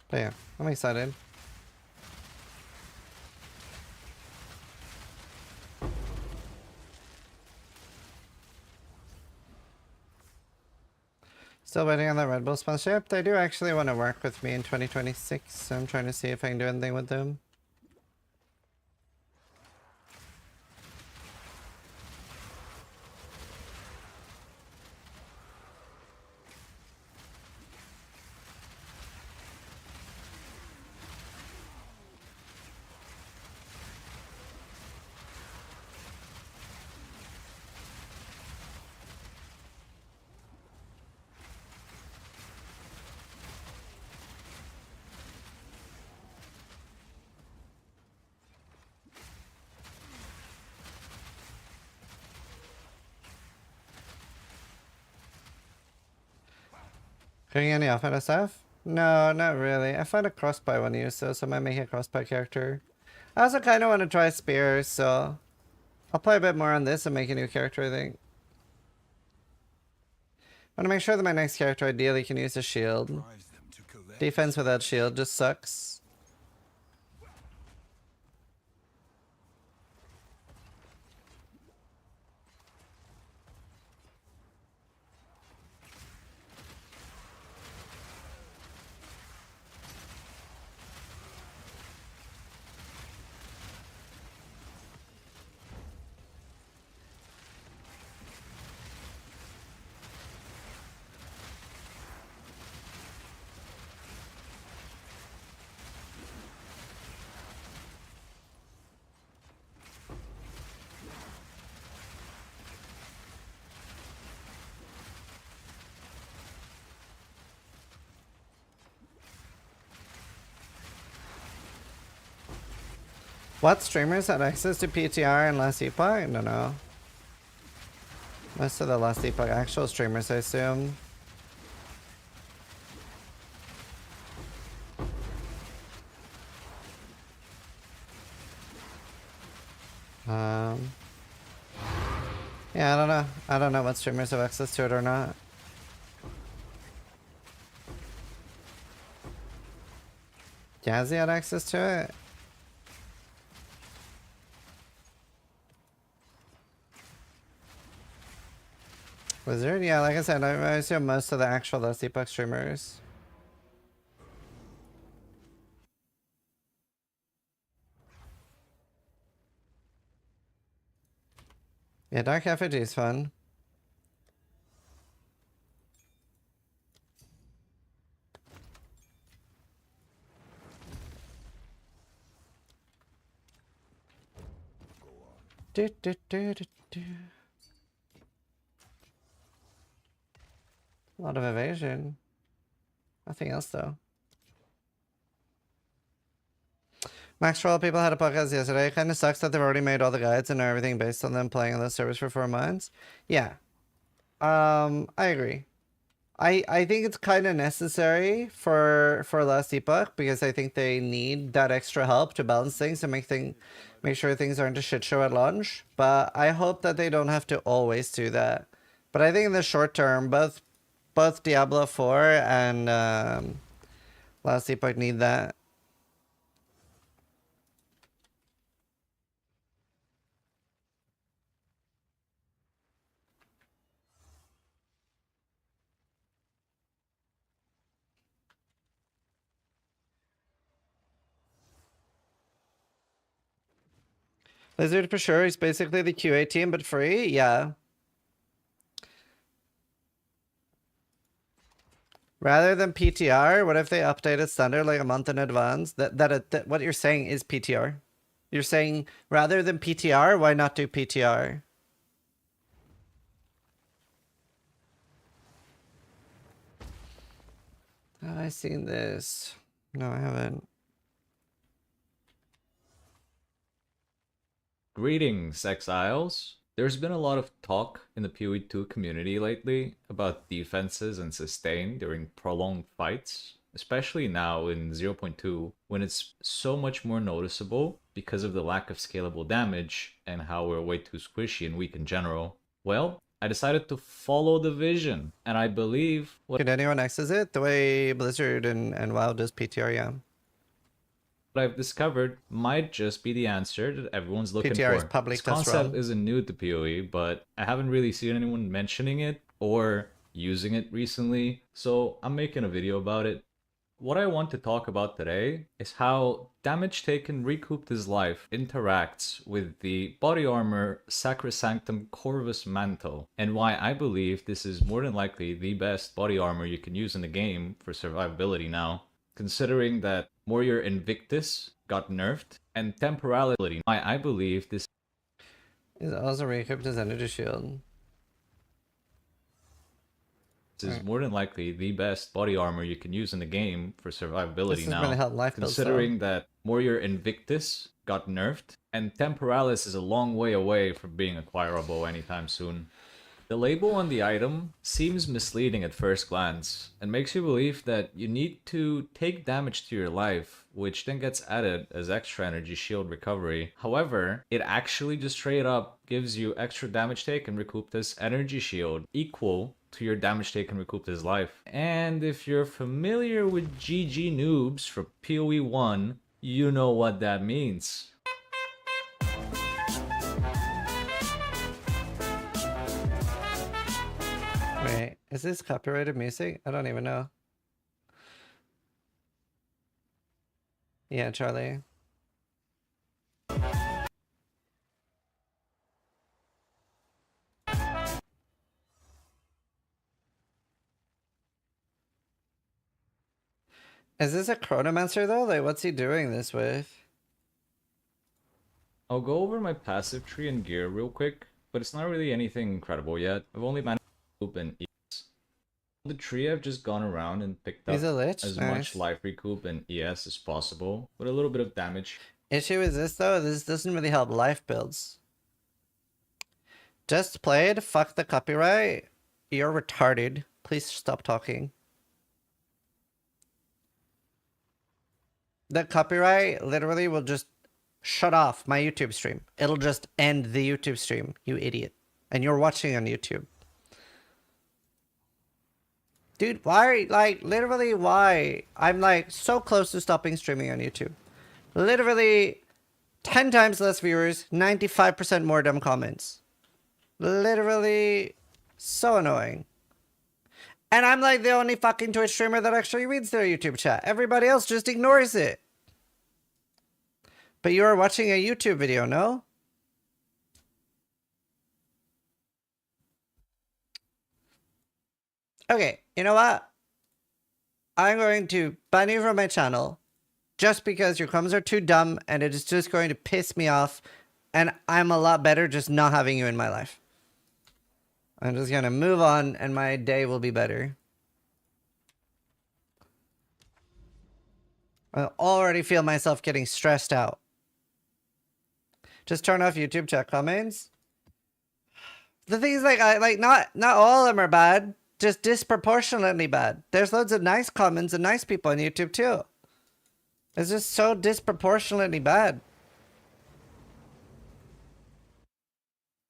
But yeah, I'm excited. Still waiting on that Red Bull sponsorship. They do actually want to work with me in 2026, so I'm trying to see if I can do anything with them. Doing any offmeta stuff? No, not really. I find a crossbow one use though, so I might make a crossbow character. I also kind of want to try spears, so I'll play a bit more on this and make a new character, I think. I want to make sure that my next character ideally can use a shield. Defense without shield just sucks. What streamers had access to PTR in last Epoch? I don't know. Most of the last Epoch actual streamers, I assume. Yeah, I don't know. I don't know what streamers have access to it or not. Jazzy had access to it? Wizard? Yeah, like I said, I assume most of the actual Last Epoch streamers. Yeah, Dark Effigy is fun. Do, do, do, do, do. A lot of evasion. Nothing else though. Maxroll people had a podcast yesterday. It kind of sucks that they've already made all the guides and everything based on them playing on the service for 4 months. Yeah. I agree. I think it's kind of necessary for Last Epoch because I think they need that extra help to balance things and make sure things aren't a shit show at launch. But I hope that they don't have to always do that. But I think in the short term, both Diablo 4 and Last Epoch need that. Lizard for sure. He's basically the QA team, but free. Yeah. Rather than PTR, what if they updated standard like a month in advance? That what you're saying is PTR. You're saying rather than PTR, why not do PTR? Have I seen this? No, I haven't. Greetings, exiles. There's been a lot of talk in the PoE2 community lately about defenses and sustain during prolonged fights, especially now in 0.2 when it's so much more noticeable because of the lack of scalable damage and how we're way too squishy and weak in general. Well, I decided to follow the vision, and I believe... Could anyone access it? The way Blizzard and WoW does PTR, yeah. What I've discovered might just be the answer that everyone's looking PTR for. is public, this that's concept wrong. isn't new to PoE, but I haven't really seen anyone mentioning it or using it recently, so I'm making a video about it. What I want to talk about today is how damage taken recouped his life interacts with the body armor Sacrosanctum Corvus Mantle, and why I believe this is more than likely the best body armor you can use in the game for survivability now. Considering that Warrior Invictus got nerfed, and Temporality, I believe this is also recouped his energy shield. is more than likely the best body armor you can use in the game for survivability This is now. gonna help life builds, Considering that Warrior Invictus got nerfed, and Temporalis is a long way away from being acquirable anytime soon. The label on the item seems misleading at first glance, and makes you believe that you need to take damage to your life, which then gets added as extra energy shield recovery. However, it actually just straight up gives you extra damage taken recouped as energy shield, equal to your damage taken recouped as life. And if you're familiar with GG noobs from PoE 1, you know what that means. Wait, is this copyrighted music? I don't even know. Yeah, Charlie. Is this a Chronomancer though? Like, what's he doing this with? I'll go over my passive tree and gear real quick, but it's not really anything incredible yet. I've only managed to recoup and ES. The tree I've just gone around and picked up He's a lich? as Nice. much life recoup and ES as possible, with a little bit of damage. Issue is this though, this doesn't really help life builds. Just played, fuck the copyright. You're retarded. Please stop talking. The copyright literally will just shut off my YouTube stream. It'll just end the YouTube stream, you idiot. And you're watching on YouTube. Dude, why? Like, literally, why? I'm like so close to stopping streaming on YouTube. Literally 10 times less viewers, 95% more dumb comments. Literally so annoying. And I'm like the only fucking Twitch streamer that actually reads their YouTube chat. Everybody else just ignores it. But you are watching a YouTube video, no? Okay, you know what? I'm going to ban you from my channel just because your comments are too dumb and it is just going to piss me off, and I'm a lot better just not having you in my life. I'm just gonna move on and my day will be better. I already feel myself getting stressed out. Just turn off YouTube chat comments. The thing is, like, not all of them are bad, just disproportionately bad. There's loads of nice comments and nice people on YouTube too. It's just so disproportionately bad.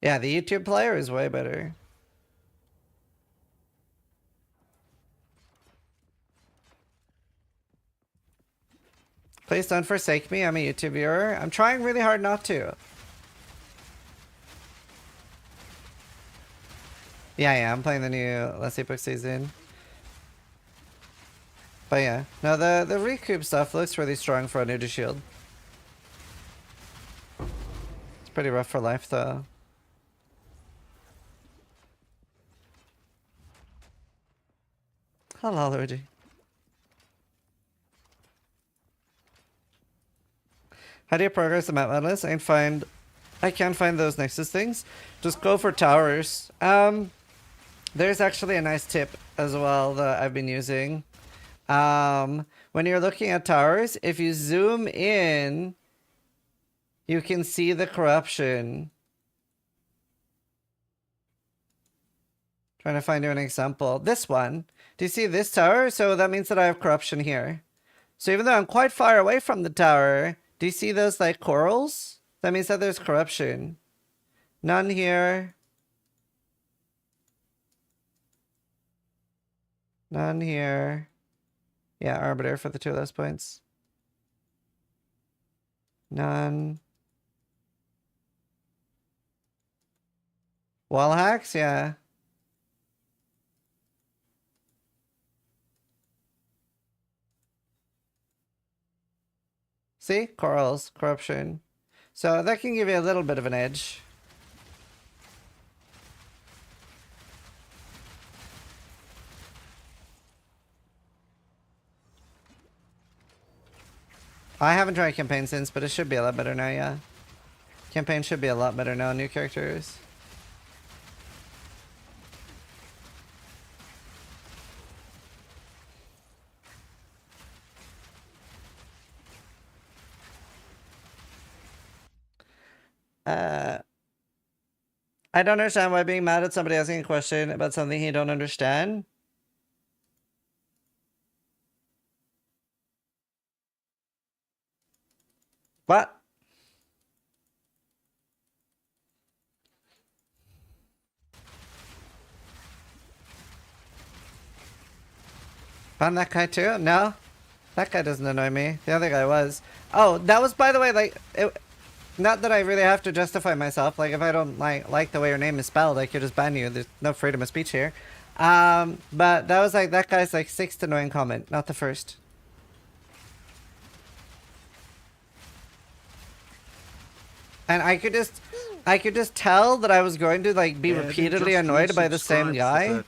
Yeah, the YouTube player is way better. Please don't forsake me. I'm a YouTube viewer. I'm trying really hard not to. Yeah, I'm playing the new last Epoch season. But yeah, no, the recoup stuff looks really strong for a new to shield. It's pretty rough for life though. Hello, Luigi. How do you progress the map atlas? I can't find those Nexus things. Just go for towers. There's actually a nice tip as well that I've been using. When you're looking at towers, if you zoom in, you can see the corruption. Trying to find you an example. This one. Do you see this tower? So that means that I have corruption here. So even though I'm quite far away from the tower, do you see those like corals? That means that there's corruption. None here. None here. Yeah, Arbiter for the 2 last points. None. Wall hacks? Yeah. See? Corals, corruption. So that can give you a little bit of an edge. I haven't tried campaign since, but it should be a lot better now, yeah. Campaign should be a lot better now, new characters. I don't understand why being mad at somebody asking a question about something he don't understand. What? Found that guy too? No? That guy doesn't annoy me. The other guy was. Oh, that was, by the way, like... Not that I really have to justify myself. Like, if I don't like the way your name is spelled, I could just ban you. There's no freedom of speech here. But that was like, that guy's like 6th annoying comment, not the first. And I could just tell that I was going to like be repeatedly annoyed by the same guy.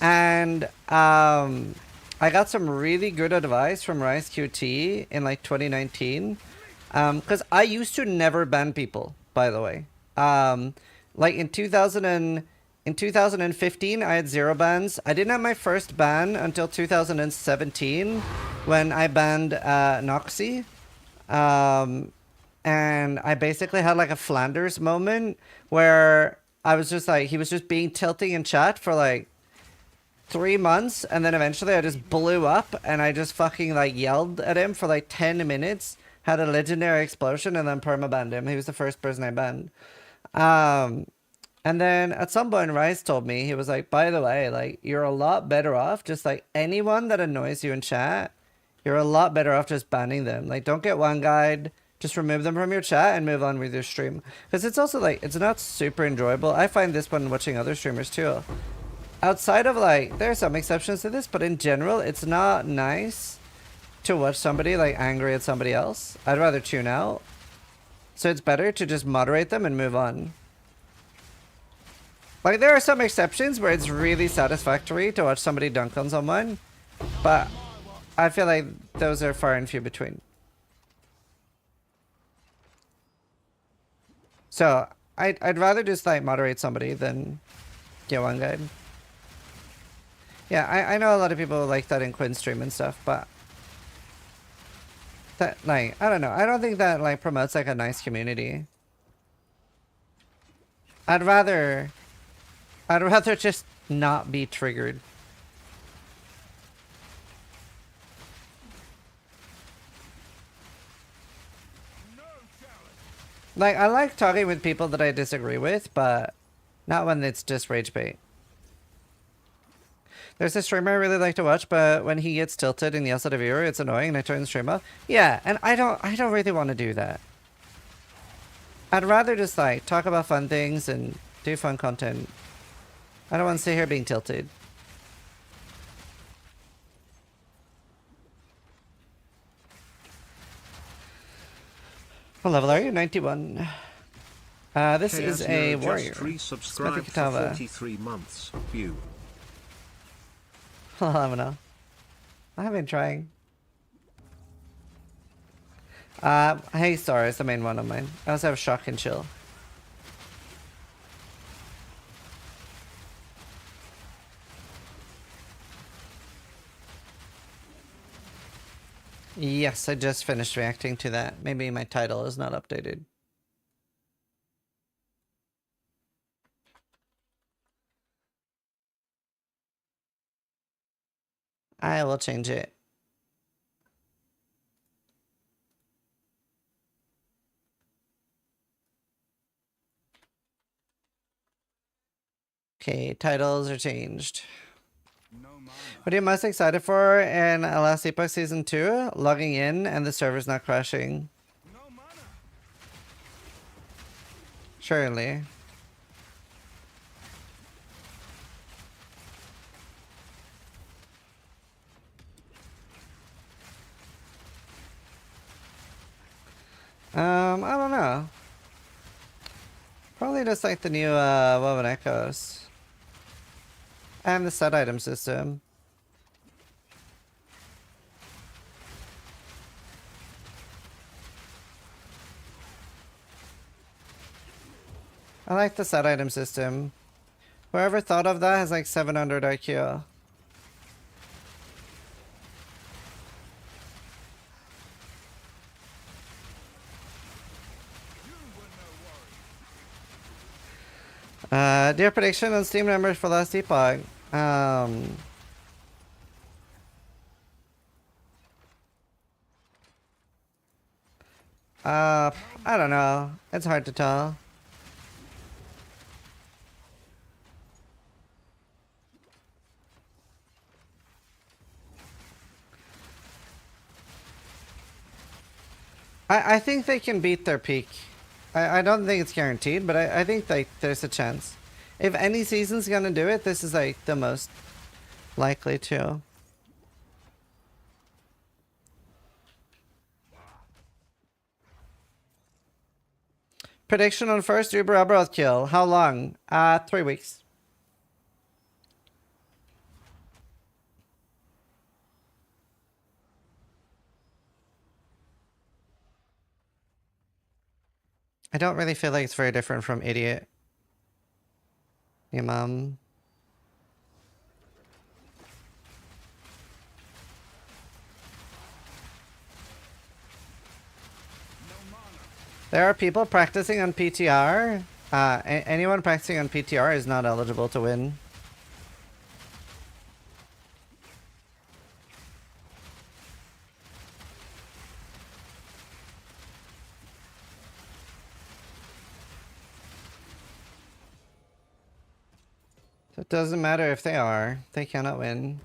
And I got some really good advice from Rise QT in like 2019. Because I used to never ban people, by the way. Like in 2015, I had 0 bans. I didn't have my first ban until 2017 when I banned Noxy. and I basically had like a Flanders moment where I was just like, he was just being tilting in chat for like 3 months, and then eventually I just blew up and I just fucking like yelled at him for like 10 minutes, had a legendary explosion, and then permabanned him. He was the first person I banned. And then at some point, Rice told me, he was like, by the way, like, you're a lot better off just like anyone that annoys you in chat, you're a lot better off just banning them. Like, don't get one guide, just remove them from your chat and move on with your stream. Because it's also like, it's not super enjoyable. I find this when watching other streamers too. Outside of like, there are some exceptions to this, but in general, it's not nice to watch somebody like angry at somebody else. I'd rather tune out. So it's better to just moderate them and move on. Like, there are some exceptions where it's really satisfactory to watch somebody dunk on someone, but I feel like those are far and few between. So I'd rather just like moderate somebody than get one guide. Yeah, I know a lot of people like that in Quinn's stream and stuff, but that, like, I don't know. I don't think that like promotes like a nice community. I'd rather just not be triggered. Like, I like talking with people that I disagree with, but not when it's just rage bait. There's a streamer I really like to watch, but when he gets tilted and yells at a viewer, it's annoying and I turn the stream off. Yeah, and I don't really want to do that. I'd rather just like talk about fun things and do fun content. I don't want to sit here being tilted. What level are you? 91. This is a warrior. Resubscribed for 43 months. View. I don't know. I have been trying. Hey, Star is the main one of mine. I also have Shock and Chill. Yes, I just finished reacting to that. Maybe my title is not updated. I will change it. Okay, titles are changed. What are you most excited for in last Epoch Season 2? Logging in and the server's not crashing. Surely. I don't know. Probably just like the new Woven Echoes. And the set item system. I like the set item system. Whoever thought of that has like 700 IQ. Dear prediction on Steam numbers for last Epoch. I don't know. It's hard to tell. I think they can beat their peak. I don't think it's guaranteed, but I think like there's a chance. If any season's gonna do it, this is like the most likely to. Prediction on first Uber Abroad kill. How long? 3 weeks. I don't really feel like it's very different from Idiot. Imam. There are people practicing on PTR. Anyone practicing on PTR is not eligible to win. So it doesn't matter if they are. They cannot win.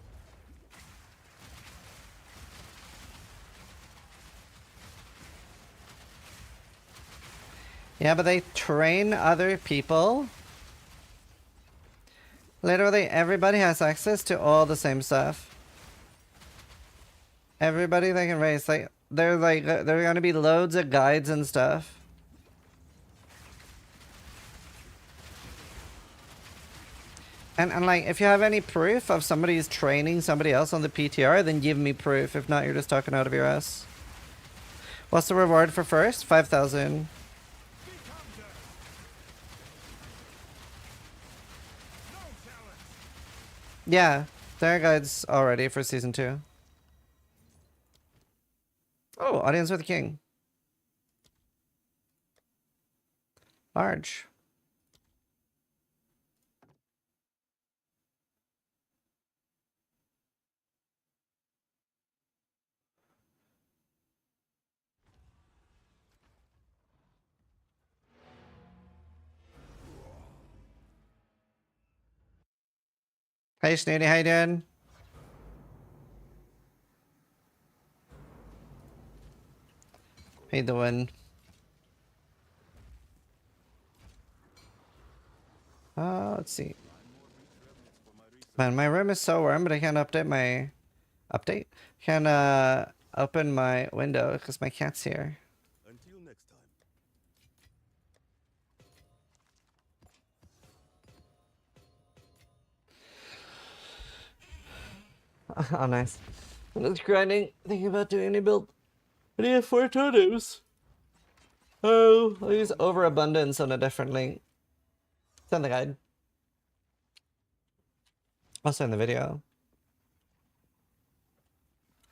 Yeah, but they train other people. Literally, everybody has access to all the same stuff. Everybody they can race, like, there are gonna be loads of guides and stuff. And like, if you have any proof of somebody's training somebody else on the PTR, then give me proof. If not, you're just talking out of your ass. What's the reward for first? 5,000. Yeah, there are guides already for season 2. Oh, audience with the king. Large. Hey Snooty, how you doing? Paid the win. Let's see. Man, my room is so warm, but I can't update my... Can't open my window because my cat's here. Until next time. Oh, nice. I'm just grinding, thinking about doing any build. I need 4 totems. Oh, I'll use overabundance on a different link. It's on the guide. Also in the video.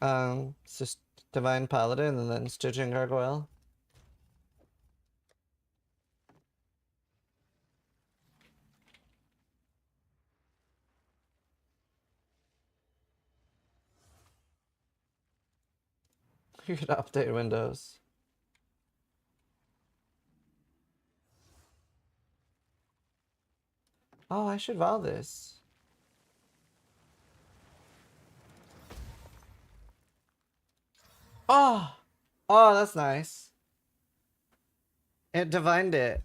It's just Divine Paladin and then Stygian Gargoyle. You could update Windows. Oh, I should vow this. Oh! Oh, that's nice. It divined it.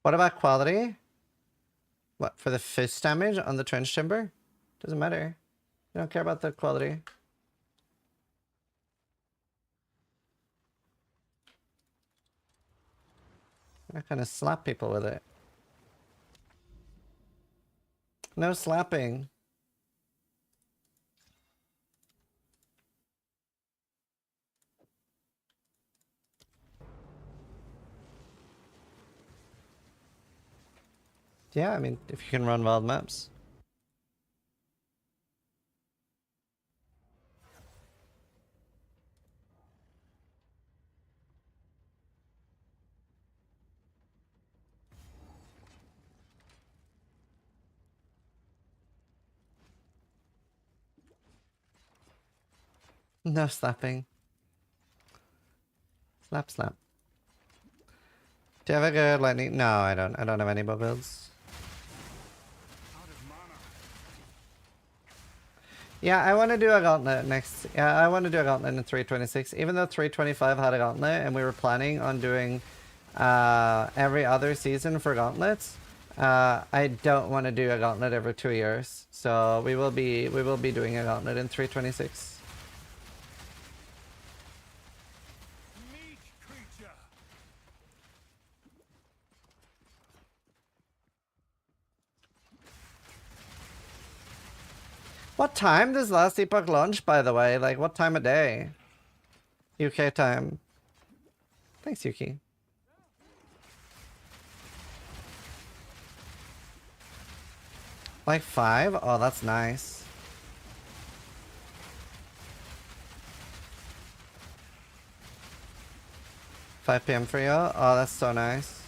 What about quality? What, for the fist damage on the trench timber? Doesn't matter. I don't care about the quality. I'm not gonna slap people with it. No slapping. Yeah, I mean, if you can run wild maps. No slapping. Slap, slap. Do you have a good lightning? No, I don't. I don't have any bow builds. Yeah, I want to do a gauntlet next. Yeah, I want to do a gauntlet in 326. Even though 325 had a gauntlet and we were planning on doing every other season for gauntlets, I don't want to do a gauntlet every 2 years. So we will be doing a gauntlet in 326. What time does last Epoch launch, by the way? Like, what time of day? UK time. Thanks, Yuki. Like 5? Oh, that's nice. 5 p.m. for you? Oh, that's so nice.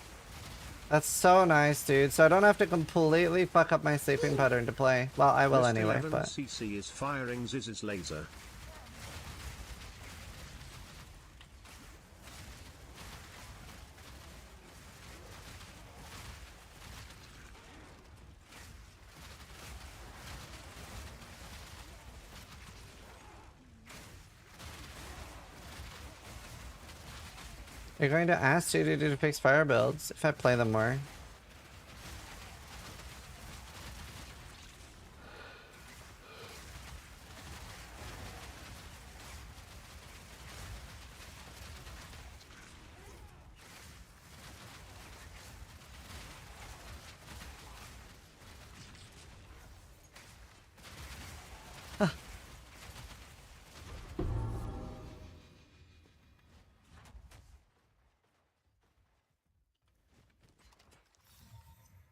That's so nice, dude. So I don't have to completely fuck up my sleeping pattern to play. Well, I will anyway, but... CC is firing Ziz's laser. You're going to ask you to fix fire builds if I play them more.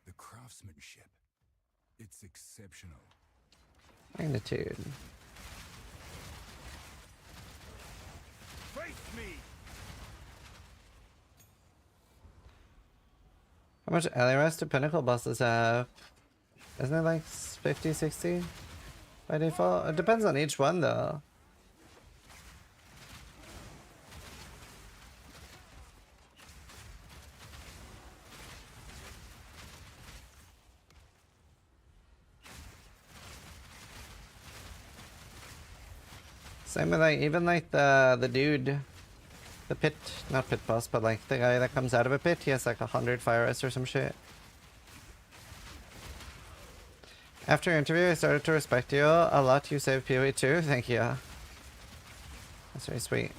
The craftsmanship. It's exceptional. Magnitude. Face me. How much LRS do pinnacle bosses have? Isn't it like 50, 60 by default? It depends on each one though. Same with like even like the dude, the pit, not pit boss, but like the guy that comes out of a pit, he has like 100 fire ice or some shit. After your interview, I started to respect you a lot. You saved PoE too. Thank you. That's very sweet.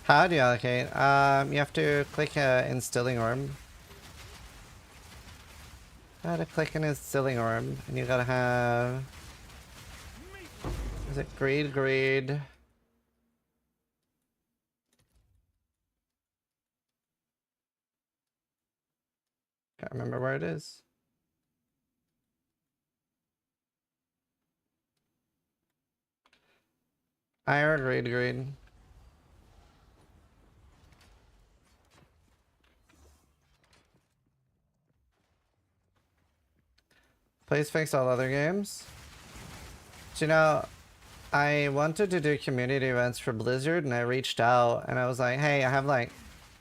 How do you allocate? You have to click instilling orb. Gotta click an instilling orb, and you gotta have. Is it greed? Greed. Can't remember where it is. Ire, greed, greed. Please fix all other games. So, you know, I wanted to do community events for Blizzard, and I reached out and I was like, hey, I have like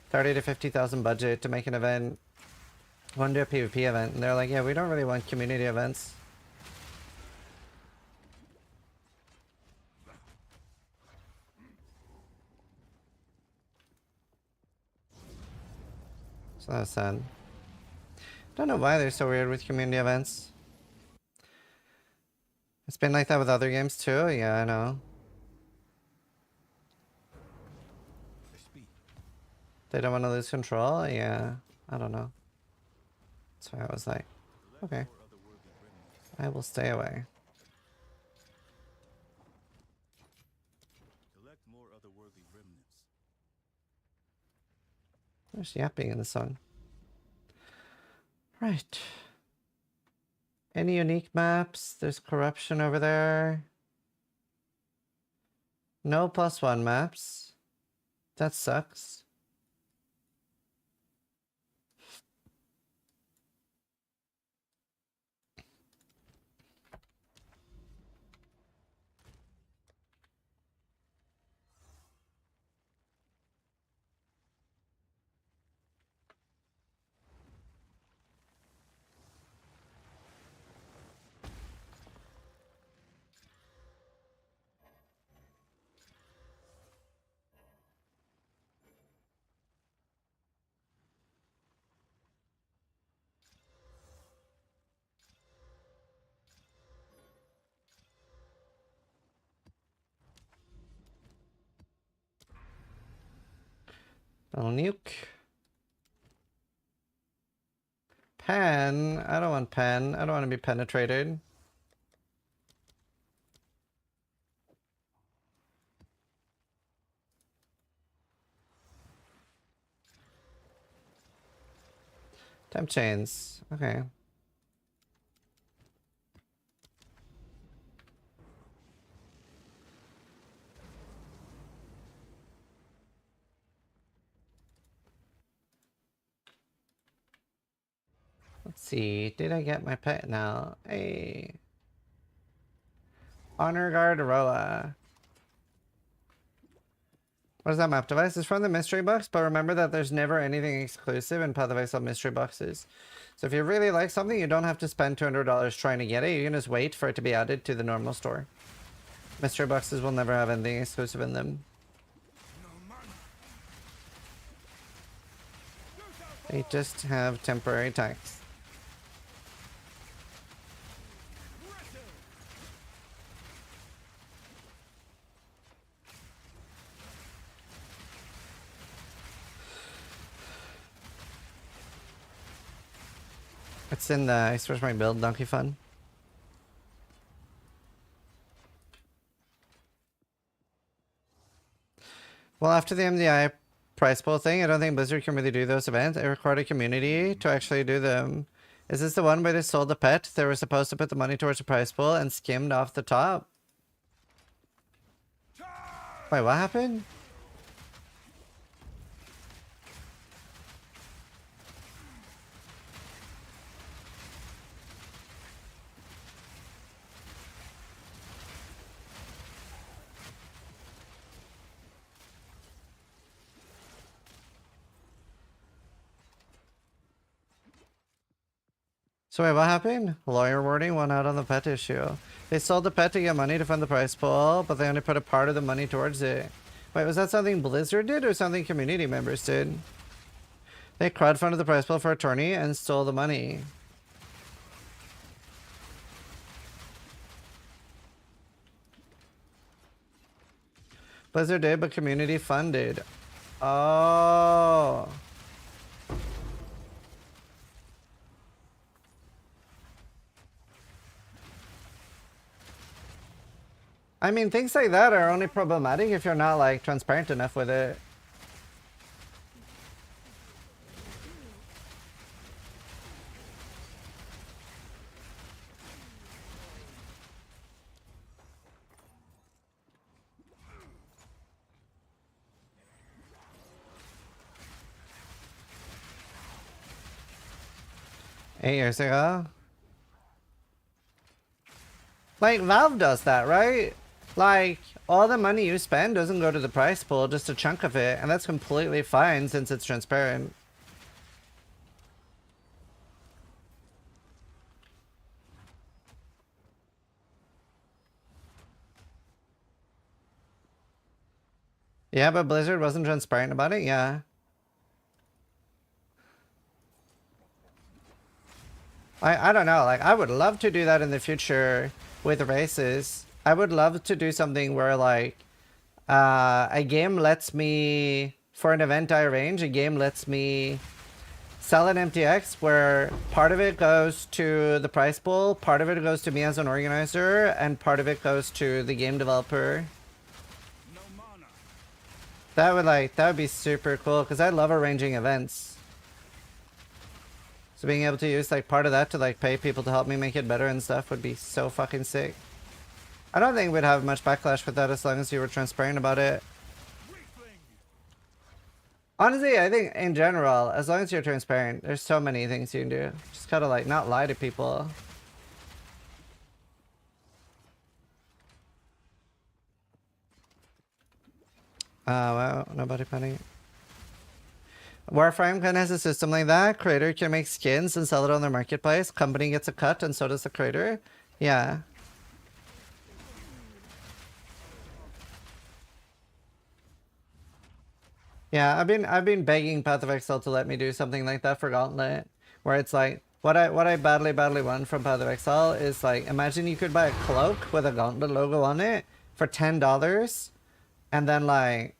30 to 50,000 budget to make an event. I want to do a PvP event. And they're like, yeah, we don't really want community events. So that's sad. Don't know why they're so weird with community events. It's been like that with other games too. Yeah, I know. They don't want to lose control. Yeah, I don't know. So I was like, okay, I will stay away. Collect more otherworldly remnants. There's yapping in the song. Right. Any unique maps? There's corruption over there. No +1 maps. That sucks. Little nuke. Pen. I don't want pen. I don't want to be penetrated. Temp chains. Okay. Let's see. Did I get my pet now? Hey. Honor Guard Roa. What is that map device? It's from the mystery box, but remember that there's never anything exclusive in Path of Exile mystery boxes. So if you really like something, you don't have to spend $200 trying to get it. You can just wait for it to be added to the normal store. Mystery boxes will never have anything exclusive in them. They just have temporary tax. It's in the I switched my build, Donkey Fun. Well, after the MDI price pool thing, I don't think Blizzard can really do those events. It required a community to actually do them. Is this the one where they sold the pet? They were supposed to put the money towards the price pool and skimmed off the top. Wait, what happened? So wait, what happened? Lawyer wording won out on the pet issue. They sold the pet to get money to fund the price pool, but they only put a part of the money towards it. Wait, was that something Blizzard did or something community members did? They crowdfunded the price pool for attorney and stole the money. Blizzard did, but community funded. Oh. I mean, things like that are only problematic if you're not, like, transparent enough with it. Eight years ago? Like, Valve does that, right? Like, all the money you spend doesn't go to the price pool, just a chunk of it, and that's completely fine since it's transparent. Yeah, but Blizzard wasn't transparent about it, yeah. I don't know, like, I would love to do that in the future with races. I would love to do something where, like, a game lets me, for an event I arrange, a game lets me sell an MTX where part of it goes to the prize pool, part of it goes to me as an organizer, and part of it goes to the game developer. That would be super cool, because I love arranging events. So being able to use, like, part of that to, like, pay people to help me make it better and stuff would be so fucking sick. I don't think we'd have much backlash with that as long as you were transparent about it. Honestly, I think in general, as long as you're transparent, there's so many things you can do. Just gotta, like, not lie to people. Wow, nobody panic. Warframe kind of has a system like that. Creator can make skins and sell it on their marketplace. Company gets a cut and so does the creator. Yeah. Yeah, I've been begging Path of Exile to let me do something like that for Gauntlet, where it's like what I badly want from Path of Exile is, like, imagine you could buy a cloak with a Gauntlet logo on it for $10, and then, like,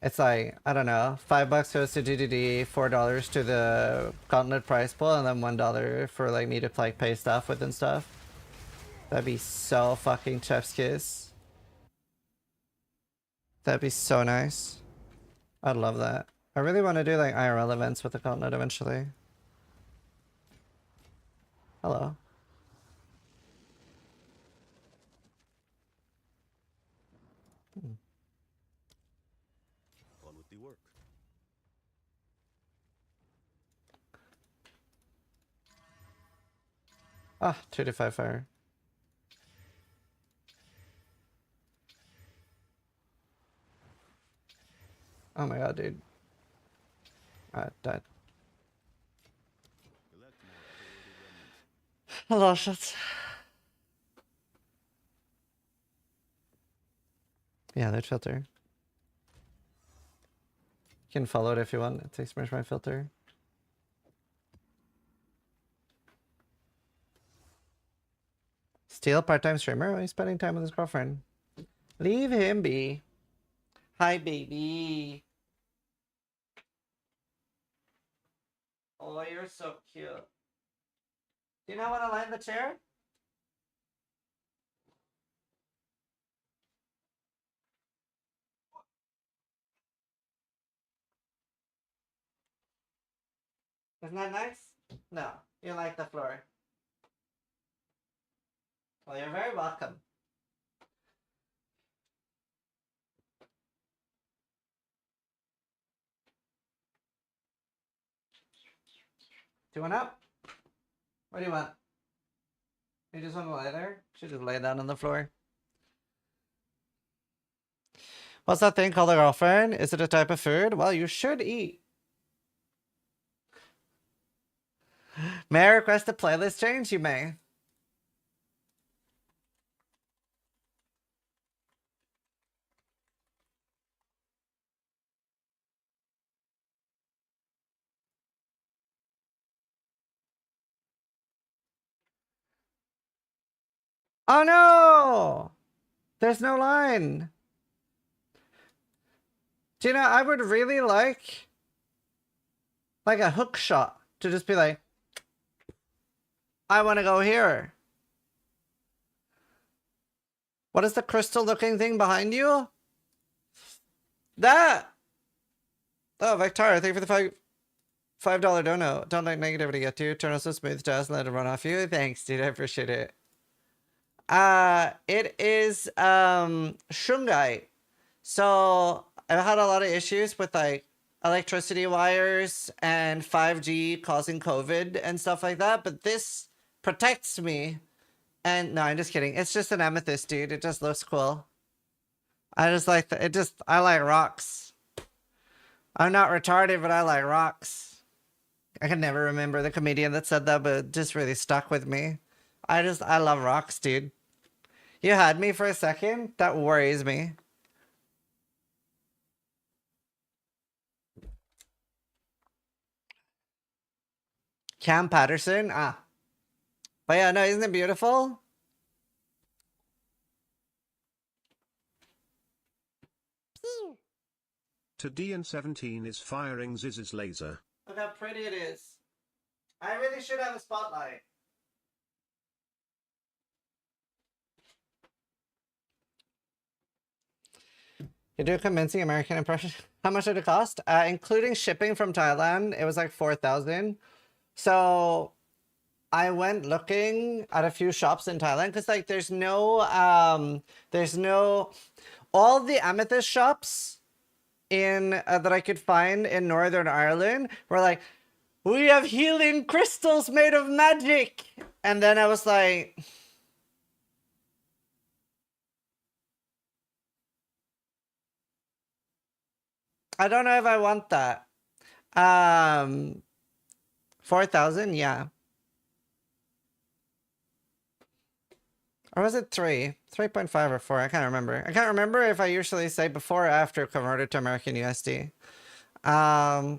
it's like, I don't know, $5 goes to GDD, $4 to the Gauntlet price pool, and then $1 for, like, me to, like, pay stuff with and stuff. That'd be so fucking chef's kiss. That'd be so nice. I'd love that. I really want to do, like, IRL events with the Gauntlet eventually. Hello. On with the work. Ah, 2 to 5 fire. Oh my god, dude. Died. Collect more corroded remnants. Hello, shots. Yeah, that filter. You can follow it if you want. It takes my filter. Steel part-time streamer. Oh, he's spending time with his girlfriend. Leave him be. Hi, baby. Oh, you're so cute. Do you know what I like in the chair? Isn't that nice? No, you like the floor. Well, you're very welcome. Do you want up? What do you want? You just want to lay there? Should just lay down on the floor. What's that thing called a girlfriend? Is it a type of food? Well, you should eat. May I request a playlist change? You may. Oh no! There's no line. Do you know, I would really like a hook shot to just be like, I want to go here. What is the crystal looking thing behind you? That! Oh, Victor, thank you for the $5 dono. Don't let negativity get to you. Turn on some smooth jazz and let it run off you. Thanks, dude. I appreciate it. It is shungite. So I've had a lot of issues with like electricity wires and 5G causing COVID and stuff like that, but this protects me. And no, I'm just kidding. It's just an amethyst, dude. It just looks cool. I just like I like rocks. I'm not retarded, but I like rocks. I can never remember the comedian that said that, but it just really stuck with me. I love rocks, dude. You had me for a second? That worries me. Cam Patterson? Ah. But yeah, no, isn't it beautiful? To DN17 is firing Ziz's laser. Look how pretty it is. I really should have a spotlight. You do a convincing American impression. How much did it cost? Including shipping from Thailand, it was like 4,000. So I went looking at a few shops in Thailand because like there's no all the amethyst shops in that I could find in Northern Ireland were like, we have healing crystals made of magic. And then I was like, I don't know if I want that. 4,000, yeah. Or was it 3? 3.5 or 4? I can't remember. I can't remember if I usually say before or after converted to American USD. Yeah,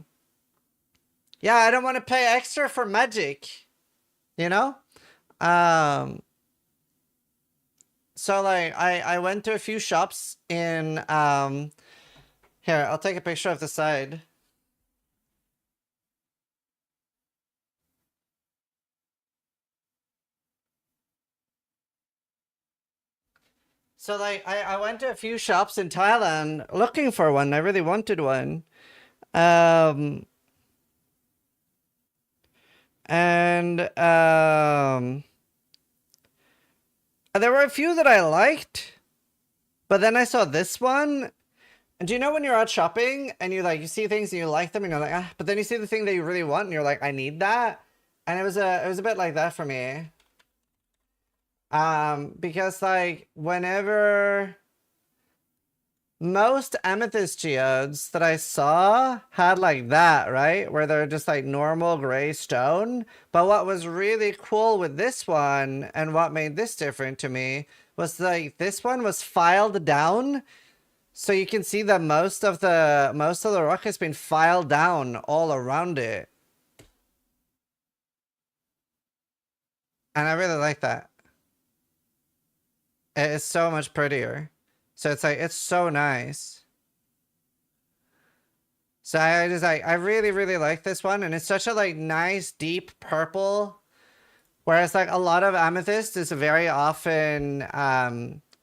I don't want to pay extra for magic. You know? So like I went to a few shops in here, I'll take a picture of the side. So like I went to a few shops in Thailand looking for one. I really wanted one. And there were a few that I liked, but then I saw this one. And do you know when you're out shopping and you see things and you like them and you're like, ah, but then you see the thing that you really want and you're like, I need that. And it was a bit like that for me. Because like whenever most amethyst geodes that I saw had like that, right? Where they're just like normal gray stone. But what was really cool with this one and what made this different to me was like this one was filed down. So you can see that most of the rock has been filed down all around it. And I really like that. It's so much prettier. So it's like, it's so nice. So I just like, I really, really like this one. And it's such a like nice, deep purple. Whereas like a lot of amethyst is very often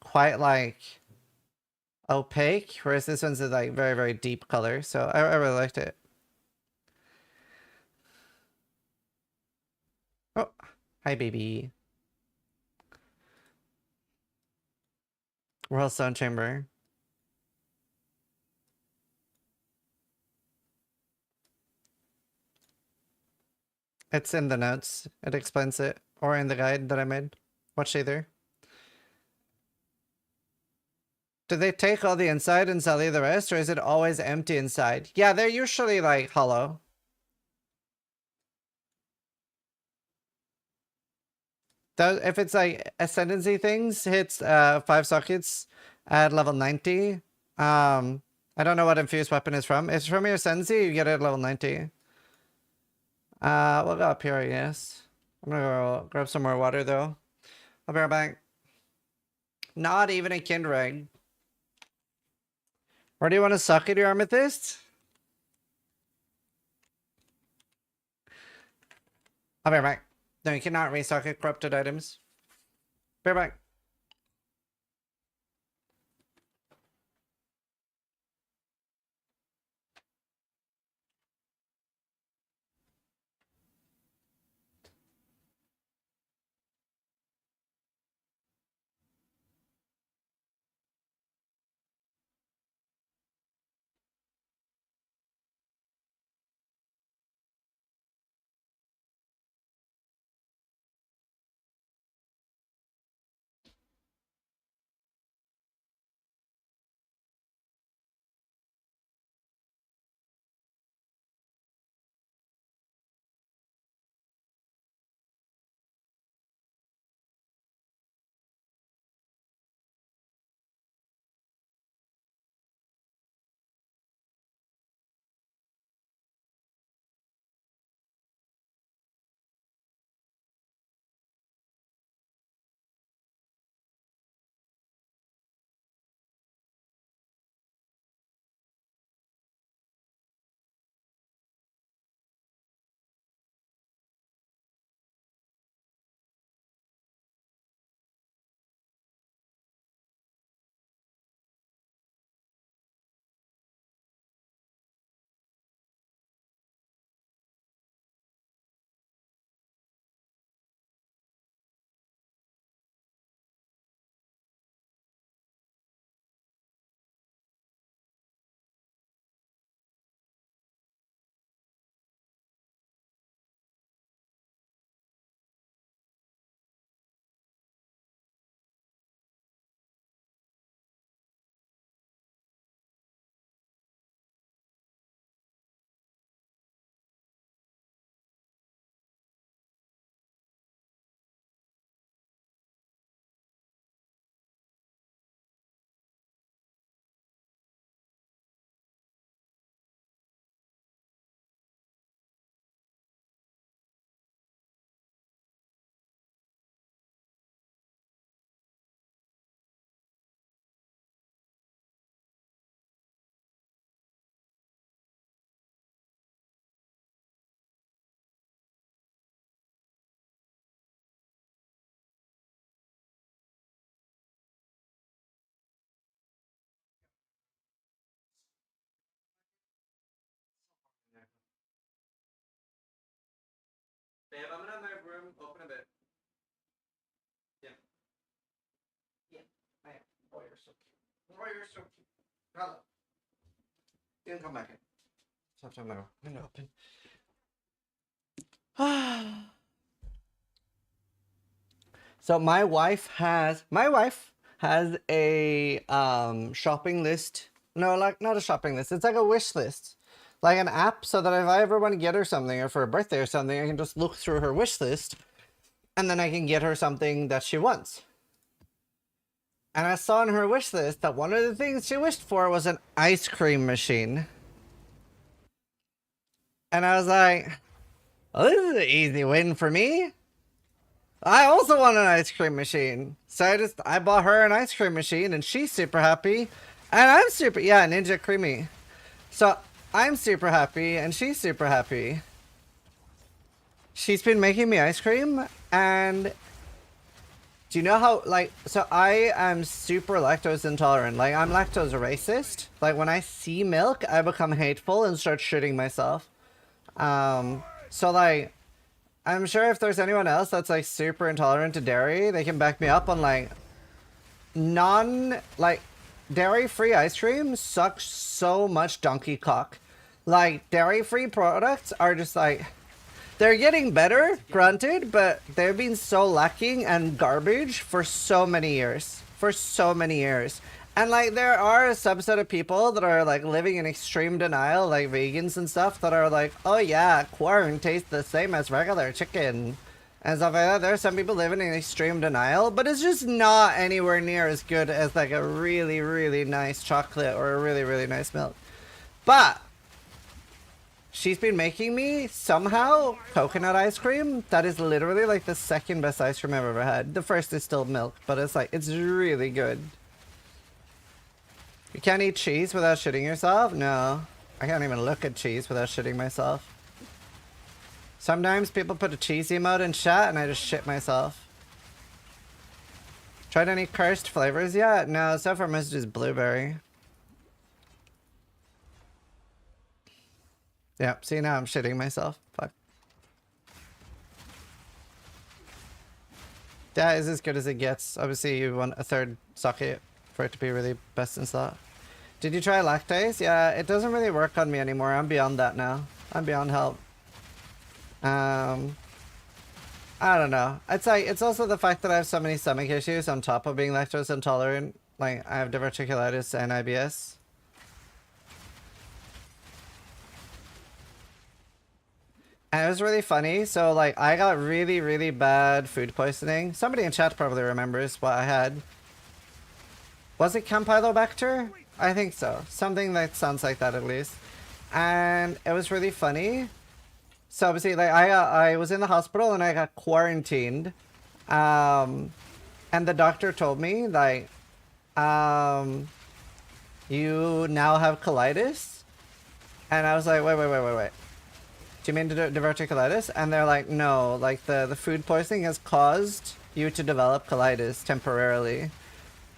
quite like opaque. Whereas this one's a like very, very deep color. So I really liked it. Oh, hi baby. Royal Stone Chamber. It's in the notes. It explains it. Or in the guide that I made. Watch either. Do they take all the inside and sell you the rest? Or is it always empty inside? Yeah, they're usually like hollow. If it's like Ascendancy things, hits 5 sockets at level 90. I don't know what infused weapon is from. If it's from your Ascendancy, you get it at level 90. We'll go up here, I guess. I'm gonna go grab some more water though. I'll be right back. Not even a Kindred. Where do you want to suck at your amethyst? I'll be right back. No, you cannot restock it corrupted items. Be right back. Coming out of my room, open a bit. Yeah. Yeah. I am. Oh, you're so cute. Oh, you're so cute. Hello. You can come back in. Stop time my window open. So my wife has a shopping list. No, like not a shopping list. It's like a wish list. Like an app, so that if I ever want to get her something or for a birthday or something, I can just look through her wish list and then I can get her something that she wants. And I saw on her wish list that one of the things she wished for was an ice cream machine. And I was like, well, this is an easy win for me. I also want an ice cream machine. So I bought her an ice cream machine and she's super happy. And I'm super, yeah, Ninja Creamy. So I'm super happy and she's super happy. She's been making me ice cream and do you know how, like, so I am super lactose intolerant. Like, I'm lactose racist. Like, when I see milk, I become hateful and start shitting myself. So like, I'm sure if there's anyone else that's like super intolerant to dairy, they can back me up on like dairy-free ice cream sucks so much donkey cock. Like dairy-free products are just like, they're getting better, granted, but they've been so lacking and garbage for so many years. And like there are a subset of people that are like living in extreme denial, like vegans and stuff, that are like, oh yeah, corn tastes the same as regular chicken and stuff like that. There are some people living in extreme denial, but it's just not anywhere near as good as like a really, really nice chocolate or a really, really nice milk. But she's been making me somehow coconut ice cream that is literally like the second best ice cream I've ever had. The first is still milk, but it's like, it's really good. You can't eat cheese without shitting yourself? No. I can't even look at cheese without shitting myself. Sometimes people put a cheese emote in chat and I just shit myself. Tried any cursed flavors yet? No, so far most just blueberry. Yeah, see now I'm shitting myself. Fuck. That is as good as it gets. Obviously you want a third socket for it to be really best in slot. Did you try lactase? Yeah, it doesn't really work on me anymore. I'm beyond that now. I'm beyond help. I don't know. It's like, it's also the fact that I have so many stomach issues on top of being lactose intolerant. Like, I have diverticulitis and IBS. And it was really funny. So, like, I got really, really bad food poisoning. Somebody in chat probably remembers what I had. Was it Campylobacter? I think so. Something that sounds like that at least. And it was really funny. So obviously, like, I was in the hospital and I got quarantined. And the doctor told me, like, you now have colitis? And I was like, wait. Do you mean diverticulitis? And they're like, no, like the food poisoning has caused you to develop colitis temporarily.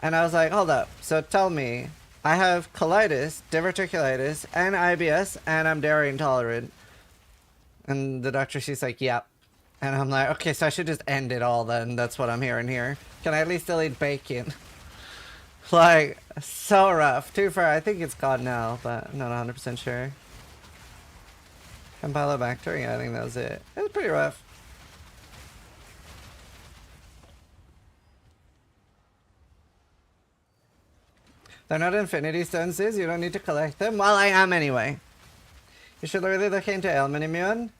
And I was like, hold up. So tell me, I have colitis, diverticulitis, and IBS, and I'm dairy intolerant. And the doctor, she's like, yep. And I'm like, okay, so I should just end it all then. That's what I'm hearing here. Can I at least still eat bacon? Like, so rough. Too far. I think it's gone now, but I'm not 100% sure. Campylobacter? Yeah, I think that was it. It was pretty rough. They're not infinity stones, Ziz. You don't need to collect them. Well, I am anyway. You should really look into ailment immune.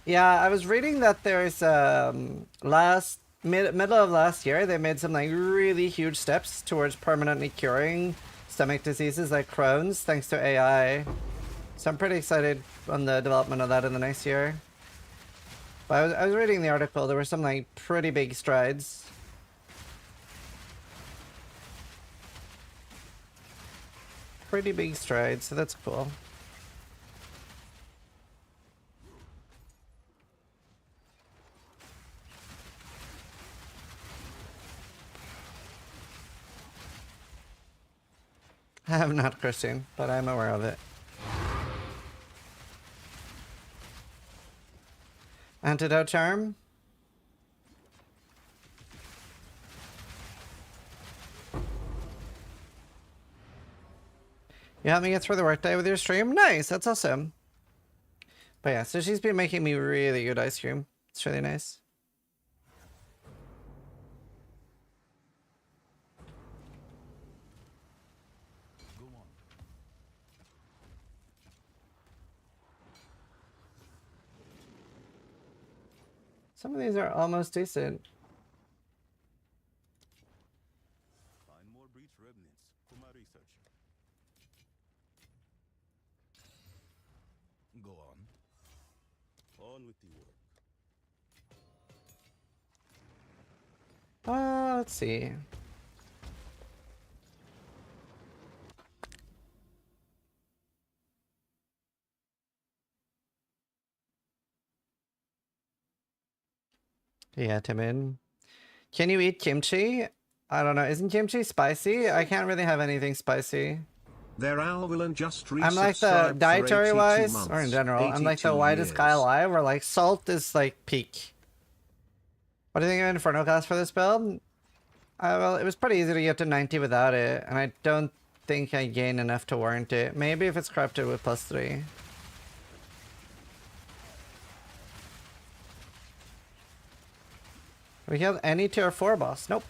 Yeah, I was reading that there's middle of last year they made some like really huge steps towards permanently curing stomach diseases like Crohn's thanks to AI. So I'm pretty excited on the development of that in the next year. But I was reading the article. There were some like pretty big strides. Pretty big strides, so that's cool. I have not, Christine, but I'm aware of it. Antidote charm. You helped me get through the workday with your stream? Nice, that's awesome. But yeah, so she's been making me really good ice cream. It's really nice. Go on. Some of these are almost decent. Find more breach remnants for my research. Go on. On with the work. Let's see. Yeah, Timon. Can you eat kimchi? I don't know. Isn't kimchi spicy? I can't really have anything spicy. Their Alwillan just I'm like the dietary wise, months, or in general, I'm like the 82 whitest guy years. alive, where like salt is like peak. What do you think of Inferno class for this build? Well, it was pretty easy to get to 90 without it, and I don't think I gain enough to warrant it. Maybe if it's corrupted with +3. We killed any tier 4 boss. Nope.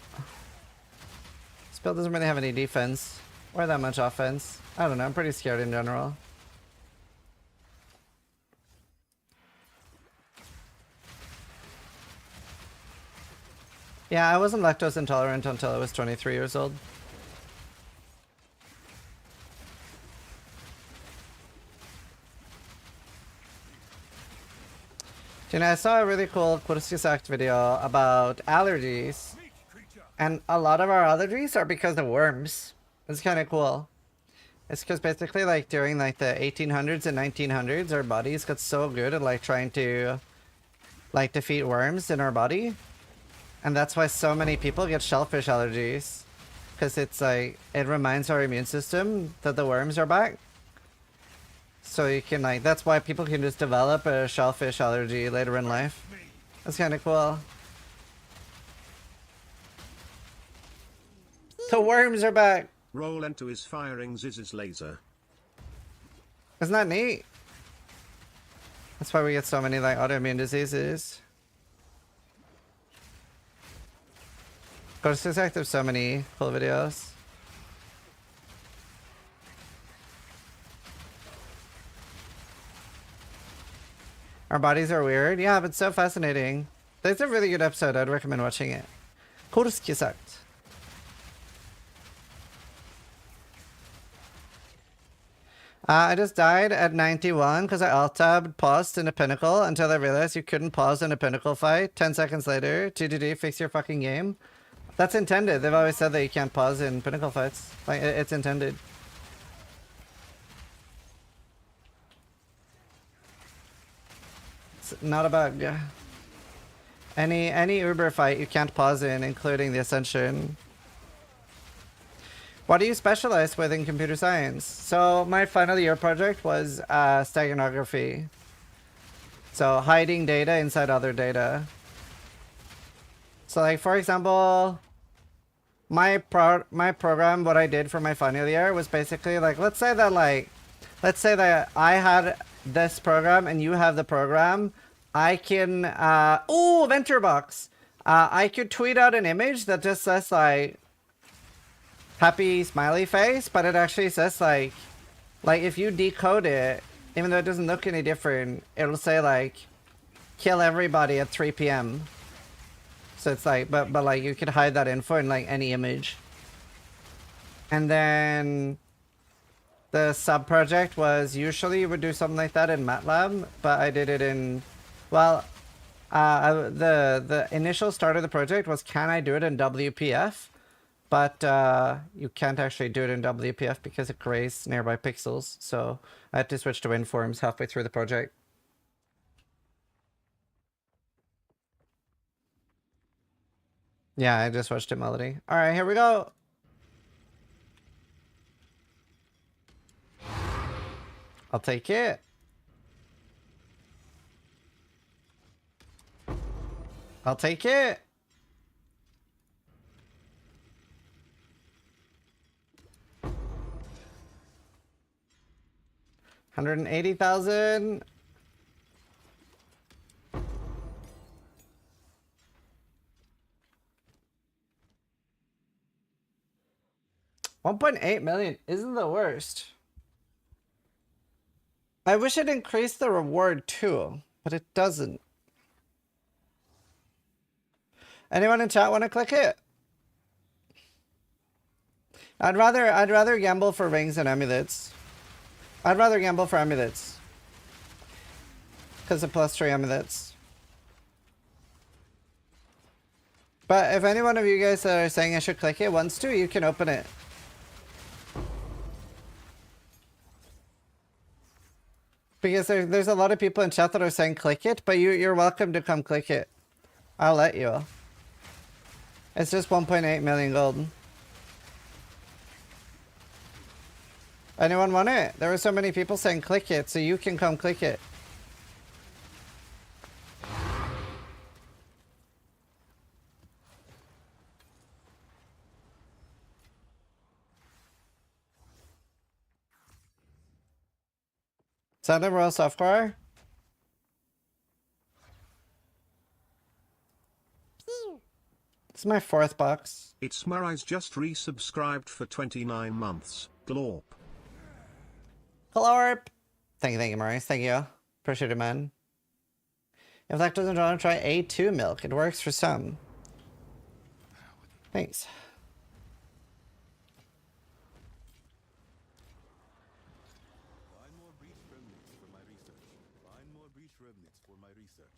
This build doesn't really have any defense. Or that much offense. I don't know, I'm pretty scared in general. Yeah, I wasn't lactose intolerant until I was 23 years old. You know, I saw a really cool Kurskisact video about allergies. And a lot of our allergies are because of worms. It's kind of cool. It's because basically, like, during, like, the 1800s and 1900s, our bodies got so good at, like, trying to, like, defeat worms in our body. And that's why so many people get shellfish allergies. Because it's, like, it reminds our immune system that the worms are back. So you can, like, that's why people can just develop a shellfish allergy later in life. That's kind of cool. The worms are back! Roll into is firing Ziz's laser. Isn't that neat? That's why we get so many like autoimmune diseases. Ghost Exact, there's so many cool videos. Our bodies are weird. Yeah, but so fascinating. That's a really good episode. I'd recommend watching it. Ghost Exact. I just died at 91 because I alt-tabbed paused in a pinnacle until I realized you couldn't pause in a pinnacle fight. 10 seconds later, GGG, fix your fucking game. That's intended. They've always said that you can't pause in pinnacle fights. Like, it's intended. It's not a bug. Any Uber fight you can't pause in, including the Ascension. What do you specialize with in computer science? So my final year project was steganography. So hiding data inside other data. So like, for example, my program, what I did for my final year was basically like, let's say that I had this program and you have the program. I can, ooh, Venture Box. I could tweet out an image that just says like, happy smiley face, but it actually says like if you decode it, even though it doesn't look any different, it'll say like kill everybody at 3 p.m. So it's like, but like you could hide that info in like any image. And then the sub project was usually you would do something like that in MATLAB, but I did it in, well, the initial start of the project was, can I do it in WPF? But you can't actually do it in WPF because it grays nearby pixels. So I had to switch to WinForms halfway through the project. Yeah, I just watched it, Melody. All right, here we go. I'll take it. I'll take it. $180,000. $1.8 million isn't the worst. I wish it increased the reward too, but it doesn't. Anyone in chat want to click it? I'd rather gamble for rings and amulets. I'd rather gamble for amulets. Because of +3 amulets. But if any one of you guys that are saying I should click it wants to, you can open it. Because there's a lot of people in chat that are saying click it, but you're welcome to come click it. I'll let you. It's just 1.8 million gold. Anyone want it? There were so many people saying click it, so you can come click it. Is that a real software? It's my 4th box. It's Marais just resubscribed for 29 months. Glorp. Glorp. Thank you, Maurice. Thank you. Appreciate it, man. If that doesn't draw, try A2 milk. It works for some. Thanks. Find more breach remnants for my research. Find more breach remnants for my research.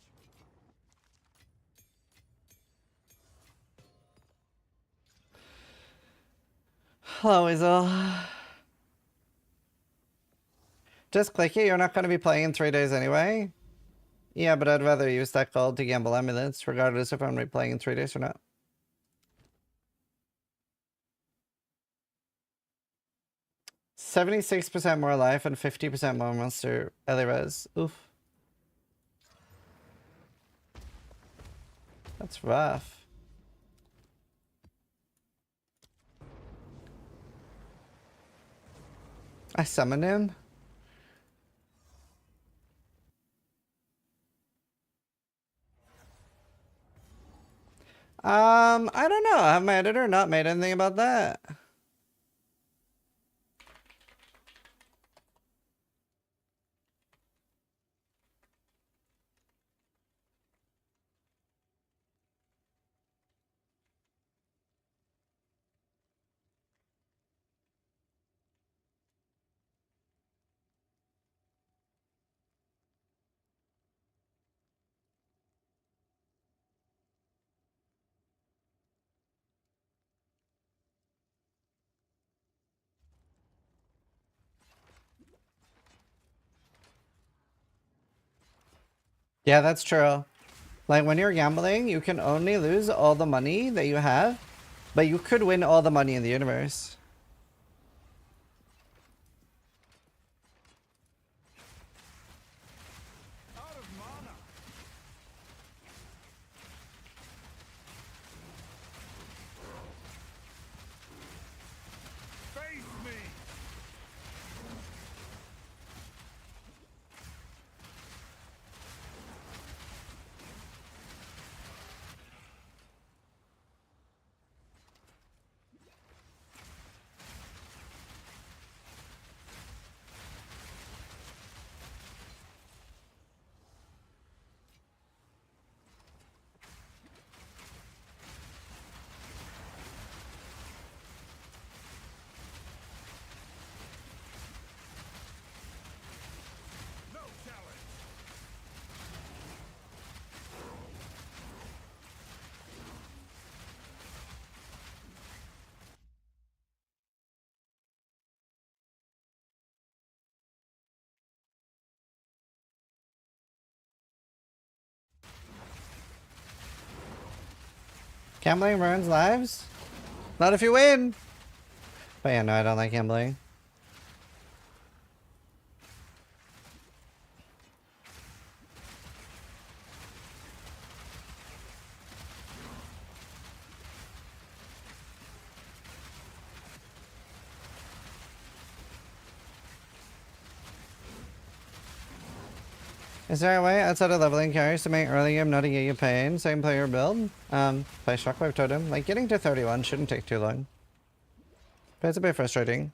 Hello, Weasel. Just click it. You're not going to be playing in 3 days anyway. Yeah, but I'd rather use that gold to gamble amulets, regardless if I'm going to be playing in 3 days or not. $76% more life and 50% more monster Elirez. Oof. That's rough. I summoned him. I don't know. Have my editor not made anything about that? Yeah, that's true. Like, when you're gambling, you can only lose all the money that you have, but you could win all the money in the universe. Gambling ruins lives? Not if you win! But yeah, no, I don't like gambling. Is there a way outside of leveling carries to make early game not to get you pain? Same player build? Play Shockwave Totem. Like, getting to 31 shouldn't take too long. But it's a bit frustrating.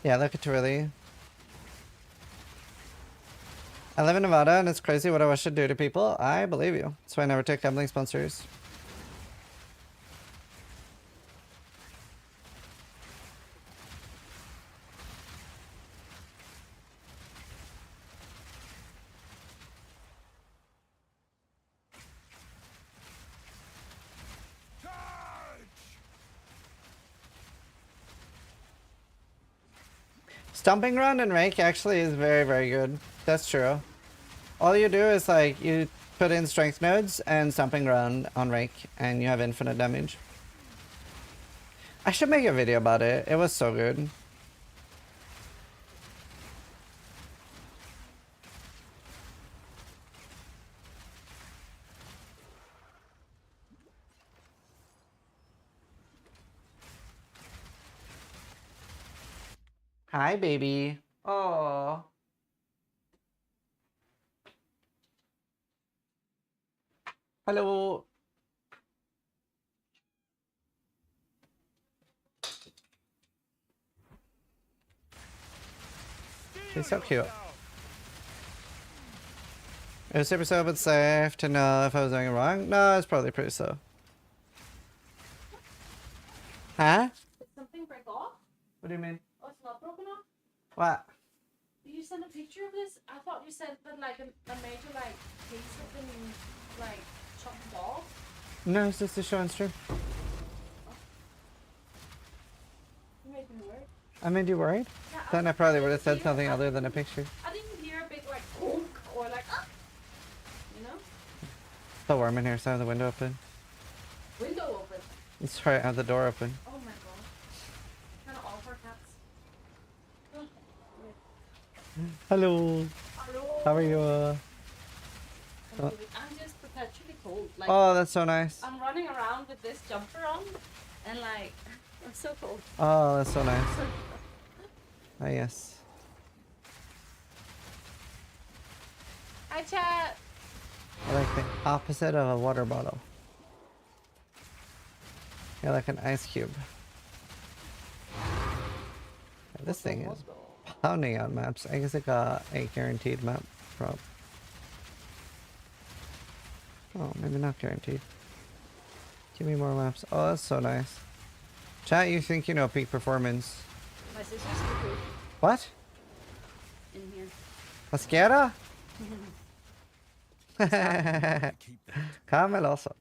Yeah, look at Twilly. I live in Nevada and it's crazy what I wish to do to people. I believe you. That's why I never take gambling sponsors. Stomping Ground and Rake actually is very, very good. That's true. All you do is like, you put in strength nodes and Stomping Ground on Rake and you have infinite damage. I should make a video about it. It was so good. Hi, baby. Oh. Hello. She's so cute. It was super slow but safe to know if I was doing it wrong. No, it's probably pretty slow. Huh? Did something break off? What do you mean? Oh, it's not broken off? What? Did you send a picture of this? I thought you said that like a major like piece had been like chopped off. No, it's just a show on stream. You made me worried. I made you worried? Yeah, Then I probably would have said something other than a picture. I didn't hear a big like honk or like you know? It's so warm in here, so I have the window open. Window open. It's right, I have the door open. Oh my god. Kind of all for cats. Hello. Hello. How are you? I'm just perpetually cold. Like, Oh, that's so nice. I'm running around with this jumper on, and like, I'm so cold. Oh, that's so nice. Ah, yes. Hi, chat. I like the opposite of a water bottle. You're like an ice cube. This thing is pounding out maps. I guess I got a guaranteed map prop. Oh, maybe not guaranteed. Give me more maps. Oh, that's so nice. Chat, you think you know peak performance. My sister's super What? in here. Mascara? Camel also.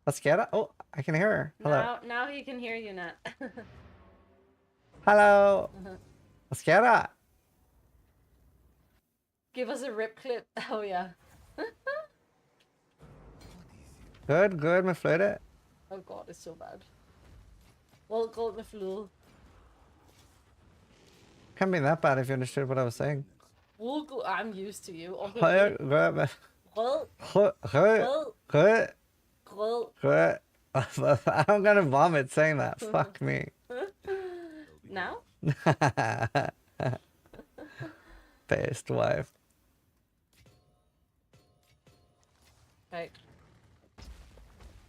Mascara? Oh, I can hear her. Hello. Now he can hear you, Nat. Hello. Mascara. Give us a rip clip. Oh yeah. Good, good, my flöte. Oh god, it's so bad. Well, gold med flu. Can't be that bad if you understood what I was saying. I'm used to you. I'm gonna vomit saying that. Fuck me. Now? Best wife. Right.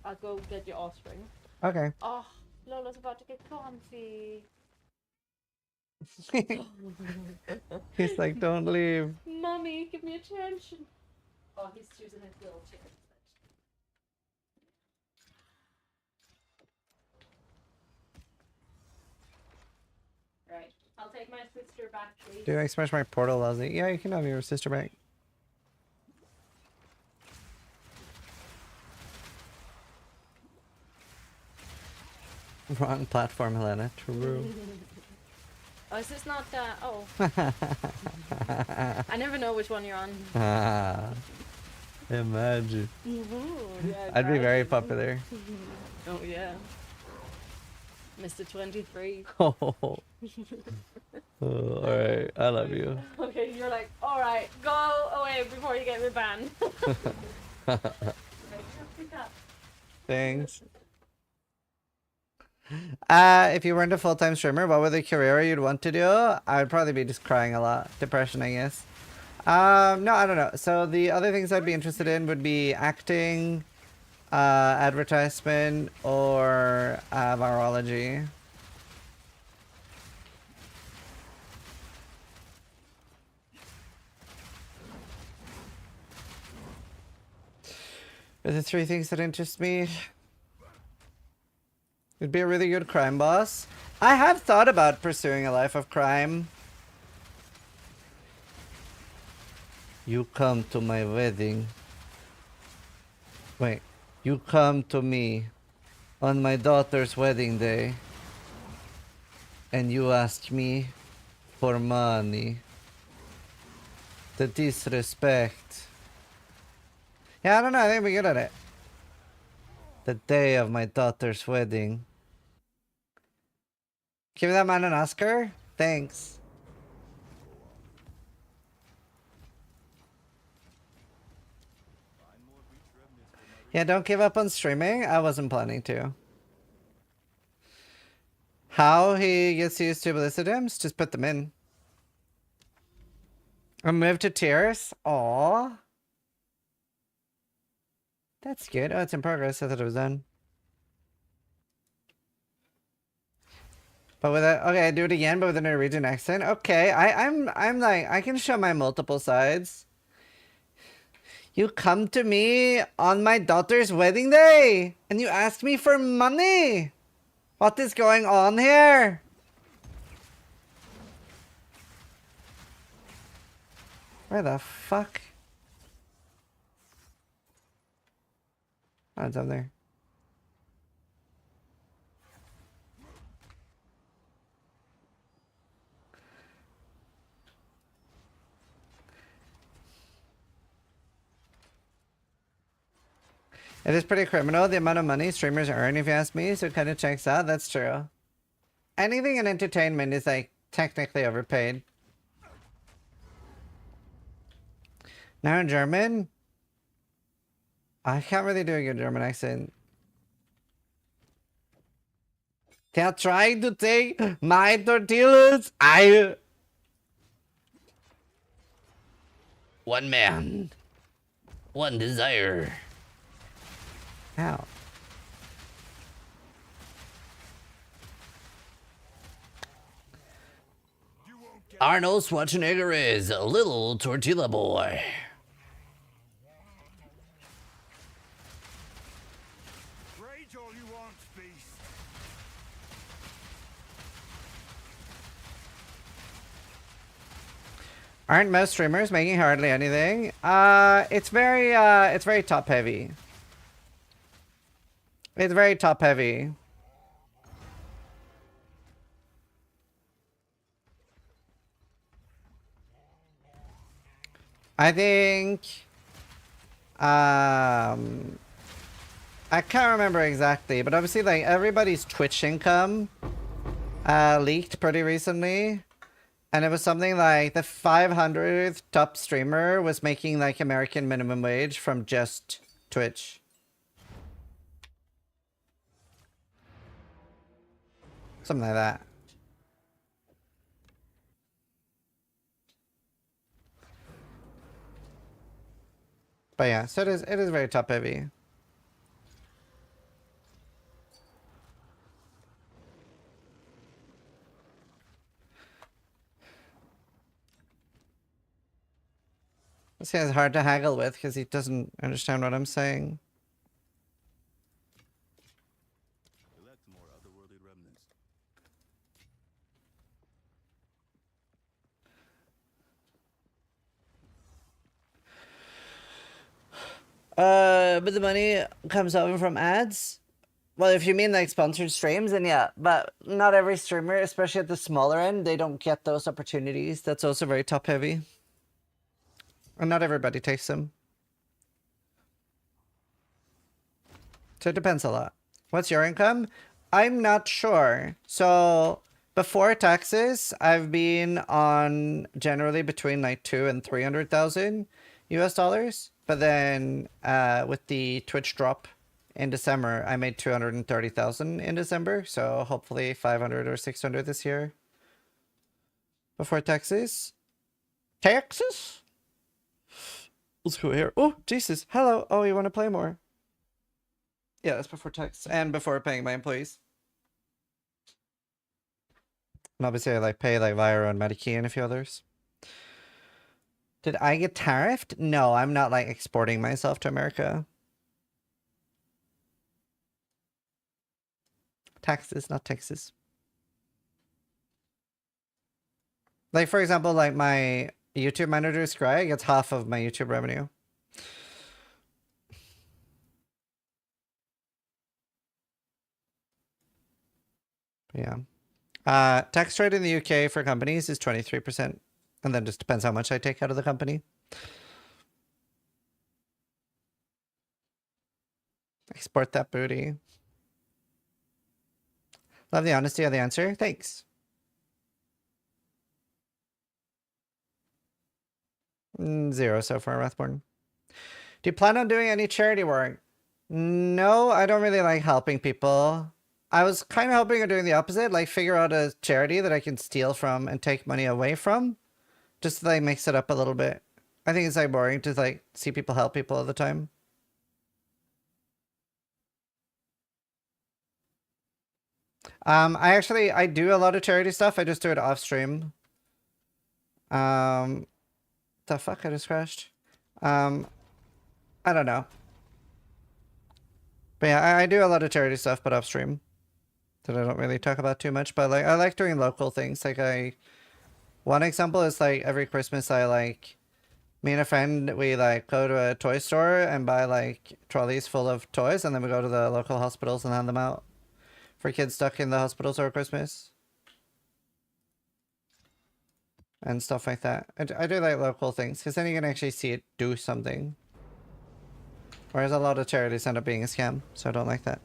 I'll go get your offspring. Okay. Oh, Lola's about to get comfy. He's like, don't leave. Mommy, give me attention. Oh, he's choosing his little chicken. Right. I'll take my sister back, please. Do I smash my portal, Leslie? Yeah, you can have your sister back. Wrong platform, Helena. True. Oh, is this not oh. I never know which one you're on. Imagine. Yeah, I'd be very popular. Oh yeah. Mr. 23. Oh, alright. I love you. Okay, you're like, alright, go away before you get me banned. Thanks. If you weren't a full-time streamer, what would the career you'd want to do? I would probably be just crying a lot. Depression, I guess. No, I don't know. So the other things I'd be interested in would be acting, advertisement, or virology. Are the three things that interest me? It'd be a really good crime boss. I have thought about pursuing a life of crime. You come to my wedding. Wait, you come to me on my daughter's wedding day. And you ask me for money. The disrespect. Yeah, I don't know. I think we're good at it. The day of my daughter's wedding. Give that man an Oscar? Thanks. Yeah, don't give up on streaming. I wasn't planning to. How he gets used to Ballistidums? Just put them in. And move to tiers? Aww. That's good. Oh, it's in progress. I thought it was done. But with a okay, do it again, but with a Norwegian accent. Okay, I'm like I can show my multiple sides. You come to me on my daughter's wedding day, and you ask me for money. What is going on here? Where the fuck? Oh, it's up there. It is pretty criminal, the amount of money streamers earn, if you ask me, so it kind of checks out. That's true. Anything in entertainment is, like, technically overpaid. Now in German? I can't really do a good German accent. They're trying to take my tortillas. One man. One desire. How? Arnold Schwarzenegger is a little tortilla boy. Rage all you want, beast. Aren't most streamers making hardly anything? It's very top heavy. It's very top heavy. I think I can't remember exactly, but obviously like everybody's Twitch income leaked pretty recently, and it was something like the 500th top streamer was making like American minimum wage from just Twitch. Something like that. But yeah, so it is very top heavy. This guy's hard to haggle with because he doesn't understand what I'm saying. Elect more otherworldly remnants. But the money comes over from ads? Well, if you mean like sponsored streams, then yeah. But not every streamer, especially at the smaller end, they don't get those opportunities. That's also very top heavy. And not everybody takes them. So it depends a lot. What's your income? I'm not sure. So before taxes, I've been on generally between like 200,000 and 300,000 US dollars. But then with the Twitch drop in December. I made 230,000 in December, so hopefully 500 or 600 this year. Before taxes. Taxes? Let's go here. Oh, Jesus. Hello. Oh, you want to play more? Yeah, that's before tax and before paying my employees. And obviously I like pay like Vira and Medikey and a few others. Did I get tariffed? No, I'm not like exporting myself to America. Taxes, not taxes. Like for example, like my YouTube manager Scry gets half of my YouTube revenue. Yeah. Tax rate in the UK for companies is 23%. And then just depends how much I take out of the company. Export that booty. Love the honesty of the answer. Thanks. Zero so far, Rathborn. Do you plan on doing any charity work? No, I don't really like helping people. I was kind of hoping of doing the opposite, like figure out a charity that I can steal from and take money away from. Just to like mix it up a little bit. I think it's like boring to like see people help people all the time. I do a lot of charity stuff. I just do it off stream. The fuck, I just crashed. I don't know. But yeah, I do a lot of charity stuff, but off stream. That I don't really talk about too much. But like, I like doing local things. Like one example is like every Christmas me and a friend, we like go to a toy store and buy like trolleys full of toys, and then we go to the local hospitals and hand them out for kids stuck in the hospitals over Christmas. And stuff like that. I do like local things, because then you can actually see it do something. Whereas a lot of charities end up being a scam, so I don't like that.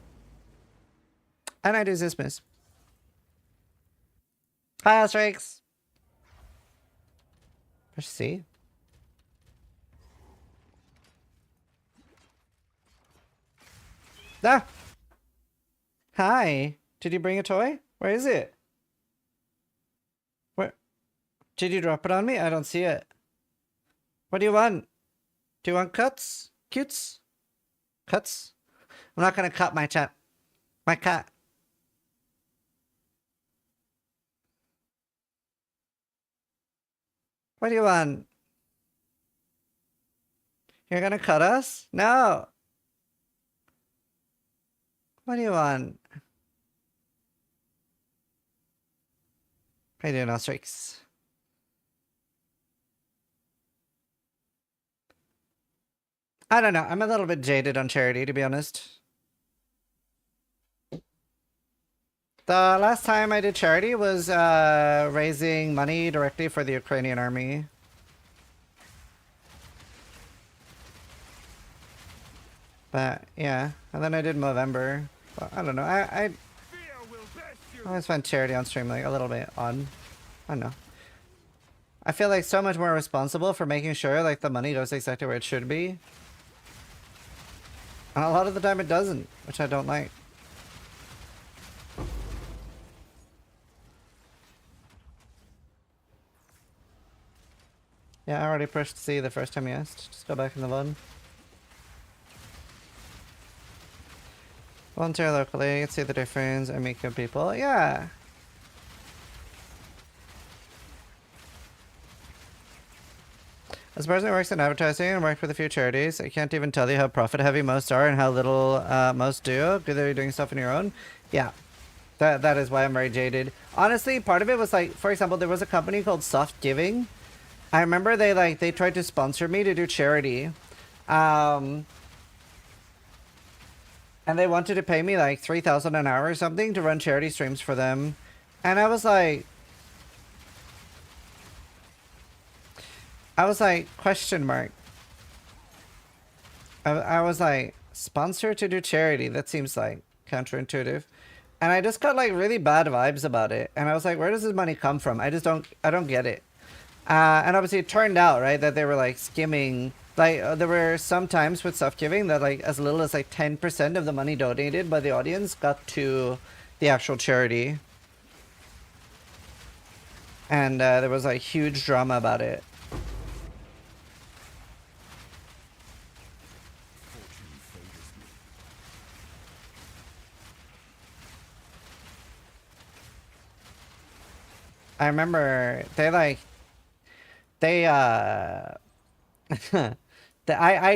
And I do Xmas. Hi, Asterix! Where's C? Ah! Hi! Did you bring a toy? Where is it? Where? Did you drop it on me? I don't see it. What do you want? Do you want cuts? Cutes? Cuts? I'm not gonna cut my chat. My cat. What do you want? You're gonna cut us? No! What do you want? How you doing, Ostrix? I don't know. I'm a little bit jaded on charity, to be honest. The last time I did charity was raising money directly for the Ukrainian army. But yeah, and then I did Movember. But I don't know. I always find charity on stream like a little bit odd. I don't know. I feel like so much more responsible for making sure like the money goes exactly where it should be. And a lot of the time it doesn't, which I don't like. Yeah, I already pushed C the first time you asked. Just go back in the VOD. Volunteer locally, see the difference, and meet good people. Yeah. As a person who works in advertising and worked with a few charities, I can't even tell you how profit heavy most are and how little most do. Good that you're doing stuff on your own. Yeah. That is why I'm very jaded. Honestly, part of it was like, for example, there was a company called Soft Giving. I remember they tried to sponsor me to do charity. And they wanted to pay me like $3,000 an hour or something to run charity streams for them. And I was like, question mark. I was like, sponsor to do charity? That seems like counterintuitive. And I just got like really bad vibes about it. And I was like, where does this money come from? I don't get it. And obviously it turned out, right, that they were like skimming Like, there were some times with stuff giving that, like, as little as, like, 10% of the money donated by the audience got to the actual charity. And there was, like, huge drama about it. I remember I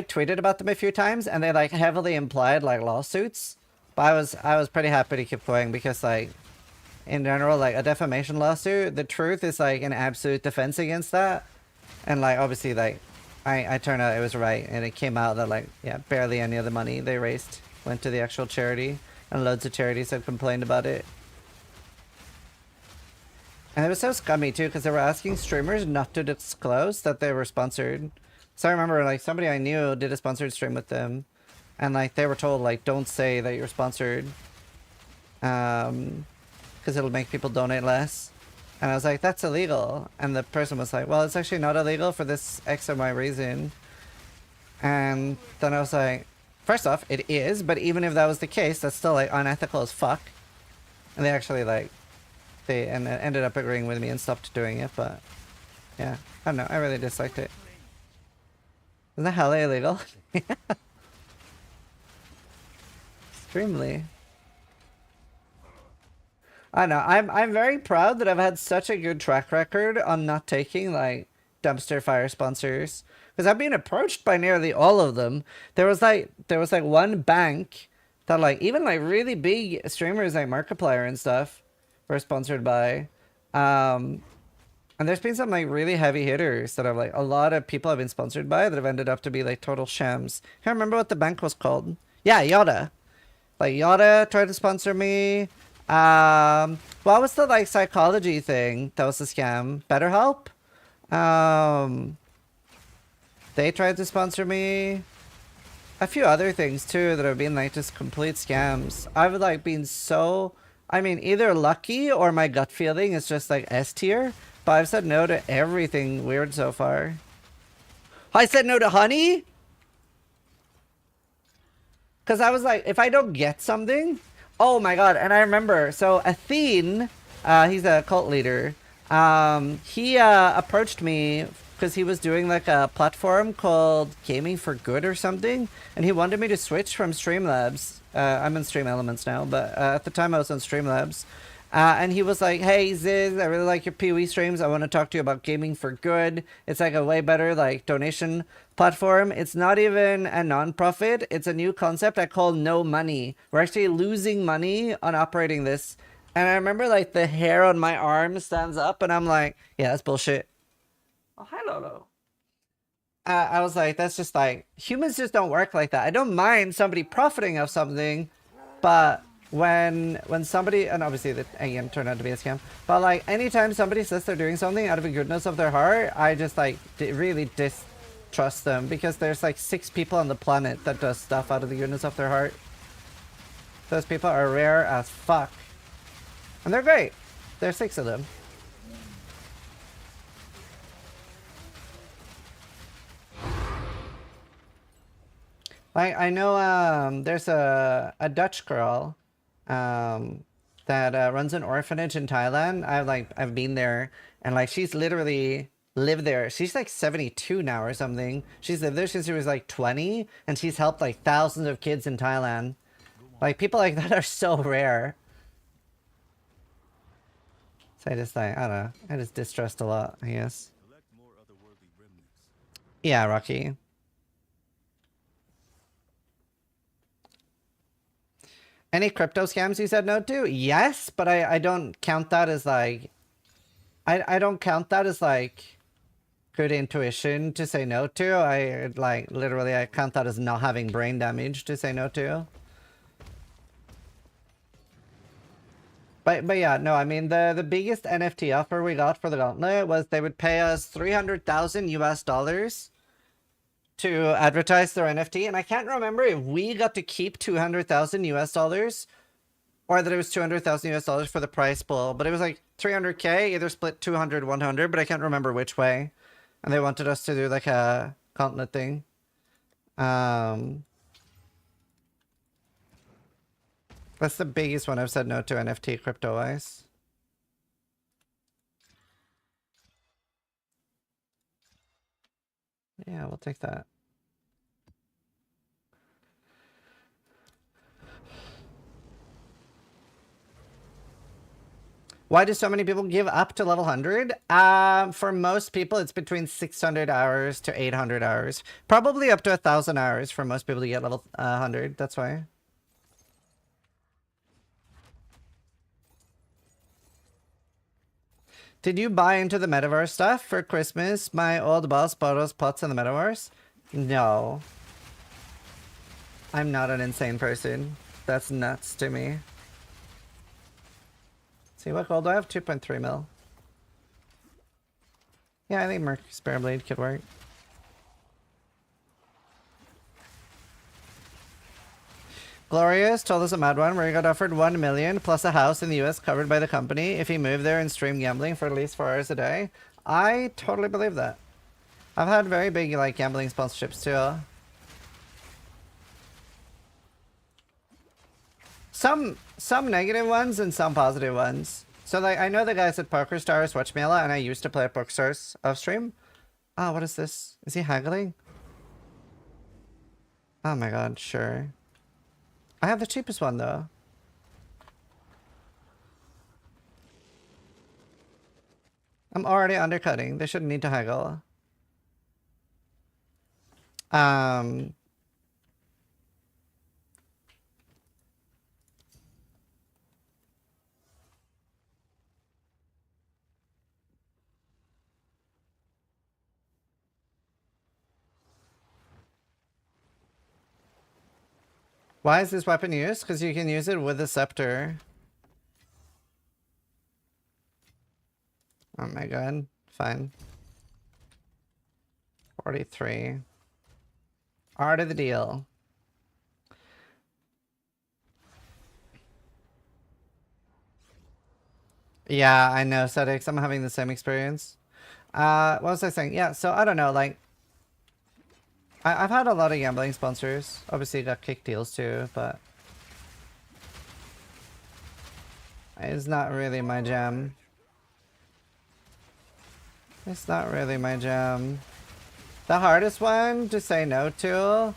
tweeted about them a few times, and they like heavily implied like lawsuits. But I was pretty happy to keep going because like in general, like a defamation lawsuit, the truth is like an absolute defense against that. And like obviously like I turned out it was right, and it came out that like yeah, barely any of the money they raised went to the actual charity, and loads of charities have complained about it. And it was so scummy too, because they were asking streamers not to disclose that they were sponsored. So I remember like somebody I knew did a sponsored stream with them, and like they were told like don't say that you're sponsored, because it'll make people donate less. And I was like, that's illegal. And the person was like, well, it's actually not illegal for this X or Y reason. And then I was like, first off, it is, but even if that was the case, that's still like unethical as fuck. And they actually like they ended up agreeing with me and stopped doing it, but yeah, I don't know, I really disliked it. Isn't that hella illegal? Extremely. I know, I'm very proud that I've had such a good track record on not taking like dumpster fire sponsors, because I've been approached by nearly all of them. There was like one bank that like even like really big streamers like Markiplier and stuff were sponsored by, and there's been some like really heavy hitters that have like a lot of people have been sponsored by that have ended up to be like total shams. Can't remember what the bank was called. Yeah, Yoda. Like Yoda tried to sponsor me. What was the like psychology thing that was a scam? BetterHelp. They tried to sponsor me. A few other things too that have been like just complete scams. I've like been so, I mean, either lucky or my gut feeling is just like S tier, but I've said no to everything weird so far. I said no to honey? Because I was like, if I don't get something, oh my god. And I remember, so Athene, he's a cult leader, he approached me because he was doing like a platform called Gaming for Good or something, and he wanted me to switch from Streamlabs. I'm in Stream Elements now, but at the time I was on Streamlabs. And he was like, hey Ziz, I really like your PoE streams. I want to talk to you about Gaming for Good. It's like a way better like donation platform. It's not even a non-profit. It's a new concept I call no money. We're actually losing money on operating this. And I remember like the hair on my arm stands up, and I'm like, yeah, that's bullshit. Oh, hi Lolo. I was like, that's just like, humans just don't work like that. I don't mind somebody profiting off something, but when somebody, and obviously the again turned out to be a scam, but like anytime somebody says they're doing something out of the goodness of their heart, I just like really distrust them, because there's like 6 people on the planet that does stuff out of the goodness of their heart. Those people are rare as fuck, and they're great. There's 6 of them. Like I know there's a Dutch girl that runs an orphanage in Thailand. I've been there, and like she's literally lived there. She's like 72 now or something. She's lived there since she was like 20, and she's helped like thousands of kids in Thailand. Like people like that are so rare. So I just like, I don't know, I just distrust a lot, I guess. Yeah, Rocky. Any crypto scams you said no to? Yes, but I don't count that as like, I don't count that as like good intuition to say no to. I like literally I count that as not having brain damage to say no to. But yeah, no, I mean the biggest NFT offer we got for the gauntlet was they would pay us $300,000 US to advertise their NFT, and I can't remember if we got to keep $200,000 US or that it was $200,000 US for the prize pool, but it was like 300k, either split 200, 100, but I can't remember which way. And they wanted us to do like a gauntlet thing. That's the biggest one I've said no to NFT crypto-wise. Yeah, we'll take that. Why do so many people give up to level 100? For most people, it's between 600 hours to 800 hours. Probably up to 1,000 hours for most people to get level 100. That's why. Did you buy into the metaverse stuff for Christmas? My old boss bought us pots in the metaverse? No. I'm not an insane person. That's nuts to me. See, what gold do I have? 2.3 mil. Yeah, I think Merc Spare Blade could work. Glorious told us a mad one where he got offered 1 million plus a house in the US covered by the company if he moved there and streamed gambling for at least 4 hours a day. I totally believe that. I've had very big like gambling sponsorships too. Some negative ones and some positive ones. So like I know the guys at PokerStars watch me a lot and I used to play at PokerStars off stream. Oh, what is this? Is he haggling? Oh my god, sure. I have the cheapest one though. I'm already undercutting. They shouldn't need to haggle. Why is this weapon used? Because you can use it with a scepter. Oh my god. Fine. 43. Art of the deal. Yeah, I know, Sedix. I'm having the same experience. What was I saying? Yeah, so I don't know, like... I've had a lot of gambling sponsors. Obviously got kick deals too, but... It's not really my jam. It's not really my jam. The hardest one to say no to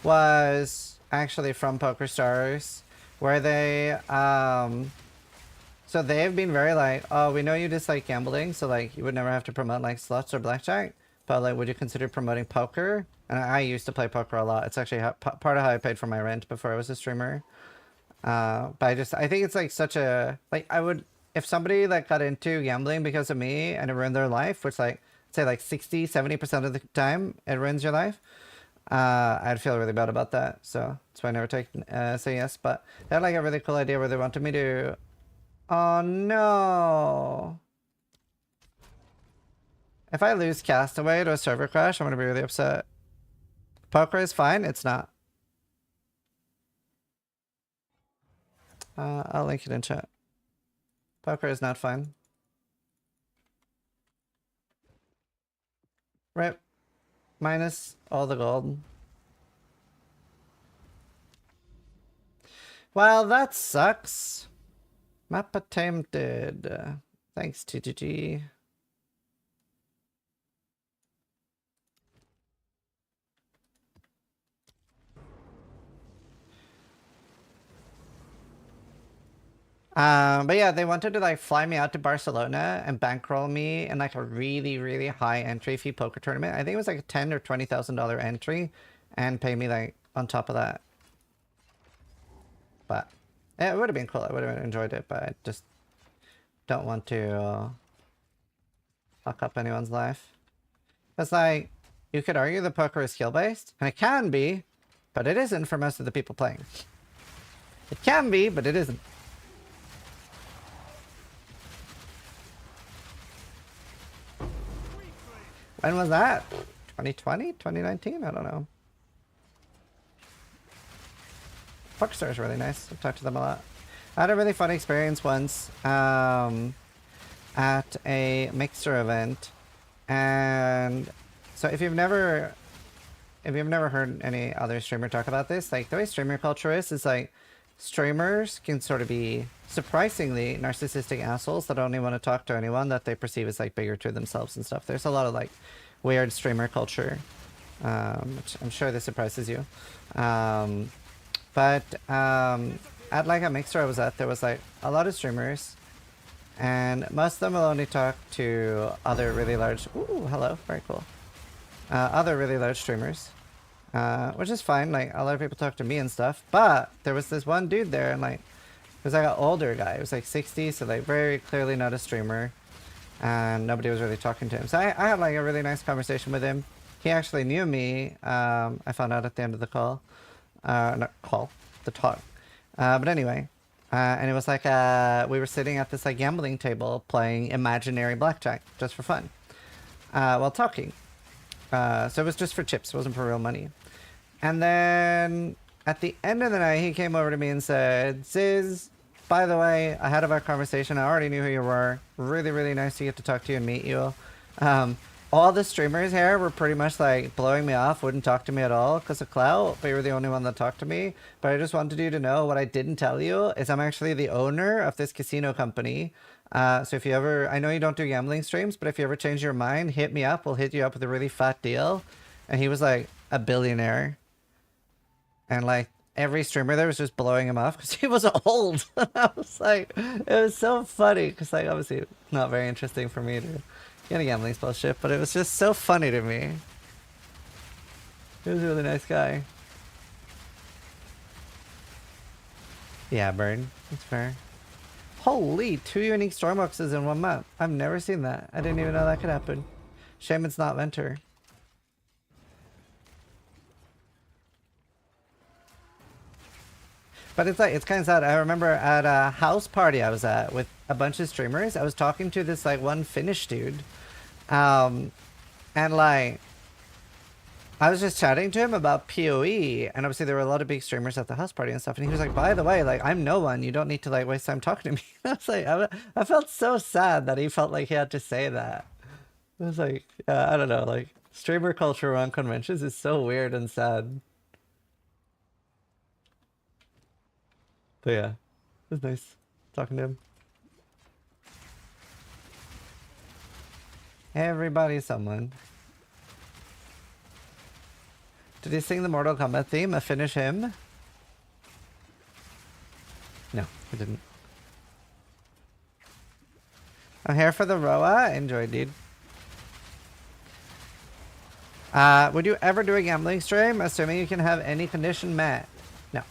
was actually from PokerStars, where they, so they've been very like, oh, we know you dislike gambling, so like you would never have to promote like slots or blackjack, but like would you consider promoting poker? And I used to play poker a lot. It's actually part of how I paid for my rent before I was a streamer. But I think it's like such a, like I would, if somebody like got into gambling because of me and it ruined their life, which like, say like 60-70% of the time it ruins your life, I'd feel really bad about that. So that's why I never say yes. But they had like a really cool idea where they wanted me to, oh no, if I lose Castaway to a server crash, I'm gonna be really upset. Poker is fine, it's not. I'll link it in chat. Poker is not fine. Right. Minus all the gold. Well, that sucks. Map attempted. Thanks, TGG. But yeah, they wanted to like fly me out to Barcelona and bankroll me in like a really, really high entry fee poker tournament. I think it was like a $10,000 or $20,000 entry and pay me like on top of that. But yeah, it would have been cool. I would have enjoyed it, but I just don't want to fuck up anyone's life. It's like, you could argue the poker is skill-based, and it can be, but it isn't for most of the people playing. It can be, but it isn't. When was that? 2020? 2019? I don't know. PokerStar is really nice. I've talked to them a lot. I had a really fun experience once at a mixer event. And so if you've never if you've never heard any other streamer talk about this, like the way streamer culture is like streamers can sort of be surprisingly narcissistic assholes that only want to talk to anyone that they perceive as like bigger to themselves and stuff. There's a lot of like weird streamer culture, which I'm sure this surprises you. But at like a mixer I was at, there was like a lot of streamers, and most of them will only talk to other really large. Ooh, hello, very cool. Other really large streamers, which is fine. Like a lot of people talk to me and stuff, but there was this one dude there, and like it was like an older guy. It was like 60, so like very clearly not a streamer, and nobody was really talking to him. So I had like a really nice conversation with him. He actually knew me. I found out at the end of the call, not call, the talk. But anyway, and it was like we were sitting at this like gambling table playing imaginary blackjack just for fun, while talking. So it was just for chips, it wasn't for real money. And then at the end of the night, he came over to me and said, Ziz, by the way, ahead of our conversation, I already knew who you were. Really, really nice to get to talk to you and meet you. All the streamers here were pretty much like blowing me off, wouldn't talk to me at all because of clout, but you were the only one that talked to me. But I just wanted you to know what I didn't tell you is I'm actually the owner of this casino company. So if you ever, I know you don't do gambling streams, but if you ever change your mind, hit me up. We'll hit you up with a really fat deal. And he was like a billionaire. And like every streamer there was just blowing him off because he was old. I was like, it was so funny because like obviously not very interesting for me to get a gambling bullshit, but it was just so funny to me. He was a really nice guy. Yeah, Bird. That's fair. Holy, 2 unique storm boxes in 1 month. I've never seen that. I didn't even know that could happen. Shame it's not Venter. But it's like, it's kind of sad. I remember at a house party I was at with a bunch of streamers, I was talking to this like one Finnish dude. And like, I was just chatting to him about PoE, and obviously there were a lot of big streamers at the house party and stuff, and he was like, by the way, like, I'm no one, you don't need to like waste time talking to me. I was like, I felt so sad that he felt like he had to say that. It was like, I don't know, like, streamer culture around conventions is so weird and sad. But yeah, it was nice talking to him. Everybody's someone. Did he sing the Mortal Kombat theme? Finish him? No, he didn't. I'm here for the Roa. Enjoy, dude. Would you ever do a gambling stream, assuming you can have any condition met? No.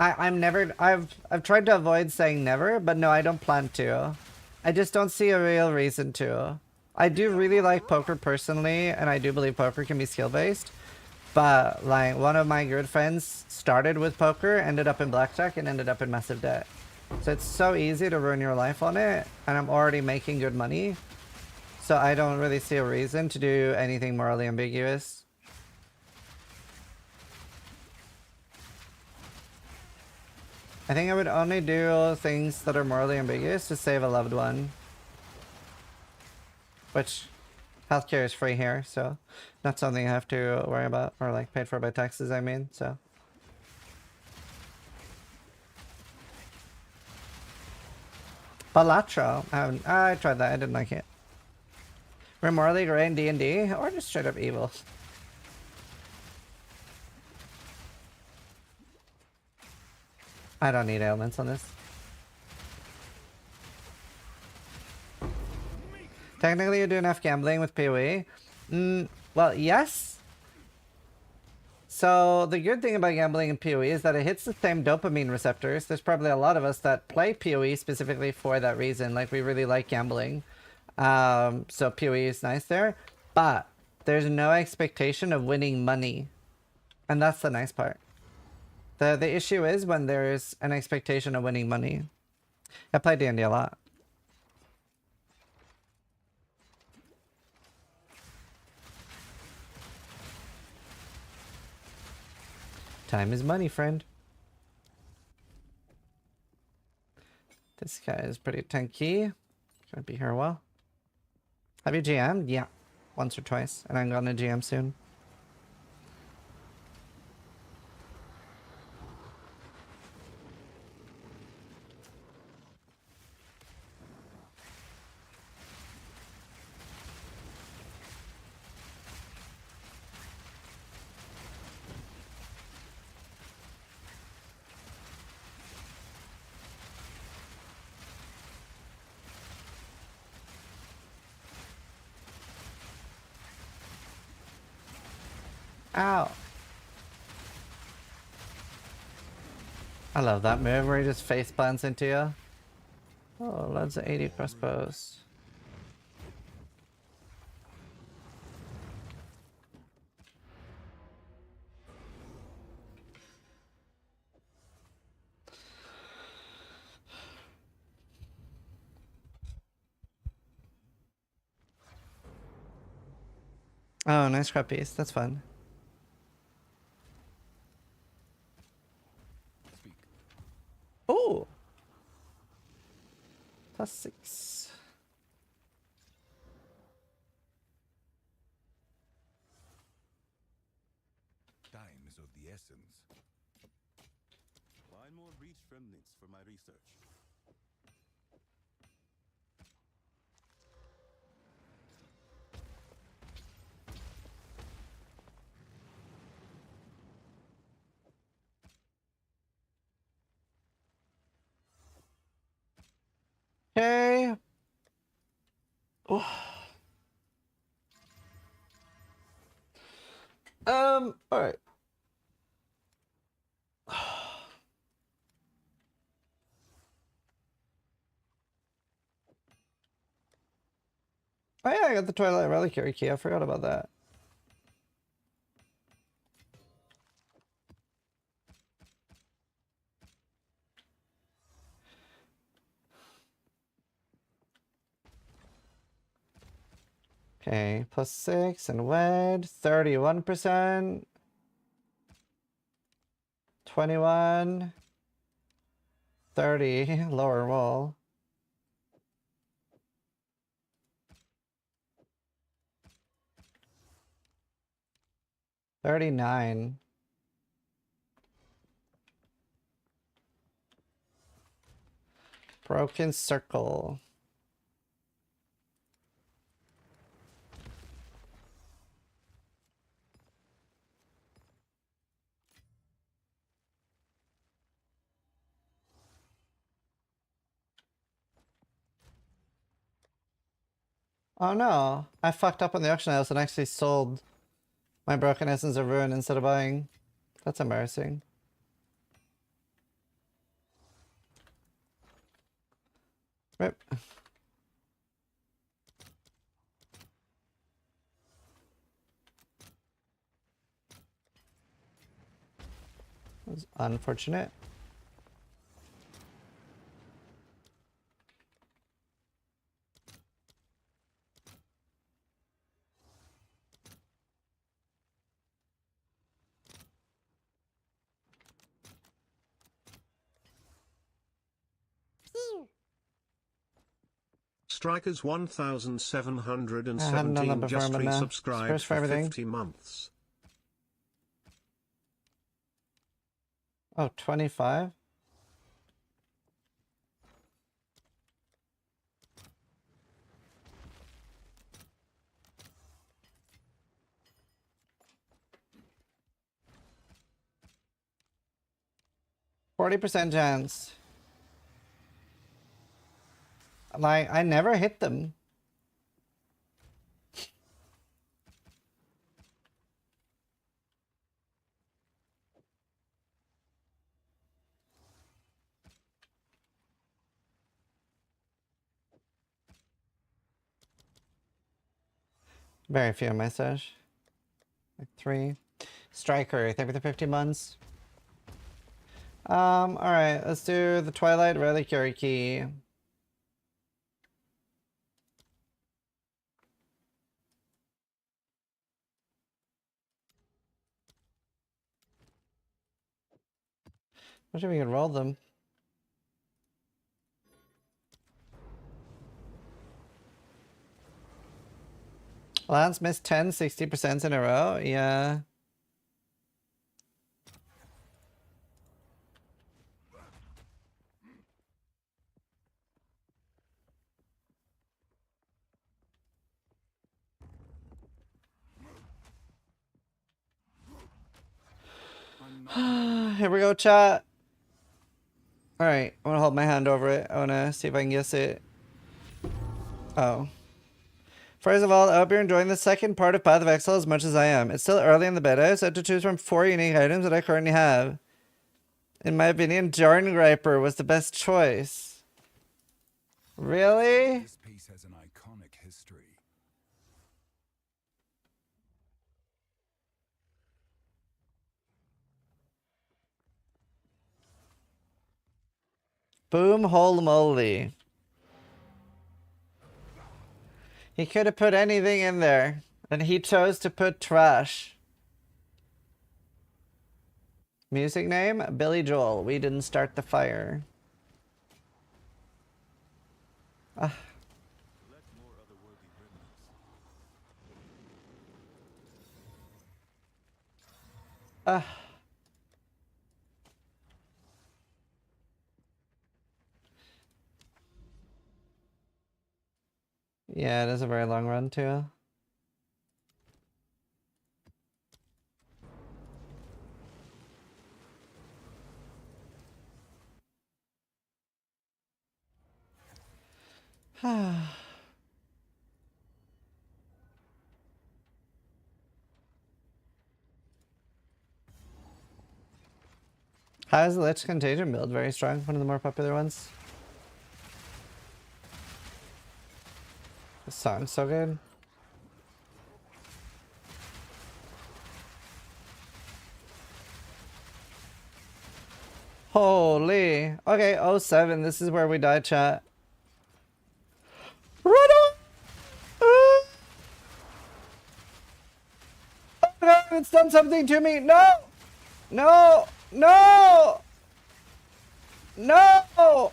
I'm never. I've tried to avoid saying never, but no, I don't plan to. I just don't see a real reason to. I do really like poker personally, and I do believe poker can be skill-based. But, like, one of my good friends started with poker, ended up in blackjack, and ended up in massive debt. So it's so easy to ruin your life on it, and I'm already making good money. So I don't really see a reason to do anything morally ambiguous. I think I would only do things that are morally ambiguous to save a loved one. Which, healthcare is free here, so not something I have to worry about, or like paid for by taxes, I mean, so. Balatro, I tried that, I didn't like it. We're morally gray in D&D, or just straight up evil. I don't need ailments on this. Technically, you do enough gambling with PoE. Well, yes. So the good thing about gambling in PoE is that it hits the same dopamine receptors. There's probably a lot of us that play PoE specifically for that reason. Like, we really like gambling. So PoE is nice there. But there's no expectation of winning money. And that's the nice part. The issue is when there's an expectation of winning money. I play D&D a lot. Time is money, friend. This guy is pretty tanky. Gonna be here a while. Have you GM'd? Yeah. once or twice, and I'm gonna GM soon. Ow. I love that move where he just face plants into you. Oh, loads of 80 crossbows. Oh, nice scrap piece. That's fun. Oh! +6. Time is of the essence. Find more breach remnants for my research. Okay. Oh. Alright. Oh yeah, I got the Twilight Reliquary key. I forgot about that. Okay, +6 and wed, 31%. 21. 30, lower wall. $39. Broken circle. Oh no, I fucked up on the auction house and actually sold my Broken Essence of Ruin instead of buying. That's embarrassing. Rip. That was unfortunate. Strikers I hadn't done that 1717 before, just but now. resubscribed First for for everything. 50 months. Oh, 25? %40 chance. Like, I never hit them. Very few in my stash. Like 3. Striker, thank you for the 50 months. Alright, let's do the Twilight Reliquary key. Wish we could roll them. Lance missed 10, 60% in a row. Yeah. Here we go, chat. Alright, I want to hold my hand over it. I want to see if I can guess it. Oh. First of all, I hope you're enjoying the second part of Path of Exile as much as I am. It's still early in the beta, so I have to choose from 4 unique items that I currently have. In my opinion, Jarn Griper was the best choice. Really? This piece has an iconic history. Boom, hole moly. He could have put anything in there, and he chose to put trash. Music name? Billy Joel. We didn't start the fire. Ah. Ah. Yeah, it is a very long run too. How is the Lich Contagion build? Very strong, one of the more popular ones. The song's so good. Holy. Okay, 07. This is where we die, chat. Run on! Oh no, it's done something to me. No! No! No! No! Oh.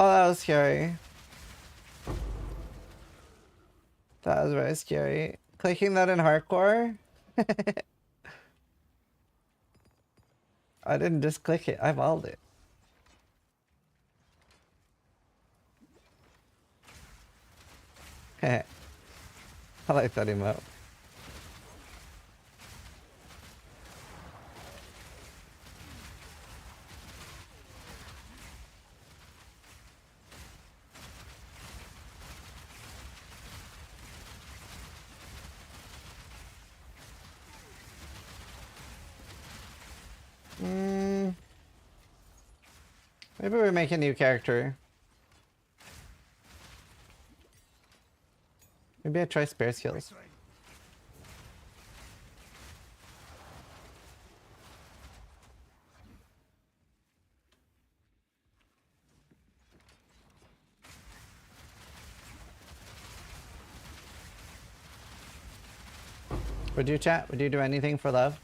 Oh, that was scary. That was very scary. Clicking that in hardcore? I didn't just click it, I mauled it. Heh. I like that emote. Maybe we make a new character. Maybe I try spare skills. Would you chat? Would you do anything for love?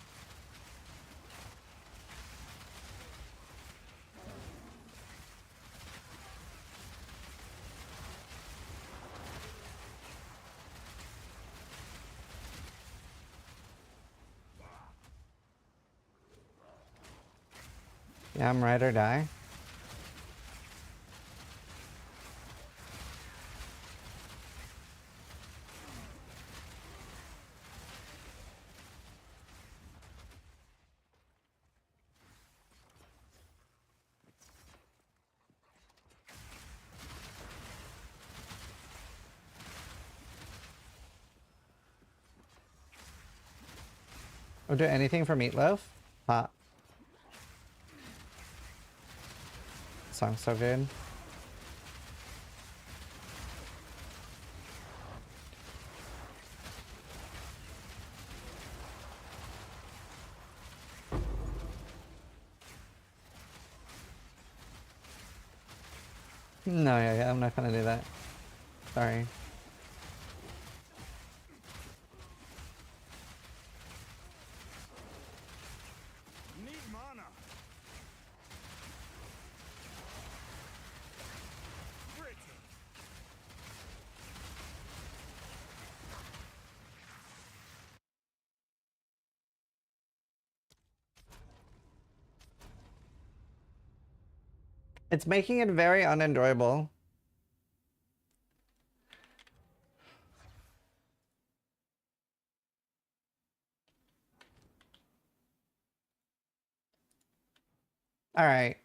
Yeah, I'm ride or die. Or do anything for meatloaf? Hot. Song's so good. No, yeah, I'm not gonna do that. Sorry. Need mana. Fritz. It's making it very unenjoyable. All right.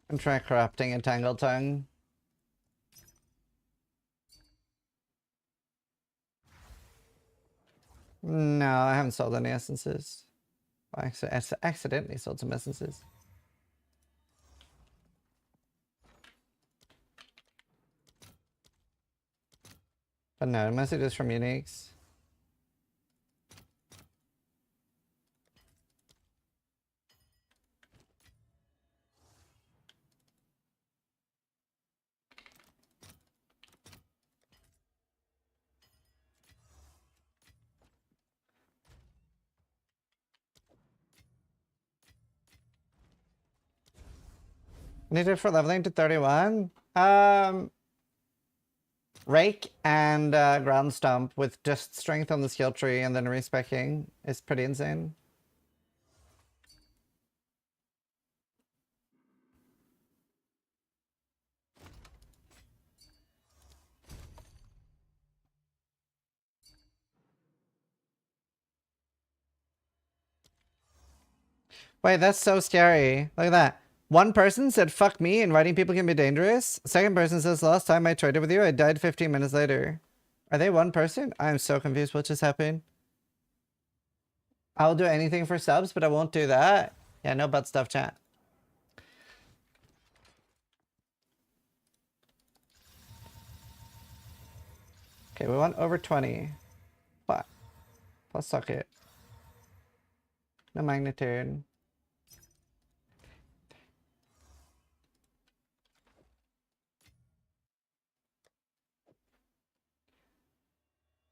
And try corrupting a Tangle Tongue. No, I haven't sold any essences. I accidentally sold some essences. But no, mostly just from uniques. Needed for leveling to 31? Rake and Ground Stomp with just strength on the skill tree and then respecking is pretty insane. Wait, that's so scary. Look at that. One person said, fuck me, inviting people can be dangerous. Second person says, last time I traded with you, I died 15 minutes later. Are they one person? I'm so confused. What just happened? I'll do anything for subs, but I won't do that. Yeah, no butt stuff, chat. Okay, we want over 20. What? Plus socket. No magnitude.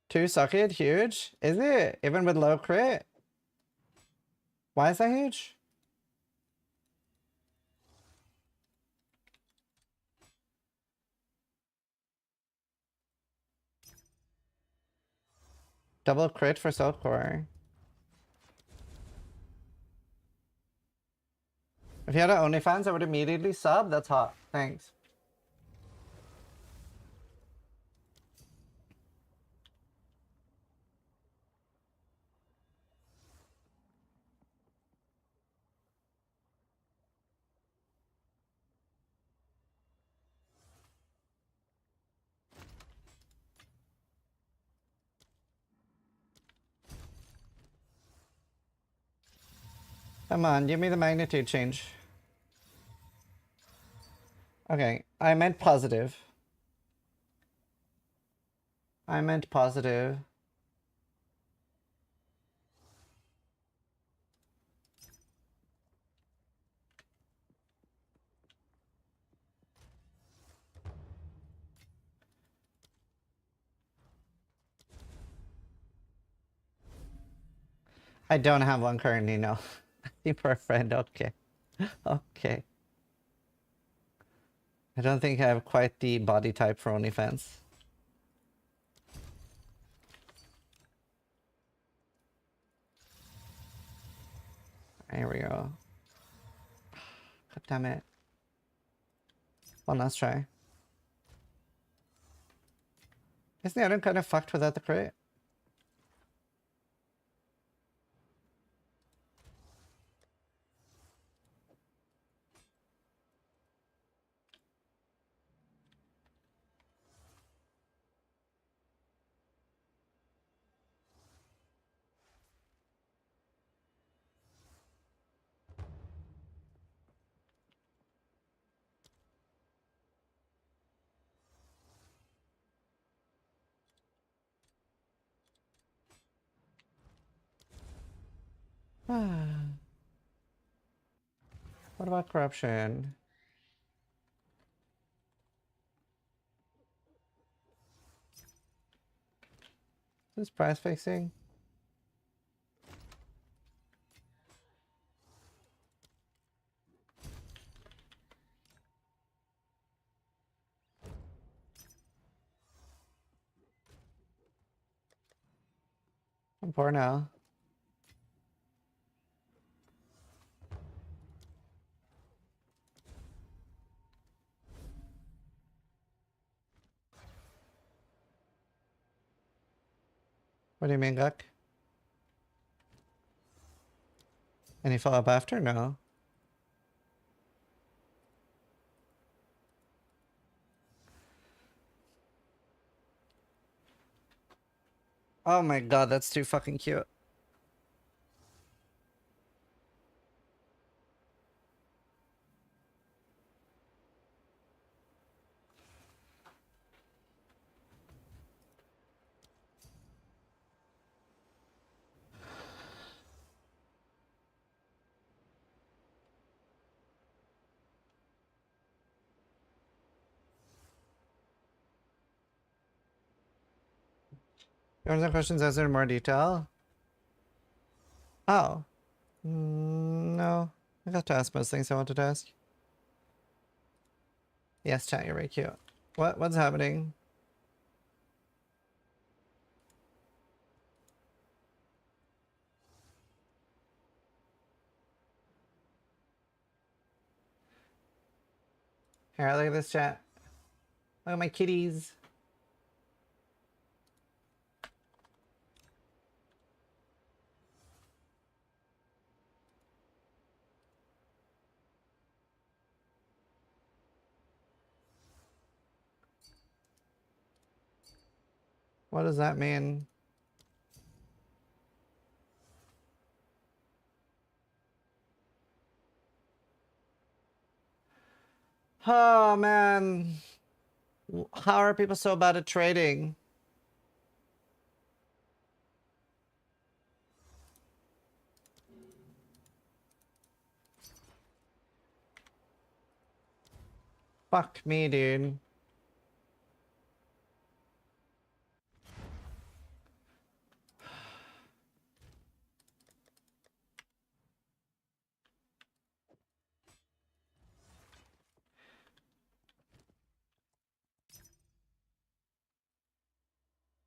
Two socket, huge? Is it? Even with low crit? Why is that huge? Double crit for Soul Core. If you had an OnlyFans, I would immediately sub. That's hot. Thanks. Come on, give me the magnitude change. Okay, I meant positive. I meant positive. I don't have one currently, no. You for a friend, okay. Okay. I don't think I have quite the body type for OnlyFans. Here we go. God damn it. One last try. Isn't the other kind of fucked without the crit? What about corruption? Is this price fixing? I'm poor now. What do you mean, Guck? Any follow-up after? No. Oh my god, that's too fucking cute. There are some questions answered in more detail. Oh. No. I got to ask most things I wanted to ask. Yes, chat, you're very cute. What's happening? Here, look at this chat. Look at my kitties. What does that mean? Oh man. How are people so bad at trading? Fuck me, dude.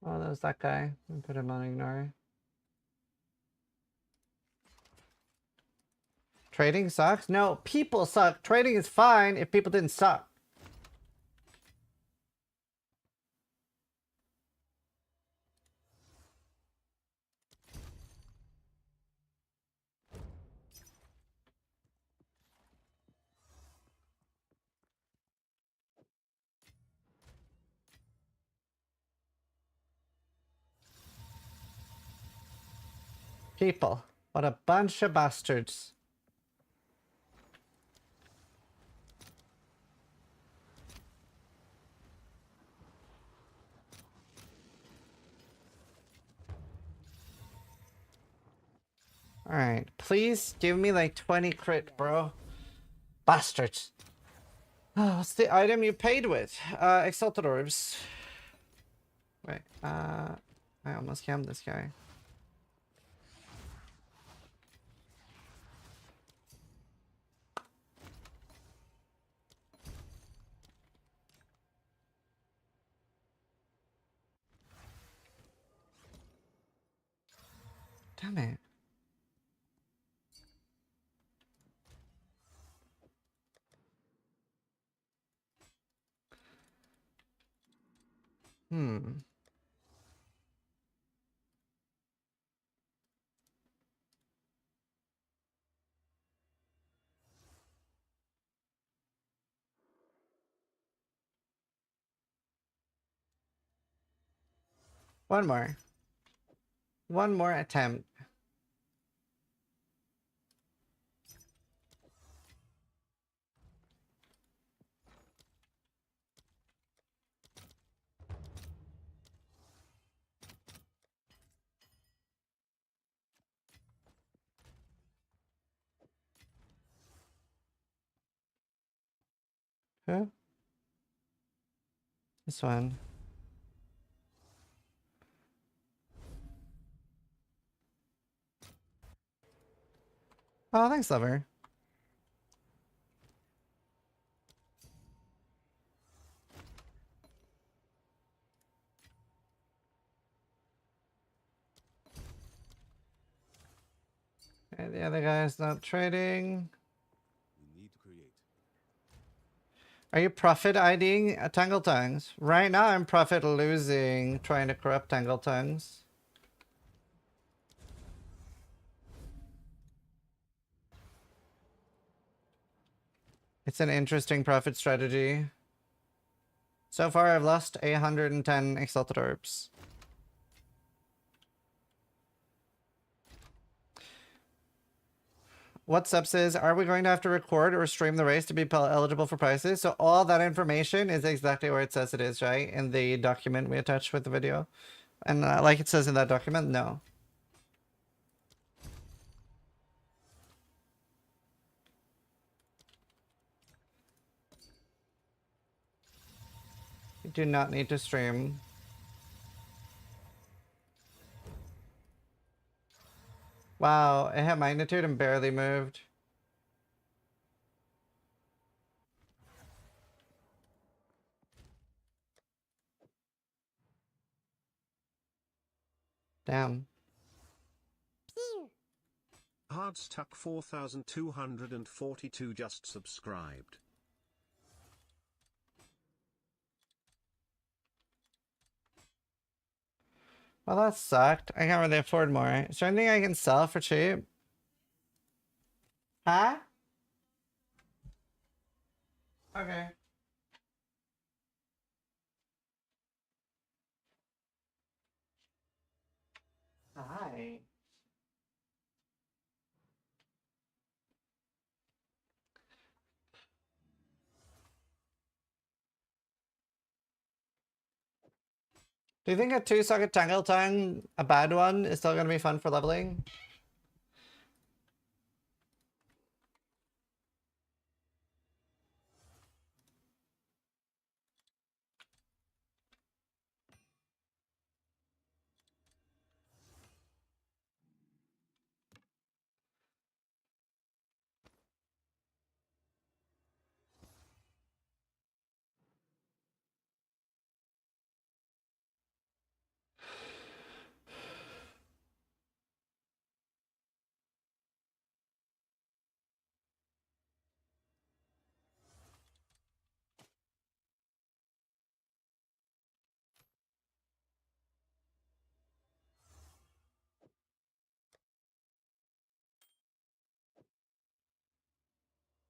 Oh, there's that guy. I'll put him on ignore. Trading sucks? No, people suck. Trading is fine if people didn't suck. People. What a bunch of bastards. Alright, please give me like 20 crit, bro. Bastards. Oh, what's the item you paid with? Exalted Orbs. Wait, I almost cammed this guy. Damn it. Hmm. One more. One more attempt. Who? This one. Oh, thanks, lover. And the other guy's not trading. We need to create. Are you profit IDing Tangle Tongues? Right now I'm profit losing trying to corrupt Tangle Tongues. It's an interesting profit strategy. So far I've lost 810 Exalted Orbs. What subs is, are we going to have to record or stream the race to be eligible for prizes? So all that information is exactly where it says it is, right? In the document we attached with the video. And like it says in that document, no. You do not need to stream. Wow, it had magnitude and barely moved. Damn. Hardstuck 4242 just subscribed. Well, that sucked. I can't really afford more. Is there anything I can sell for cheap? Huh? Okay. Hi. Do you think a 2-socket Tangle Tongue, a bad one, is still going to be fun for leveling?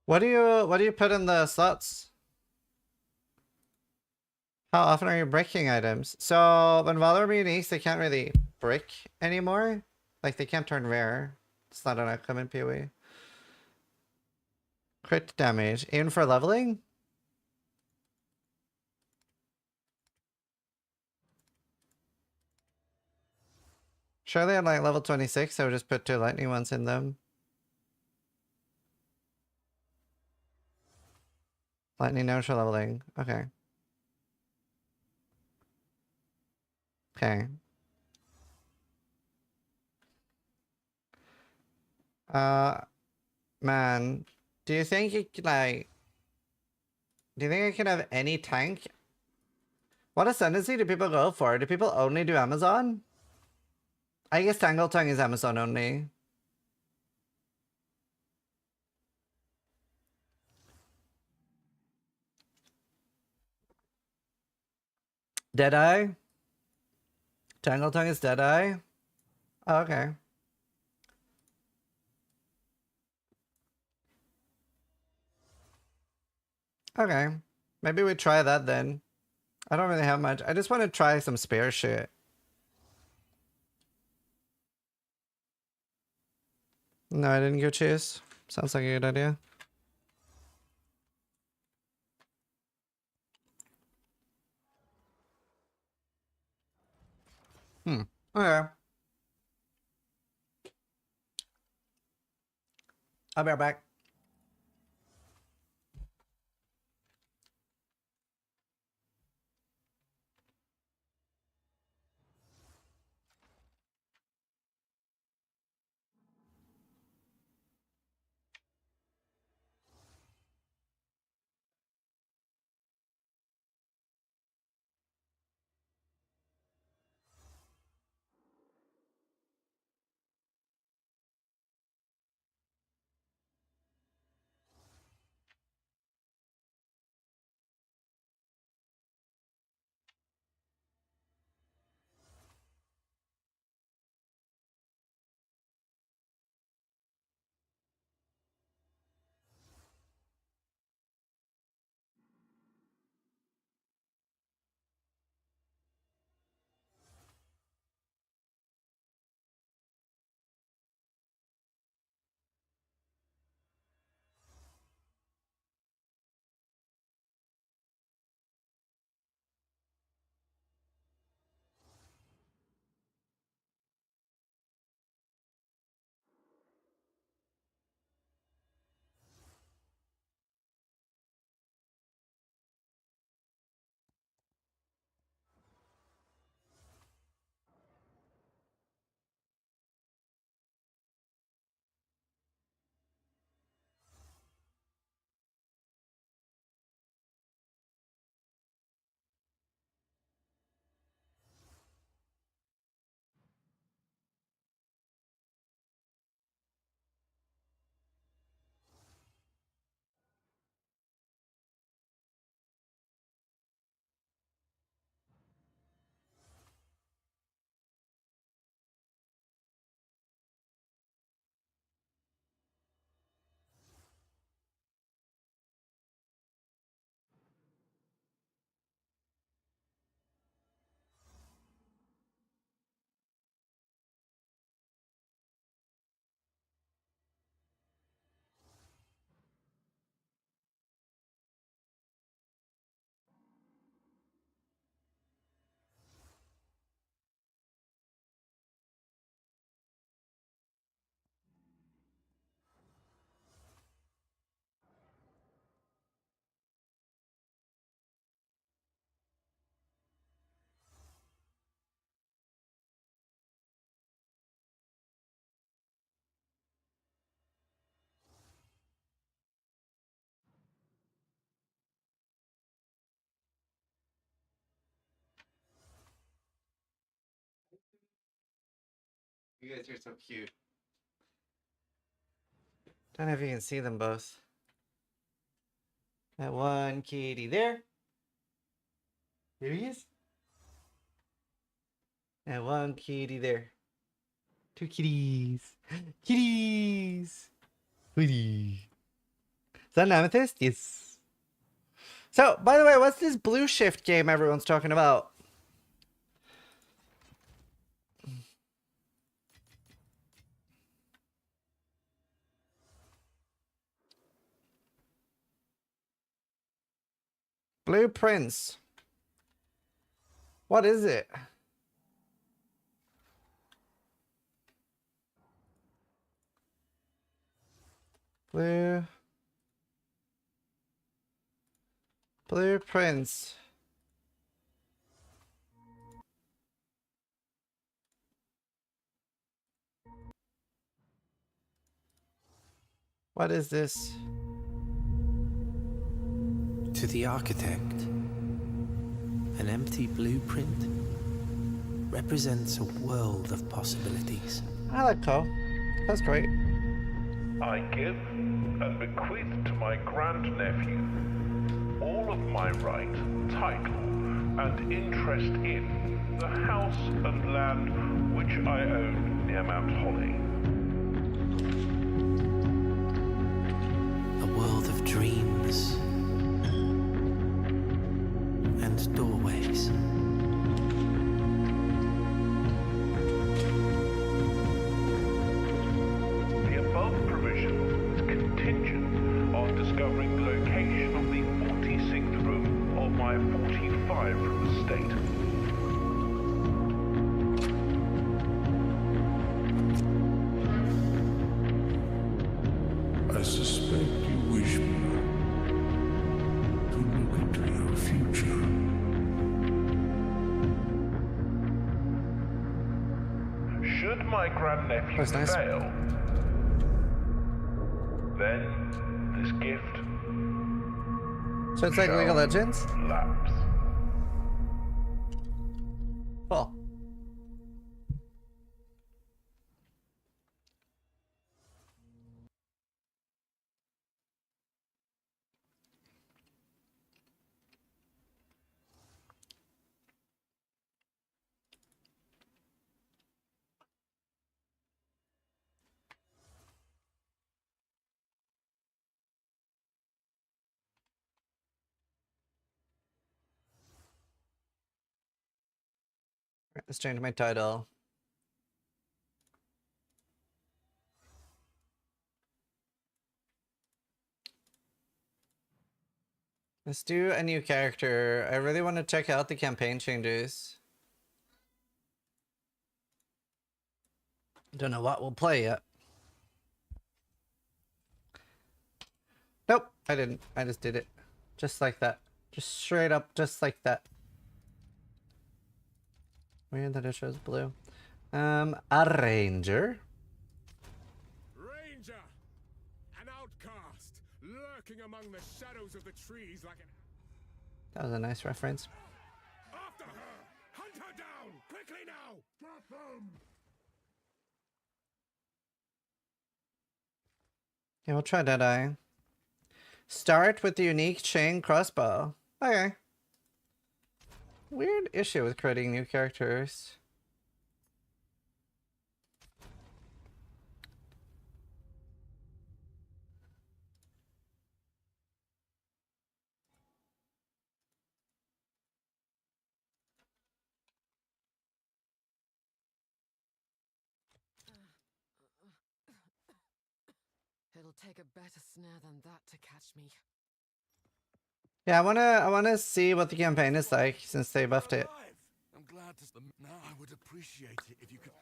What do you put in the slots? How often are you breaking items? So when Valor uniques, they can't really brick anymore. Like they can't turn rare. It's not an outcome in PoE. Crit damage, even for leveling? Surely at like level 26, I would just put 2 lightning ones in them. Lightning neutral leveling. Okay. Okay. Man, do you think you could like... Do you think I can have any tank? What ascendancy do people go for? Do people only do Amazon? I guess Tangle Tongue is Amazon only. Deadeye? Tangle Tongue is Deadeye? Oh, okay. Okay. Maybe we try that then. I don't really have much. I just want to try some spare shit. No, I didn't go chase. Sounds like a good idea. Okay. I'll be right back. You guys are so cute. Don't know if you can see them both. That one kitty there. There he is. And one kitty there. Two kitties. Kitties. Kitty. Is that an amethyst? Yes. So, by the way, what's this blue shift game everyone's talking about? Blueprints. What is it? Blueprints. What is this? To the architect, an empty blueprint represents a world of possibilities. I like Cole. That's great. I give and bequeath to my grandnephew all of my right, title, and interest in the house and land which I own near Mount Holly. A world of dreams and doorways. The above provision is contingent on discovering the location of the 46th room of my 45-room estate. I suspect you wish me to look into your future. Should my grandnephew That's nice. fail, then this gift So it's like League of Legends? lapse. Cool. Let's change my title. Let's do a new character. I really want to check out the campaign changes. Don't know what we'll play yet. Nope, I didn't. I just did it. Just like that. Just straight up, just like that. Weird that it shows blue. A ranger. Ranger! An outcast, lurking among the shadows of the trees like an... That was a nice reference. After her! Hunt her down! Quickly now! Get them! Yeah, we'll try Deadeye. Start with the unique chain crossbow. Okay. Weird issue with creating new characters. It'll take a better snare than that to catch me. Yeah, I wanna see what the campaign is like since they buffed it. I'm glad to... Now I would appreciate it if you could...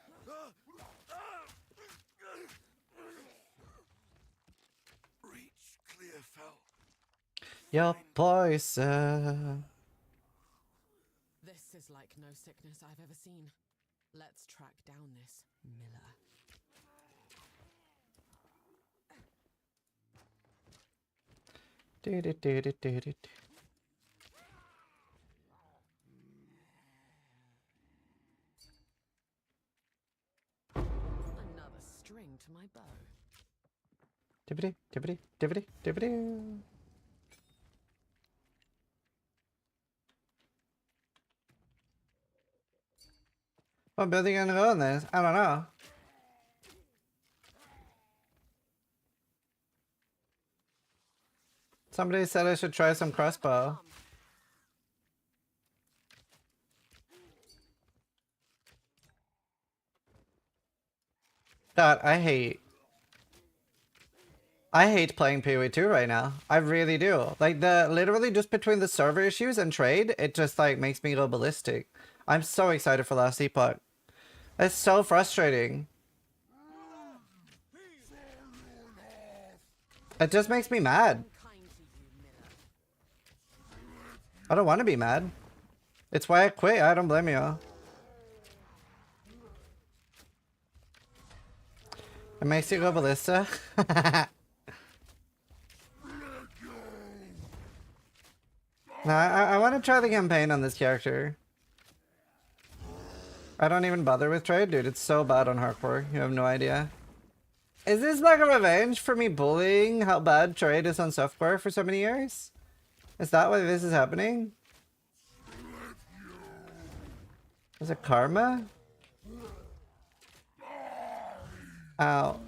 Reach Clearfell. Your poison. This is like no sickness I've ever seen. Let's track down this Miller. Do, do, do, do, do, do. Dibbity, dibbity, dibbity, dibbity. What building gonna go in this? I don't know. Somebody said I should try some crossbow. God, I hate playing PoE2 right now. I really do. Like literally just between the server issues and trade, it just like makes me go ballistic. I'm so excited for last Epoch. It's so frustrating. It just makes me mad. I don't want to be mad. It's why I quit. I don't blame you. It makes you go ballista. Nah, I want to try the campaign on this character. I don't even bother with trade, dude. It's so bad on hardcore. You have no idea. Is this like a revenge for me bullying how bad trade is on softcore for so many years? Is that why this is happening? Is it karma? Ow.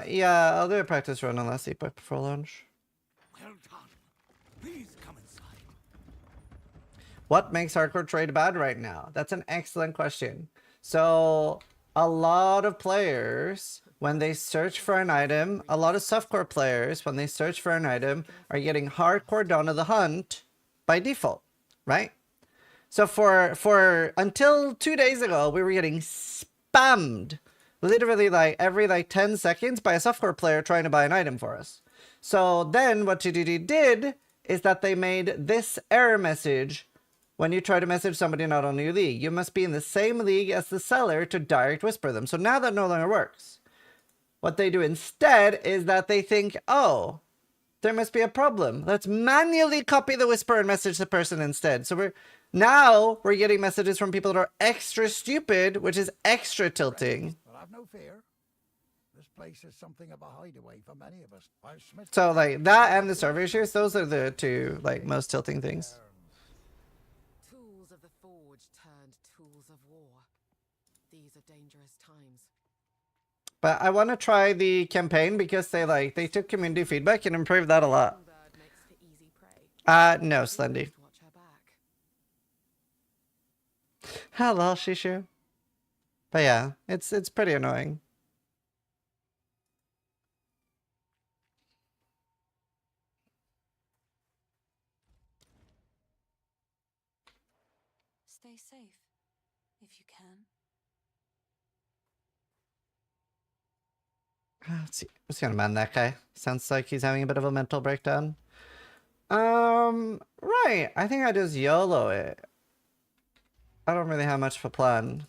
Yeah, I'll do a practice run on last Epoch before lunch. Well done. Please come inside. What makes hardcore trade bad right now? That's an excellent question. So, a lot of players, when they search for an item, a lot of softcore players, when they search for an item, are getting hardcore Dawn of the Hunt by default, right? So for until 2 days ago, we were getting spammed literally like every like 10 seconds by a softcore player trying to buy an item for us. So then what GGG did is that they made this error message when you try to message somebody not on your league. You must be in the same league as the seller to direct whisper them. So now that no longer works. What they do instead is that they think, oh, there must be a problem. Let's manually copy the whisper and message the person instead. So we're getting messages from people that are extra stupid, which is extra tilting. Well, have no fear. This place is something of a hideaway for many of us. So like that and the server issues, those are the two like most tilting things. Tools of the forge turned tools of war. These are dangerous times. But I want to try the campaign because they took community feedback and improved that a lot. No, Slendy. Hello, Shishu. But yeah, it's pretty annoying. Stay safe, if you can. Let's see. What's gonna man that guy? Sounds like he's having a bit of a mental breakdown. Right. I think I just YOLO it. I don't really have much of a plan.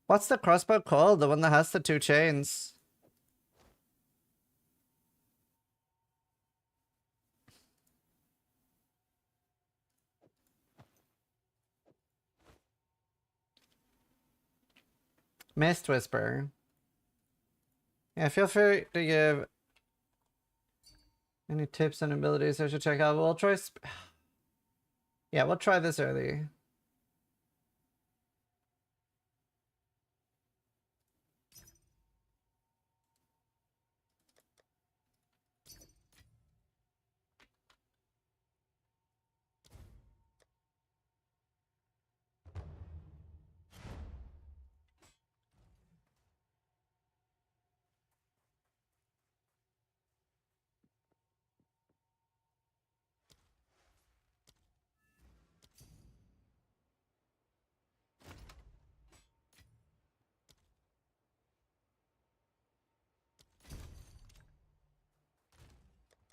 What's the crossbow called? The one that has the 2 chains. Mist Whisper. Yeah, feel free to give any tips and abilities I should check out. We'll try. Yeah, we'll try this early.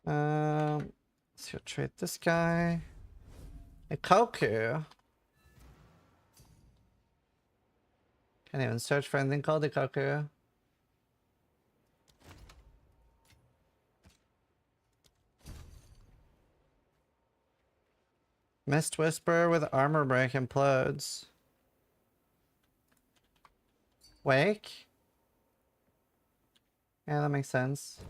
Let's go trade this guy. Ikoku. Can't even search for anything called Ikoku. Mist Whisper with armor break implodes. Wake? Yeah, that makes sense.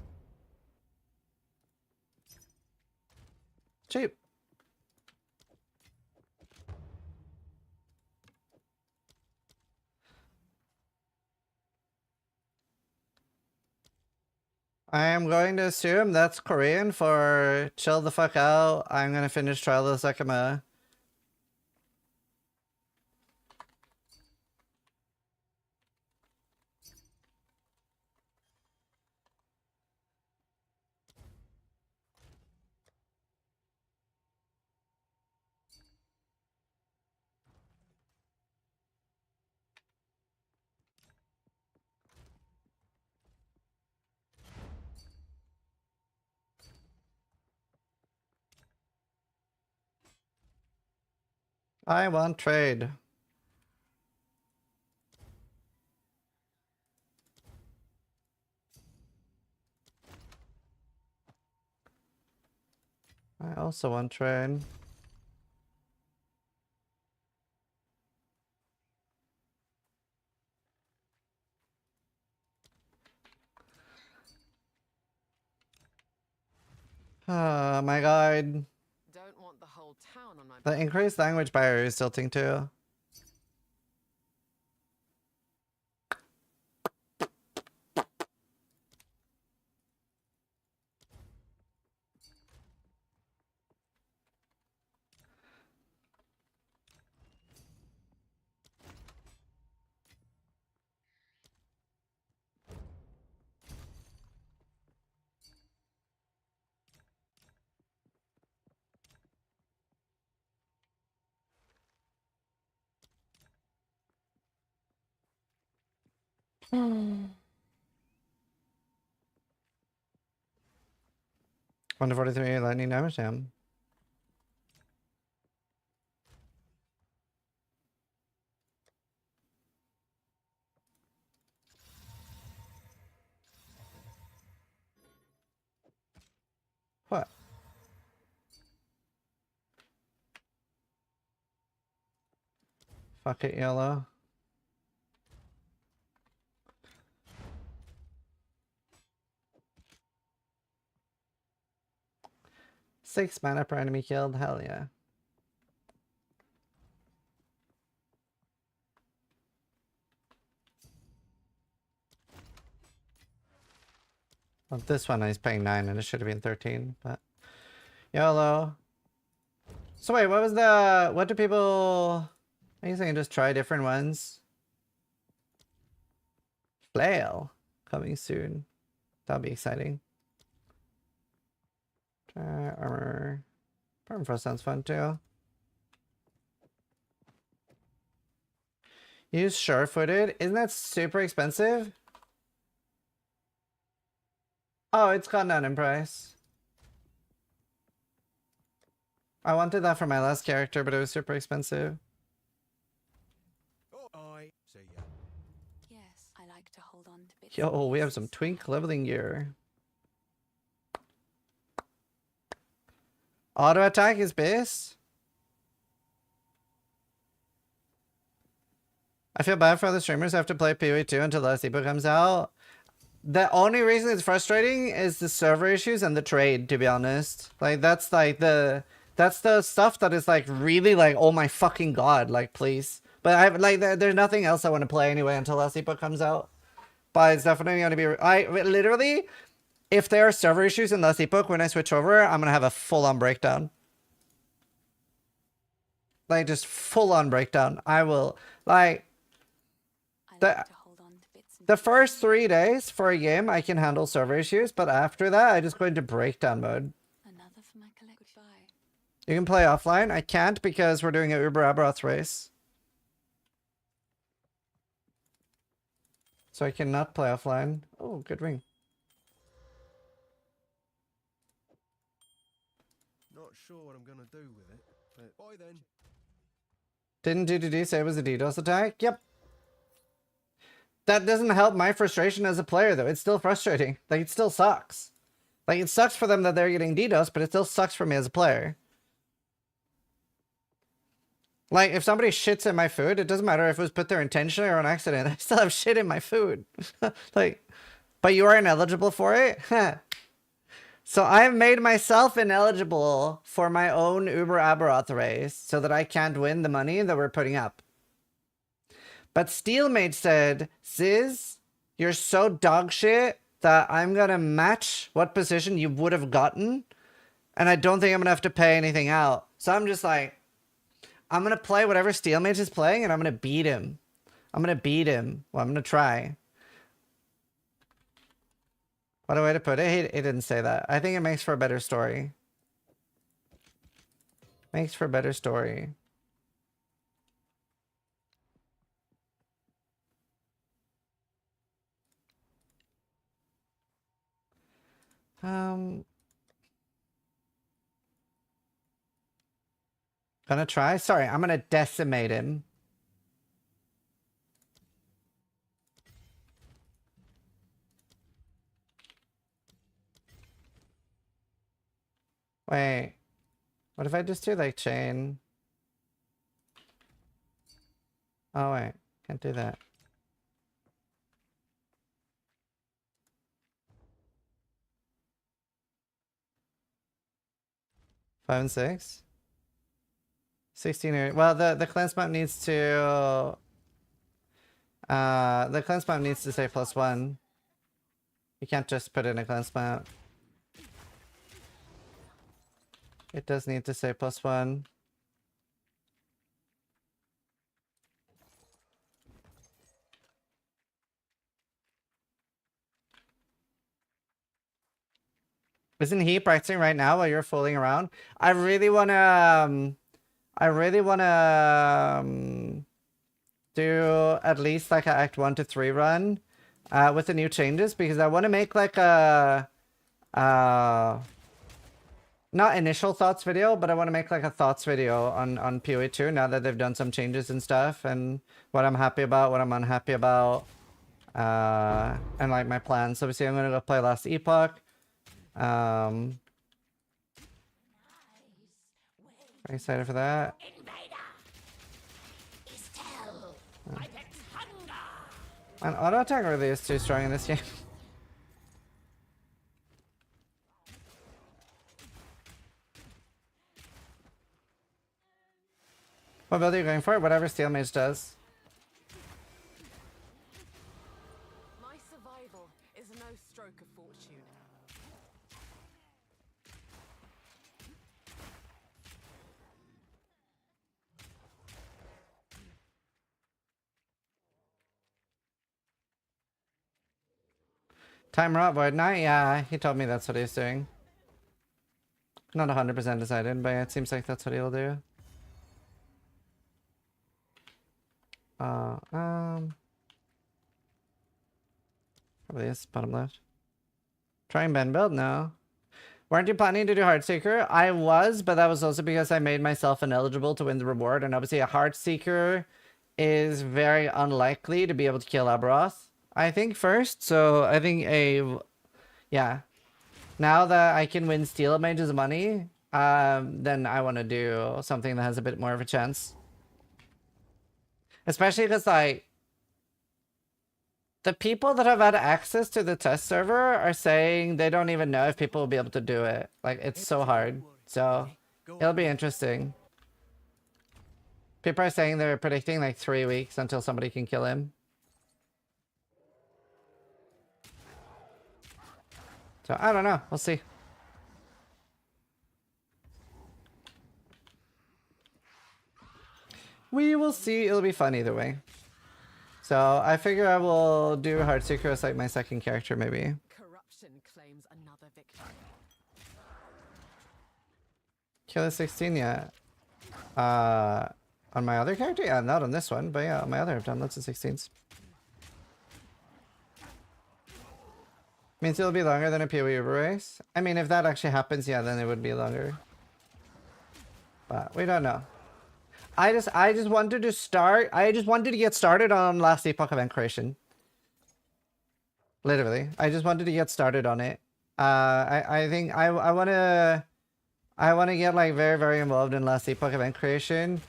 Cheap. I am going to assume that's Korean for chill the fuck out. I'm gonna finish Trial of the Sekima. I want trade. I also want trade. Oh my god. Don't want the whole town on my The increased language barrier is tilting too. Hmm. 143 lightning damage, damn. What? Fuck it, yellow. Six mana per enemy killed, hell yeah. Well, this one he's paying 9 and it should have been 13, but YOLO. So wait, what was the, what do people, are you saying just try different ones? Flail coming soon. That'll be exciting. Try armor. Permafrost sounds fun too. Use sure-footed. Isn't that super expensive? Oh, it's gone down in price. I wanted that for my last character, but it was super expensive. Yes, I like to hold on to bits. Yo, we have some twink leveling gear. Auto attack is base. I feel bad for the streamers who have to play PoE 2 until the last Epoch comes out. The only reason it's frustrating is the server issues and the trade, to be honest. Like, that's like that's the stuff that is like really like, oh my fucking god, like please. But I like there's nothing else I want to play anyway until last Epoch comes out. But it's definitely going to be, I literally, if there are server issues in last Epoch when I switch over, I'm going to have a full-on breakdown. Like, just full-on breakdown. I will, like, the first 3 days for a game, I can handle server issues, but after that, I just go into breakdown mode. Another for my collection. You can play offline. I can't because we're doing an Uber Aberoth race. So I cannot play offline. Oh, good ring. Not sure what I'm gonna do with it, but bye then. Didn't DDD say it was a DDoS attack? Yep. That doesn't help my frustration as a player, though. It's still frustrating. Like, it still sucks. Like, it sucks for them that they're getting DDoS, but it still sucks for me as a player. Like, if somebody shits in my food, it doesn't matter if it was put there intentionally or on accident. I still have shit in my food. Like, but you are ineligible for it? So I've made myself ineligible for my own Uber Aberoth race so that I can't win the money that we're putting up. But Steelmate said, Ziz, you're so dog shit that I'm going to match what position you would have gotten. And I don't think I'm going to have to pay anything out. So I'm just like, I'm going to play whatever Steelmate is playing and I'm going to beat him. I'm going to beat him. Well, I'm going to try. What a way to put it. He didn't say that. I think it makes for a better story. Makes for a better story. Gonna try? Sorry, I'm gonna decimate him. Wait. What if I just do like chain? Oh wait, can't do that. Five and 6? 16 or well, the cleanse map needs to the cleanse map needs to say +1. You can't just put in a cleanse map. It does need to say +1. Isn't he practicing right now while you're fooling around? I really wanna do at least like a Act 1 to 3 run with the new changes because I want to make like a not initial thoughts video, but I want to make like a thoughts video on PoE 2 now that they've done some changes and stuff and what I'm happy about, what I'm unhappy about, and like my plans. So obviously I'm gonna go play last Epoch. Very excited for that. Man, auto attack really is too strong in this game. What build are you going for? Whatever Steel Mage does. My survival is no stroke of fortune. Timer up, Void Knight? Yeah, he told me that's what he's doing. Not 100% decided, but it seems like that's what he'll do. Probably is bottom left. Trying Ben build? No. Weren't you planning to do Heartseeker? I was, but that was also because I made myself ineligible to win the reward, and obviously a Heartseeker is very unlikely to be able to kill Aberoth, I think, first. So I think yeah. Now that I can win Steel Mage's money, then I want to do something that has a bit more of a chance. Especially because, like, the people that have had access to the test server are saying they don't even know if people will be able to do it. Like, it's so hard. So, it'll be interesting. People are saying they're predicting, like, 3 weeks until somebody can kill him. So, I don't know. We'll see. We will see. It'll be fun either way. So I figure I will do Heartseeker as like my second character maybe. Corruption claims another victim. Killer 16 yet? On my other character? Yeah, not on this one, but yeah, on my other I've done lots of 16s. Means it'll be longer than a PoE Uber race. I mean, if that actually happens, yeah, then it would be longer. But we don't know. I just wanted to start. I just wanted to get started on last Epoch event creation. Literally, I just wanted to get started on it. I think I wanna get like very involved in last Epoch event creation.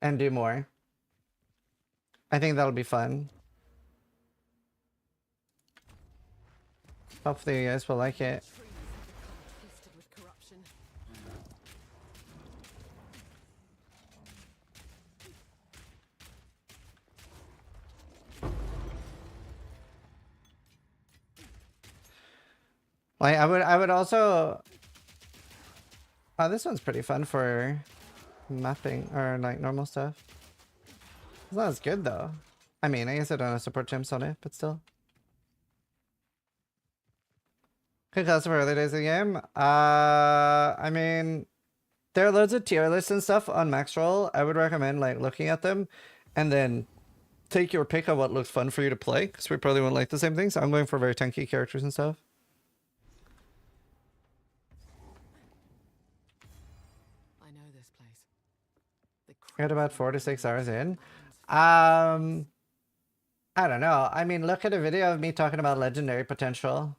and do more. I think that'll be fun. Hopefully you guys will like it. Like I would also. Oh, this one's pretty fun for mapping or like normal stuff. It's not as good though. I mean, I guess I don't have support gems on it, but still. Good class for early days of the game. I mean, there are loads of tier lists and stuff on Maxroll. I would recommend like looking at them, and then take your pick on what looks fun for you to play. Because we probably won't like the same things. I'm going for very tanky characters and stuff. Got about 4 to 6 hours in. I don't know. I mean, look at a video of me talking about legendary potential.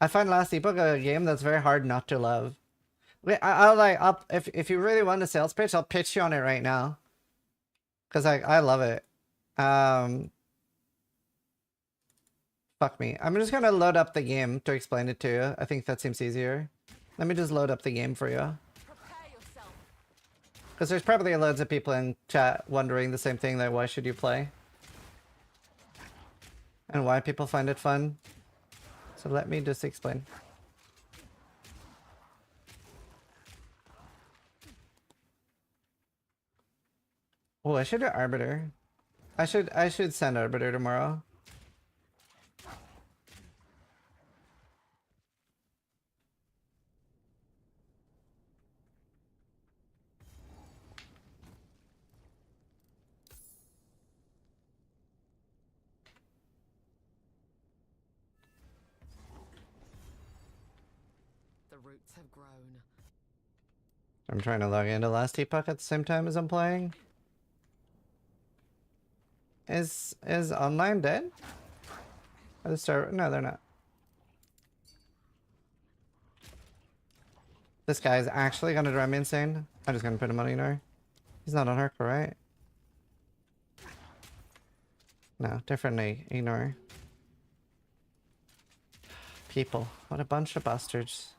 I find Last Epoch a game that's very hard not to love. Wait, if you really want a sales pitch, I'll pitch you on it right now. Cause I love it. Fuck me. I'm just gonna load up the game to explain it to you. I think that seems easier. Let me just load up the game for you. Because there's probably loads of people in chat wondering the same thing, like why should you play? And why people find it fun. So let me just explain. Oh, I should do Arbiter. I should send Arbiter tomorrow. Have grown. I'm trying to log into Last Epoch at the same time as I'm playing. Is online dead? Are they no, they're not. This guy is actually gonna drive me insane. I'm just gonna put him on ignore. He's not on hardcore, right? No, differently ignore. People, what a bunch of bastards.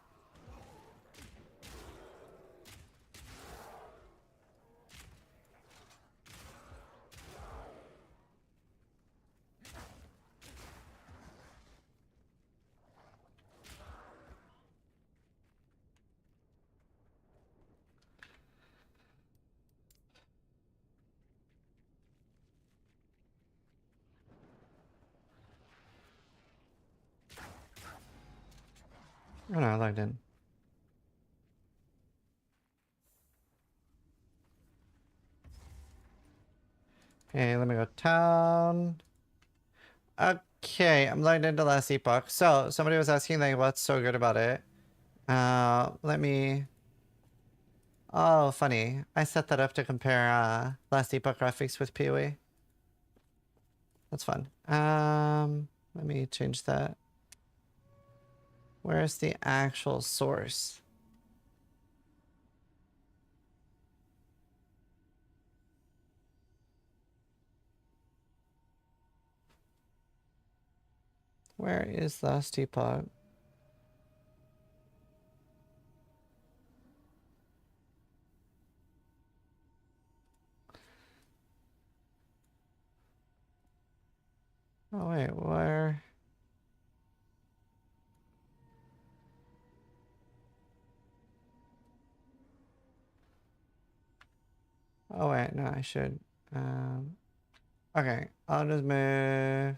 Oh no, I logged in. Okay, let me go town. Okay, I'm logged into Last Epoch. So, somebody was asking like what's so good about it. Let me... Oh, funny. I set that up to compare Last Epoch graphics with PoE. That's fun. Let me change that. Where's the actual source? Where is Last Epoch? Oh wait, where? Oh wait, no, I should. Okay, I'll just move.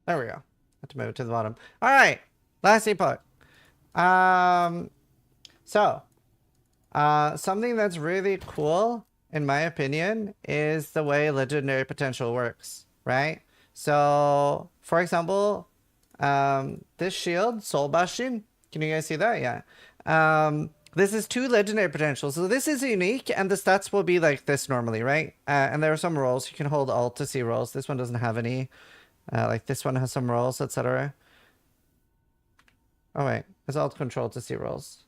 There we go. Have to move it to the bottom. All right, Last Epoch. Something that's really cool, in my opinion, is the way legendary potential works, right? So, for example, this shield, Soul Bastion, can you guys see that? Yeah. This is 2 legendary potentials. So this is unique, and the stats will be like this normally, right? And there are some rolls. You can hold Alt to see rolls. This one doesn't have any. Like this one has some rolls, etc. Oh wait, it's alt control to see rolls.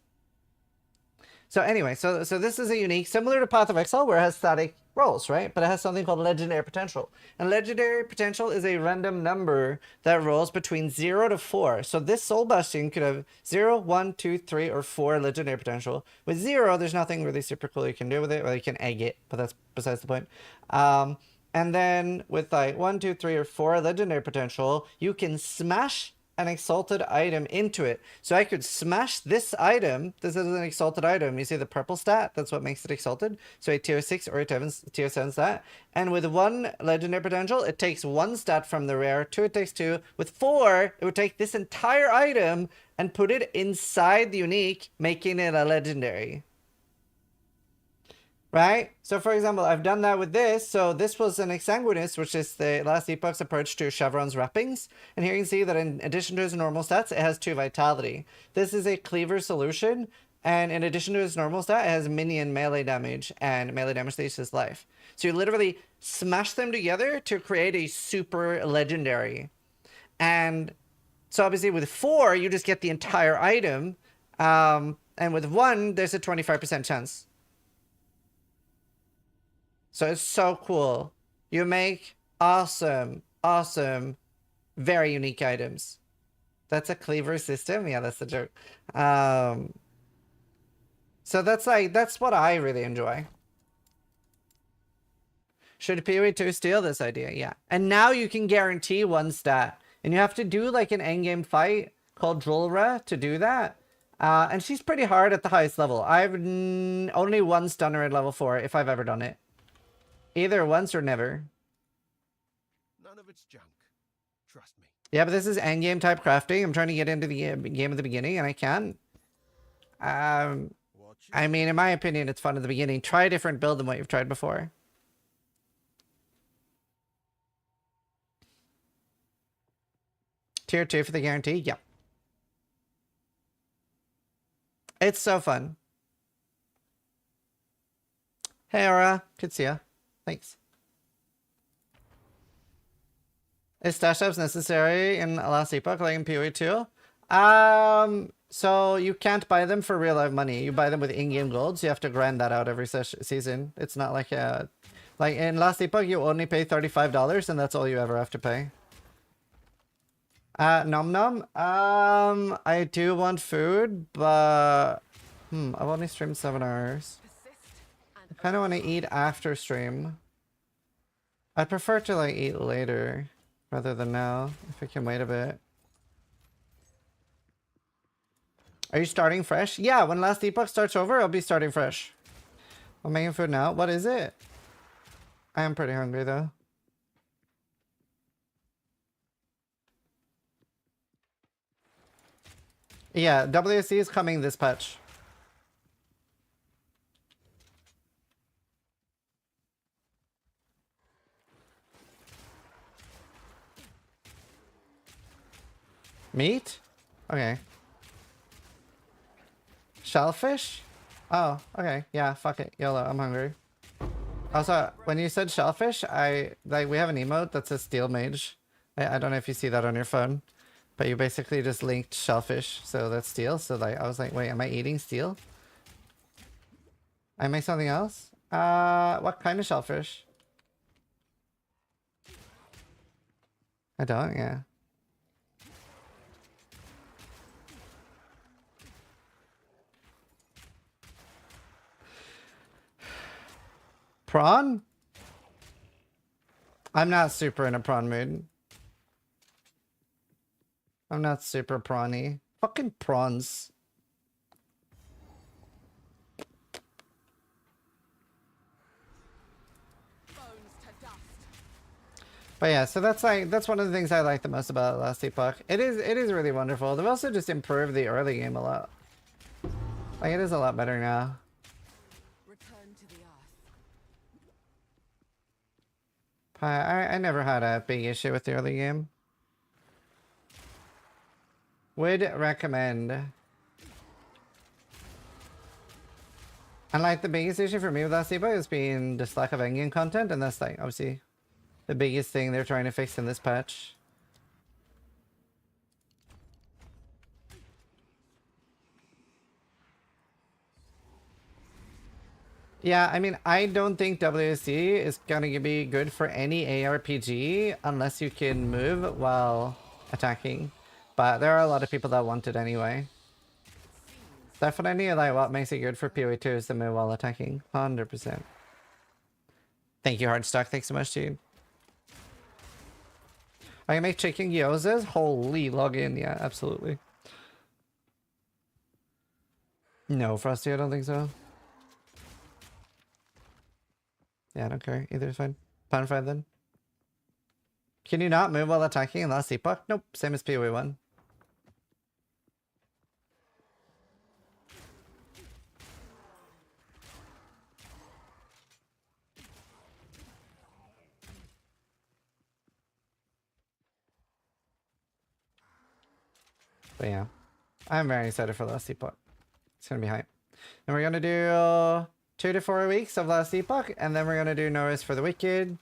So anyway, so this is a unique, similar to Path of Exile, where it has static rolls, right? But it has something called legendary potential. And legendary potential is a random number that rolls between 0 to 4. So this Soul Bastion could have 0, 1, 2, 3, or 4 legendary potential. With 0, there's nothing really super cool you can do with it. Well, you can egg it, but that's besides the point. And then with like 1, 2, 3, or 4 legendary potential, you can smash an exalted item into it. So I could smash this item. This is an exalted item. You see the purple stat? That's what makes it exalted. So a tier 6 or a tier 7 stat. And with 1 legendary potential, it takes 1 stat from the rare. 2, it takes 2. With 4, it would take this entire item and put it inside the unique, making it a legendary. Right? So for example, I've done that with this. So this was an Exsanguinous, which is the last Epoch's approach to Chevron's wrappings. And here you can see that in addition to his normal stats, it has 2 vitality. This is a cleaver solution. And in addition to his normal stat, it has minion melee damage and melee damage leads his life. So you literally smash them together to create a super legendary. And so obviously with 4, you just get the entire item. And with 1, there's a 25% chance. So it's so cool. You make awesome, very unique items. That's a cleaver system? Yeah, that's the joke. So that's what I really enjoy. Should PoE 2 steal this idea? Yeah. And now you can guarantee 1 stat. And you have to do like an endgame fight called Drulra to do that. And she's pretty hard at the highest level. I've only 1 stunner at level 4 if I've ever done it. Either once or never. None of it's junk. Trust me. Yeah, but this is endgame type crafting. I'm trying to get into the game at the beginning, and I can't. I mean, in my opinion, it's fun at the beginning. Try a different build than what you've tried before. Tier 2 for the guarantee? Yep. It's so fun. Hey, Aura. Good to see ya. Thanks. Is stash ups necessary in last Epoch, like in PoE 2? So you can't buy them for real life money. You buy them with in-game gold, so you have to grind that out every season. It's not like like in last Epoch, you only pay $35, and that's all you ever have to pay. Nom nom. I do want food, but I've only streamed 7 hours. I kind of want to eat after stream. I'd prefer to like eat later rather than now, if I can wait a bit. Are you starting fresh? Yeah, when last Epoch starts over, I'll be starting fresh. I'm making food now. What is it? I am pretty hungry though. Yeah, WC is coming this patch. Meat? Okay. Shellfish? Oh, okay. Yeah, fuck it. YOLO, I'm hungry. Also, when you said shellfish, we have an emote that says steel mage. I don't know if you see that on your phone, but you basically just linked shellfish, so that's steel. So like, I was like, wait, am I eating steel? I make something else? What kind of shellfish? I don't, yeah. Prawn? I'm not super in a prawn mood. I'm not super prawny. Fucking prawns. But yeah, so that's one of the things I like the most about Last Epoch. It is really wonderful. They've also just improved the early game a lot. Like, it is a lot better now. I never had a big issue with the early game. Would recommend. And like the biggest issue for me with Last Epoch is being just lack of endgame content, and that's like obviously the biggest thing they're trying to fix in this patch. Yeah, I mean, I don't think WC is gonna be good for any ARPG unless you can move while attacking. But there are a lot of people that want it anyway. Definitely, like, what makes it good for PoE2 is the move while attacking. 100%. Thank you, Hardstock. Thanks so much, dude. I can make chicken gyozas? Holy, log in. Yeah, absolutely. No, Frosty, I don't think so. Yeah, I don't care. Either is fine. Pound 5 then. Can you not move while attacking in last Epoch? Nope, same as PoE 1. But yeah, I'm very excited for last Epoch. It's gonna be hype. And we're gonna do 2 to 4 weeks of last Epoch, and then we're gonna do Nerfs for the Wicked,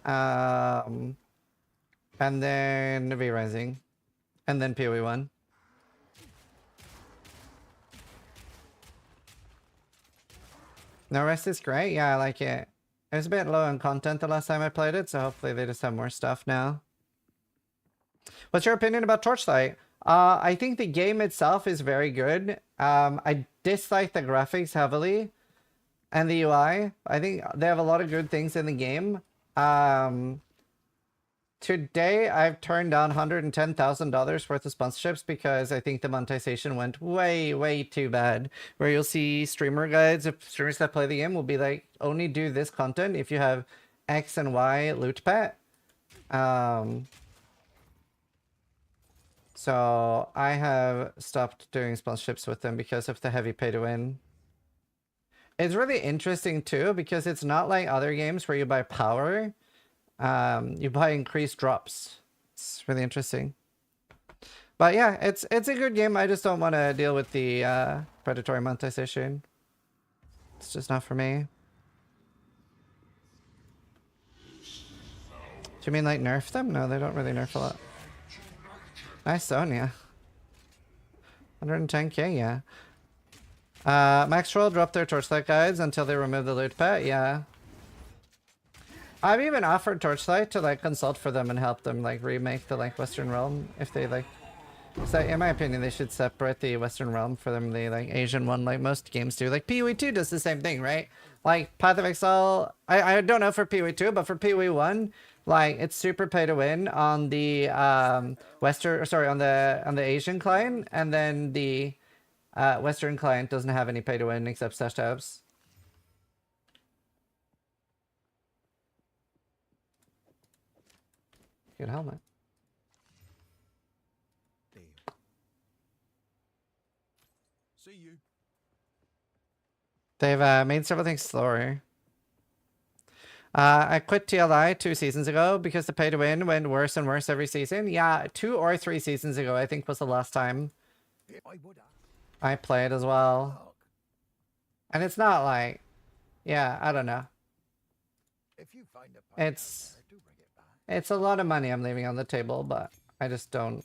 and then V-Rising, and then PoE 1. Nerfs is great. Yeah, I like it. It was a bit low on content the last time I played it, so hopefully they just have more stuff now. What's your opinion about Torchlight? I think the game itself is very good. I dislike the graphics heavily and the UI. I think they have a lot of good things in the game. Today, I've turned down $110,000 worth of sponsorships because I think the monetization went way, way too bad. Where you'll see streamer guides of streamers that play the game will be like, only do this content if you have X and Y loot pet. So I have stopped doing sponsorships with them because of the heavy pay to win. It's really interesting too because it's not like other games where you buy power. You buy increased drops. It's really interesting. But yeah, it's a good game. I just don't want to deal with the predatory monetization. It's just not for me. Do you mean like nerf them? No, they don't really nerf a lot. Nice zone, yeah. 110k, yeah. Maxroll dropped their Torchlight guides until they remove the loot pet, yeah. I've even offered Torchlight to like consult for them and help them like remake the like Western Realm if they like. So in my opinion, they should separate the Western Realm for them, the like Asian one, like most games do. Like PoE 2 does the same thing, right? Like Path of Exile, I don't know for PoE 2, but for PoE 1, like it's super pay to win on the Western, sorry, on the Asian client, and then the Western client doesn't have any pay to win except stash tabs. Good helmet. See you. They've made several things slower. I quit TLI 2 seasons ago because the pay to win went worse and worse every season. Yeah, 2 or 3 seasons ago, I think was the last time I played as well. And it's not like, yeah, I don't know. It's a lot of money I'm leaving on the table, but I just don't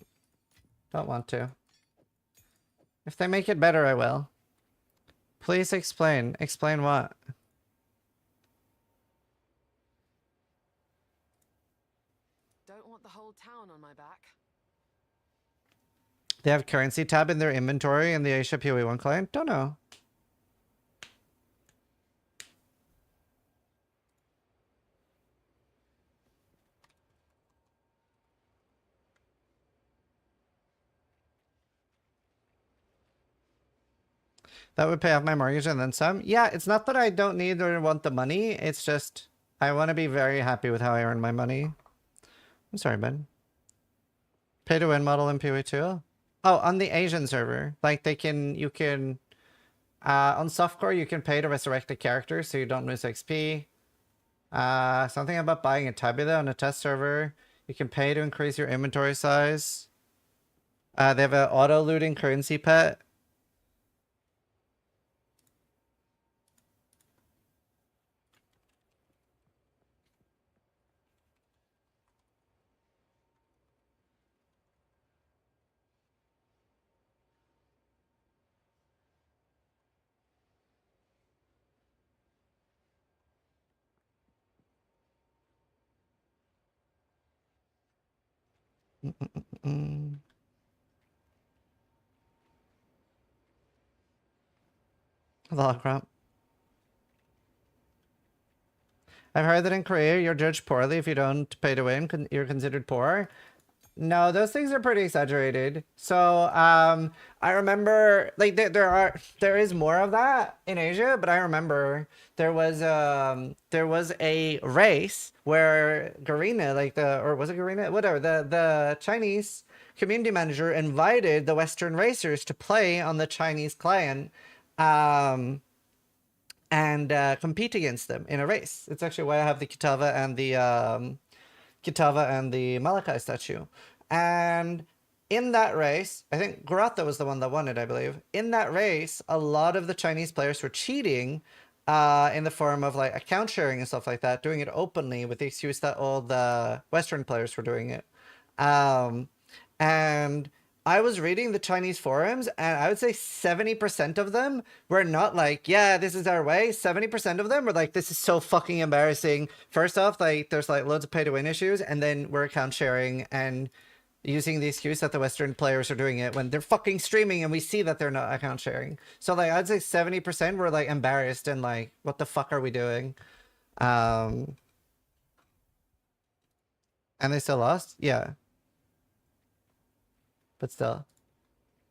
want to. If they make it better, I will. Please explain. Explain what? Don't want the whole town on my back. They have currency tab in their inventory in the Asia PoE 1 client? Don't know. That would pay off my mortgage and then some. Yeah, it's not that I don't need or want the money. It's just I want to be very happy with how I earn my money. I'm sorry, Ben. Pay to win model in PoE 2? Oh, on the Asian server. Like you can on softcore you can pay to resurrect a character so you don't lose XP. Something about buying a tabula on a test server. You can pay to increase your inventory size. They have an auto looting currency pet. Log crop. I've heard that in Korea you're judged poorly if you don't pay to win. You're considered poor. No, those things are pretty exaggerated. So, I remember like there is more of that in Asia, but I remember there was a race where Garena, or was it Garena? Whatever, the Chinese community manager invited the Western racers to play on the Chinese client, and compete against them in a race. It's actually why I have the Kitava and the Malachi statue. And in that race, I think Garata was the one that won it, I believe. In that race, a lot of the Chinese players were cheating in the form of like account sharing and stuff like that, doing it openly with the excuse that all the Western players were doing it. And I was reading the Chinese forums, and I would say 70% of them were not like, yeah, this is our way. 70% of them were like, this is so fucking embarrassing. First off, like, there's like loads of pay to win issues, and then we're account sharing and using the excuse that the Western players are doing it when they're fucking streaming and we see that they're not account sharing. So like, I'd say 70% were like embarrassed and like, what the fuck are we doing? And they still lost? Yeah. But still.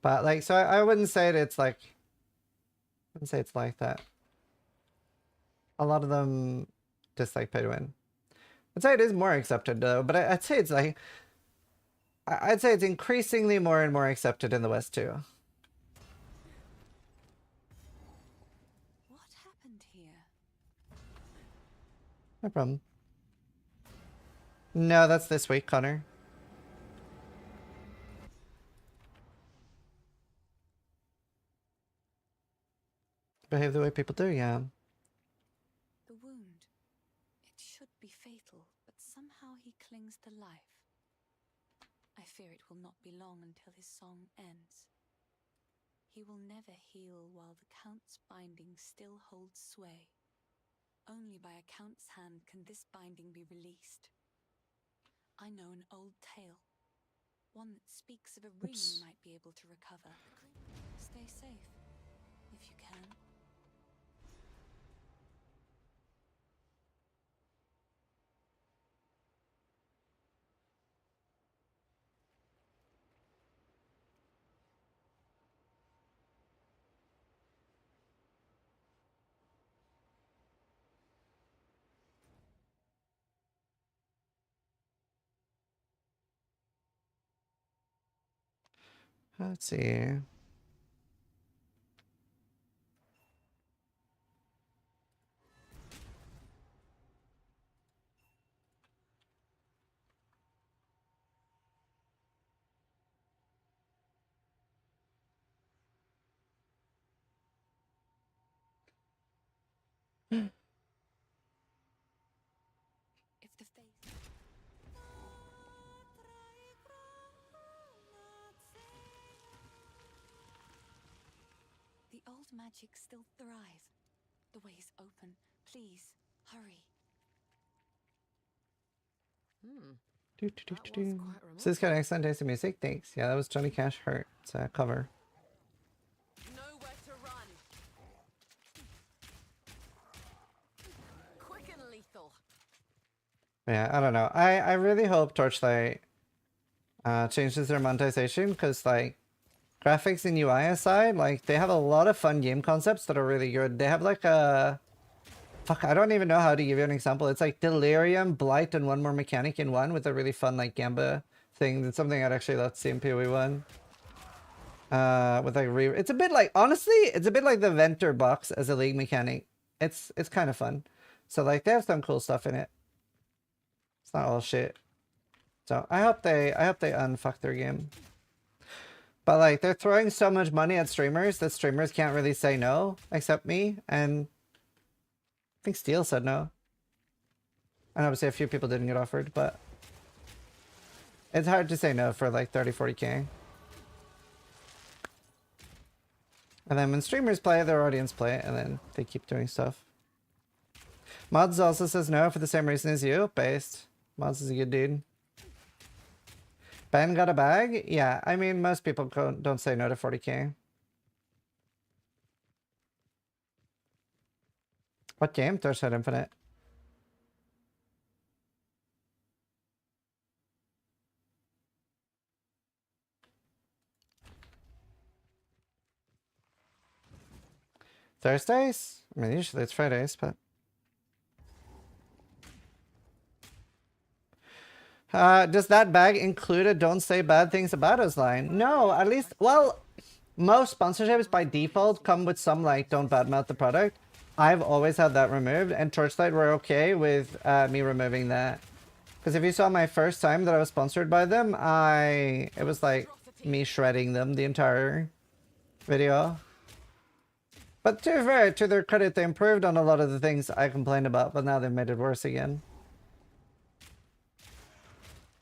But like, so I wouldn't say that it's like, I wouldn't say it's like that. A lot of them dislike pay to win. I'd say it is more accepted though, but I'd say it's like, I'd say it's increasingly more and more accepted in the West too. What happened here? No problem. No, that's this week, Connor. Behave the way people do, yeah. The wound. It should be fatal, but somehow he clings to life. I fear it will not be long until his song ends. He will never heal while the Count's binding still holds sway. Only by a Count's hand can this binding be released. I know an old tale, one that speaks of a ring you might be able to recover. Stay safe, if you can. Let's see. If the faith... The old magic still thrive. The way is open. Please, hurry. So this got an excellent taste of music. Thanks. Yeah, that was Johnny Cash Hurt. It's a cover. Nowhere to run. Quick and lethal. Yeah, I don't know. I really hope Torchlight changes their monetization, because like graphics and UI aside, like they have a lot of fun game concepts that are really good. They have like a fuck, I don't even know how to give you an example. It's like Delirium, Blight, and one more mechanic in one with a really fun like Gamba thing. That's something I'd actually love to see in PoE1. With like it's a bit like, honestly, it's a bit like the Venter box as a league mechanic. It's kind of fun. So like they have some cool stuff in it. It's not all shit. So I hope they unfuck their game. But like they're throwing so much money at streamers that streamers can't really say no, except me, and I think Steel said no. And obviously a few people didn't get offered, but it's hard to say no for like 30-40k. And then when streamers play, their audience play, and then they keep doing stuff. Mods also says no for the same reason as you. Based. Mods is a good dude. Ben got a bag? Yeah, I mean, most people don't say no to 40k. What game? Thirdside Infinite. Thursdays? I mean, usually it's Fridays, but... does that bag include a don't say bad things about us line? No, at least... Well, most sponsorships by default come with some, like, don't badmouth the product. I've always had that removed, and Torchlight were okay with me removing that. Because if you saw my first time that I was sponsored by them, it was like me shredding them the entire video. But to be fair, to their credit, they improved on a lot of the things I complained about, but now they've made it worse again.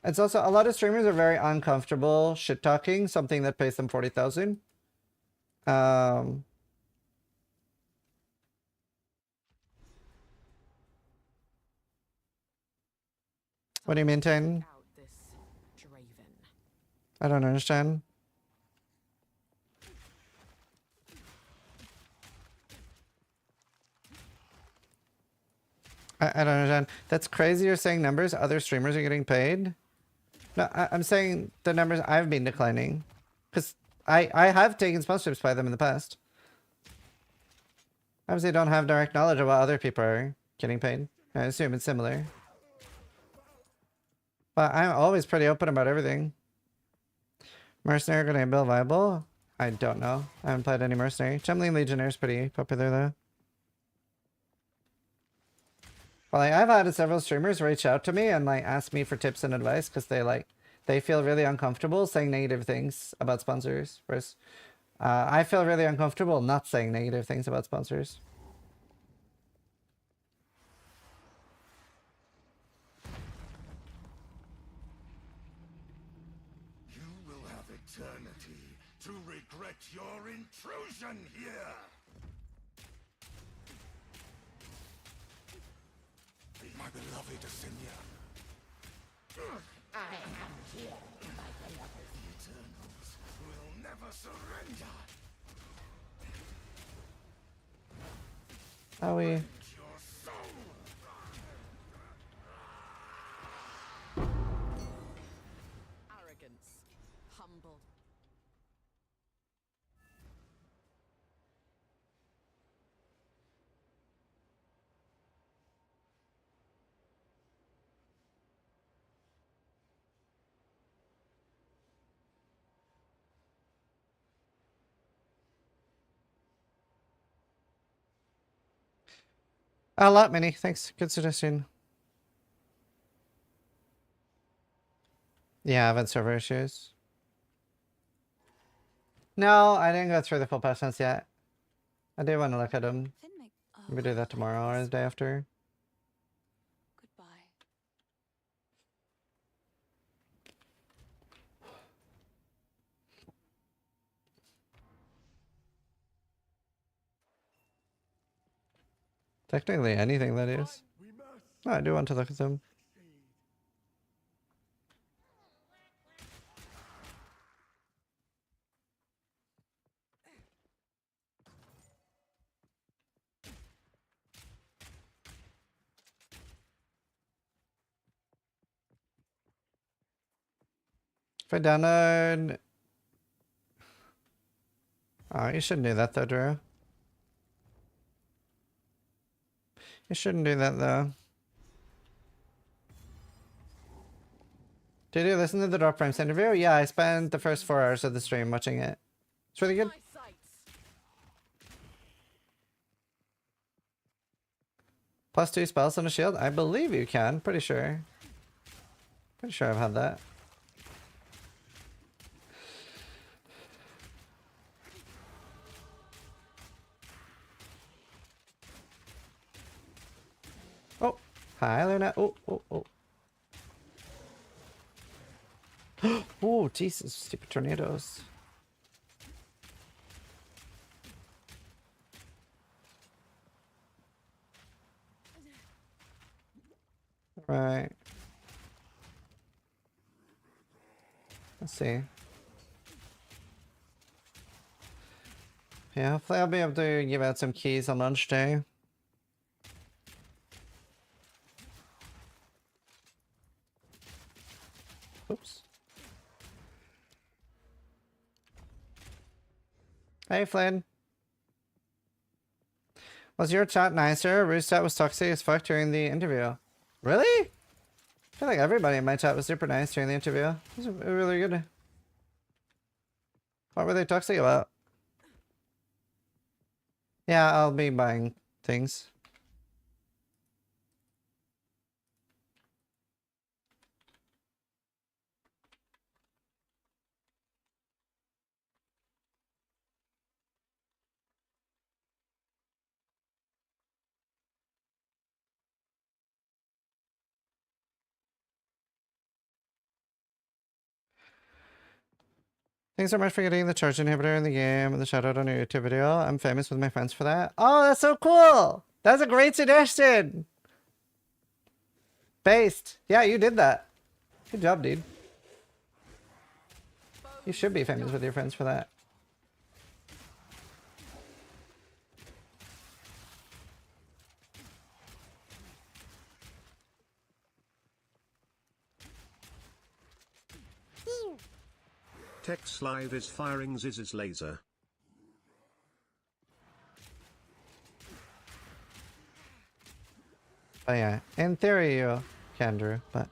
It's also, a lot of streamers are very uncomfortable shit-talking something that pays them 40,000. What do you mean, Tane? I don't understand. I don't understand. That's crazy you're saying numbers. Other streamers are getting paid. No, I'm saying the numbers I've been declining. Because I have taken sponsorships by them in the past. Obviously, I don't have direct knowledge of what other people are getting paid. I assume it's similar. But I'm always pretty open about everything. Mercenary grenade build viable? I don't know. I haven't played any mercenary. Chumley Legionnaire is pretty popular though. Well, like, I've had several streamers reach out to me and like ask me for tips and advice because they feel really uncomfortable saying negative things about sponsors. Whereas I feel really uncomfortable not saying negative things about sponsors. You will have eternity to regret your intrusion here. My beloved Asenia. I am here, my beloved. The Eternals will never surrender. Are we? Your soul. Arrogance, humble. A lot, Mini. Thanks. Good suggestion. Yeah, event server issues. No, I didn't go through the full patch notes yet. I do want to look at them. Maybe do that tomorrow or the day after. Technically anything, that is. Oh, I do want to look at them. If I download... Oh, you shouldn't do that though, Drew. You shouldn't do that though. Did you listen to the Drop Frames interview? Yeah, I spent the first 4 hours of the stream watching it. It's really good. +2 spells on a shield? I believe you can. Pretty sure. Pretty sure I've had that. Oh, hi Luna. Oh. Oh, Jesus, stupid tornadoes. Right. Let's see. Yeah, hopefully I'll be able to give out some keys on lunch day. Oops. Hey, Flynn. Was your chat nicer? Rue's chat was toxic as fuck during the interview. Really? I feel like everybody in my chat was super nice during the interview. It was really good. What were they toxic about? Yeah, I'll be buying things. Thanks so much for getting the charge inhibitor in the game and the shout out on your YouTube video. I'm famous with my friends for that. Oh, that's so cool. That's a great suggestion. Based. Yeah, you did that. Good job, dude. You should be famous with your friends for that. Tex Live is firing Ziz's laser. Oh yeah, in theory you can, Drew, but...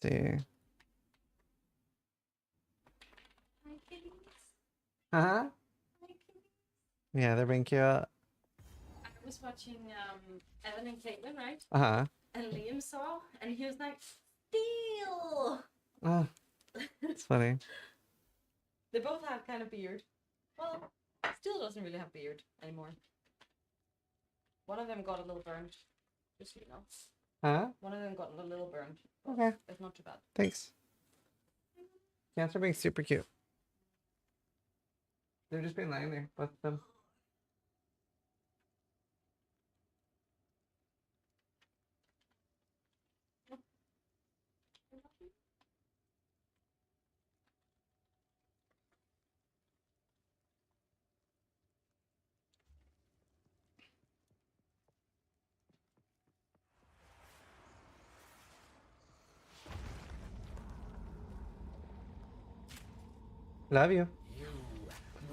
See. Uh-huh. Yeah, they're being cute. I was watching Evan and Caitlin, right? Uh-huh. And Liam saw, and he was like, "Steal!" Oh, it's funny. They both have kind of beard. Well, Steel doesn't really have beard anymore. One of them got a little burned, just so you know. Huh? One of them got a little burned. Okay. It's not too bad. Thanks. Yeah, they're being super cute. They've just been lying there, both of them. Love you.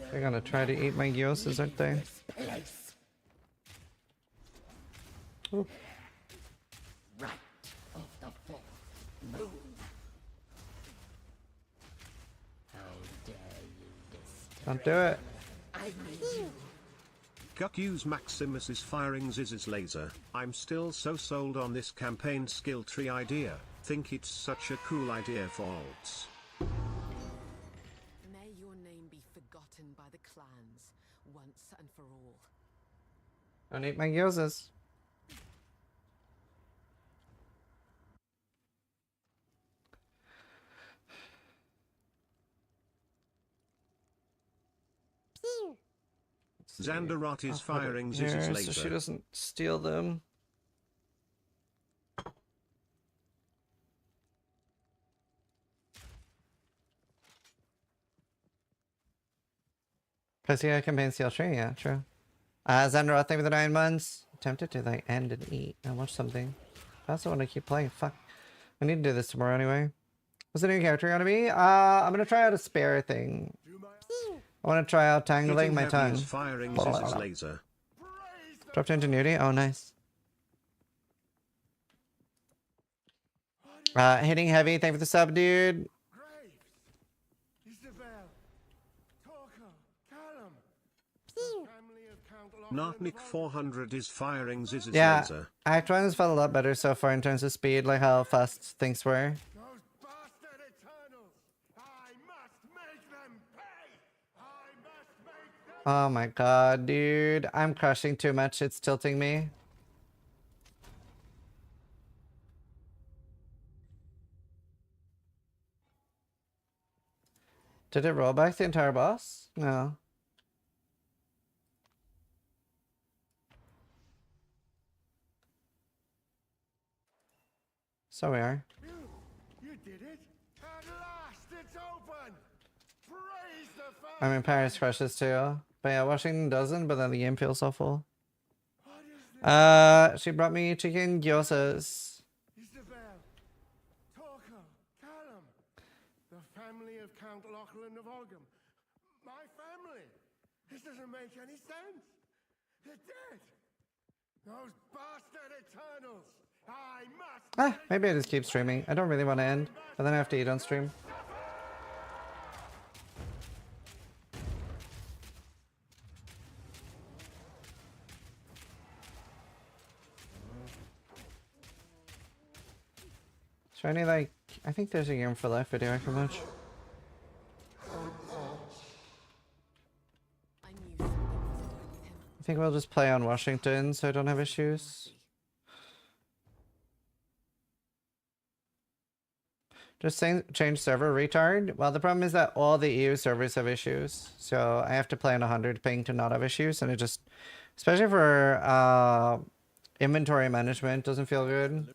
They're gonna try to eat my gyoses, aren't they? Ooh. Right of the full moon. How dare you Don't do it. I need you. Gucky's Maximus is firing Ziz's laser. I'm still so sold on this campaign skill tree idea. Think it's such a cool idea for alts. May your name be forgotten by the clans once and for all. Don't eat my gyoses. Xandarat is I'll put it firing here Ziz's laser. so she doesn't steal them. Plus, yeah, campaign steal tree, yeah, true. Xandarat, thank you for the 9 months. Tempted to like end and eat and watch something. I also want to keep playing. Fuck. I need to do this tomorrow anyway. What's the new character gonna be? I'm gonna try out a spare thing. I want to try out tangling my tongue. Firing Ziz's laser. Drop to ingenuity. Oh, nice. Hitting heavy. Thank you for the sub, dude. Isabel, Talker, Callum, family of Nartnik 400 is firing Ziz's Yeah, laser. Act 1 has felt a lot better so far in terms of speed, like how fast things were. Oh my god, dude. I'm crushing too much. It's tilting me. Did it roll back the entire boss? No. So we are. You did it! At last it's open! Praise the I mean, Paris crushes too. But yeah, Washington doesn't, but then the game feels so full. She brought me chicken gyozas. Isabel, Torko, Callum, the family of Count Lachlan of Ogham. My family! This doesn't make any sense! They're dead! Those bastard Eternals! I must... Maybe I just keep streaming. I don't really want to end, but then I have to eat on stream. Is there any, like, I think there's a Game for Life video I can watch. I think we'll just play on Washington so I don't have issues. Just change server retard. Well, the problem is that all the EU servers have issues. So I have to play on 100 ping to not have issues. And it just, especially for inventory management, doesn't feel good.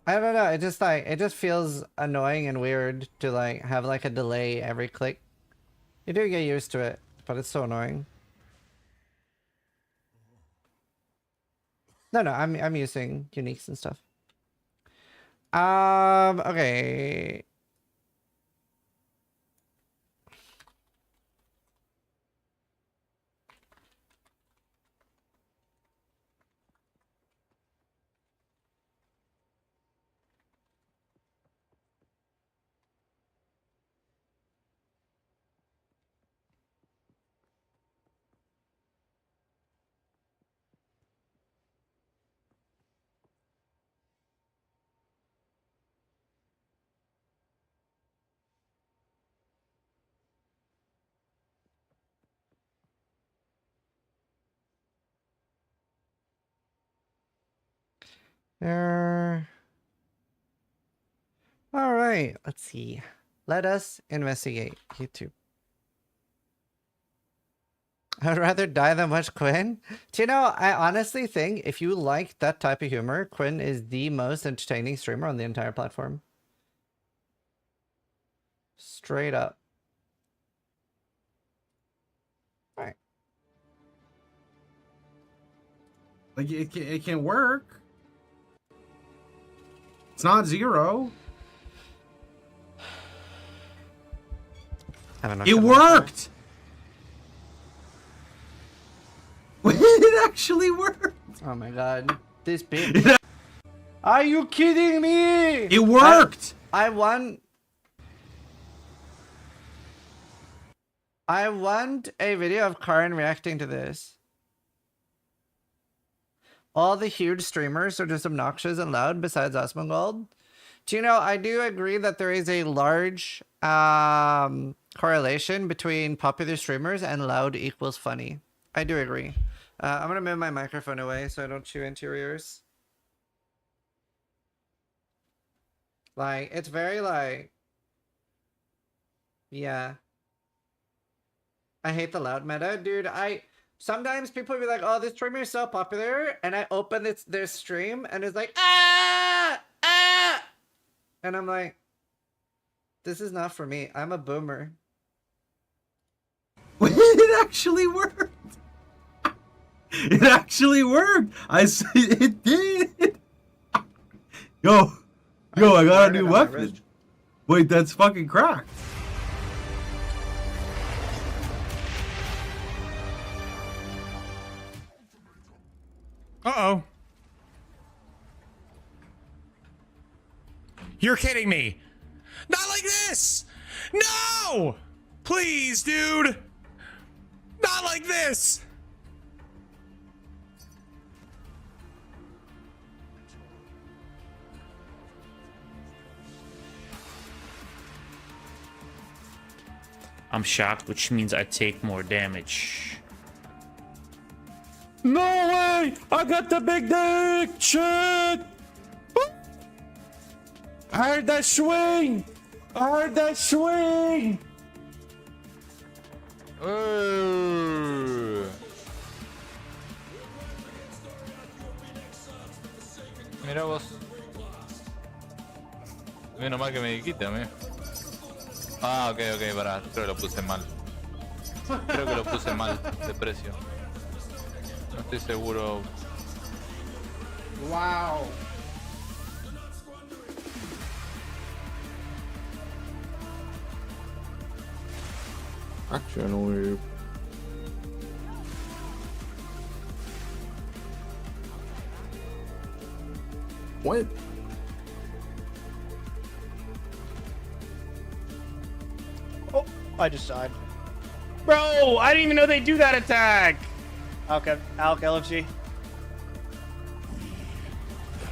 I don't know. It just like, it just feels annoying and weird to like have like a delay every click. You do get used to it, but it's so annoying. No, I'm using uniques and stuff. Okay. There. All right, let's see. Let us investigate YouTube. I'd rather die than watch Quinn. Do you know, I honestly think if you like that type of humor, Quinn is the most entertaining streamer on the entire platform. Straight up. All right. Like, it can work. It's not zero. It worked! It actually worked! Oh my god. This bitch. Are you kidding me? It worked! I want a video of Karin reacting to this. All the huge streamers are just obnoxious and loud besides Asmongold. Do you know, I do agree that there is a large correlation between popular streamers and loud equals funny. I do agree. I'm going to move my microphone away so I don't chew into your ears. Like, it's very like... Yeah. I hate the loud meta. Dude, sometimes people be like, oh, this streamer is so popular, and I open their stream, and it's like, ah! And I'm like, this is not for me. I'm a boomer. It actually worked! It actually worked! It did! Yo, I got a new weapon. Wait, that's fucking cracked. Uh-oh. You're kidding me. Not like this! No! Please, dude! Not like this. I'm shocked, which means I take more damage. No way! I got the big dick! Shit! I heard that swing! I heard that swing! Mira vos. Menos mal que me dijiste a mí. Ah, ok, pará. Creo que lo puse mal. Creo que lo puse mal de precio. No estoy seguro. Wow. Action wave. What? Oh, I just died. Bro, I didn't even know they do that attack. Okay, Alk, LFG.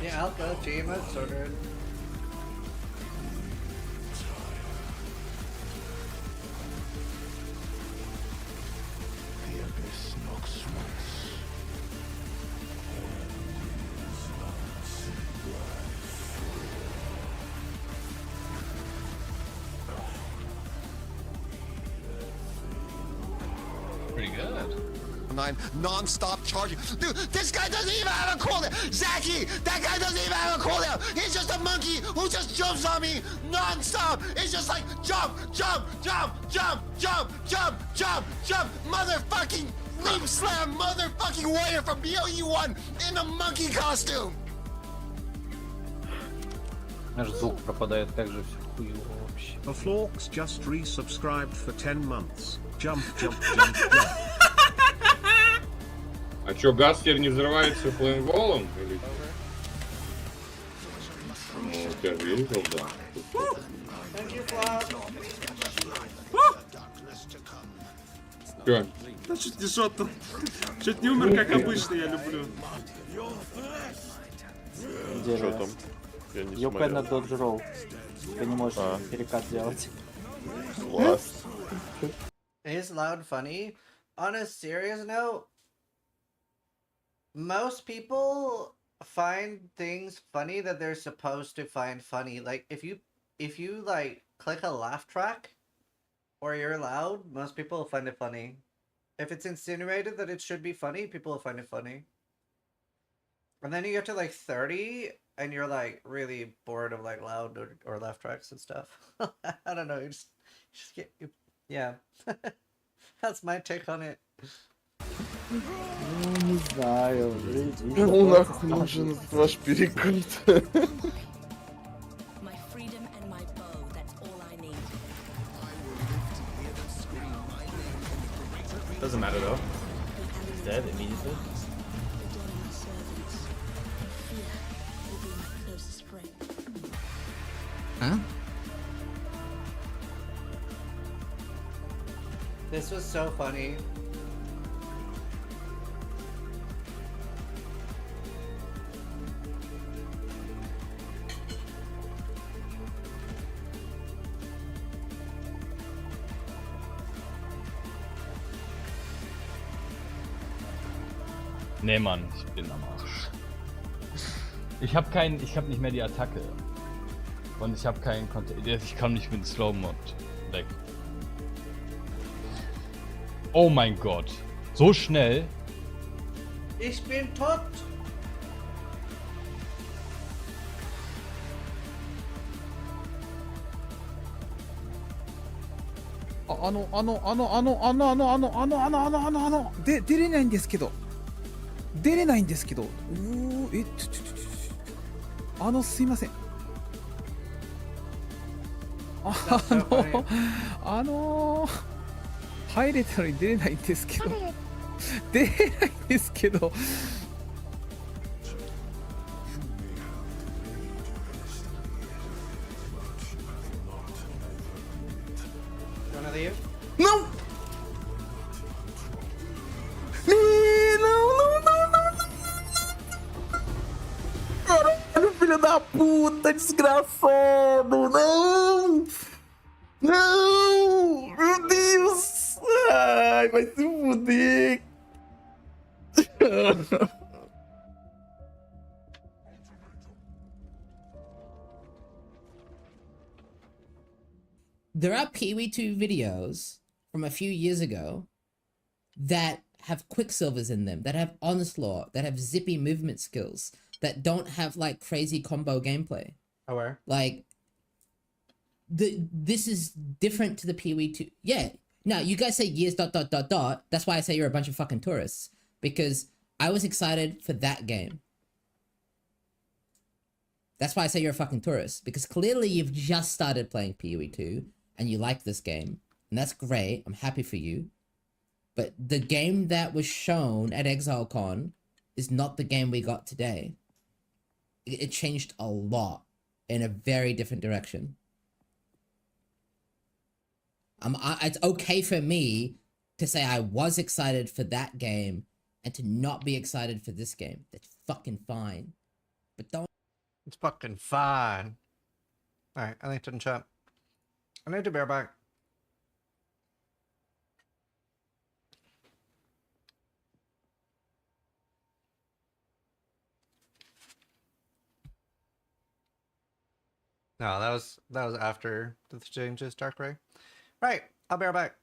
Yeah, I'll go team. That's so good. Pretty good. Non-stop charging. Dude, this guy doesn't even have a cooldown. Zachy, that guy doesn't even have a cooldown. He's just a monkey who just jumps on me non-stop. It's just like jump, jump, jump, jump, jump, jump, jump, jump. Motherfucking leap slam, motherfucking warrior from BOE1 in a monkey costume. Наш звук пропадает так же все хуево вообще. A Florks just resubscribed for 10 months. Jump, jump, jump, jump. А чё, газ теперь не взрывается флеймволом? Или... Ну, я видел, да. Чё? Да чуть не шот-то. Чуть не умер, как обычно, я люблю. Что там? Я не You cannot dodge roll. Ты не можешь перекат делать. Класс. Is loud funny? On a serious note, most people find things funny that they're supposed to find funny. Like if you like click a laugh track or you're loud, most people will find it funny. If it's insinuated that it should be funny, people will find it funny. And then you get to like 30 and you're like really bored of like loud or laugh tracks and stuff. I don't know, you just get yeah. That's my take on it. Не знаю. Ну нахуй нужен ваш перекат. Doesn't matter though. He's dead immediately. Huh? This was so funny. Nee, Mann, ich bin am Arsch. Ich hab nicht mehr die Attacke. Und ich habe keinen Content. Ich kann nicht mit Slow-Mod weg. Oh mein Gott. So schnell. Ich bin tot.で出れないんですけどすいません入れたのに出れないんですけど出れないんですけど Wanna leave? No! da puta, desgraçado! Não! Não! Meu Deus! Ai, vai se fuder! There are Pee-wee 2 videos from a few years ago that have Quicksilvers in them, that have Onslaught, that have zippy movement skills, that don't have like crazy combo gameplay. Aware. Like, this is different to the Pee-wee 2. Yeah. Now, you guys say years ... That's why I say you're a bunch of fucking tourists. Because I was excited for that game. That's why I say you're a fucking tourist. Because clearly you've just started playing Pee-wee 2 and you like this game. And that's great. I'm happy for you. But the game that was shown at ExileCon is not the game we got today. It changed a lot in a very different direction. It's okay for me to say I was excited for that game and to not be excited for this game. That's fucking fine. But don't... It's fucking fine. Alright, I need to chat. I need to bear back. No, that was after the changes, Dark Ray. Right, I'll bear back.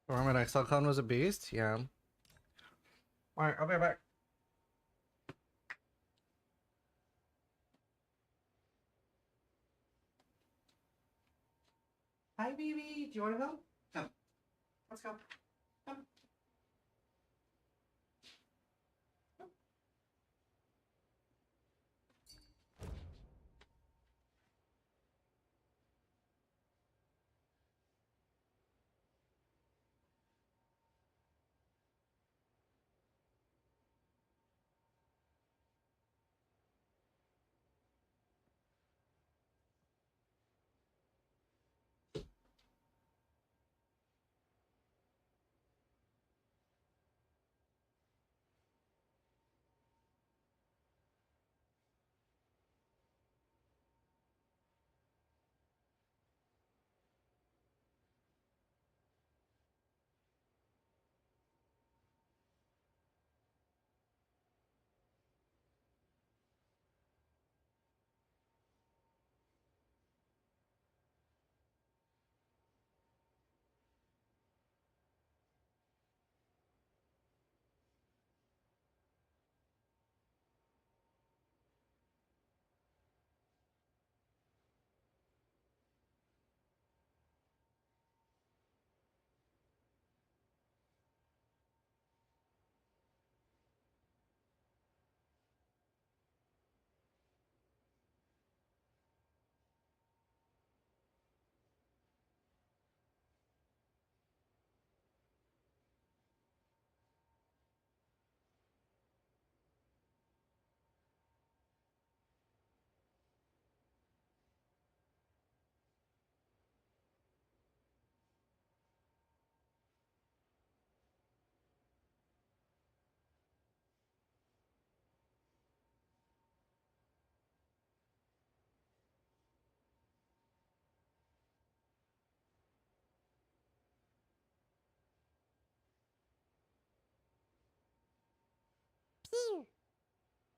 Storm at ExileCon was a beast? Yeah. Alright, I'll be right back. Hi, baby. Do you want to go? Come. Let's go. Come.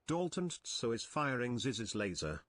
Dalton so is firing Ziz's laser.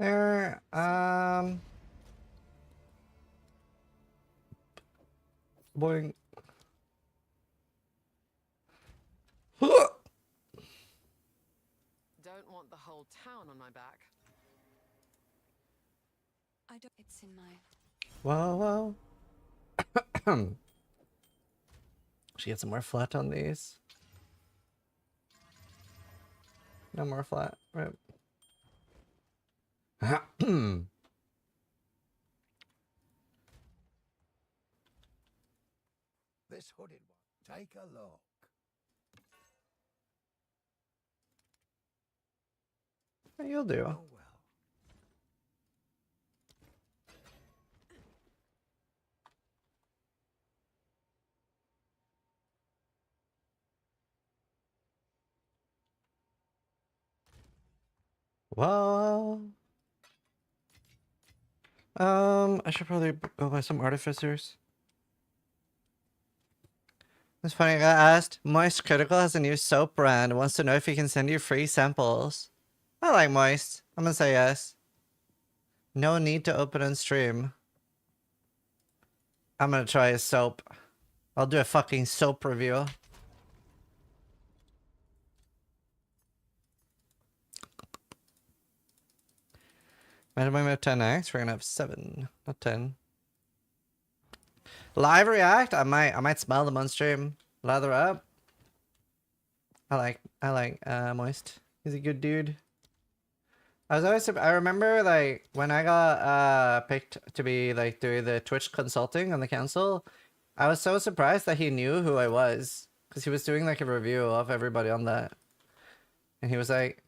There, boing. Don't want the whole town on my back. I don't. It's in my. Whoa, whoa. Should get some more flat on these. No more flat, right? This hooded one. Take a look. You'll do. Oh, well. Whoa. I should probably go buy some artificers. It's funny, I got asked, Moist Critical has a new soap brand, wants to know if he can send you free samples. I like Moist. I'm gonna say yes. No need to open on stream. I'm gonna try his soap. I'll do a fucking soap review. Imagine we have 10x, we're gonna have 7, not 10. Live react? I might smell them on stream. Lather up. I like Moist. He's a good dude. I remember like when I got picked to be like doing the Twitch consulting on the council, I was so surprised that he knew who I was. Because he was doing like a review of everybody on that. And he was like,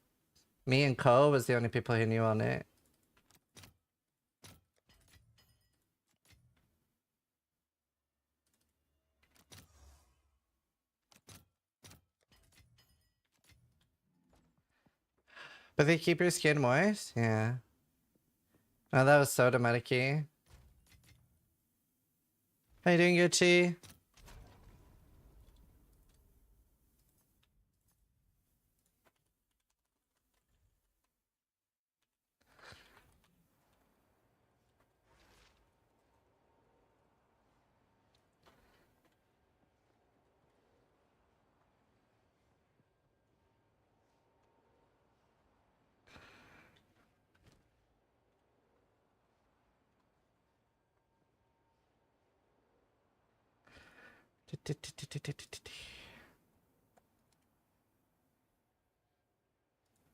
me and Ko was the only people he knew on it. But they keep your skin moist? Yeah. Oh, that was so dramatic-y. How you doing, Gucci?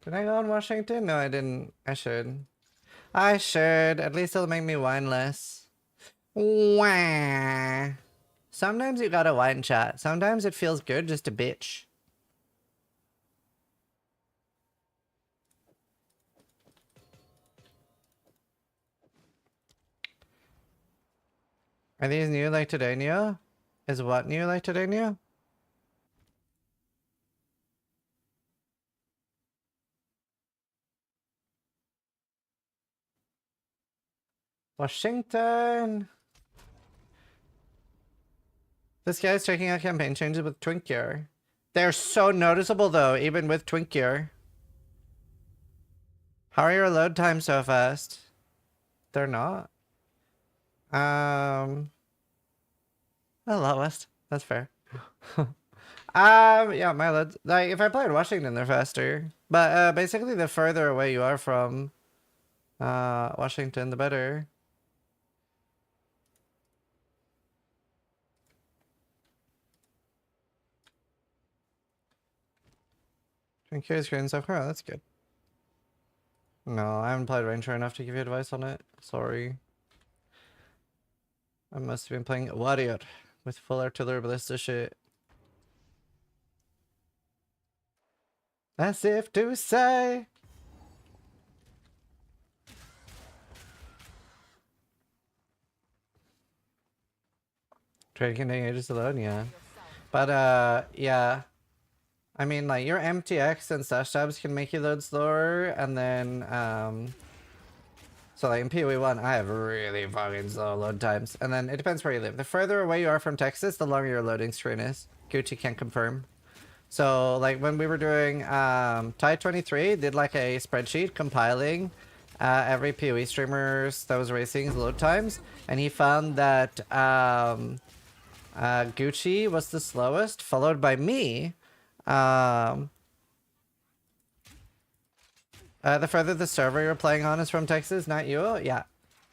Did I go on Washington? No, I didn't. I should. I should. At least it'll make me whine less. Wah. Sometimes you gotta whine, chat. Sometimes it feels good just to bitch. Are these new like today new? Is what new like today new? Washington. This guy's checking out campaign changes with Twink Gear. They're so noticeable though, even with Twink Gear. How are your load times so fast? They're not. The lowest. That's fair. Yeah, my loads. Like if I played Washington, they're faster. But basically, the further away you are from Washington, the better. Twink Gear screen so far. Oh, that's good. No, I haven't played Ranger enough to give you advice on it. Sorry. I must have been playing Warrior with full artillery ballista shit. As if to say. Trade can take ages alone, yeah. But yeah. I mean, like, your MTX and stash tabs can make you load slower, and then, so like in PoE1, I have really fucking slow load times, and then it depends where you live. The further away you are from Texas, the longer your loading screen is. Gucci can confirm. So, like, when we were doing, Tide 23 did, like, a spreadsheet compiling, every PoE streamers that was racing's load times, and he found that Gucci was the slowest, followed by me. The further the server you're playing on is from Texas, not you? Yeah.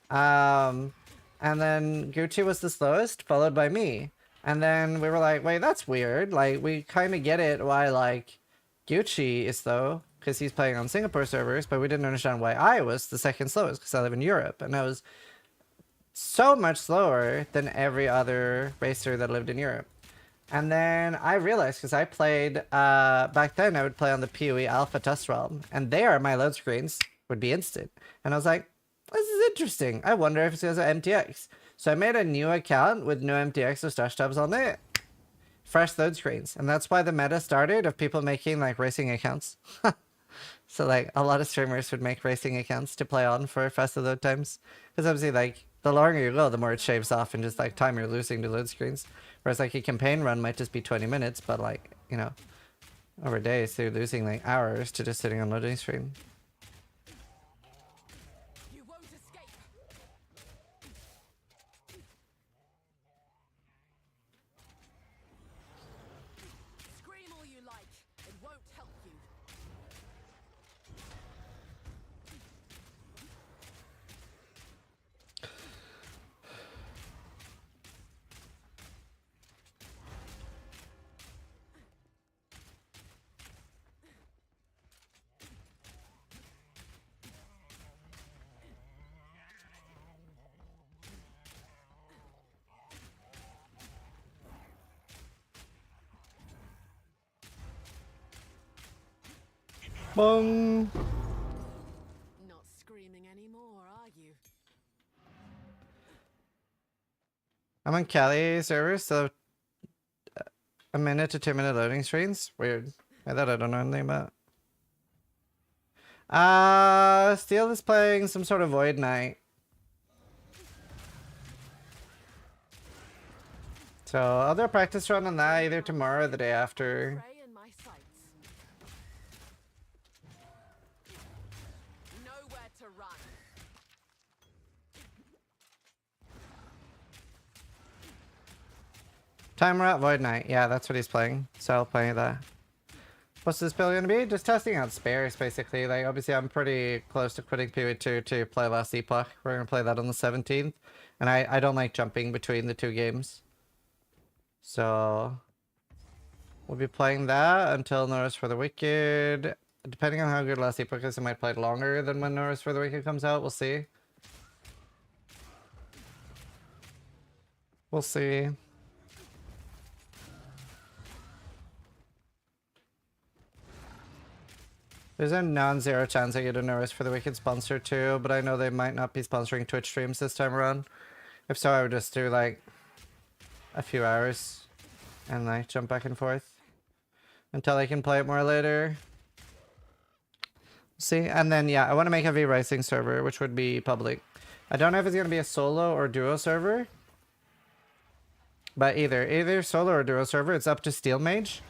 And then Gucci was the slowest, followed by me. And then we were like, wait, that's weird. Like, we kind of get it why, like, Gucci is slow, because he's playing on Singapore servers, but we didn't understand why I was the second slowest, because I live in Europe. And I was so much slower than every other racer that lived in Europe. And then I realized, because I played, back then I would play on the PoE Alpha Test Realm, and there my load screens would be instant. And I was like, this is interesting. I wonder if it's because of MTX. So I made a new account with no MTX or stash tabs on it. Fresh load screens. And that's why the meta started of people making like racing accounts. So like a lot of streamers would make racing accounts to play on for faster load times. Because obviously like the longer you go, the more it shaves off and just like time you're losing to load screens. Whereas like a campaign run might just be 20 minutes, but like, you know, over days they're losing like hours to just sitting on loading screen. Bong. Not screaming anymore, are you? I'm on Cali servers, so a minute to 2 minute loading screens. Weird. I thought I don't know anything about. Steel is playing some sort of Void Knight. So I'll do a practice run on that either tomorrow or the day after. Timer at Void Knight. Yeah, that's what he's playing. So I'll play that. What's this build gonna be? Just testing out spares, basically. Like, obviously, I'm pretty close to quitting PoE2 to play last Epoch. We're gonna play that on the 17th. And I don't like jumping between the two games. So we'll be playing that until Nerfs for the Wicked. Depending on how good last Epoch is, I might play it longer than when Nerfs for the Wicked comes out. We'll see. We'll see. There's a non-zero chance I get a Nerfs for the Wicked sponsor too, but I know they might not be sponsoring Twitch streams this time around. If so, I would just do like a few hours and like jump back and forth until I can play it more later. See, and then yeah, I want to make a V-Rising server, which would be public. I don't know if it's gonna be a solo or duo server, but either solo or duo server. It's up to Steel Mage.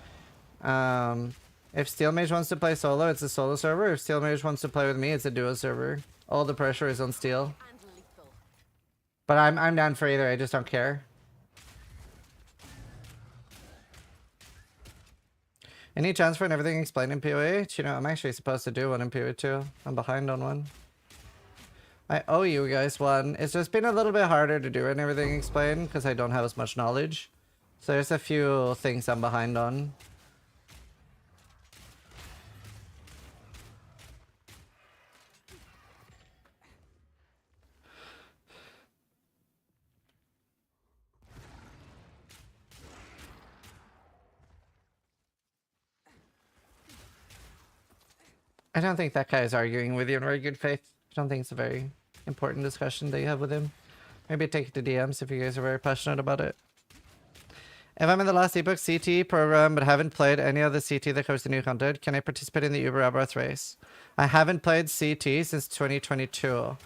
If Steel Mage wants to play solo, it's a solo server. If Steel Mage wants to play with me, it's a duo server. All the pressure is on Steel. But I'm down for either. I just don't care. Any chance for everything explained in PoE? You know, I'm actually supposed to do one in PoE too. I'm behind on one. I owe you guys one. It's just been a little bit harder to do and everything explained because I don't have as much knowledge. So there's a few things I'm behind on. I don't think that guy is arguing with you in very good faith. I don't think it's a very important discussion that you have with him. Maybe take it to DMs if you guys are very passionate about it. If I'm in the last Epoch CT program but haven't played any of the CT that covers the new content, can I participate in the Uber Abaroth race? I haven't played CT since 2022.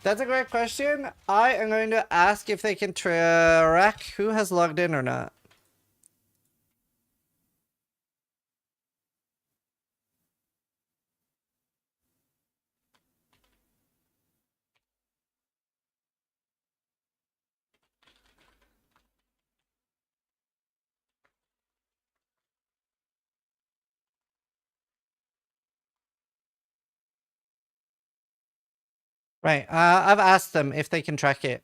That's a great question. I am going to ask if they can track who has logged in or not. Right. I've asked them if they can track it.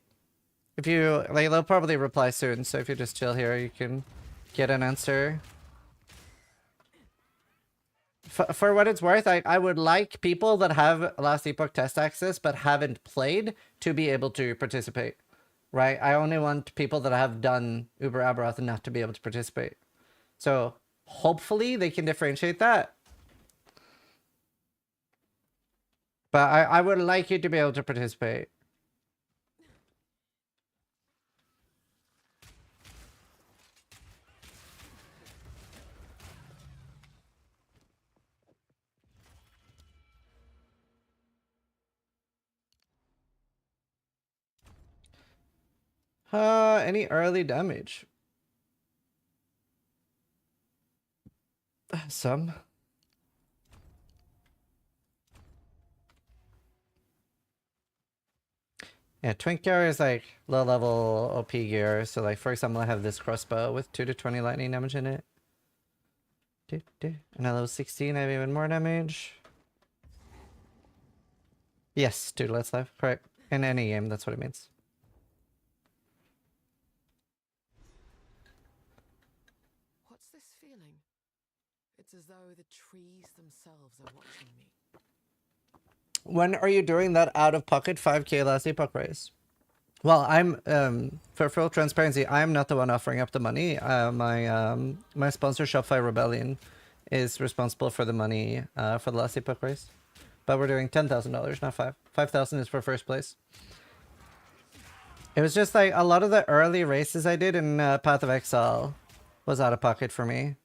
If you like, they'll probably reply soon. So if you just chill here, you can get an answer. For what it's worth, I would like people that have Last Epoch test access but haven't played to be able to participate. Right? I only want people that have done Uber Aberoth not to be able to participate. So hopefully they can differentiate that. But I would like you to be able to participate. Any early damage? Some. Yeah, Twink gear is like low level OP gear. So like for example, I have this crossbow with 2 to 20 lightning damage in it. And at level 16 I have even more damage. Yes, 2 less life, correct. In any game, that's what it means. What's this feeling? It's as though the trees themselves are watching me. When are you doing that out of pocket 5k last epoch race? Well, I'm for full transparency, I'm not the one offering up the money. My sponsor Shopify Rebellion is responsible for the money for the last epoch race. But we're doing $10,000, not 5. 5,000 is for first place. It was just like a lot of the early races I did in Path of Exile was out of pocket for me.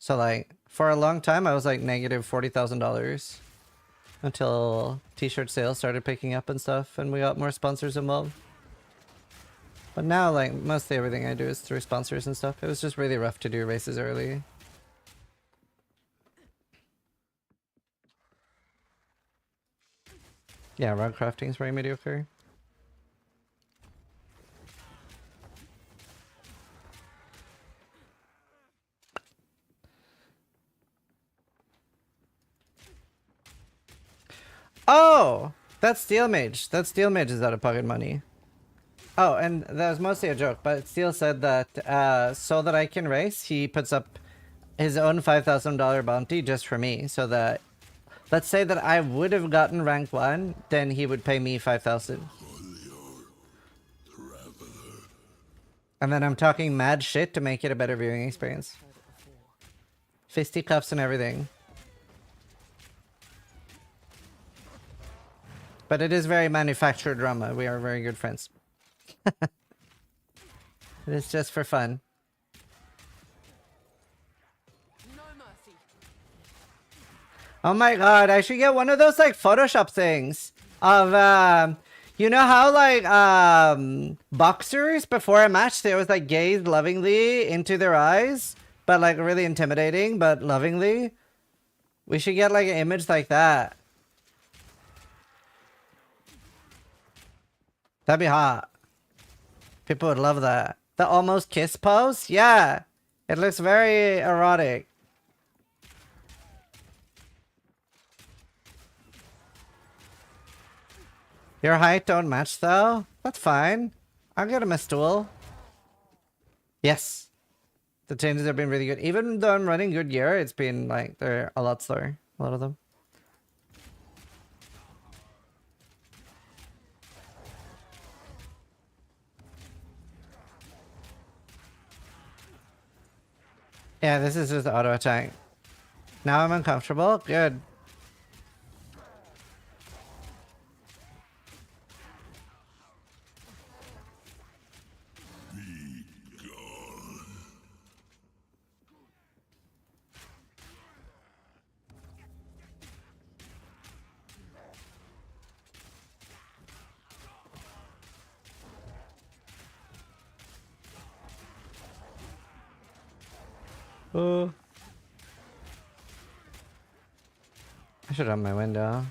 So like for a long time I was like negative $40,000 until t-shirt sales started picking up and stuff and we got more sponsors involved. But now like mostly everything I do is through sponsors and stuff. It was just really rough to do races early. Yeah, rug crafting is very mediocre. Oh, that's Steel Mage. That Steel Mage is out of pocket money. Oh, and that was mostly a joke, but Steel said that so that I can race, he puts up his own $5,000 bounty just for me, so that let's say that I would have gotten rank 1, then he would pay me 5,000. And then I'm talking mad shit to make it a better viewing experience. Fisticuffs and everything. But it is very manufactured drama. We are very good friends. It is just for fun. Oh my god, I should get one of those like Photoshop things of you know how like boxers before a match they always like gaze lovingly into their eyes, but like really intimidating but lovingly. We should get like an image like that. That'd be hot. People would love that. The almost kiss pose? Yeah. It looks very erotic. Your height don't match though? That's fine. I'll get him a stool. Yes. The changes have been really good. Even though I'm running good gear, it's been like, they're a lot slower. A lot of them. Yeah, this is just auto attack. Now I'm uncomfortable. Good. Oh. I should have my window.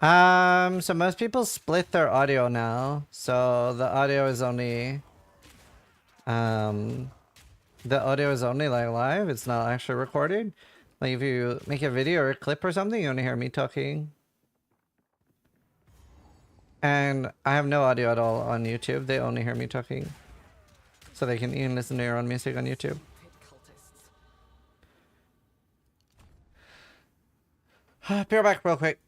So most people split their audio now. So the audio is only the audio is only like live. It's not actually recorded. Like if you make a video or a clip or something, you only hear me talking. And I have no audio at all on YouTube. They only hear me talking. So they can even listen to your own music on YouTube. Be right back real quick.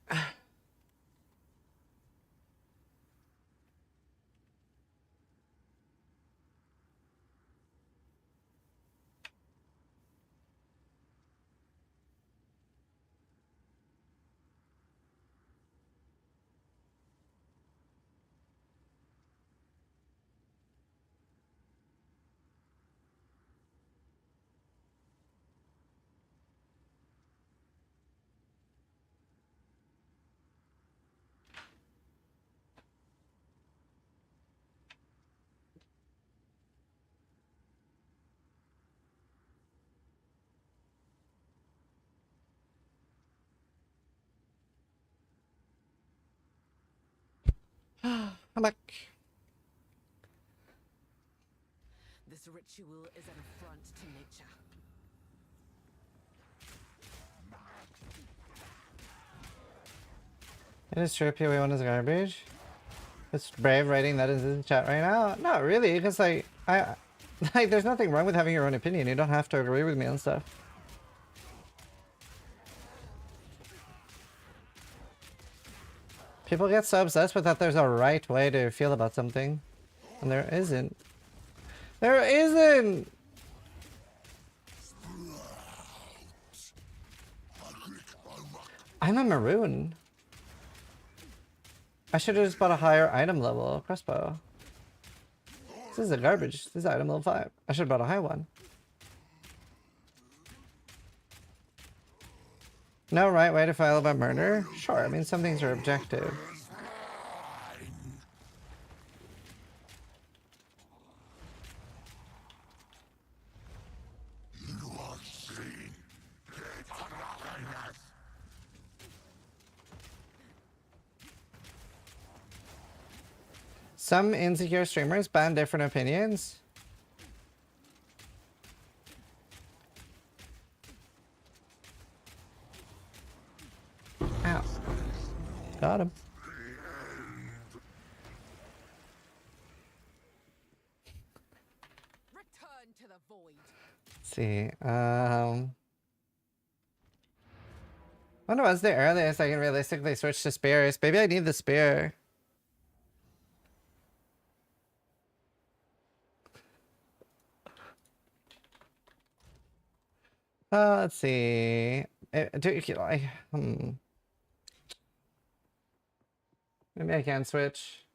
I'm back. This ritual is an affront to nature. It is true, POE1 is garbage. It's brave writing that is in chat right now. Not really, because like there's nothing wrong with having your own opinion. You don't have to agree with me on stuff. People get so obsessed with that there's a right way to feel about something. And there isn't. There isn't! I'm a maroon. I should have just bought a higher item level crossbow. This is a garbage. This is item level 5. I should have bought a high one. No right way to file about murder? Sure, I mean some things are objective. Some insecure streamers ban different opinions. Ow. Got him. Return to the void. Let's see. When was the earliest I can realistically switch to spears? Maybe I need the spear. Let's see. Maybe I can switch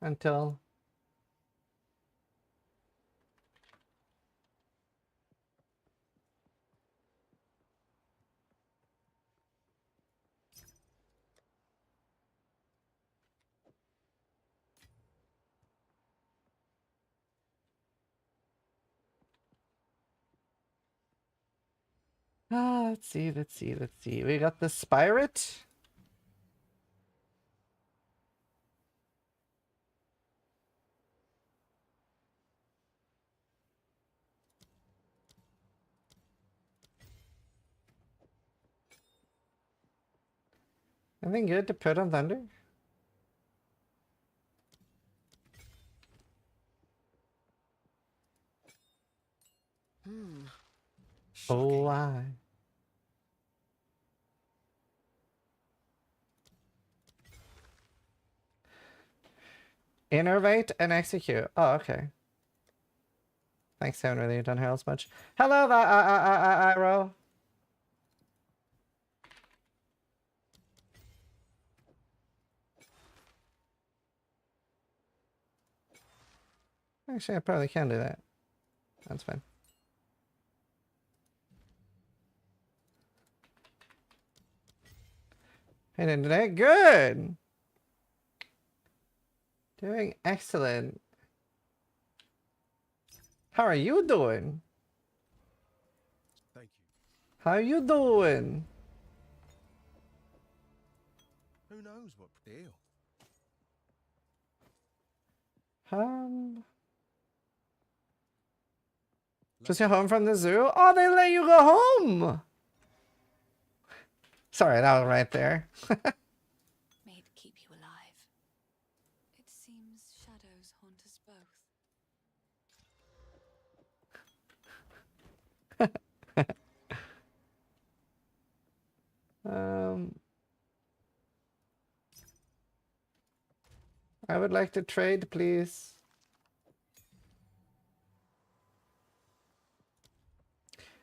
until. Let's see. We got the Spirit. Anything good to put on Thunder? Oh, why? Innervate and execute. Oh, okay. Thanks, I haven't really done Herald's much. Hello, Iro. Actually, I probably can do that. That's fine. Hey, today, good. Doing excellent. How are you doing? Thank you. How are you doing? Who knows what deal? Just got home from the zoo? Oh, they let you go home! Sorry, that was right there. May it keep you alive. It seems shadows haunt us both. I would like to trade, please.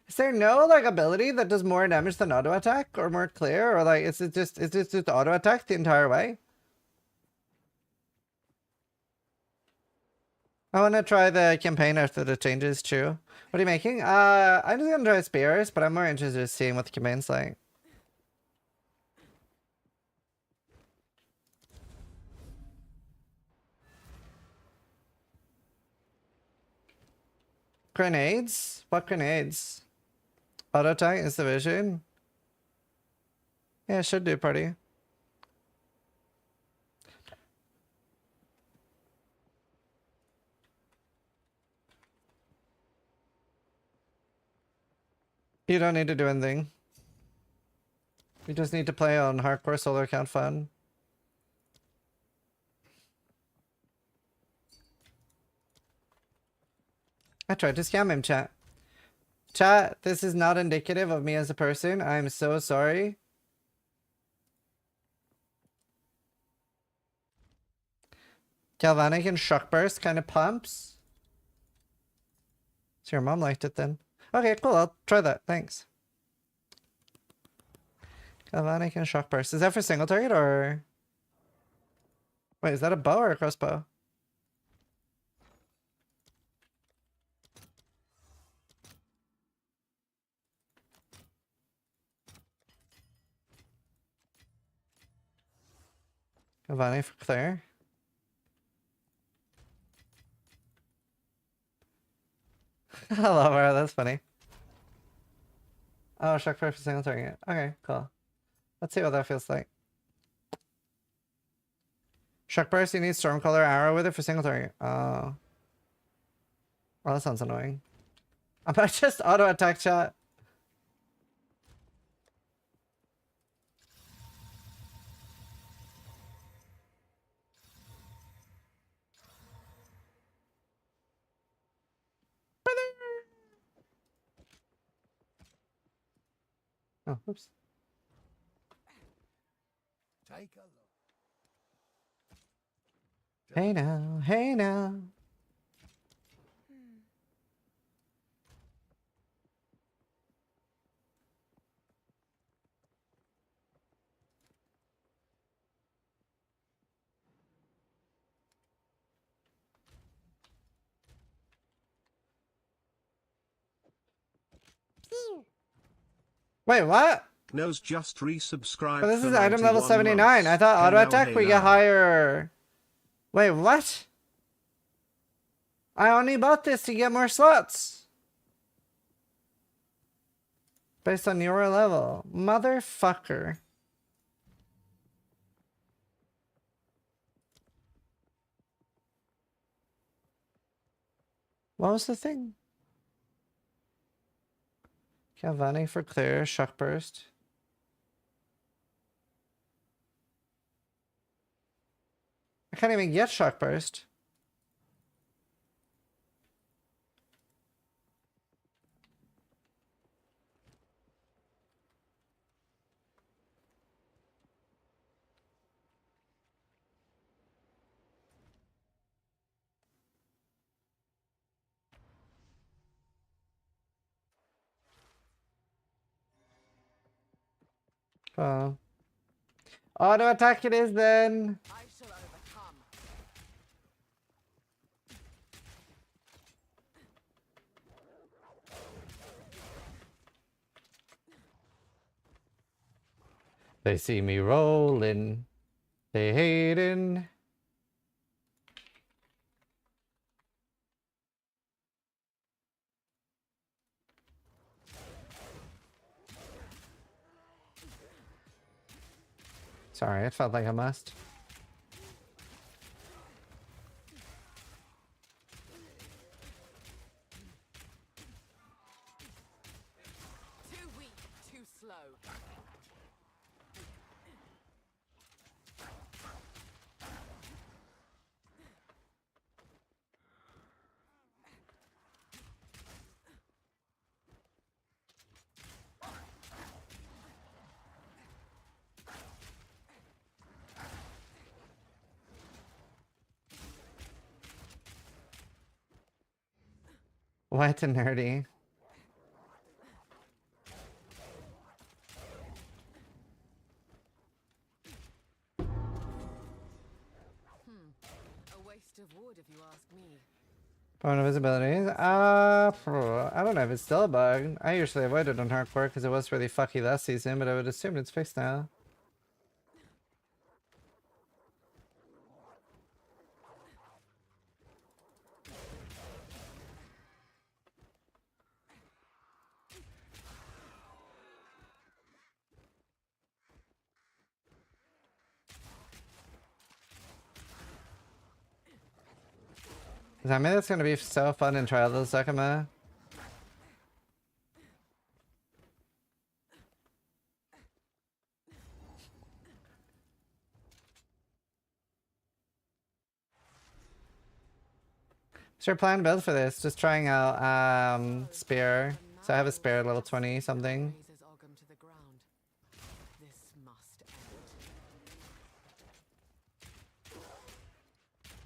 Is there no like ability that does more damage than auto attack or more clear, or like is it just auto attack the entire way? I want to try the campaign after the changes too. What are you making? I'm just gonna try spears, but I'm more interested in seeing what the campaign's like. Grenades? What grenades? Auto attack is the vision. Yeah, it should do party. You don't need to do anything. You just need to play on hardcore solo account fun. I tried to scam him, chat. Chat, this is not indicative of me as a person. I'm so sorry. Galvanic and Shock Burst kind of pumps. So your mom liked it then. Okay, cool. I'll try that. Thanks. Galvanic and Shock Burst. Is that for single target or... Wait, is that a bow or a crossbow? Galvanic for Claire. I love her. That's funny. Oh, Shock Burst for single target. Okay, cool. Let's see what that feels like. Shock Burst, you need Stormcaller arrow with it for single target. Oh. Well, that sounds annoying. I might just auto attack chat. Oh, oops. Take a look. Hey now, hey now. Wait, what? Knows just resubscribed. But this for is item level 91 79. months. I thought auto Hello, attack hey we get now. higher. Wait, what? I only bought this to get more slots. Based on your level. Motherfucker. What was the thing? Galvanic for clear, shock burst. I can't even get shock burst. Oh. Auto attack it is then. They see me rolling. They hating. Sorry, it felt like I must. What a nerdy. A waste of wood, if you ask me. Point of visibility. I don't know if it's still a bug. I usually avoid it on hardcore because it was really fucky last season, but I would assume it's fixed now. I mean, that's gonna be so fun in Trial of the Sakama. What's your plan build for this? Just trying out spear. So I have a spear at level 20 something.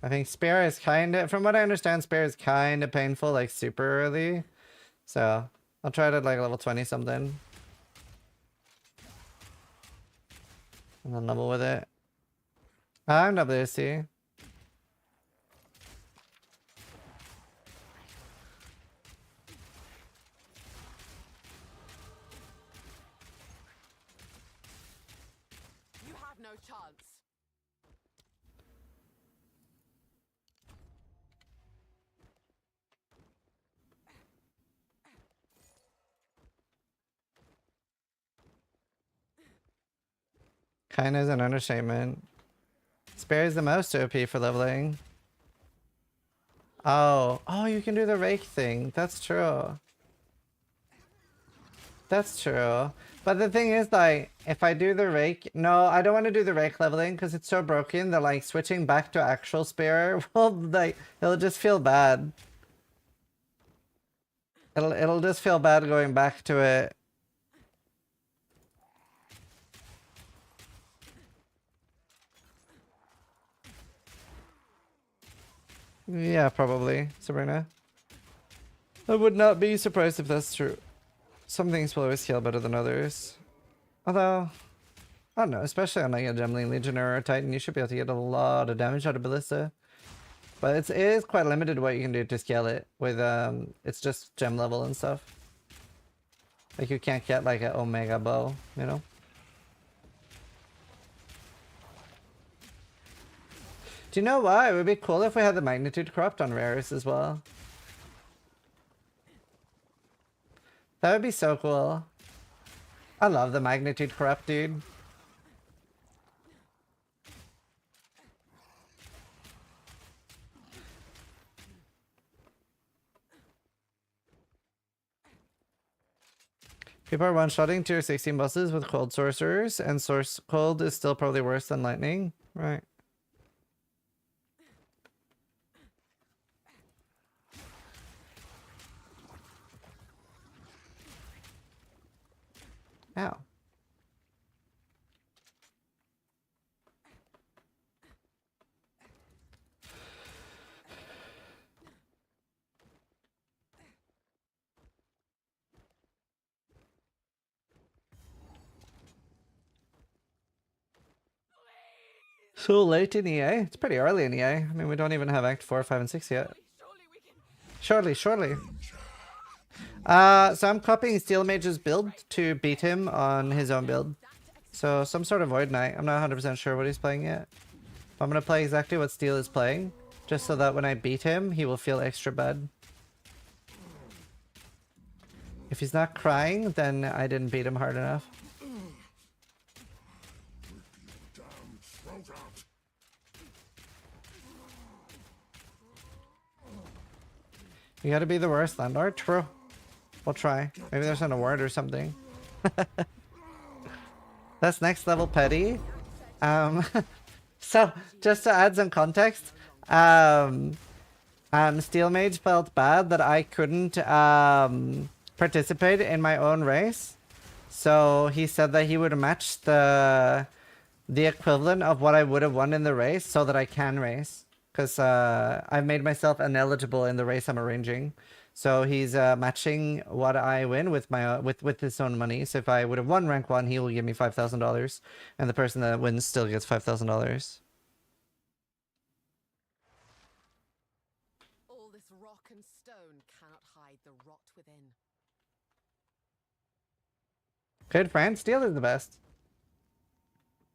I think spear is kinda, from what I understand, spear is kinda painful, like super early. So I'll try it at like level 20 something. And then level with it. I'm WC. You have no chance. Kinda is an understatement. Spear is the most OP for leveling. Oh, you can do the rake thing. That's true. That's true. But the thing is, like, if I do the rake... No, I don't want to do the rake leveling because it's so broken that, like, switching back to actual spear will, like, it'll just feel bad. It'll just feel bad going back to it. Yeah, probably, Sabrina. I would not be surprised if that's true. Some things will always heal better than others. Although, I don't know, especially on like a Gemling Legionnaire or a Titan, you should be able to get a lot of damage out of Ballista. But it is quite limited what you can do to scale it with, it's just gem level and stuff. Like you can't get like an Omega bow, you know? Do you know why? It would be cool if we had the magnitude corrupt on rares as well. That would be so cool. I love the magnitude corrupt, dude. People are one-shotting tier 16 bosses with cold sorcerers, and source cold is still probably worse than lightning. Right. Ow. So late in EA? It's pretty early in EA. I mean, we don't even have Act 4, 5, and 6 yet. Surely. So I'm copying Steel Mage's build to beat him on his own build. So some sort of Void Knight. I'm not 100% sure what he's playing yet. I'm going to play exactly what Steel is playing, just so that when I beat him, he will feel extra bad. If he's not crying, then I didn't beat him hard enough. You gotta be the worst landlord? True. We'll try. Maybe there's an award or something. That's next level petty. So just to add some context, Steel Mage felt bad that I couldn't participate in my own race. So he said that he would match the equivalent of what I would have won in the race so that I can race. Because I've made myself ineligible in the race I'm arranging. So he's matching what I win with my with his own money. So if I would have won rank 1, he will give me $5,000, and the person that wins still gets $5,000. All this rock and stone cannot hide the rot within. Good friend, Steel is the best.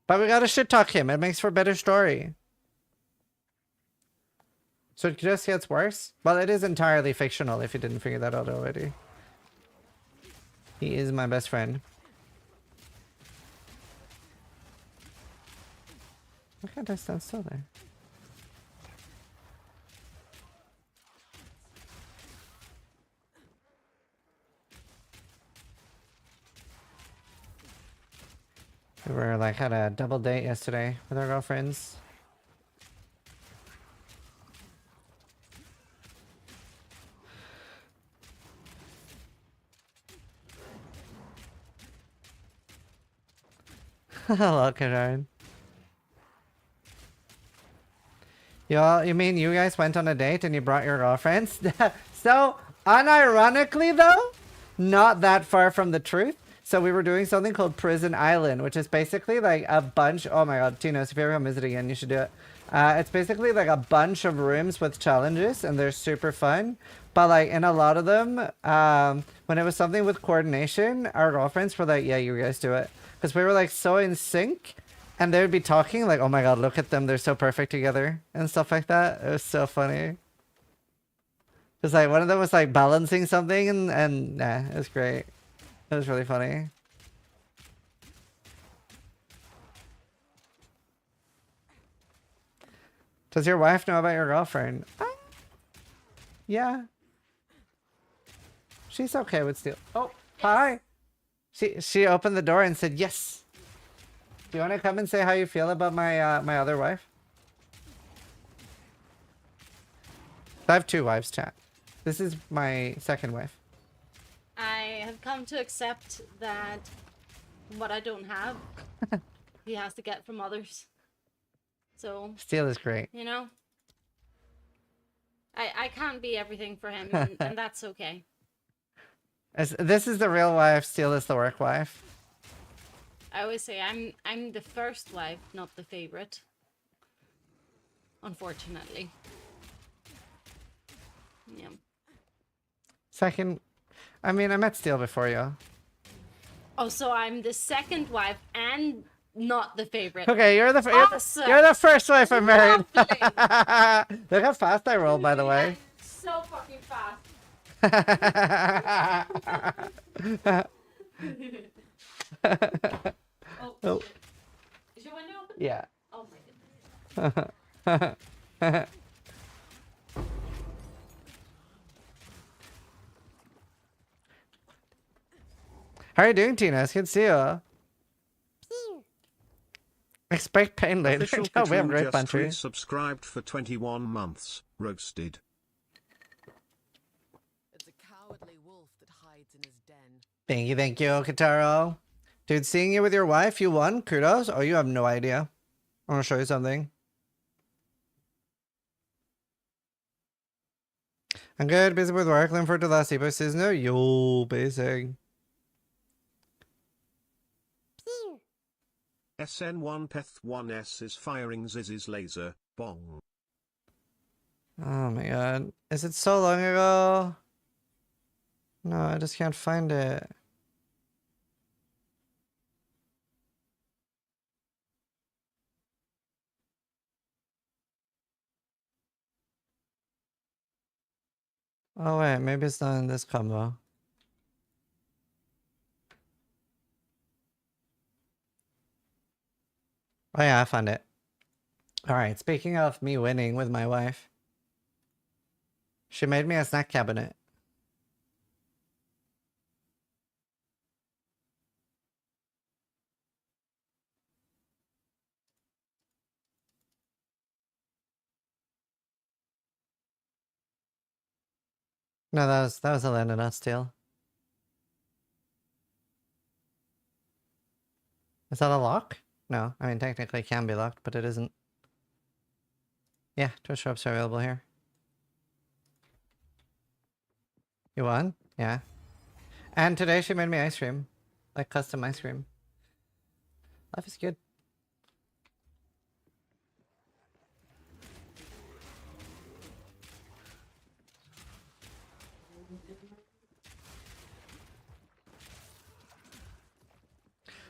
But we gotta shit talk him. It makes for a better story. So it just gets worse? Well, it is entirely fictional if you didn't figure that out already. He is my best friend. Why can't I stand still there? We were like had a double date yesterday with our girlfriends. Look at her. You mean you guys went on a date and you brought your girlfriends? So, unironically though, not that far from the truth. So we were doing something called Prison Island, which is basically like a bunch. Oh my god, Tinos, if you ever come visit again, you should do it. It's basically like a bunch of rooms with challenges, and they're super fun. But like in a lot of them, when it was something with coordination, our girlfriends were like, "Yeah, you guys do it," because we were like so in sync, and they would be talking like, "Oh my god, look at them, they're so perfect together," and stuff like that. It was so funny. Because like one of them was like balancing something, and nah, it was great. It was really funny. Does your wife know about your girlfriend? Yeah. She's okay with Steel. Oh, hi. She opened the door and said yes. Do you want to come and say how you feel about my my other wife? I have 2 wives, chat. This is my second wife. I have come to accept that what I don't have, he has to get from others. So Steel is great. You know, I can't be everything for him, and that's okay. This is the real wife. Steel is the work wife. I always say I'm the first wife, not the favorite. Unfortunately. Yeah. Second. I mean, I met Steel before you. Oh, so I'm the second wife and not the favorite. Okay, you're the awesome. you're the first wife I married. Look how fast I roll, by the way. So fucking fast. Oh. Shit. Is your window open? Yeah. Oh my goodness. How are you doing, Tina? It's good to see you. Expect pain later. Official No, we have Cthulhu great just country. subscribed for 21 months. Roasted. It's a cowardly wolf that hides in his den. Thank you, Kataro. Dude, seeing you with your wife, you won. Kudos. Oh, you have no idea. I want to show you something. I'm good. Busy with work. Looking forward to the last Epoch season. Yo, basic. SN1 Peth1S is firing Ziz's laser. Bong. Oh my god. Is it so long ago? No, I just can't find it. Oh wait, maybe it's not in this combo. Oh yeah, I found it. Alright, speaking of me winning with my wife. She made me a snack cabinet. No, that was a Landon steal. Is that a lock? No, I mean technically it can be locked, but it isn't. Yeah, Twitch shops are available here. You won? Yeah. And today she made me ice cream. Like custom ice cream. Life is good.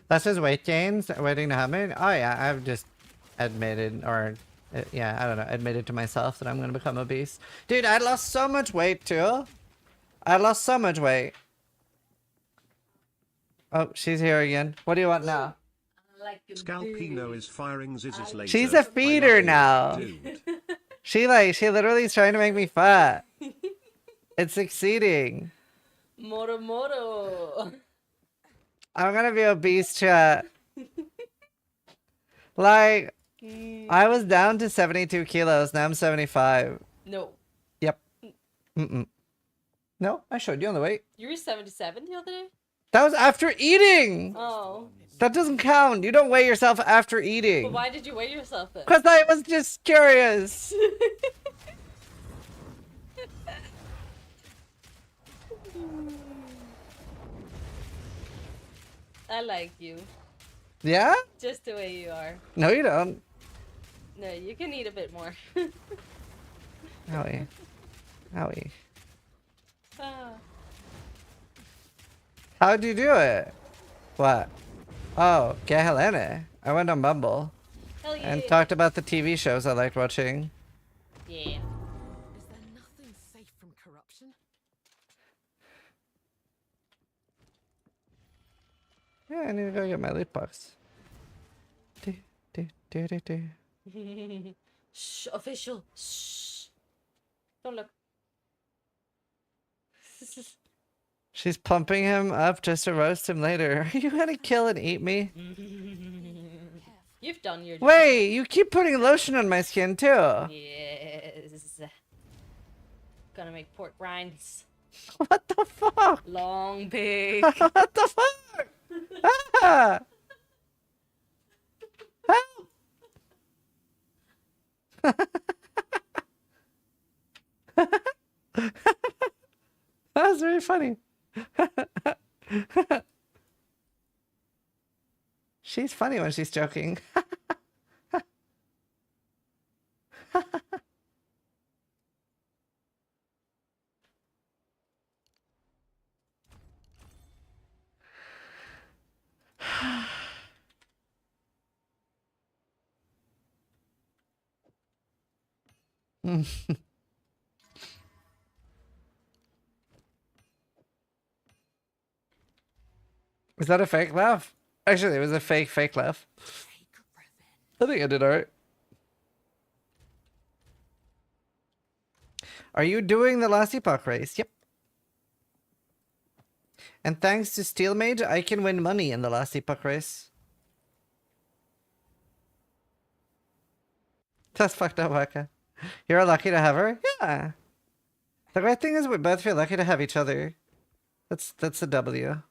That's his weight gains waiting to happen. Oh yeah, I've just admitted, or yeah, I don't know, admitted to myself that I'm gonna become obese. Dude, I lost so much weight too. I lost so much weight. Oh, she's here again. What do you want now? Scalpino is firing Ziz's laser. She's a feeder now. She literally is trying to make me fat. It's succeeding. Moro moro. I'm gonna be obese, chat. Like, I was down to 72 kilos. Now I'm 75. No. Yep. No, I showed you on the weight. You were 77 the other day? That was after eating. Oh. That doesn't count. You don't weigh yourself after eating. But why did you weigh yourself then? Because I was just curious. I like you. Yeah? Just the way you are. No, you don't. No, you can eat a bit more. Howie. Howie. Ah. How'd you do it? What? Oh, que Helene. I went on Bumble. Hell yeah. And talked about the TV shows I liked watching. Yeah. Is there nothing safe from corruption? Yeah, I need to go get my loot box. Shh, official. Shh. Don't look. She's pumping him up just to roast him later. Are you gonna kill and eat me? You've done your job. Wait, you keep putting lotion on my skin too. Yes. Gonna make pork rinds. What the fuck? Long pig. What the fuck? Ah! Help! That was very funny. She's funny when she's joking. Is that a fake laugh? Actually, it was a fake laugh. I think I did alright. Are you doing the last Epoch race? Yep. And thanks to Steel Mage, I can win money in the last Epoch race. That's fucked up, Waka. You're lucky to have her? Yeah. The great thing is we both feel lucky to have each other. That's a W.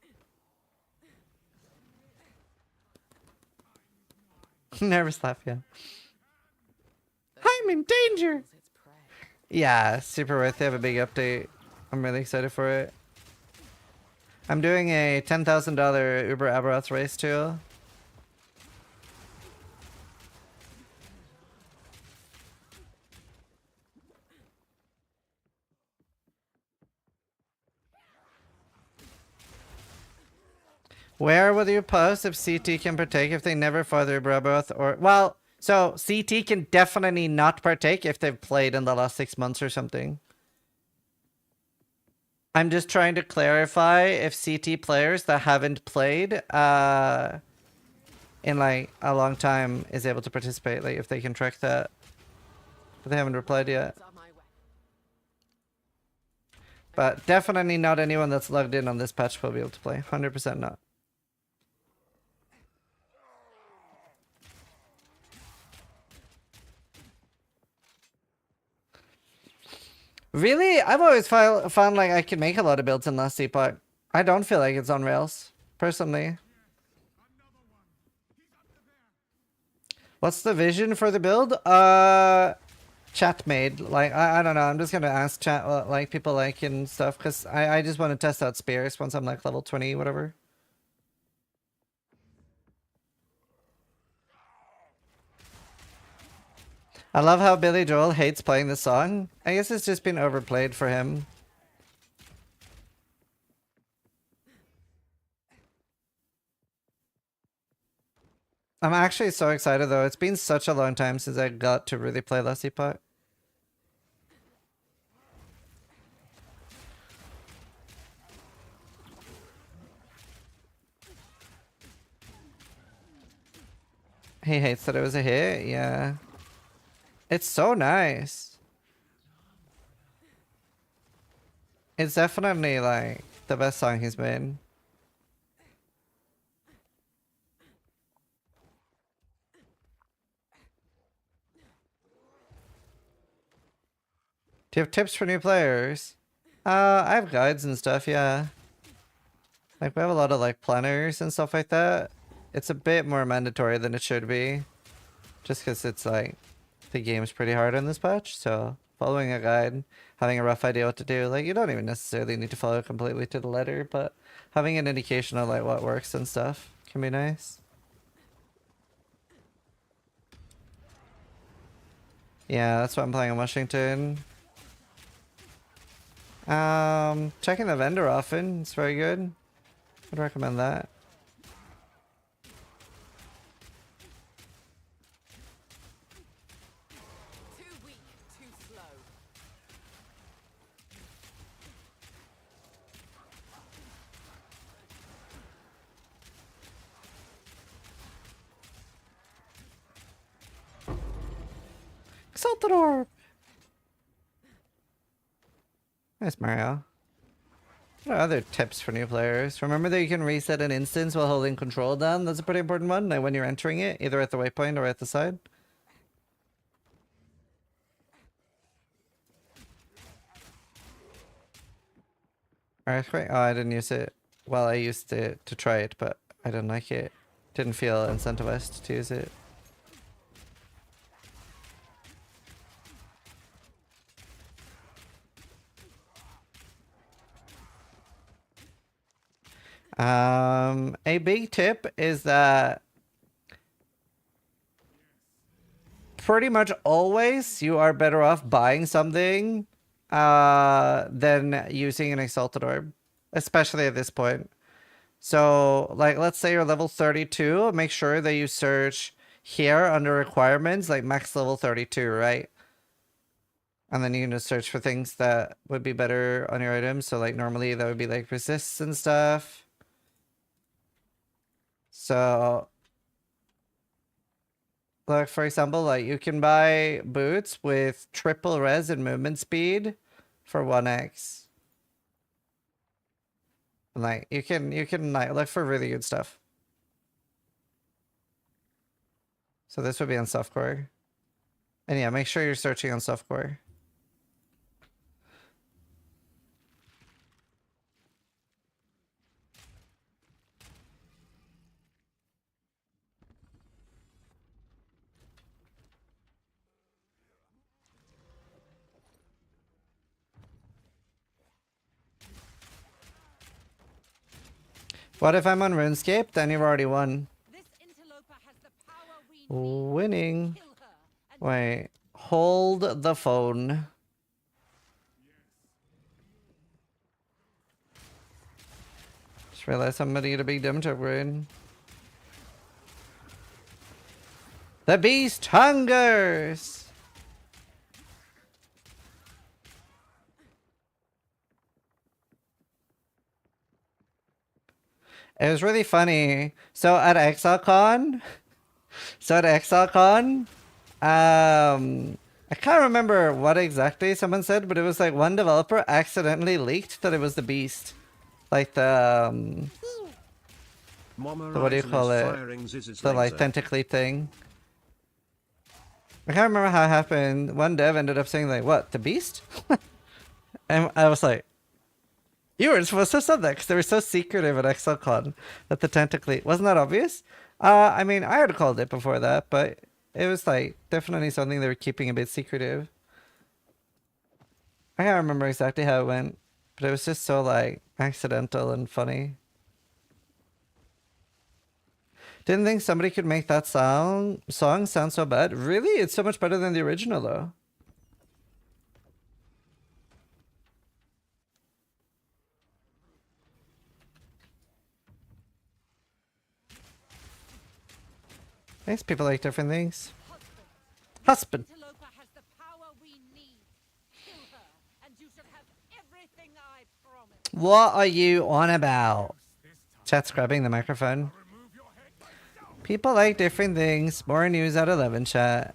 Nervous laugh, yeah. I'm in danger! Yeah, super worth. They have a big update. I'm really excited for it. I'm doing a $10,000 Uber Aberoth race too. Where will you post if CT can partake if they never further Aberoth or... Well, so CT can definitely not partake if they've played in the last 6 months or something. I'm just trying to clarify if CT players that haven't played in like a long time is able to participate, like if they can track that. But they haven't replied yet. But definitely not anyone that's logged in on this patch will be able to play. 100% not. Really? I've always found like I can make a lot of builds in Last Epoch. I don't feel like it's on rails, personally. What's the vision for the build? chat made. Like, I don't know. I'm just gonna ask chat what like people like and stuff because I just want to test out spears once I'm like level 20, whatever. I love how Billy Joel hates playing the song. I guess it's just been overplayed for him. I'm actually so excited though. It's been such a long time since I got to really play less Epoch. He hates that it was a hit, yeah. It's so nice. It's definitely like the best song he's made. Do you have tips for new players? I have guides and stuff, yeah. Like, we have a lot of, like, planners and stuff like that. It's a bit more mandatory than it should be. Just because it's, like, the game's pretty hard on this patch, so following a guide, having a rough idea what to do, like, you don't even necessarily need to follow it completely to the letter, but having an indication of, like, what works and stuff can be nice. Yeah, that's what I'm playing in Washington. Checking the vendor often. It's very good. I'd recommend that. Too weak, too slow. Exalted Orb! Nice, Mario. What are other tips for new players? Remember that you can reset an instance while holding control down. That's a pretty important one. Like when you're entering it, either at the waypoint or at the side. Earthquake? Oh, I didn't use it. Well, I used it to try it, but I didn't like it. Didn't feel incentivized to use it. A big tip is that pretty much always you are better off buying something than using an Exalted Orb, especially at this point. So, like, let's say you're level 32, make sure that you search here under requirements, like max level 32, right? And then you can just search for things that would be better on your items. So, like, normally that would be, like, resists and stuff. So, like, for example, like, you can buy boots with triple res and movement speed for 1x. And, like, you can like, look for really good stuff. So this would be on softcore. And yeah, make sure you're searching on softcore. What if I'm on RuneScape? Then you've already won. Winning. Wait. Hold the phone. Just realized somebody get a big damage upgrade. The beast hungers! It was really funny. So at ExileCon, I can't remember what exactly someone said, but it was like one developer accidentally leaked that it was the beast. Like the what do you call it? The like tentacly thing. I can't remember how it happened. One dev ended up saying like, what, the beast? And I was like, you were supposed to have said that because they were so secretive at ExileCon that the tentacly wasn't that obvious. I mean, I had called it before that, but it was like definitely something they were keeping a bit secretive. I can't remember exactly how it went, but it was just so like accidental and funny. Didn't think somebody could make that song sound so bad. Really? It's so much better than the original though. Thanks, people like different things. Husband. What are you on about? Chat's grabbing the microphone. People like different things. More news at 11, chat.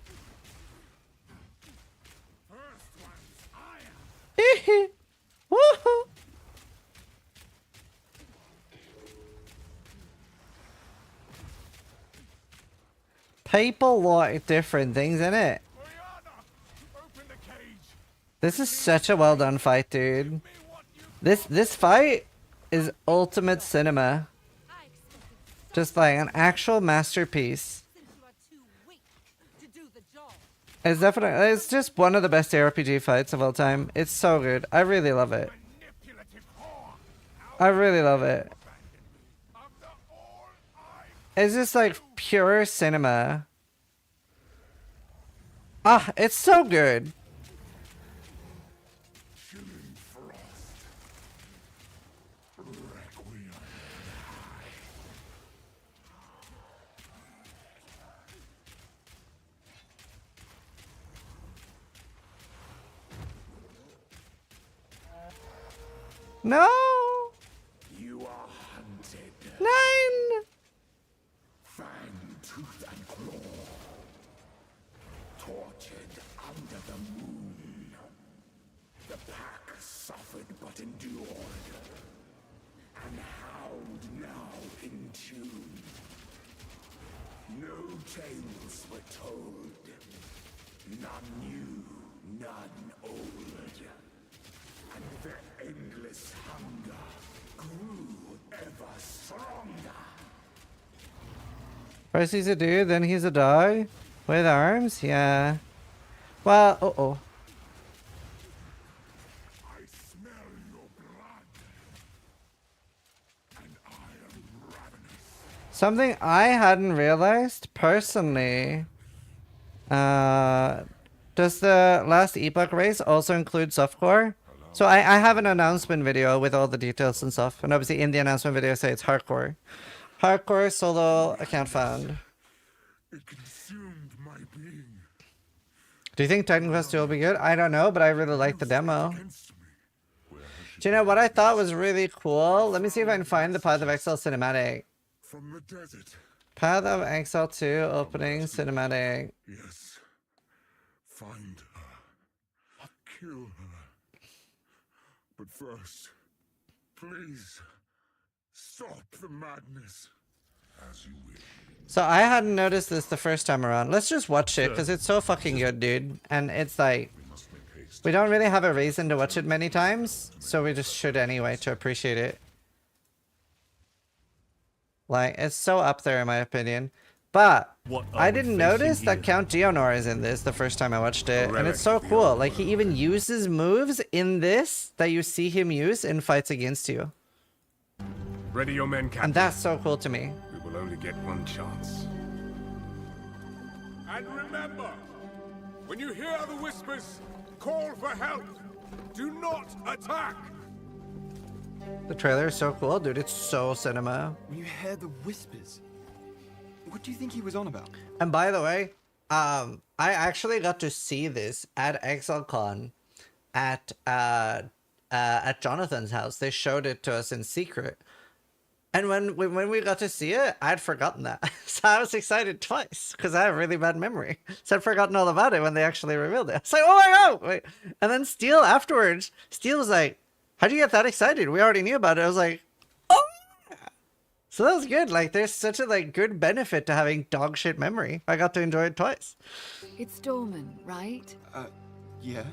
Woohoo! People like different things, innit? This is such a well done fight, dude. This fight is ultimate cinema. Just like an actual masterpiece. It's definitely, it's just one of the best RPG fights of all time. It's so good. I really love it. I really love it. It's just like pure cinema. Ah, it's so good. No! You are hunted. 9! Fang, tooth, and claw. Tortured under the moon. The pack suffered but endured. And howled now in tune. No tales were told. None new, none old. And their endless hunger grew ever stronger. First he's a dude, then he's a dog with arms. Yeah. Well, uh-oh. I smell your blood, and I am ravenous. Something I hadn't realized personally. Does the last Epoch race also include softcore? So I have an announcement video with all the details and stuff. And obviously in the announcement video I say it's hardcore. Hardcore solo account found. It consumed my being. Do you think Titan Quest 2 will be good? I don't know, but I really like the demo. Do you know what I thought was really cool? Let me see if I can find the Path of Exile cinematic. From the desert. Path of Exile 2 opening cinematic. Yes. Find her. Kill her. But first, please, stop the madness. As you wish. So I hadn't noticed this the first time around. Let's just watch it, because it's so fucking good, dude. And it's like, we don't really have a reason to watch it many times, so we just should anyway to appreciate it. Like, it's so up there in my opinion. But I didn't notice that Count Geonor is in this the first time I watched it. And it's so cool. Like, he even uses moves in this that you see him use in fights against you. Ready your men, Captain. And that's so cool to me. We will only get one chance. And remember, when you hear the whispers, call for help. Do not attack. The trailer is so cool, dude. It's so cinema. When you hear the whispers, what do you think he was on about? And by the way, I actually got to see this at ExileCon at Jonathan's house. They showed it to us in secret. And when we got to see it, I'd forgotten that. So I was excited twice, because I have a really bad memory. So I'd forgotten all about it when they actually revealed it. I was like, oh my god! Wait. And then Steele afterwards, Steele was like, how'd you get that excited? We already knew about it. I was like, oh yeah! So that was good. Like, there's such a like good benefit to having dog shit memory. I got to enjoy it twice. It's Dorman, right? Yeah.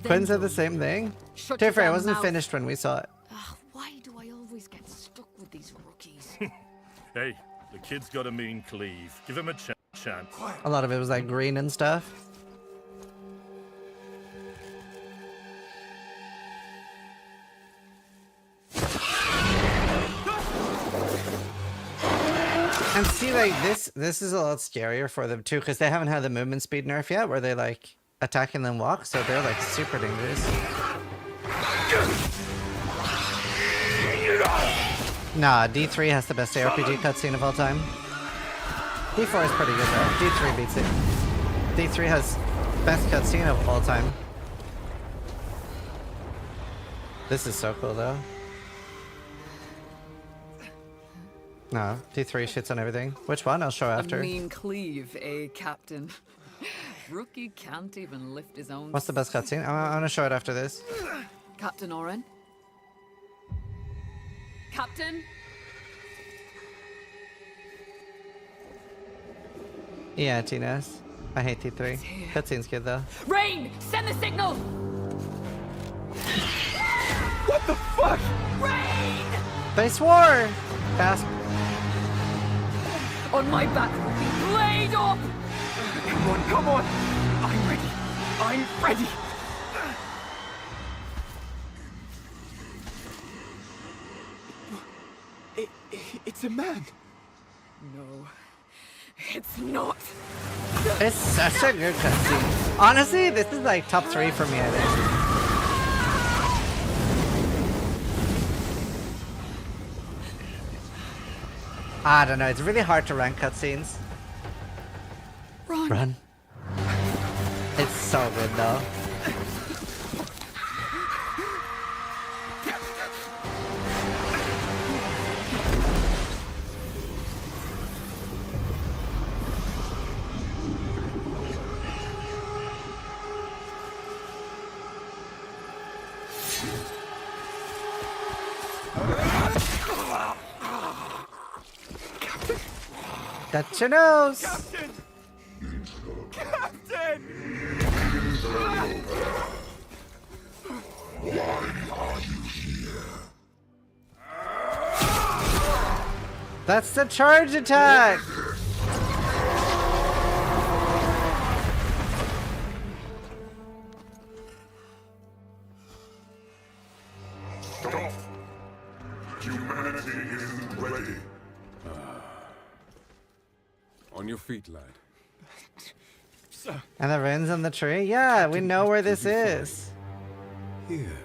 Quinn said the same thing. Shut To be fair, your I wasn't mouth. finished when we saw it. Why do I always get stuck with these rookies? Hey, the kid's got a mean cleave. Give him a chance. A lot of it was like green and stuff. like this is a lot scarier for them too, because they haven't had the movement speed nerf yet, where they like attack and then walk, so they're like super dangerous. Nah, D3 has the best ARPG cutscene of all time. D4 is pretty good though. D3 beats it. D3 has best cutscene of all time. This is so cool though. No, D3 shits on everything. Which one? I'll show after. A mean cleave, eh, Captain? Rookie can't even lift his own. What's the best cutscene? I'm gonna show it after this. Captain Oren? Captain? Yeah, Tina's. I hate T3. Cutscene's good though. Rain! Send the signal! What the fuck? Rain! They swore! Fast. On my back, blade up! Come on, come on! I'm ready. I'm ready. It's a man. No, it's not. It's such a good cutscene. Honestly, this is like top 3 for me, I think. I don't know, it's really hard to rank cutscenes. Run. It's so good though. Got your nose! Captain! Captain! Why are you here? That's the charge attack! Stop! Humanity isn't ready. On your feet, lad. Sir. And the ruins on the tree? Yeah, we know where this is. Here.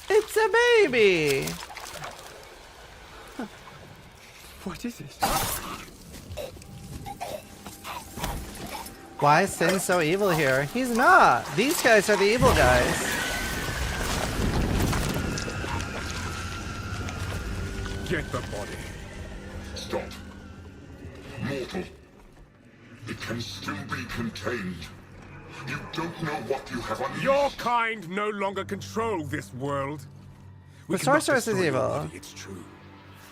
It's a baby! What is it? Why is Sin so evil here? He's not! These guys are the evil guys. Get the body. Stop. Mortal. It can still be contained. You don't know what you have unleashed. Your kind no longer control this world. The sorceress is evil. It's true.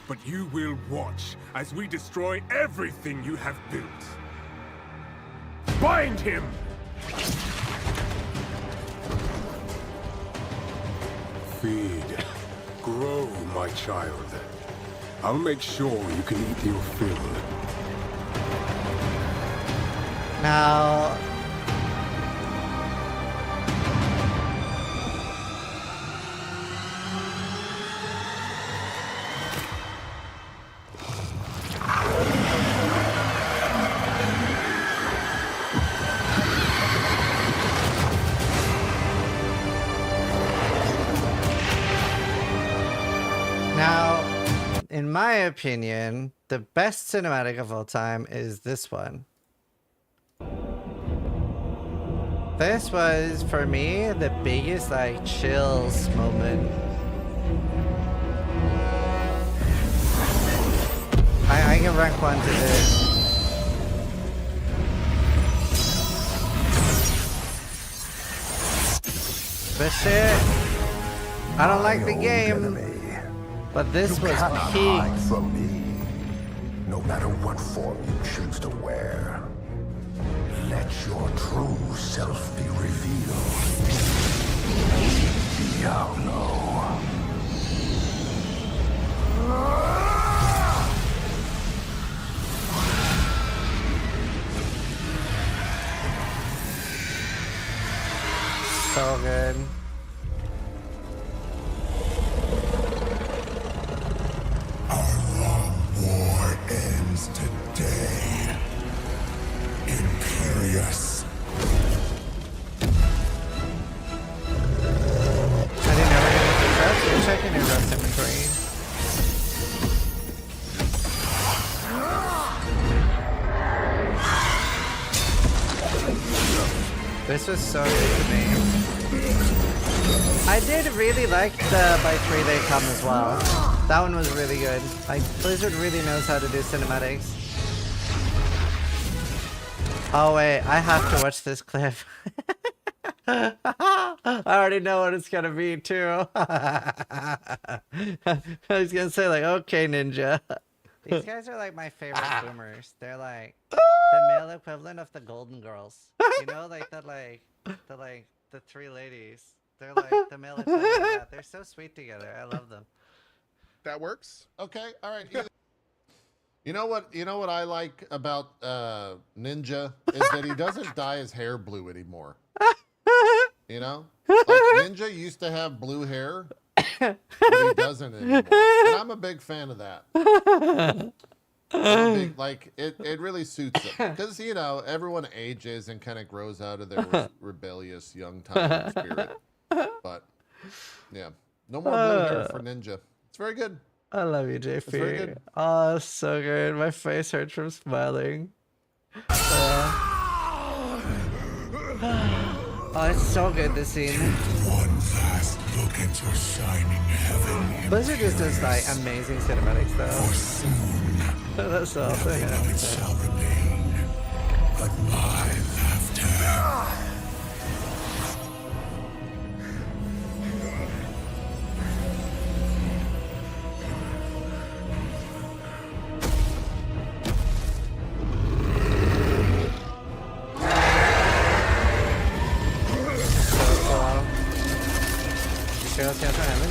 But you will watch as we destroy everything you have built. Bind him! Feed. Grow, my child. I'll make sure you can eat your fill. Now... in my opinion, the best cinematic of all time is this one. This was, for me, the biggest, like, chills moment. I can rank 1 to this. This shit, I don't like the game. But this was peak. From me, no matter what form you choose to wear. Let your true self be revealed. Diablo. your rest inventory. This was so good to me. I did really like the by 3 they come as well. That one was really good. Like, Blizzard really knows how to do cinematics. Oh wait, I have to watch this clip. I already know what it's gonna be too. I was gonna say like, okay, Ninja. These guys are like my favorite boomers. They're like the male equivalent of the Golden Girls. You know, like the 3 ladies. They're like the male equivalent of that. They're so sweet together. I love them. That works. Okay. All right. You know what I like about Ninja is that he doesn't dye his hair blue anymore. You know? Like Ninja used to have blue hair, but he doesn't anymore. And I'm a big fan of that. It really suits him. Because, you know, everyone ages and kind of grows out of their rebellious young time spirit. But, yeah. No more blue hair for Ninja. It's very good. I love you, JP. Oh, so good. My face hurts from smiling. Oh, it's so good, this scene. One last look at your shining heaven. Blizzard just does like amazing cinematics though. For soon, that's awesome. nothing of it shall remain, but my laughter.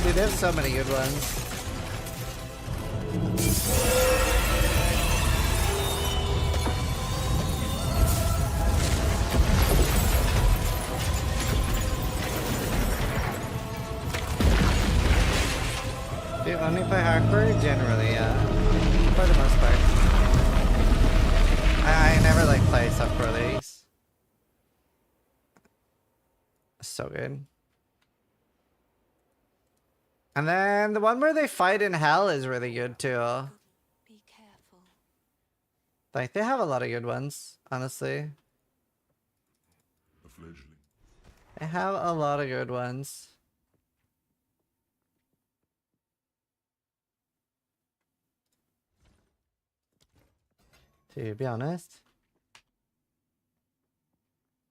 Dude, they have so many good ones. Do you only play hardcore? Generally, yeah. For the most part. I never like play softcore leagues. So good. And then the one where they fight in hell is really good too. Be careful. Like, they have a lot of good ones, honestly. They have a lot of good ones. To be honest.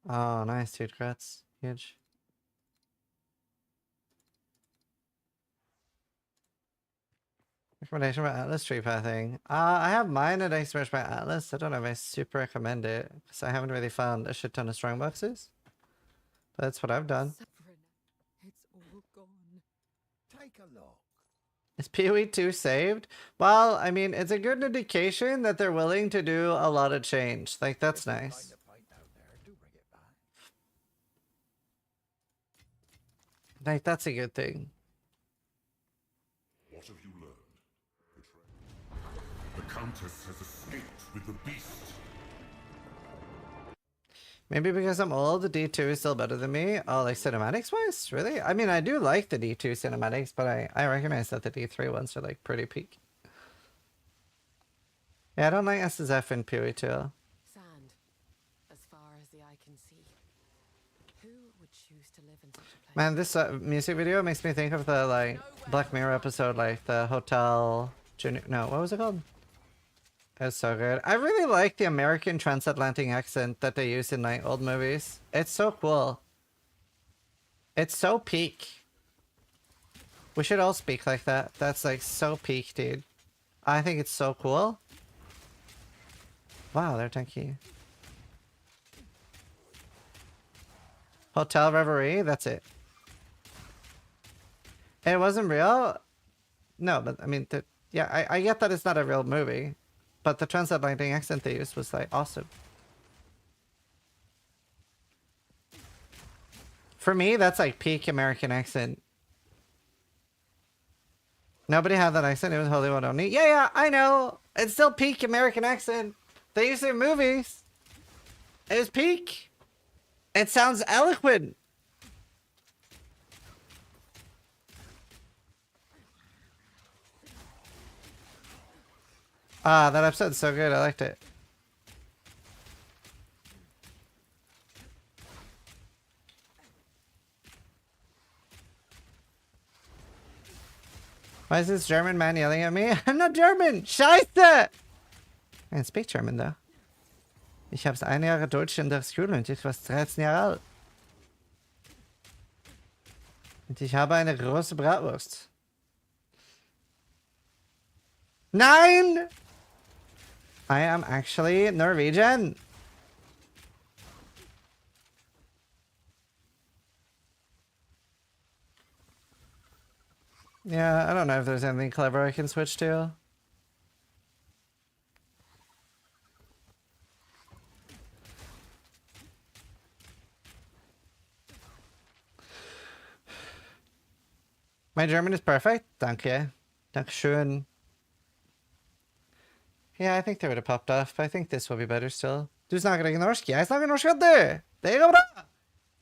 Oh, nice, dude. Crats. Huge. Recommendation about Atlas tree pathing. I have mine and I smash my Atlas. I don't know if I super recommend it because I haven't really found a shit ton of strong boxes. But that's what I've done. It's all gone. Take a look. Is PoE 2 saved? Well, I mean, it's a good indication that they're willing to do a lot of change. Like, that's nice. Like, that's a good thing. What have you learned? The Countess has escaped with the beast. Maybe because I'm old, the D2 is still better than me. Oh, like cinematics wise? Really? I mean, I do like the D2 cinematics, but I recognize that the D3 ones are like pretty peak. Yeah, I don't like SSF in PoE 2. Sand, as far as the eye can see. Who would choose to live in such a place? Man, this music video makes me think of the like Black Mirror episode, like the Hotel Junior. No, what was it called? It's so good. I really like the American transatlantic accent that they use in like old movies. It's so cool. It's so peak. We should all speak like that. That's like so peak, dude. I think it's so cool. Wow, they're tanky. Hotel Reverie, that's it. It wasn't real? No, but I mean, yeah, I get that it's not a real movie. But the transatlantic accent they used was like awesome. For me, that's like peak American accent. Nobody had that accent. It was Hollywood only. Yeah, I know. It's still peak American accent. They use it in movies. It was peak. It sounds eloquent. Ah, that episode's so good. I liked it. Why is this German man yelling at me? I'm not German! Scheiße! I can speak German though. Ich hab's 1 Jahr Deutsch in der Schule und ich war 13 Jahre alt. Und ich habe eine große Bratwurst. Nein! I am actually Norwegian. Yeah, I don't know if there's anything clever I can switch to. My German is perfect. Danke. Dankeschön. Yeah, I think they would have popped off, but I think this will be better still. Du snakker ikke norsk? Jeg snakker norsk, vet du! Det går bra!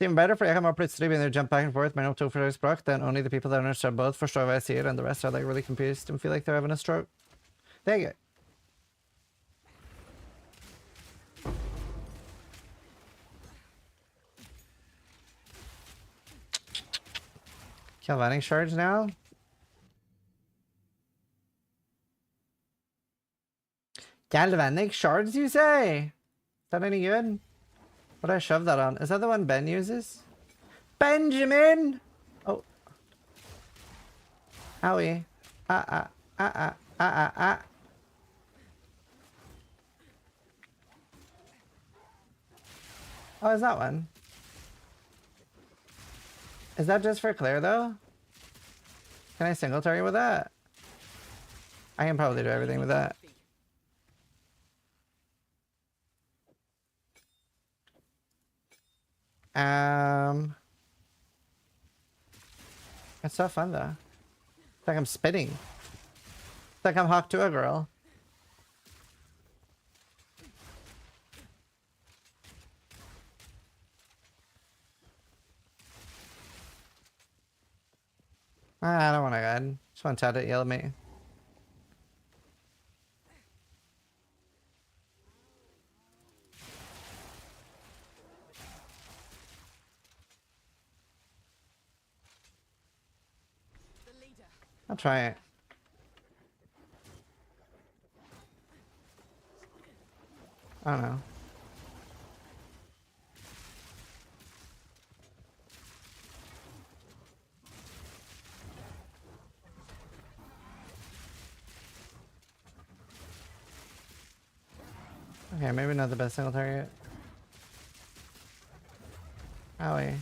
Even better, for jeg kan bare plutselig begynne å jump back and forth mellom to forskjellige språk, then only the people that understand both forstår hva jeg sier, and the rest are like really confused and feel like they're having a stroke. Det er gøy. Galvanic shards now? Galvanic shards, you say? Is that any good? What do I shove that on? Is that the one Ben uses? Benjamin! Oh. Owie. Oh, is that one? Is that just for Claire, though? Can I single target with that? I can probably do everything with that. It's so fun, though. It's like I'm spitting. It's like I'm Hawk to a girl. I don't want to go. Just want Tad to yell at me. I'll try it. I don't know. Okay, maybe not the best single target. Owie.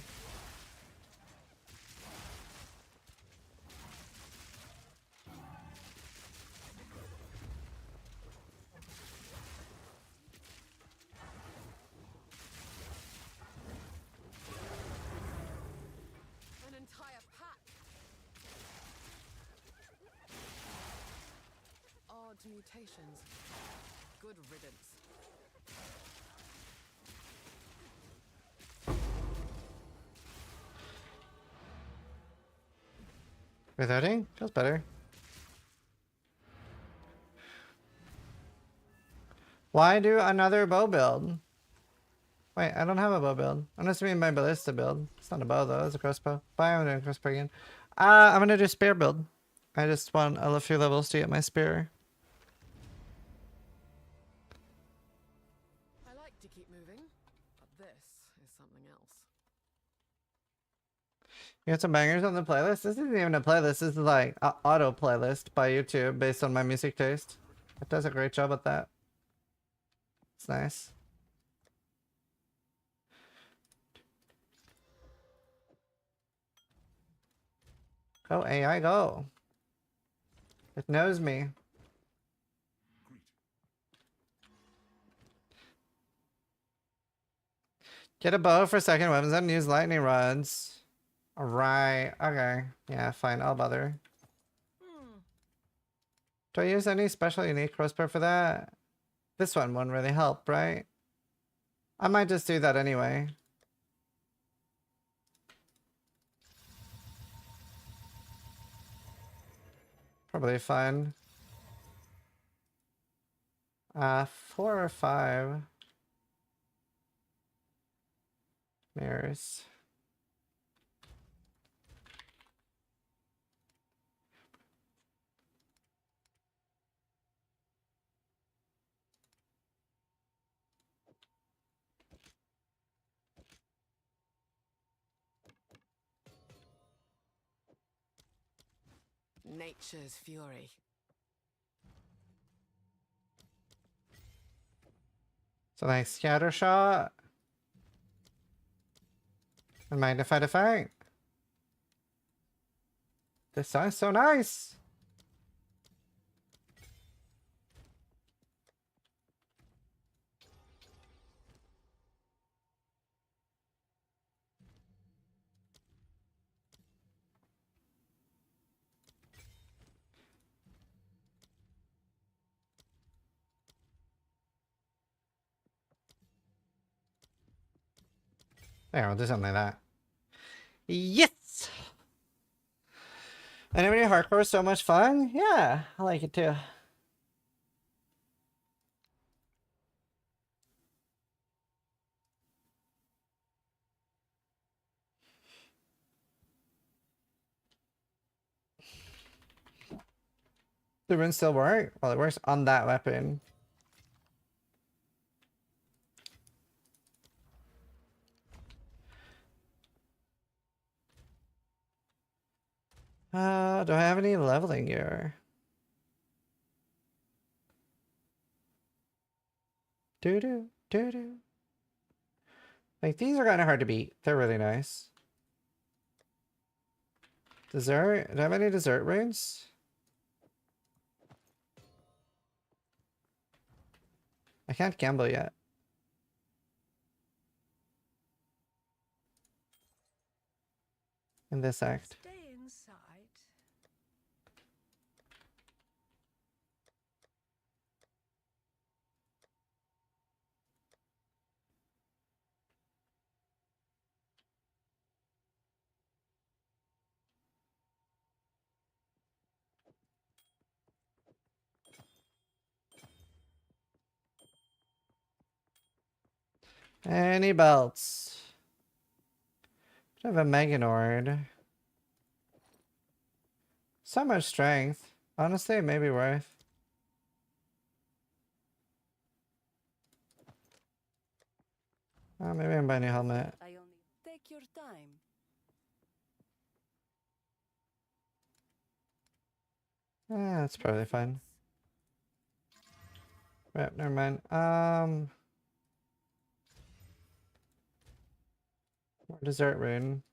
An entire pack. Odd mutations. Good riddance. Without feels better. Why do another bow build? Wait, I don't have a bow build. I'm just doing my ballista build. It's not a bow though, it's a crossbow. Bye, I'm doing crossbow again. I'm gonna do spear build. I just want a few levels to get my spear. I like to keep moving, but this is something else. You got some bangers on the playlist? This isn't even a playlist. This is like an auto playlist by YouTube based on my music taste. It does a great job at that. It's nice. Go AI, go. It knows me. Get a bow for second weapons and use lightning rods. Alright, okay. Yeah, fine, I'll bother. Do I use any special unique crossbow for that? This one won't really help, right? I might just do that anyway. Probably fine. 4 or 5 mirrors. Nature's fury. So like scatter shot. And magnified effect. This sounds so nice. There, we'll do something like that. Yes! Anybody hardcore is so much fun? Yeah, I like it too. The runes still work? Well, it works on that weapon. Do I have any leveling gear? Doo-doo. Like, these are kind of hard to beat. They're really nice. Dessert? Do I have any dessert runes? I can't gamble yet. In this act. Stay inside. Any belts? I have a Meganord. So much strength. Honestly, it may be worth. Oh, maybe I'm buying a helmet. I only take your time. That's probably fine. Right, never mind. More dessert rune.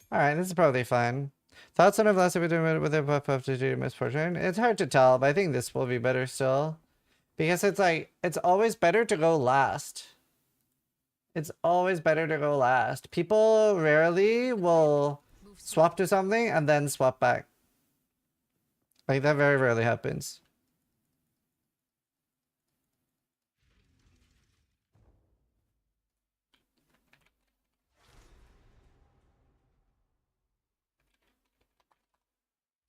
Alright, this is probably fine. Thoughts on if last we doing with a buff up to do misfortune? It's hard to tell, but I think this will be better still. Because it's like, it's always better to go last. It's always better to go last. People rarely will swap to something and then swap back. Like, that very rarely happens.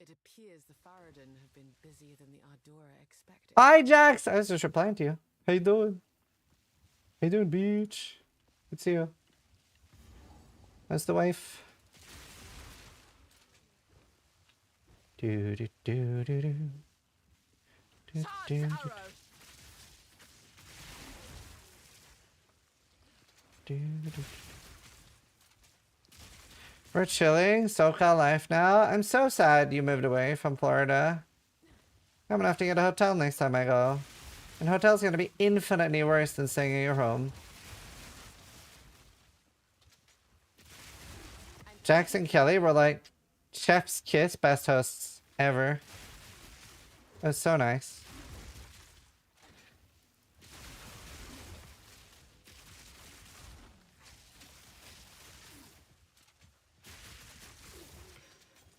It appears the Faradin have been busier than the Ardora expected. Hi, Jax! I was just replying to you. How you doing? How you doing, beach? Good to see you. How's the wife? Do do do do do. Do do do do do. We're chilling, SoCal life now. I'm so sad you moved away from Florida. I'm gonna have to get a hotel next time I go. And hotel's gonna be infinitely worse than staying in your home. Jackson Kelly were like chef's kiss, best hosts ever. It was so nice.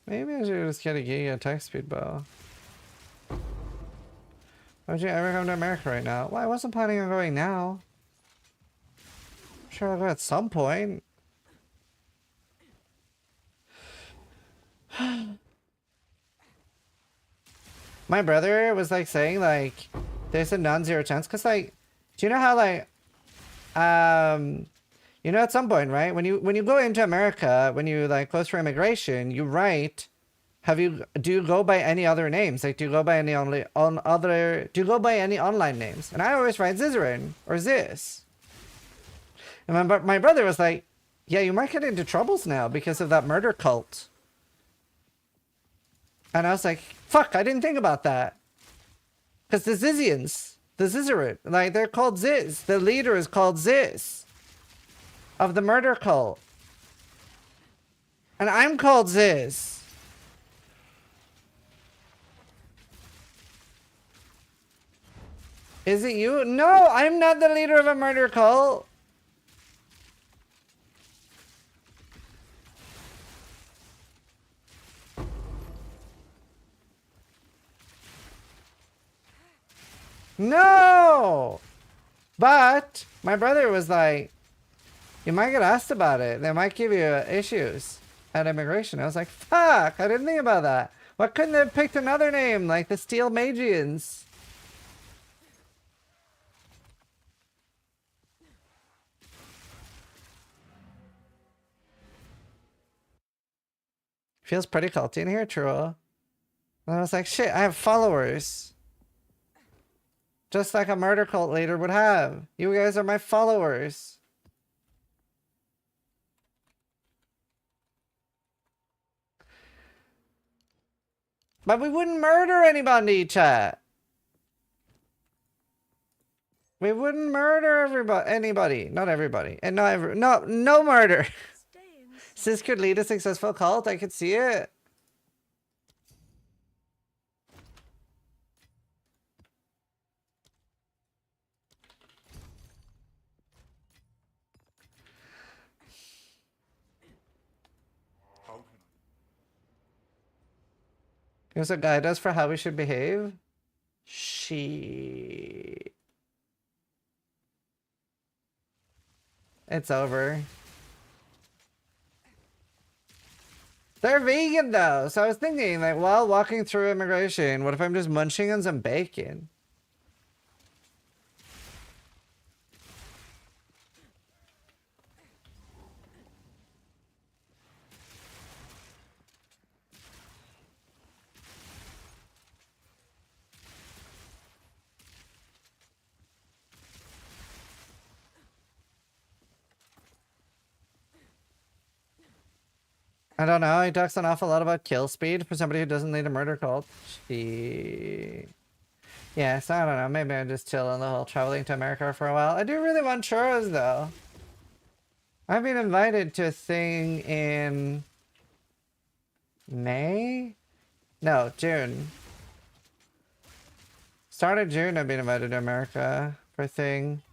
Maybe I should just get a Giga attack speed bow. Would you ever come to America right now? Well, I wasn't planning on going now. I'm sure I'll go at some point. My brother was like saying like There's a non-zero chance. Cause like, do you know how like, you know, at some point, right? When you go into America, when you like close for immigration, you write, do you go by any other names? Like, do you go by any do you go by any online names? And I always write Zizaran or Ziz. And my brother was like, yeah, you might get into troubles now because of that murder cult. And I was like, fuck, I didn't think about that. Because the Zizians, the Zizaran, like, they're called Ziz. The leader is called Ziz. Of the murder cult. And I'm called Ziz. Is it you? No, I'm not the leader of a murder cult. No! But my brother was like, you might get asked about it. They might give you issues at immigration. I was like, fuck, I didn't think about that. Why couldn't they have picked another name like the Steel Magians? Feels pretty culty in here, true. And I was like, shit, I have followers. Just like a murder cult leader would have. You guys are my followers. But we wouldn't murder anybody, chat. We wouldn't murder anybody. Not everybody. And no murder. Sis could lead a successful cult. I could see it. Here's what guide us for how we should behave. It's over. They're vegan though, so I was thinking like while walking through immigration, what if I'm just munching on some bacon? I don't know, he talks an awful lot about kill speed for somebody who doesn't lead a murder cult. Yeah, so I don't know, maybe I'm just chilling the whole traveling to America for a while. I do really want churros though. I've been invited to a thing in May? No, June. Start of June I've been invited to America for a thing.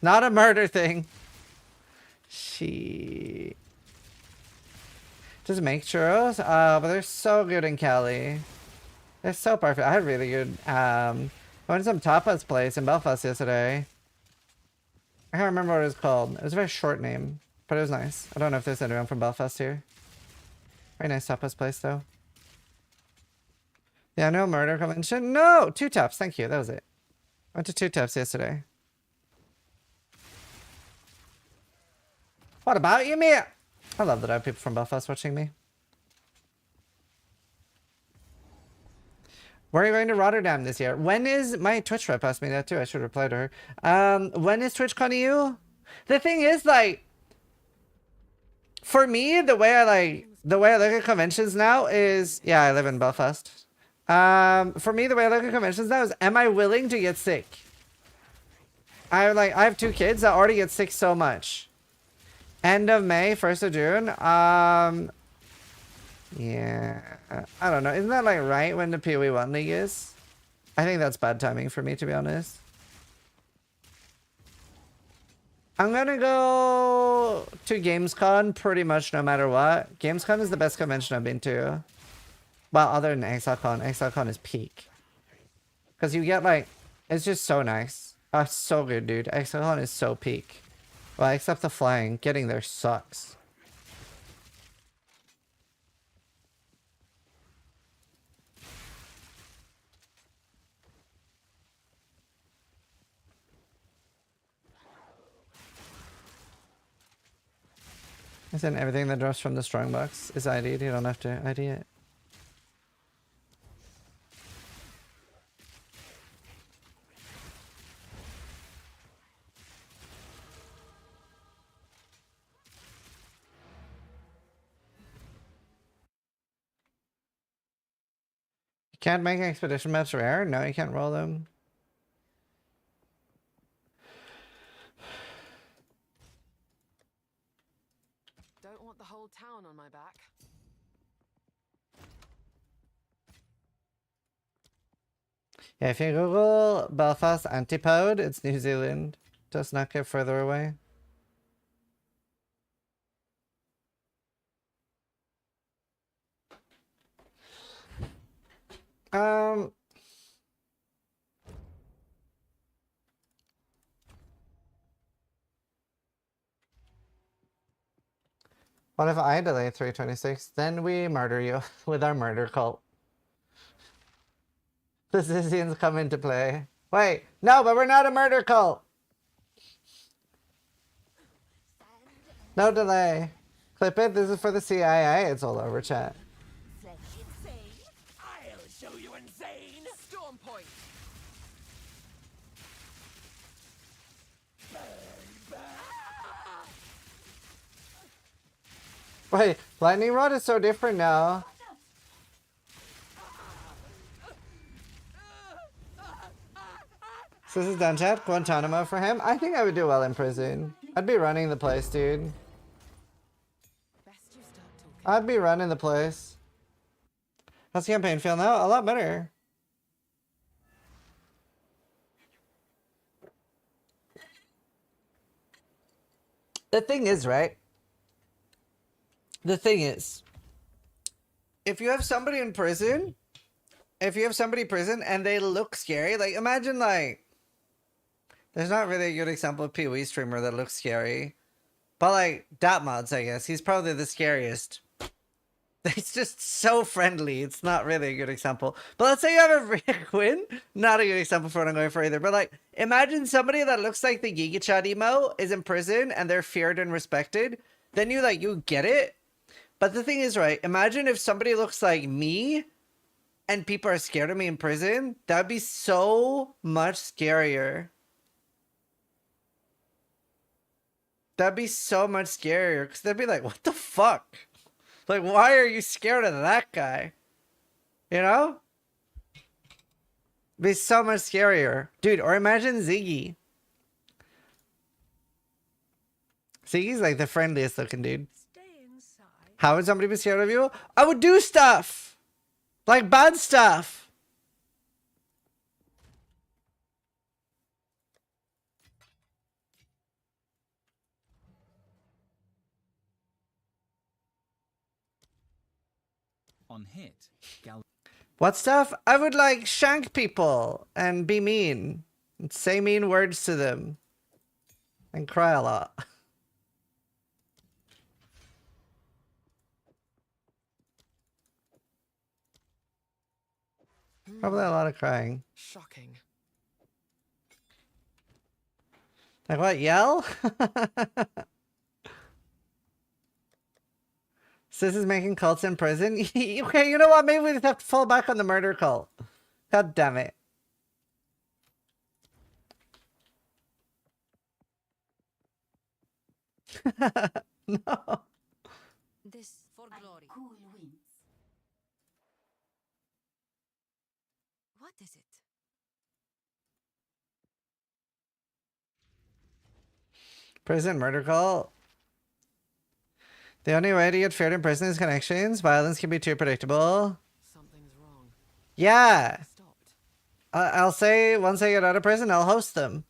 Not a murder thing. Just make churros? But they're so good in Cali. They're so perfect. I had really good, I went to some tapas place in Belfast yesterday. I can't remember what it was called. It was a very short name, but it was nice. I don't know if there's anyone from Belfast here. Very nice tapas place though. Yeah, no murder convention. No! 2 taps, thank you. That was it. Went to 2 taps yesterday. What about you, mate? I love that I have people from Belfast watching me. Where are you going to Rotterdam this year? When is my Twitch rep asked me that too? I should reply to her. When is TwitchCon EU? The thing is, like, for me, the way I look at conventions now is, yeah, I live in Belfast. For me, the way I look at conventions now is, am I willing to get sick? I have 2 kids that already get sick so much. End of May, 1st of June. Yeah, I don't know. Isn't that like right when the PoE 1 League is? I think that's bad timing for me, to be honest. I'm gonna go to Gamescom pretty much no matter what. Gamescom is the best convention I've been to. Well, other than ExileCon. ExileCon is peak. Because you get like, it's just so nice. Oh, it's so good, dude. ExileCon is so peak. Well, except the flying. Getting there sucks. Isn't everything that drops from the strong box is ID'd? You don't have to ID it. You can't make expedition maps rare? No, you can't roll them. Don't want the whole town on my back. Yeah, if you Google Belfast Antipode, it's New Zealand. Does not get further away. What if I delay 326? Then we murder you with our murder cult. The Zizians come into play. Wait, no, but we're not a murder cult. No delay. Clip it. This is for the CIA. It's all over, chat. I'll show you insane. Storm point. Wait, lightning rod is so different now. So this is done, chat. Guantanamo for him. I think I would do well in prison. I'd be running the place, dude. I'd be running the place. How's the campaign feel now? A lot better. The thing is, right? The thing is, if you have somebody in prison, and they look scary, like imagine like, there's not really a good example of PoE streamer that looks scary, but like Datmods, I guess, he's probably the scariest. He's just so friendly. It's not really a good example. But let's say you have a Rick Quinn, not a good example for what I'm going for either. But like, imagine somebody that looks like the GigaChat emo is in prison and they're feared and respected. Then you get it. But the thing is, right, imagine if somebody looks like me and people are scared of me in prison. That'd be so much scarier. That'd be so much scarier. Because they'd be like, what the fuck? Like, why are you scared of that guy? You know? It'd be so much scarier. Dude, or imagine Ziggy. Ziggy's like the friendliest looking dude. How would somebody be scared of you? I would do stuff! Like bad stuff! On hit, What stuff? I would like shank people and be mean. And say mean words to them. And cry a lot. Probably a lot of crying. Shocking. Like what? Yell? Sis is making cults in prison? Okay, you know what? Maybe we just have to fall back on the murder cult. God damn it. No. This for glory. Cool wins. What is it? Prison murder cult. The only way to get feared in prison is connections. Violence can be too predictable. Something's wrong. Yeah. I'll say once I get out of prison, I'll host them.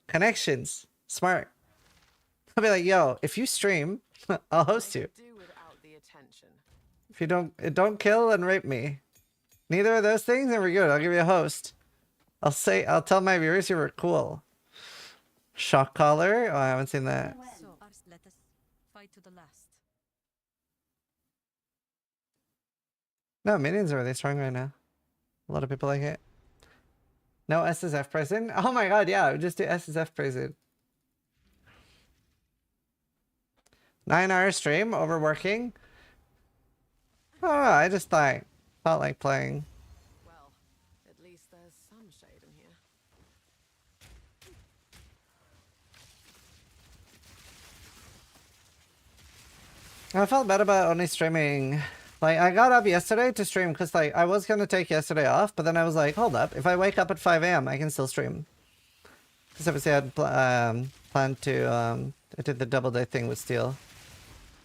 Connections. Smart. I'll be like, yo, if you stream, I'll host you. Do without the attention. If you don't kill and rape me. Neither of those things, then we're good. I'll give you a host. I'll tell my viewers you were cool. Shock collar? Oh, I haven't seen that. So, let us fight to the last. No, minions are really strong right now. A lot of people like it. No SSF prison? Oh my god, yeah, just do SSF prison. 9-hour stream overworking. Oh, I just felt like playing. Well, at least there's some shade in here. I felt bad about only streaming. Like, I got up yesterday to stream because, like, I was going to take yesterday off, but then I was like, hold up, if I wake up at 5 a.m., I can still stream. Because obviously I had planned to, I did the double day thing with Steel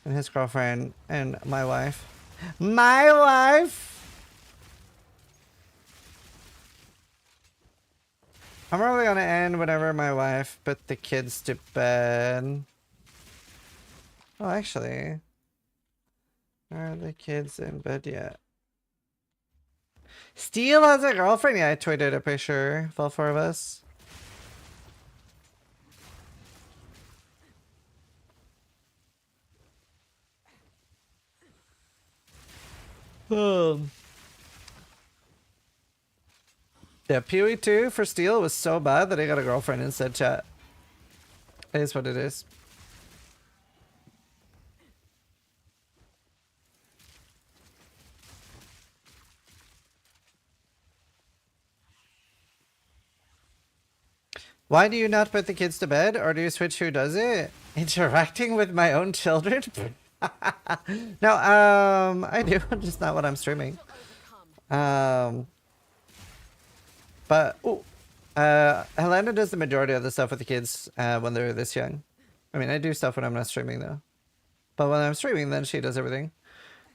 and his girlfriend and my wife. My wife! I'm probably going to end whenever my wife put the kids to bed. Oh, actually... Are the kids in bed yet? Steel has a girlfriend? Yeah, I tweeted a picture of all 4 of us. Yeah, Pewee 2 for Steel was so bad that he got a girlfriend instead, chat. It is what it is. Why do you not put the kids to bed, or do you switch who does it? Interacting with my own children? No, I do, just not what I'm streaming. But, Helena does the majority of the stuff with the kids when they're this young. I mean, I do stuff when I'm not streaming, though. But when I'm streaming, then she does everything.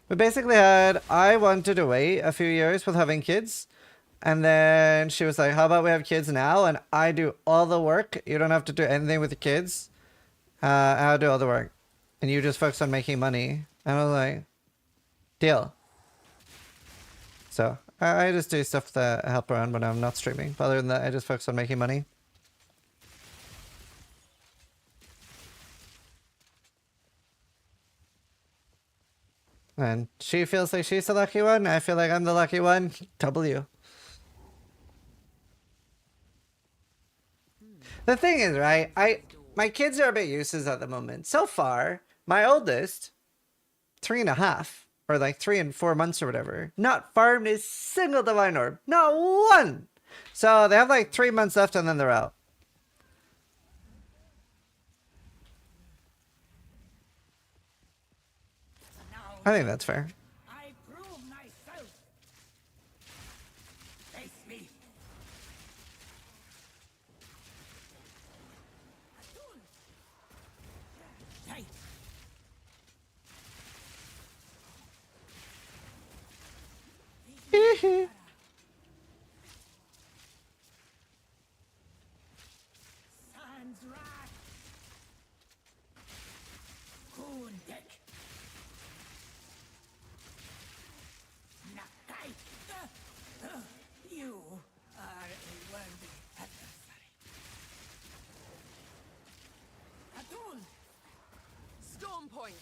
We basically I wanted to wait a few years with having kids. And then she was like, how about we have kids now? And I do all the work. You don't have to do anything with the kids. I'll do all the work. And you just focus on making money. And I was like, deal. So I just do stuff to help around when I'm not streaming. But other than that, I just focus on making money. And she feels like she's the lucky one. I feel like I'm the lucky one. W. The thing is, right, my kids are a bit useless at the moment. So far, my oldest, 3.5, or like 3 and 4 months or whatever, not farmed a single divine orb. Not one! So they have like 3 months left and then they're out. I think that's fair. You are a worthy adversary. Atun! Storm Point!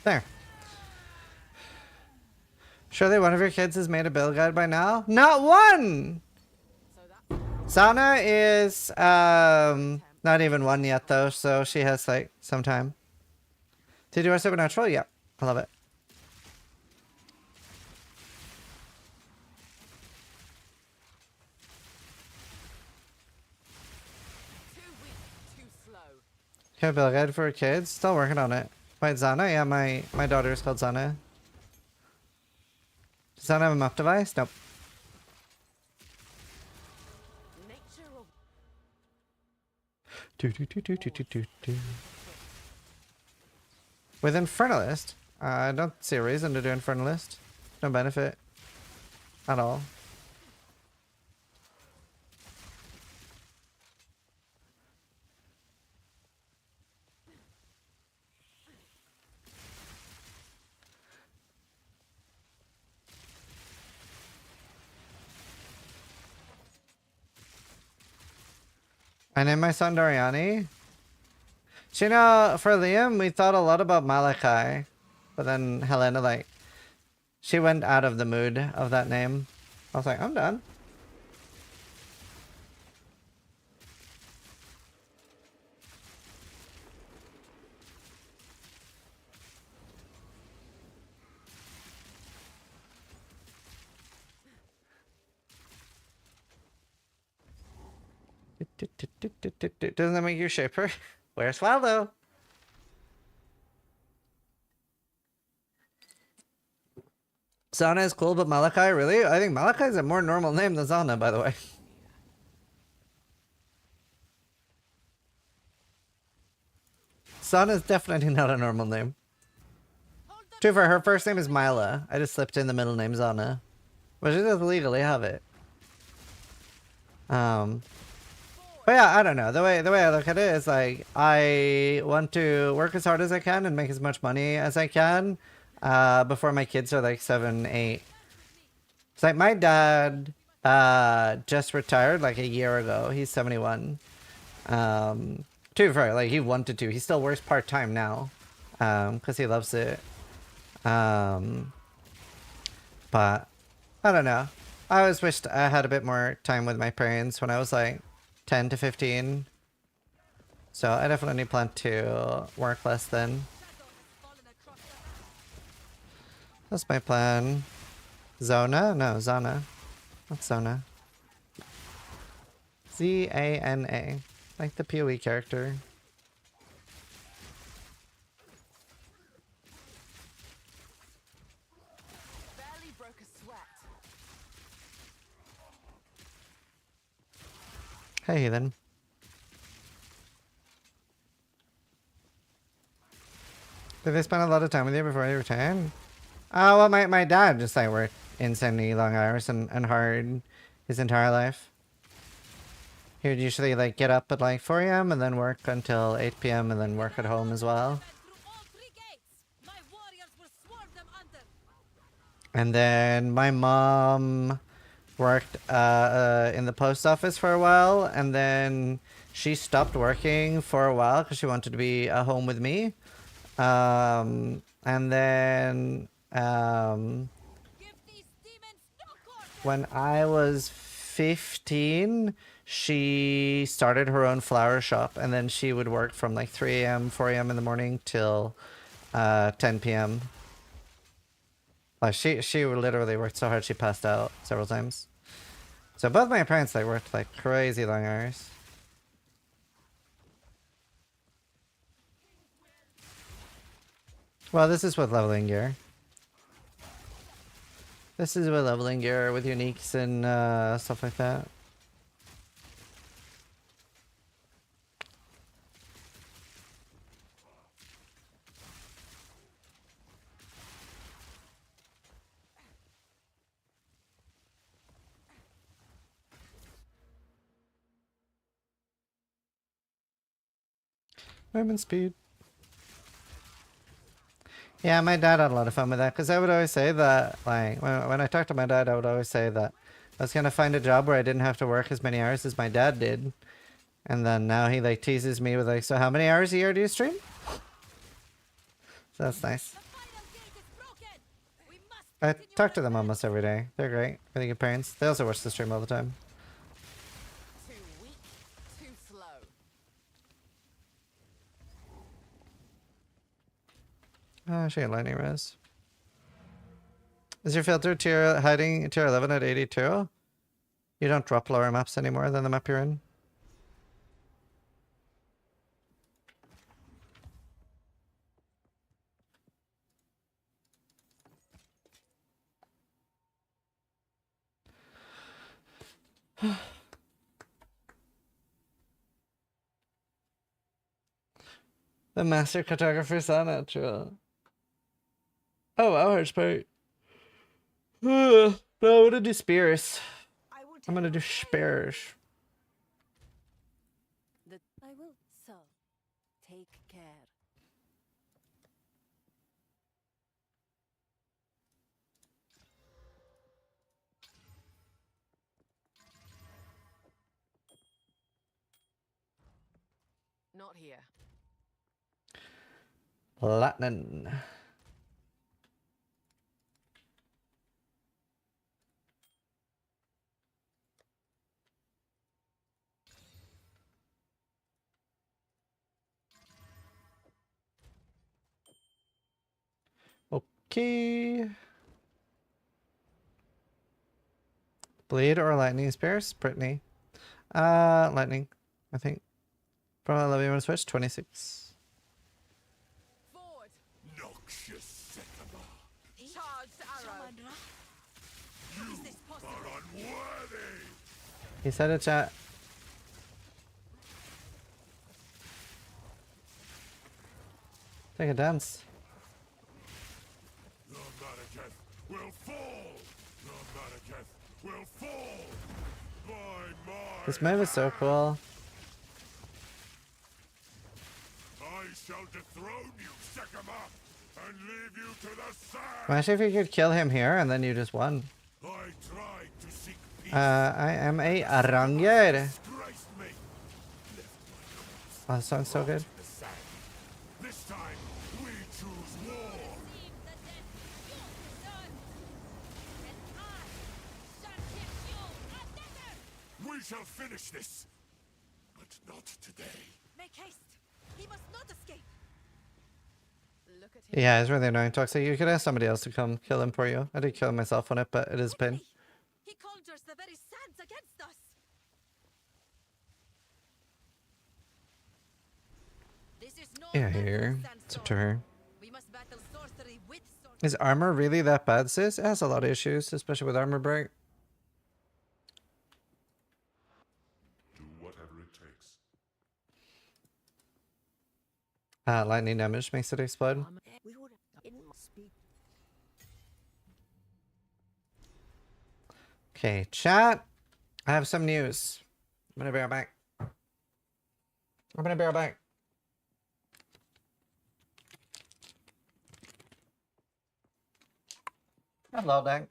There. Surely one of your kids has made a build guide by now? Not one! Sana is not even 1 yet though, so she has like some time. Did you do our supernatural? Yeah, I love it. Okay, build guide for kids. Still working on it. Wait, Zana? Yeah, my daughter is called Zana. Does Zana have a map device? Nope. With Infernalist? I don't see a reason to do Infernalist. No benefit. At all. I named my son Doriani. So, you know, for Liam, we thought a lot about Malachi. But then Helena, like, she went out of the mood of that name. I was like, I'm done. Doesn't that make you shaper? Where's Waldo? Zana is cool, but Malachi, really? I think Malachi is a more normal name than Zana, by the way. Zana is definitely not a normal name. True, for her first name is Mila. I just slipped in the middle name Zana. But she does legally have it. But yeah, I don't know. The way I look at it is like I want to work as hard as I can and make as much money as I can before my kids are like 7, 8. It's like my dad just retired like a year ago. He's 71. To for like he wanted to. He still works part-time now because he loves it. But I don't know. I always wished I had a bit more time with my parents when I was like 10 to 15. So I definitely plan to work less then. That's my plan. Zona? No, Zana. What's Zona? Z-A-N-A. Like the PoE character. Barely broke a sweat. Hey then. Did they spend a lot of time with you before you retired? Oh, well, my dad just like worked insanely long hours and hard his entire life. He would usually like get up at like 4 a.m. and then work until 8 p.m. and then work at home as well. And then my mom worked in the post office for a while, and then she stopped working for a while because she wanted to be at home with me. And then when I was 15, she started her own flower shop, and then she would work from like 3 a.m., 4 a.m. in the morning till 10 p.m. Like she literally worked so hard she passed out several times. So both my parents like worked like crazy long hours. Well, this is with leveling gear. This is with leveling gear with uniques and stuff like that. Movement speed. Yeah, my dad had a lot of fun with that because I would always say that, like, when I talked to my dad, I would always say that I was going to find a job where I didn't have to work as many hours as my dad did. And then now he, like, teases me with, like, so how many hours a year do you stream? So that's nice. I talk to them almost every day. They're great. Really good parents. They also watch the stream all the time. Too weak, too slow. Oh, she got lightning res. Is your filter tier hiding tier 11 at 82? You don't drop lower maps anymore than the map you're in. The master cartographer's on it, true. Oh, wow, hard part. No, I'm gonna do spears. I'm gonna do spears. I will. So, take care. Not here. Platinum. Okay. Blade or lightning spears? Brittany. Lightning. I think. Probably 11 on Switch, 26. Noxious Sycamore. Charged arrow. Is this possible? Are unworthy. He said it, chat. Take a dance. The Manaketh will fall. The Manaketh will fall. By my This move is so cool. I shall dethrone you, Sycamore, and leave you to the sand. Imagine if you could kill him here and then you just won. I tried to seek peace. I am a ranger. Disgraced me. Oh, this song's so good. This time we choose war. We shall finish this, but not today. Make haste. He must not escape. Look at him. Yeah, it's really annoying, Toxic. You could ask somebody else to come kill him for you. I did kill him myself on it, but it is a pain. He conjures the very sands against us. This is no Yeah, here. It's up to her. We must battle sorcery with sorcery. Is armor really that bad, sis? It has a lot of issues, especially with armor break. Do whatever it takes. Lightning damage makes it explode. Okay, chat. I have some news. I'm gonna be right back. I'm gonna be right back. Hello, Dank.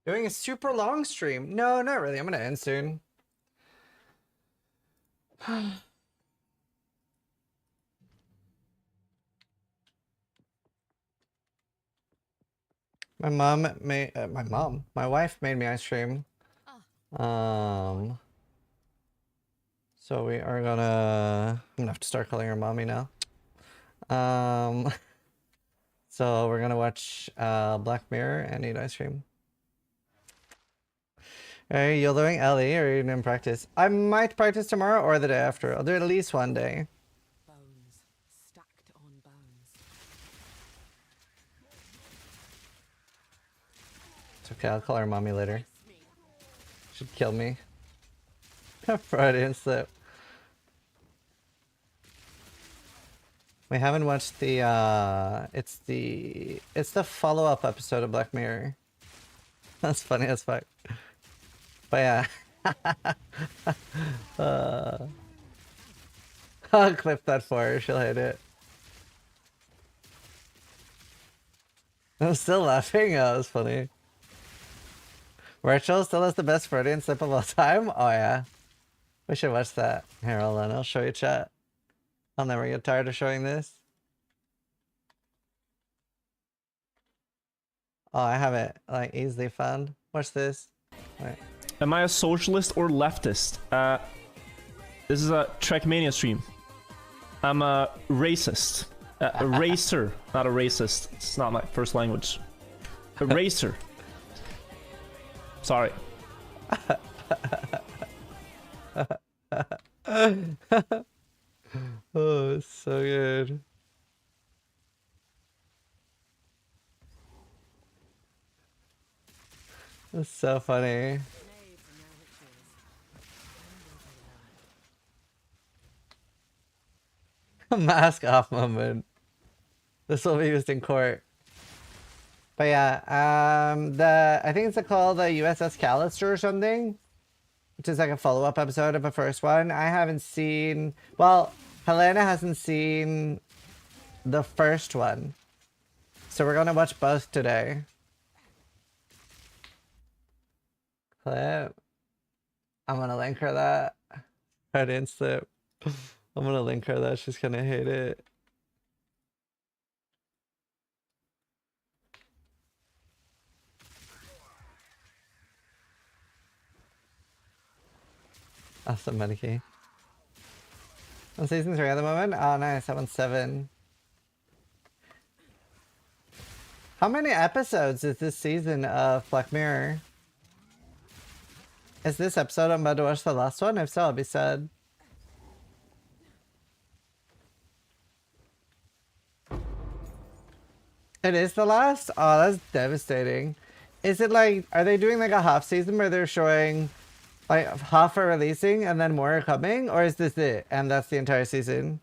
Doing a super long stream. No, not really. I'm gonna end soon. My wife made me ice cream. So we are gonna, I'm gonna have to start calling her mommy now. So we're gonna watch Black Mirror and eat ice cream. Are you doing Ellie or are you in practice? I might practice tomorrow or the day after. I'll do it at least one day. Bones stacked on bones. It's okay, I'll call her mommy later. She'd kill me. Freudian slip. We haven't watched the it's the follow-up episode of Black Mirror. That's funny as fuck. But yeah. I'll clip that for her, she'll hate it. I'm still laughing, oh, that was funny. Rachel still has the best Freudian slip of all time? Oh yeah. We should watch that. Here, hold on, I'll show you chat. I'll never get tired of showing this. Oh, I have it like easily found. Watch this. Wait. Am I a socialist or leftist? This is a Trackmania stream. I'm a racist. A racer, not a racist. It's not my first language. A racer. Sorry. Oh, it's so good. That's so funny. Mask off moment. This will be used in court. But yeah, I think it's called the USS Callister or something, which is like a follow-up episode of the first one. I haven't seen, well, Helena hasn't seen the first one, so we're gonna watch both today. Clip. I'm gonna link her that. I didn't slip. I'm gonna link her that. She's gonna hate it. Awesome, Medikey. On season 3 at the moment? Oh, nice. I'm on 7. How many episodes is this season of Black Mirror? Is this episode I'm about to watch the last one? If so, I'll be sad. It is the last? Oh, that's devastating. Is it like, are they doing like a half season where they're showing like half are releasing and then more are coming? Or is this it? And that's the entire season?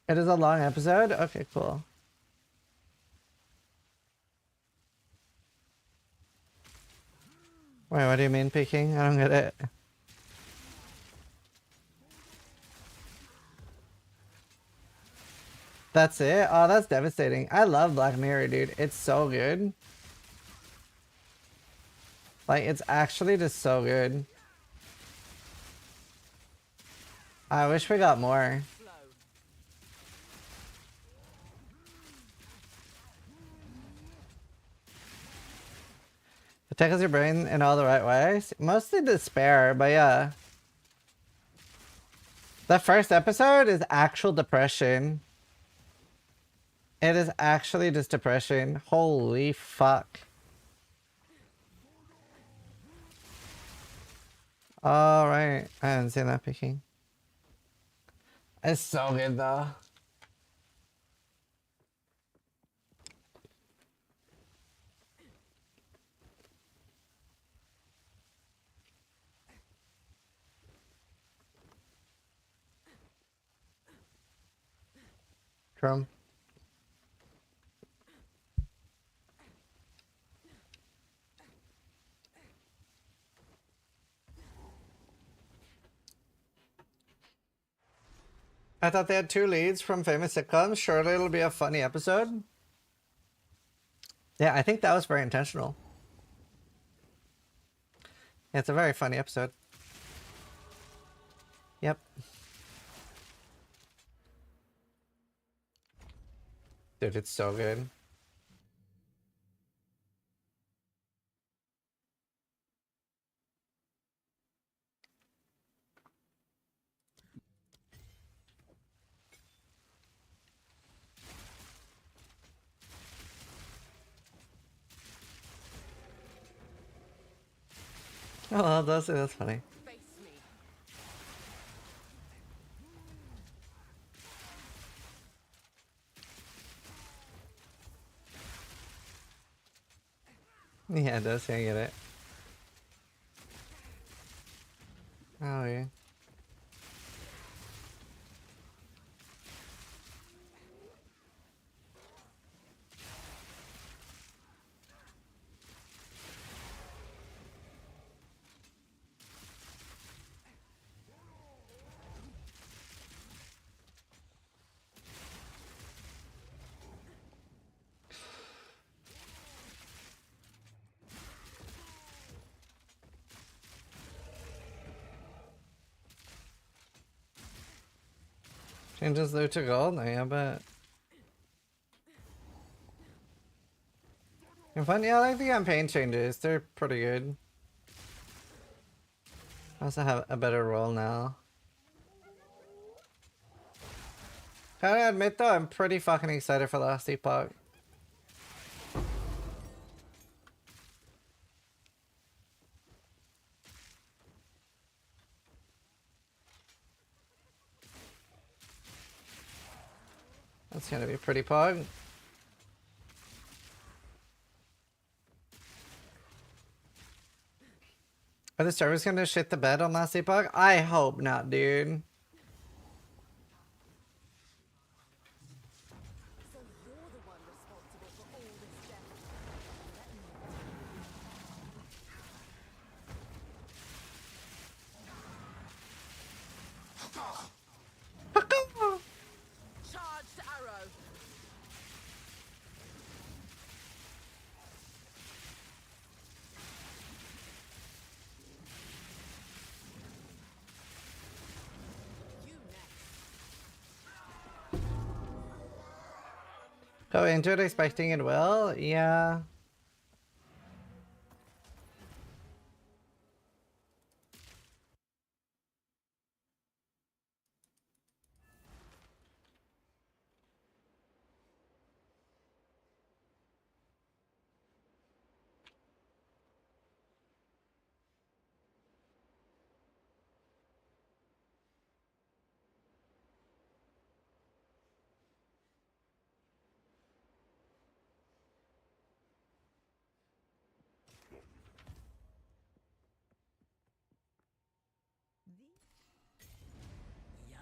It is a long episode? Okay, cool. Wait, what do you mean peeking? I don't get it. That's it? Oh, that's devastating. I love Black Mirror, dude. It's so good. Like, it's actually just so good. I wish we got more. It tickles your brain in all the right ways. Mostly despair, but yeah. The first episode is actual depression. It is actually just depression. Holy fuck. Alright. I haven't seen that picking. It's so good though. Drum. I thought they had 2 leads from famous sitcoms. Surely it'll be a funny episode. Yeah, I think that was very intentional. Yeah, it's a very funny episode. Yep. Dude, it's so good. Oh, that's funny. Yeah, it does. Yeah, I get it. Oh, yeah. Changes loot to gold? No, yeah, but and fun. Yeah, I like the campaign changes. They're pretty good. I also have a better role now. Gotta admit though, I'm pretty fucking excited for last Epoch. That's gonna be pretty pog. Are the servers gonna shit the bed on last Epoch? I hope not, dude. Charged arrow. Go into it expecting it will? Yeah.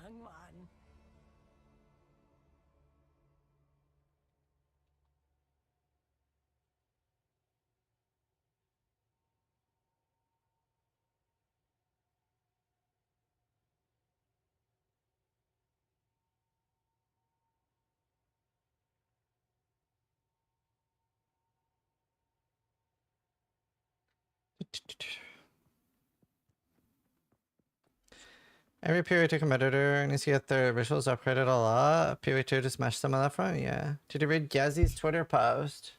Young one. Every PoE2 competitor needs to get their visuals upgraded a lot. PoE2 to smash some on that front? Yeah. Did you read Gazi's Twitter post?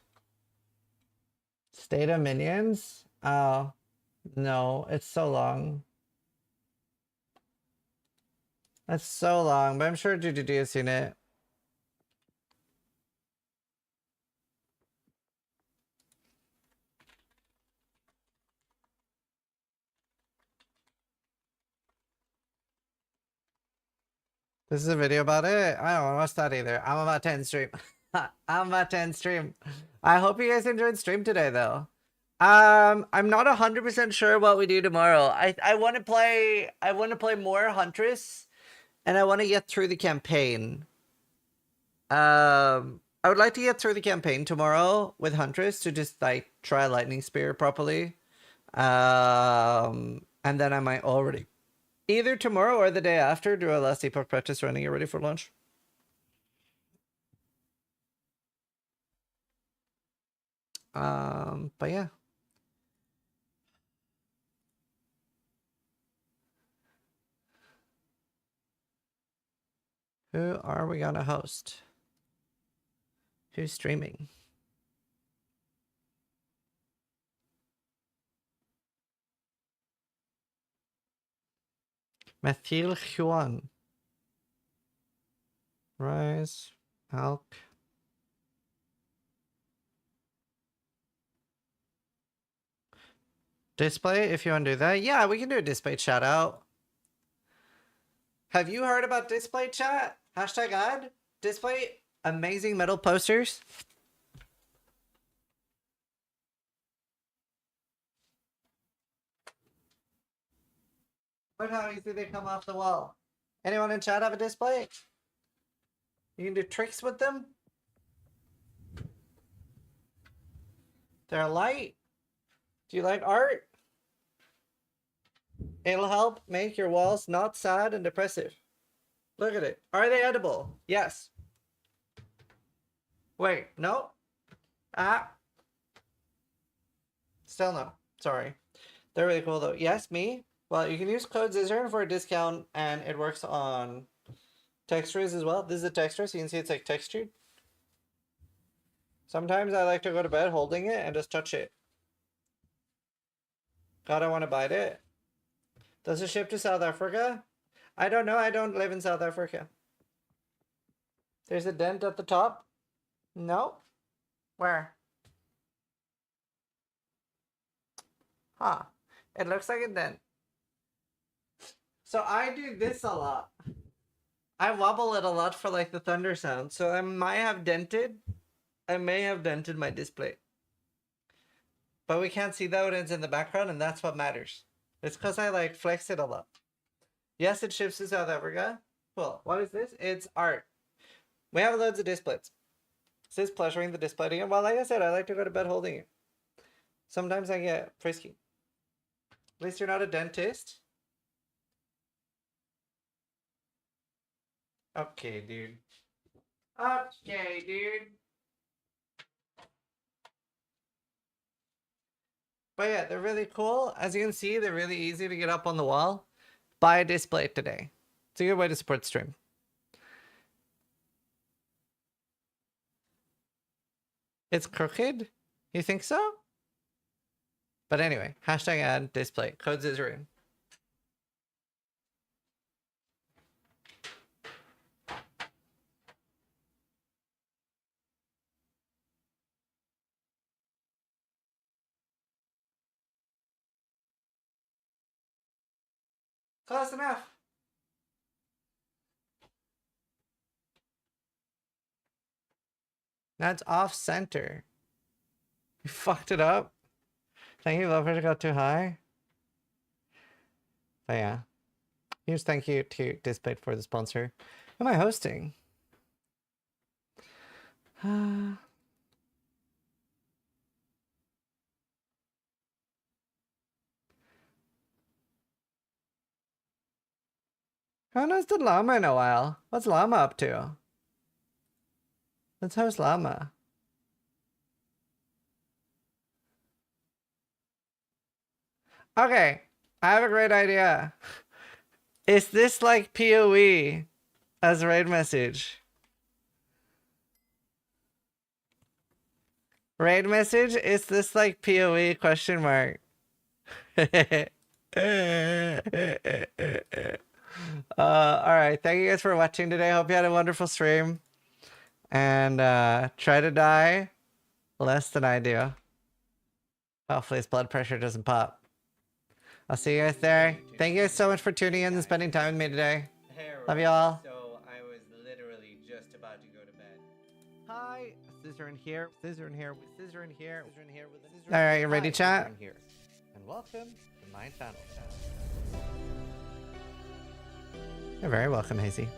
State of Minions? Oh. No, it's so long. That's so long, but I'm sure GGG has seen it. This is a video about it? I don't want to watch that either. I'm about to end stream. I'm about to end stream. I hope you guys enjoyed stream today though. I'm not 100% sure what we do tomorrow. I want to play more Huntress and I want to get through the campaign. I would like to get through the campaign tomorrow with Huntress to just like try Lightning Spear properly. And then I might already either tomorrow or the day after do a last Epoch practice run and get ready for launch. But yeah. Who are we gonna host? Who's streaming? Methyl Huan. Rise. Alk. Display, if you want to do that. Yeah, we can do a Displate shout out. Have you heard about Displate chat? Hashtag ad? Displate amazing metal posters. Look how easy they come off the wall. Anyone in chat have a Displate? You can do tricks with them. They're light. Do you like art? It'll help make your walls not sad and depressive. Look at it. Are they edible? Yes. Wait, no? Ah. Still no. Sorry. They're really cool though. Yes, me? Well, you can use code Zizaran for a discount and it works on Textures as well. This is a texture, so you can see it's like textured. Sometimes I like to go to bed holding it and just touch it. God, I want to bite it. Does it ship to South Africa? I don't know. I don't live in South Africa. There's a dent at the top. No. Where? Huh. It looks like a dent. So I do this a lot. I wobble it a lot for like the thunder sound. So I may have dented my display. But we can't see that when it's in the background, and that's what matters. It's because I like flex it a lot. Yes, it ships to South Africa. Cool. What is this? It's art. We have loads of displays. This is pleasuring the display again. Well, like I said, I like to go to bed holding it. Sometimes I get frisky. At least you're not a dentist. Okay, dude. Okay, dude. But yeah, they're really cool. As you can see, they're really easy to get up on the wall. Buy a Displate today. It's a good way to support the stream. It's crooked? You think so? But anyway, hashtag ad Displate. Code Zizaran. Close enough. That's off center. You fucked it up. Thank you, Lover, got too high. But yeah. Huge thank you to Displate for the sponsor. Who am I hosting? How knows the llama in a while? What's llama up to? Let's host llama. Okay, I have a great idea. Is this like PoE as a raid message? Raid message? Is this like PoE question mark? Alright, thank you guys for watching today. Hope you had a wonderful stream. And try to die less than I do. Hopefully his blood pressure doesn't pop. I'll see you guys there. Thank you guys so much for tuning in and spending time with me today. Love you all. So I was literally just about to go to bed. Hi, Zizaran here. Zizaran here. Zizaran here. Zizaran here with Zizaran. Alright, you ready, Hi, chat? Zizaran here. And welcome to my channel. You're very welcome, Hazy.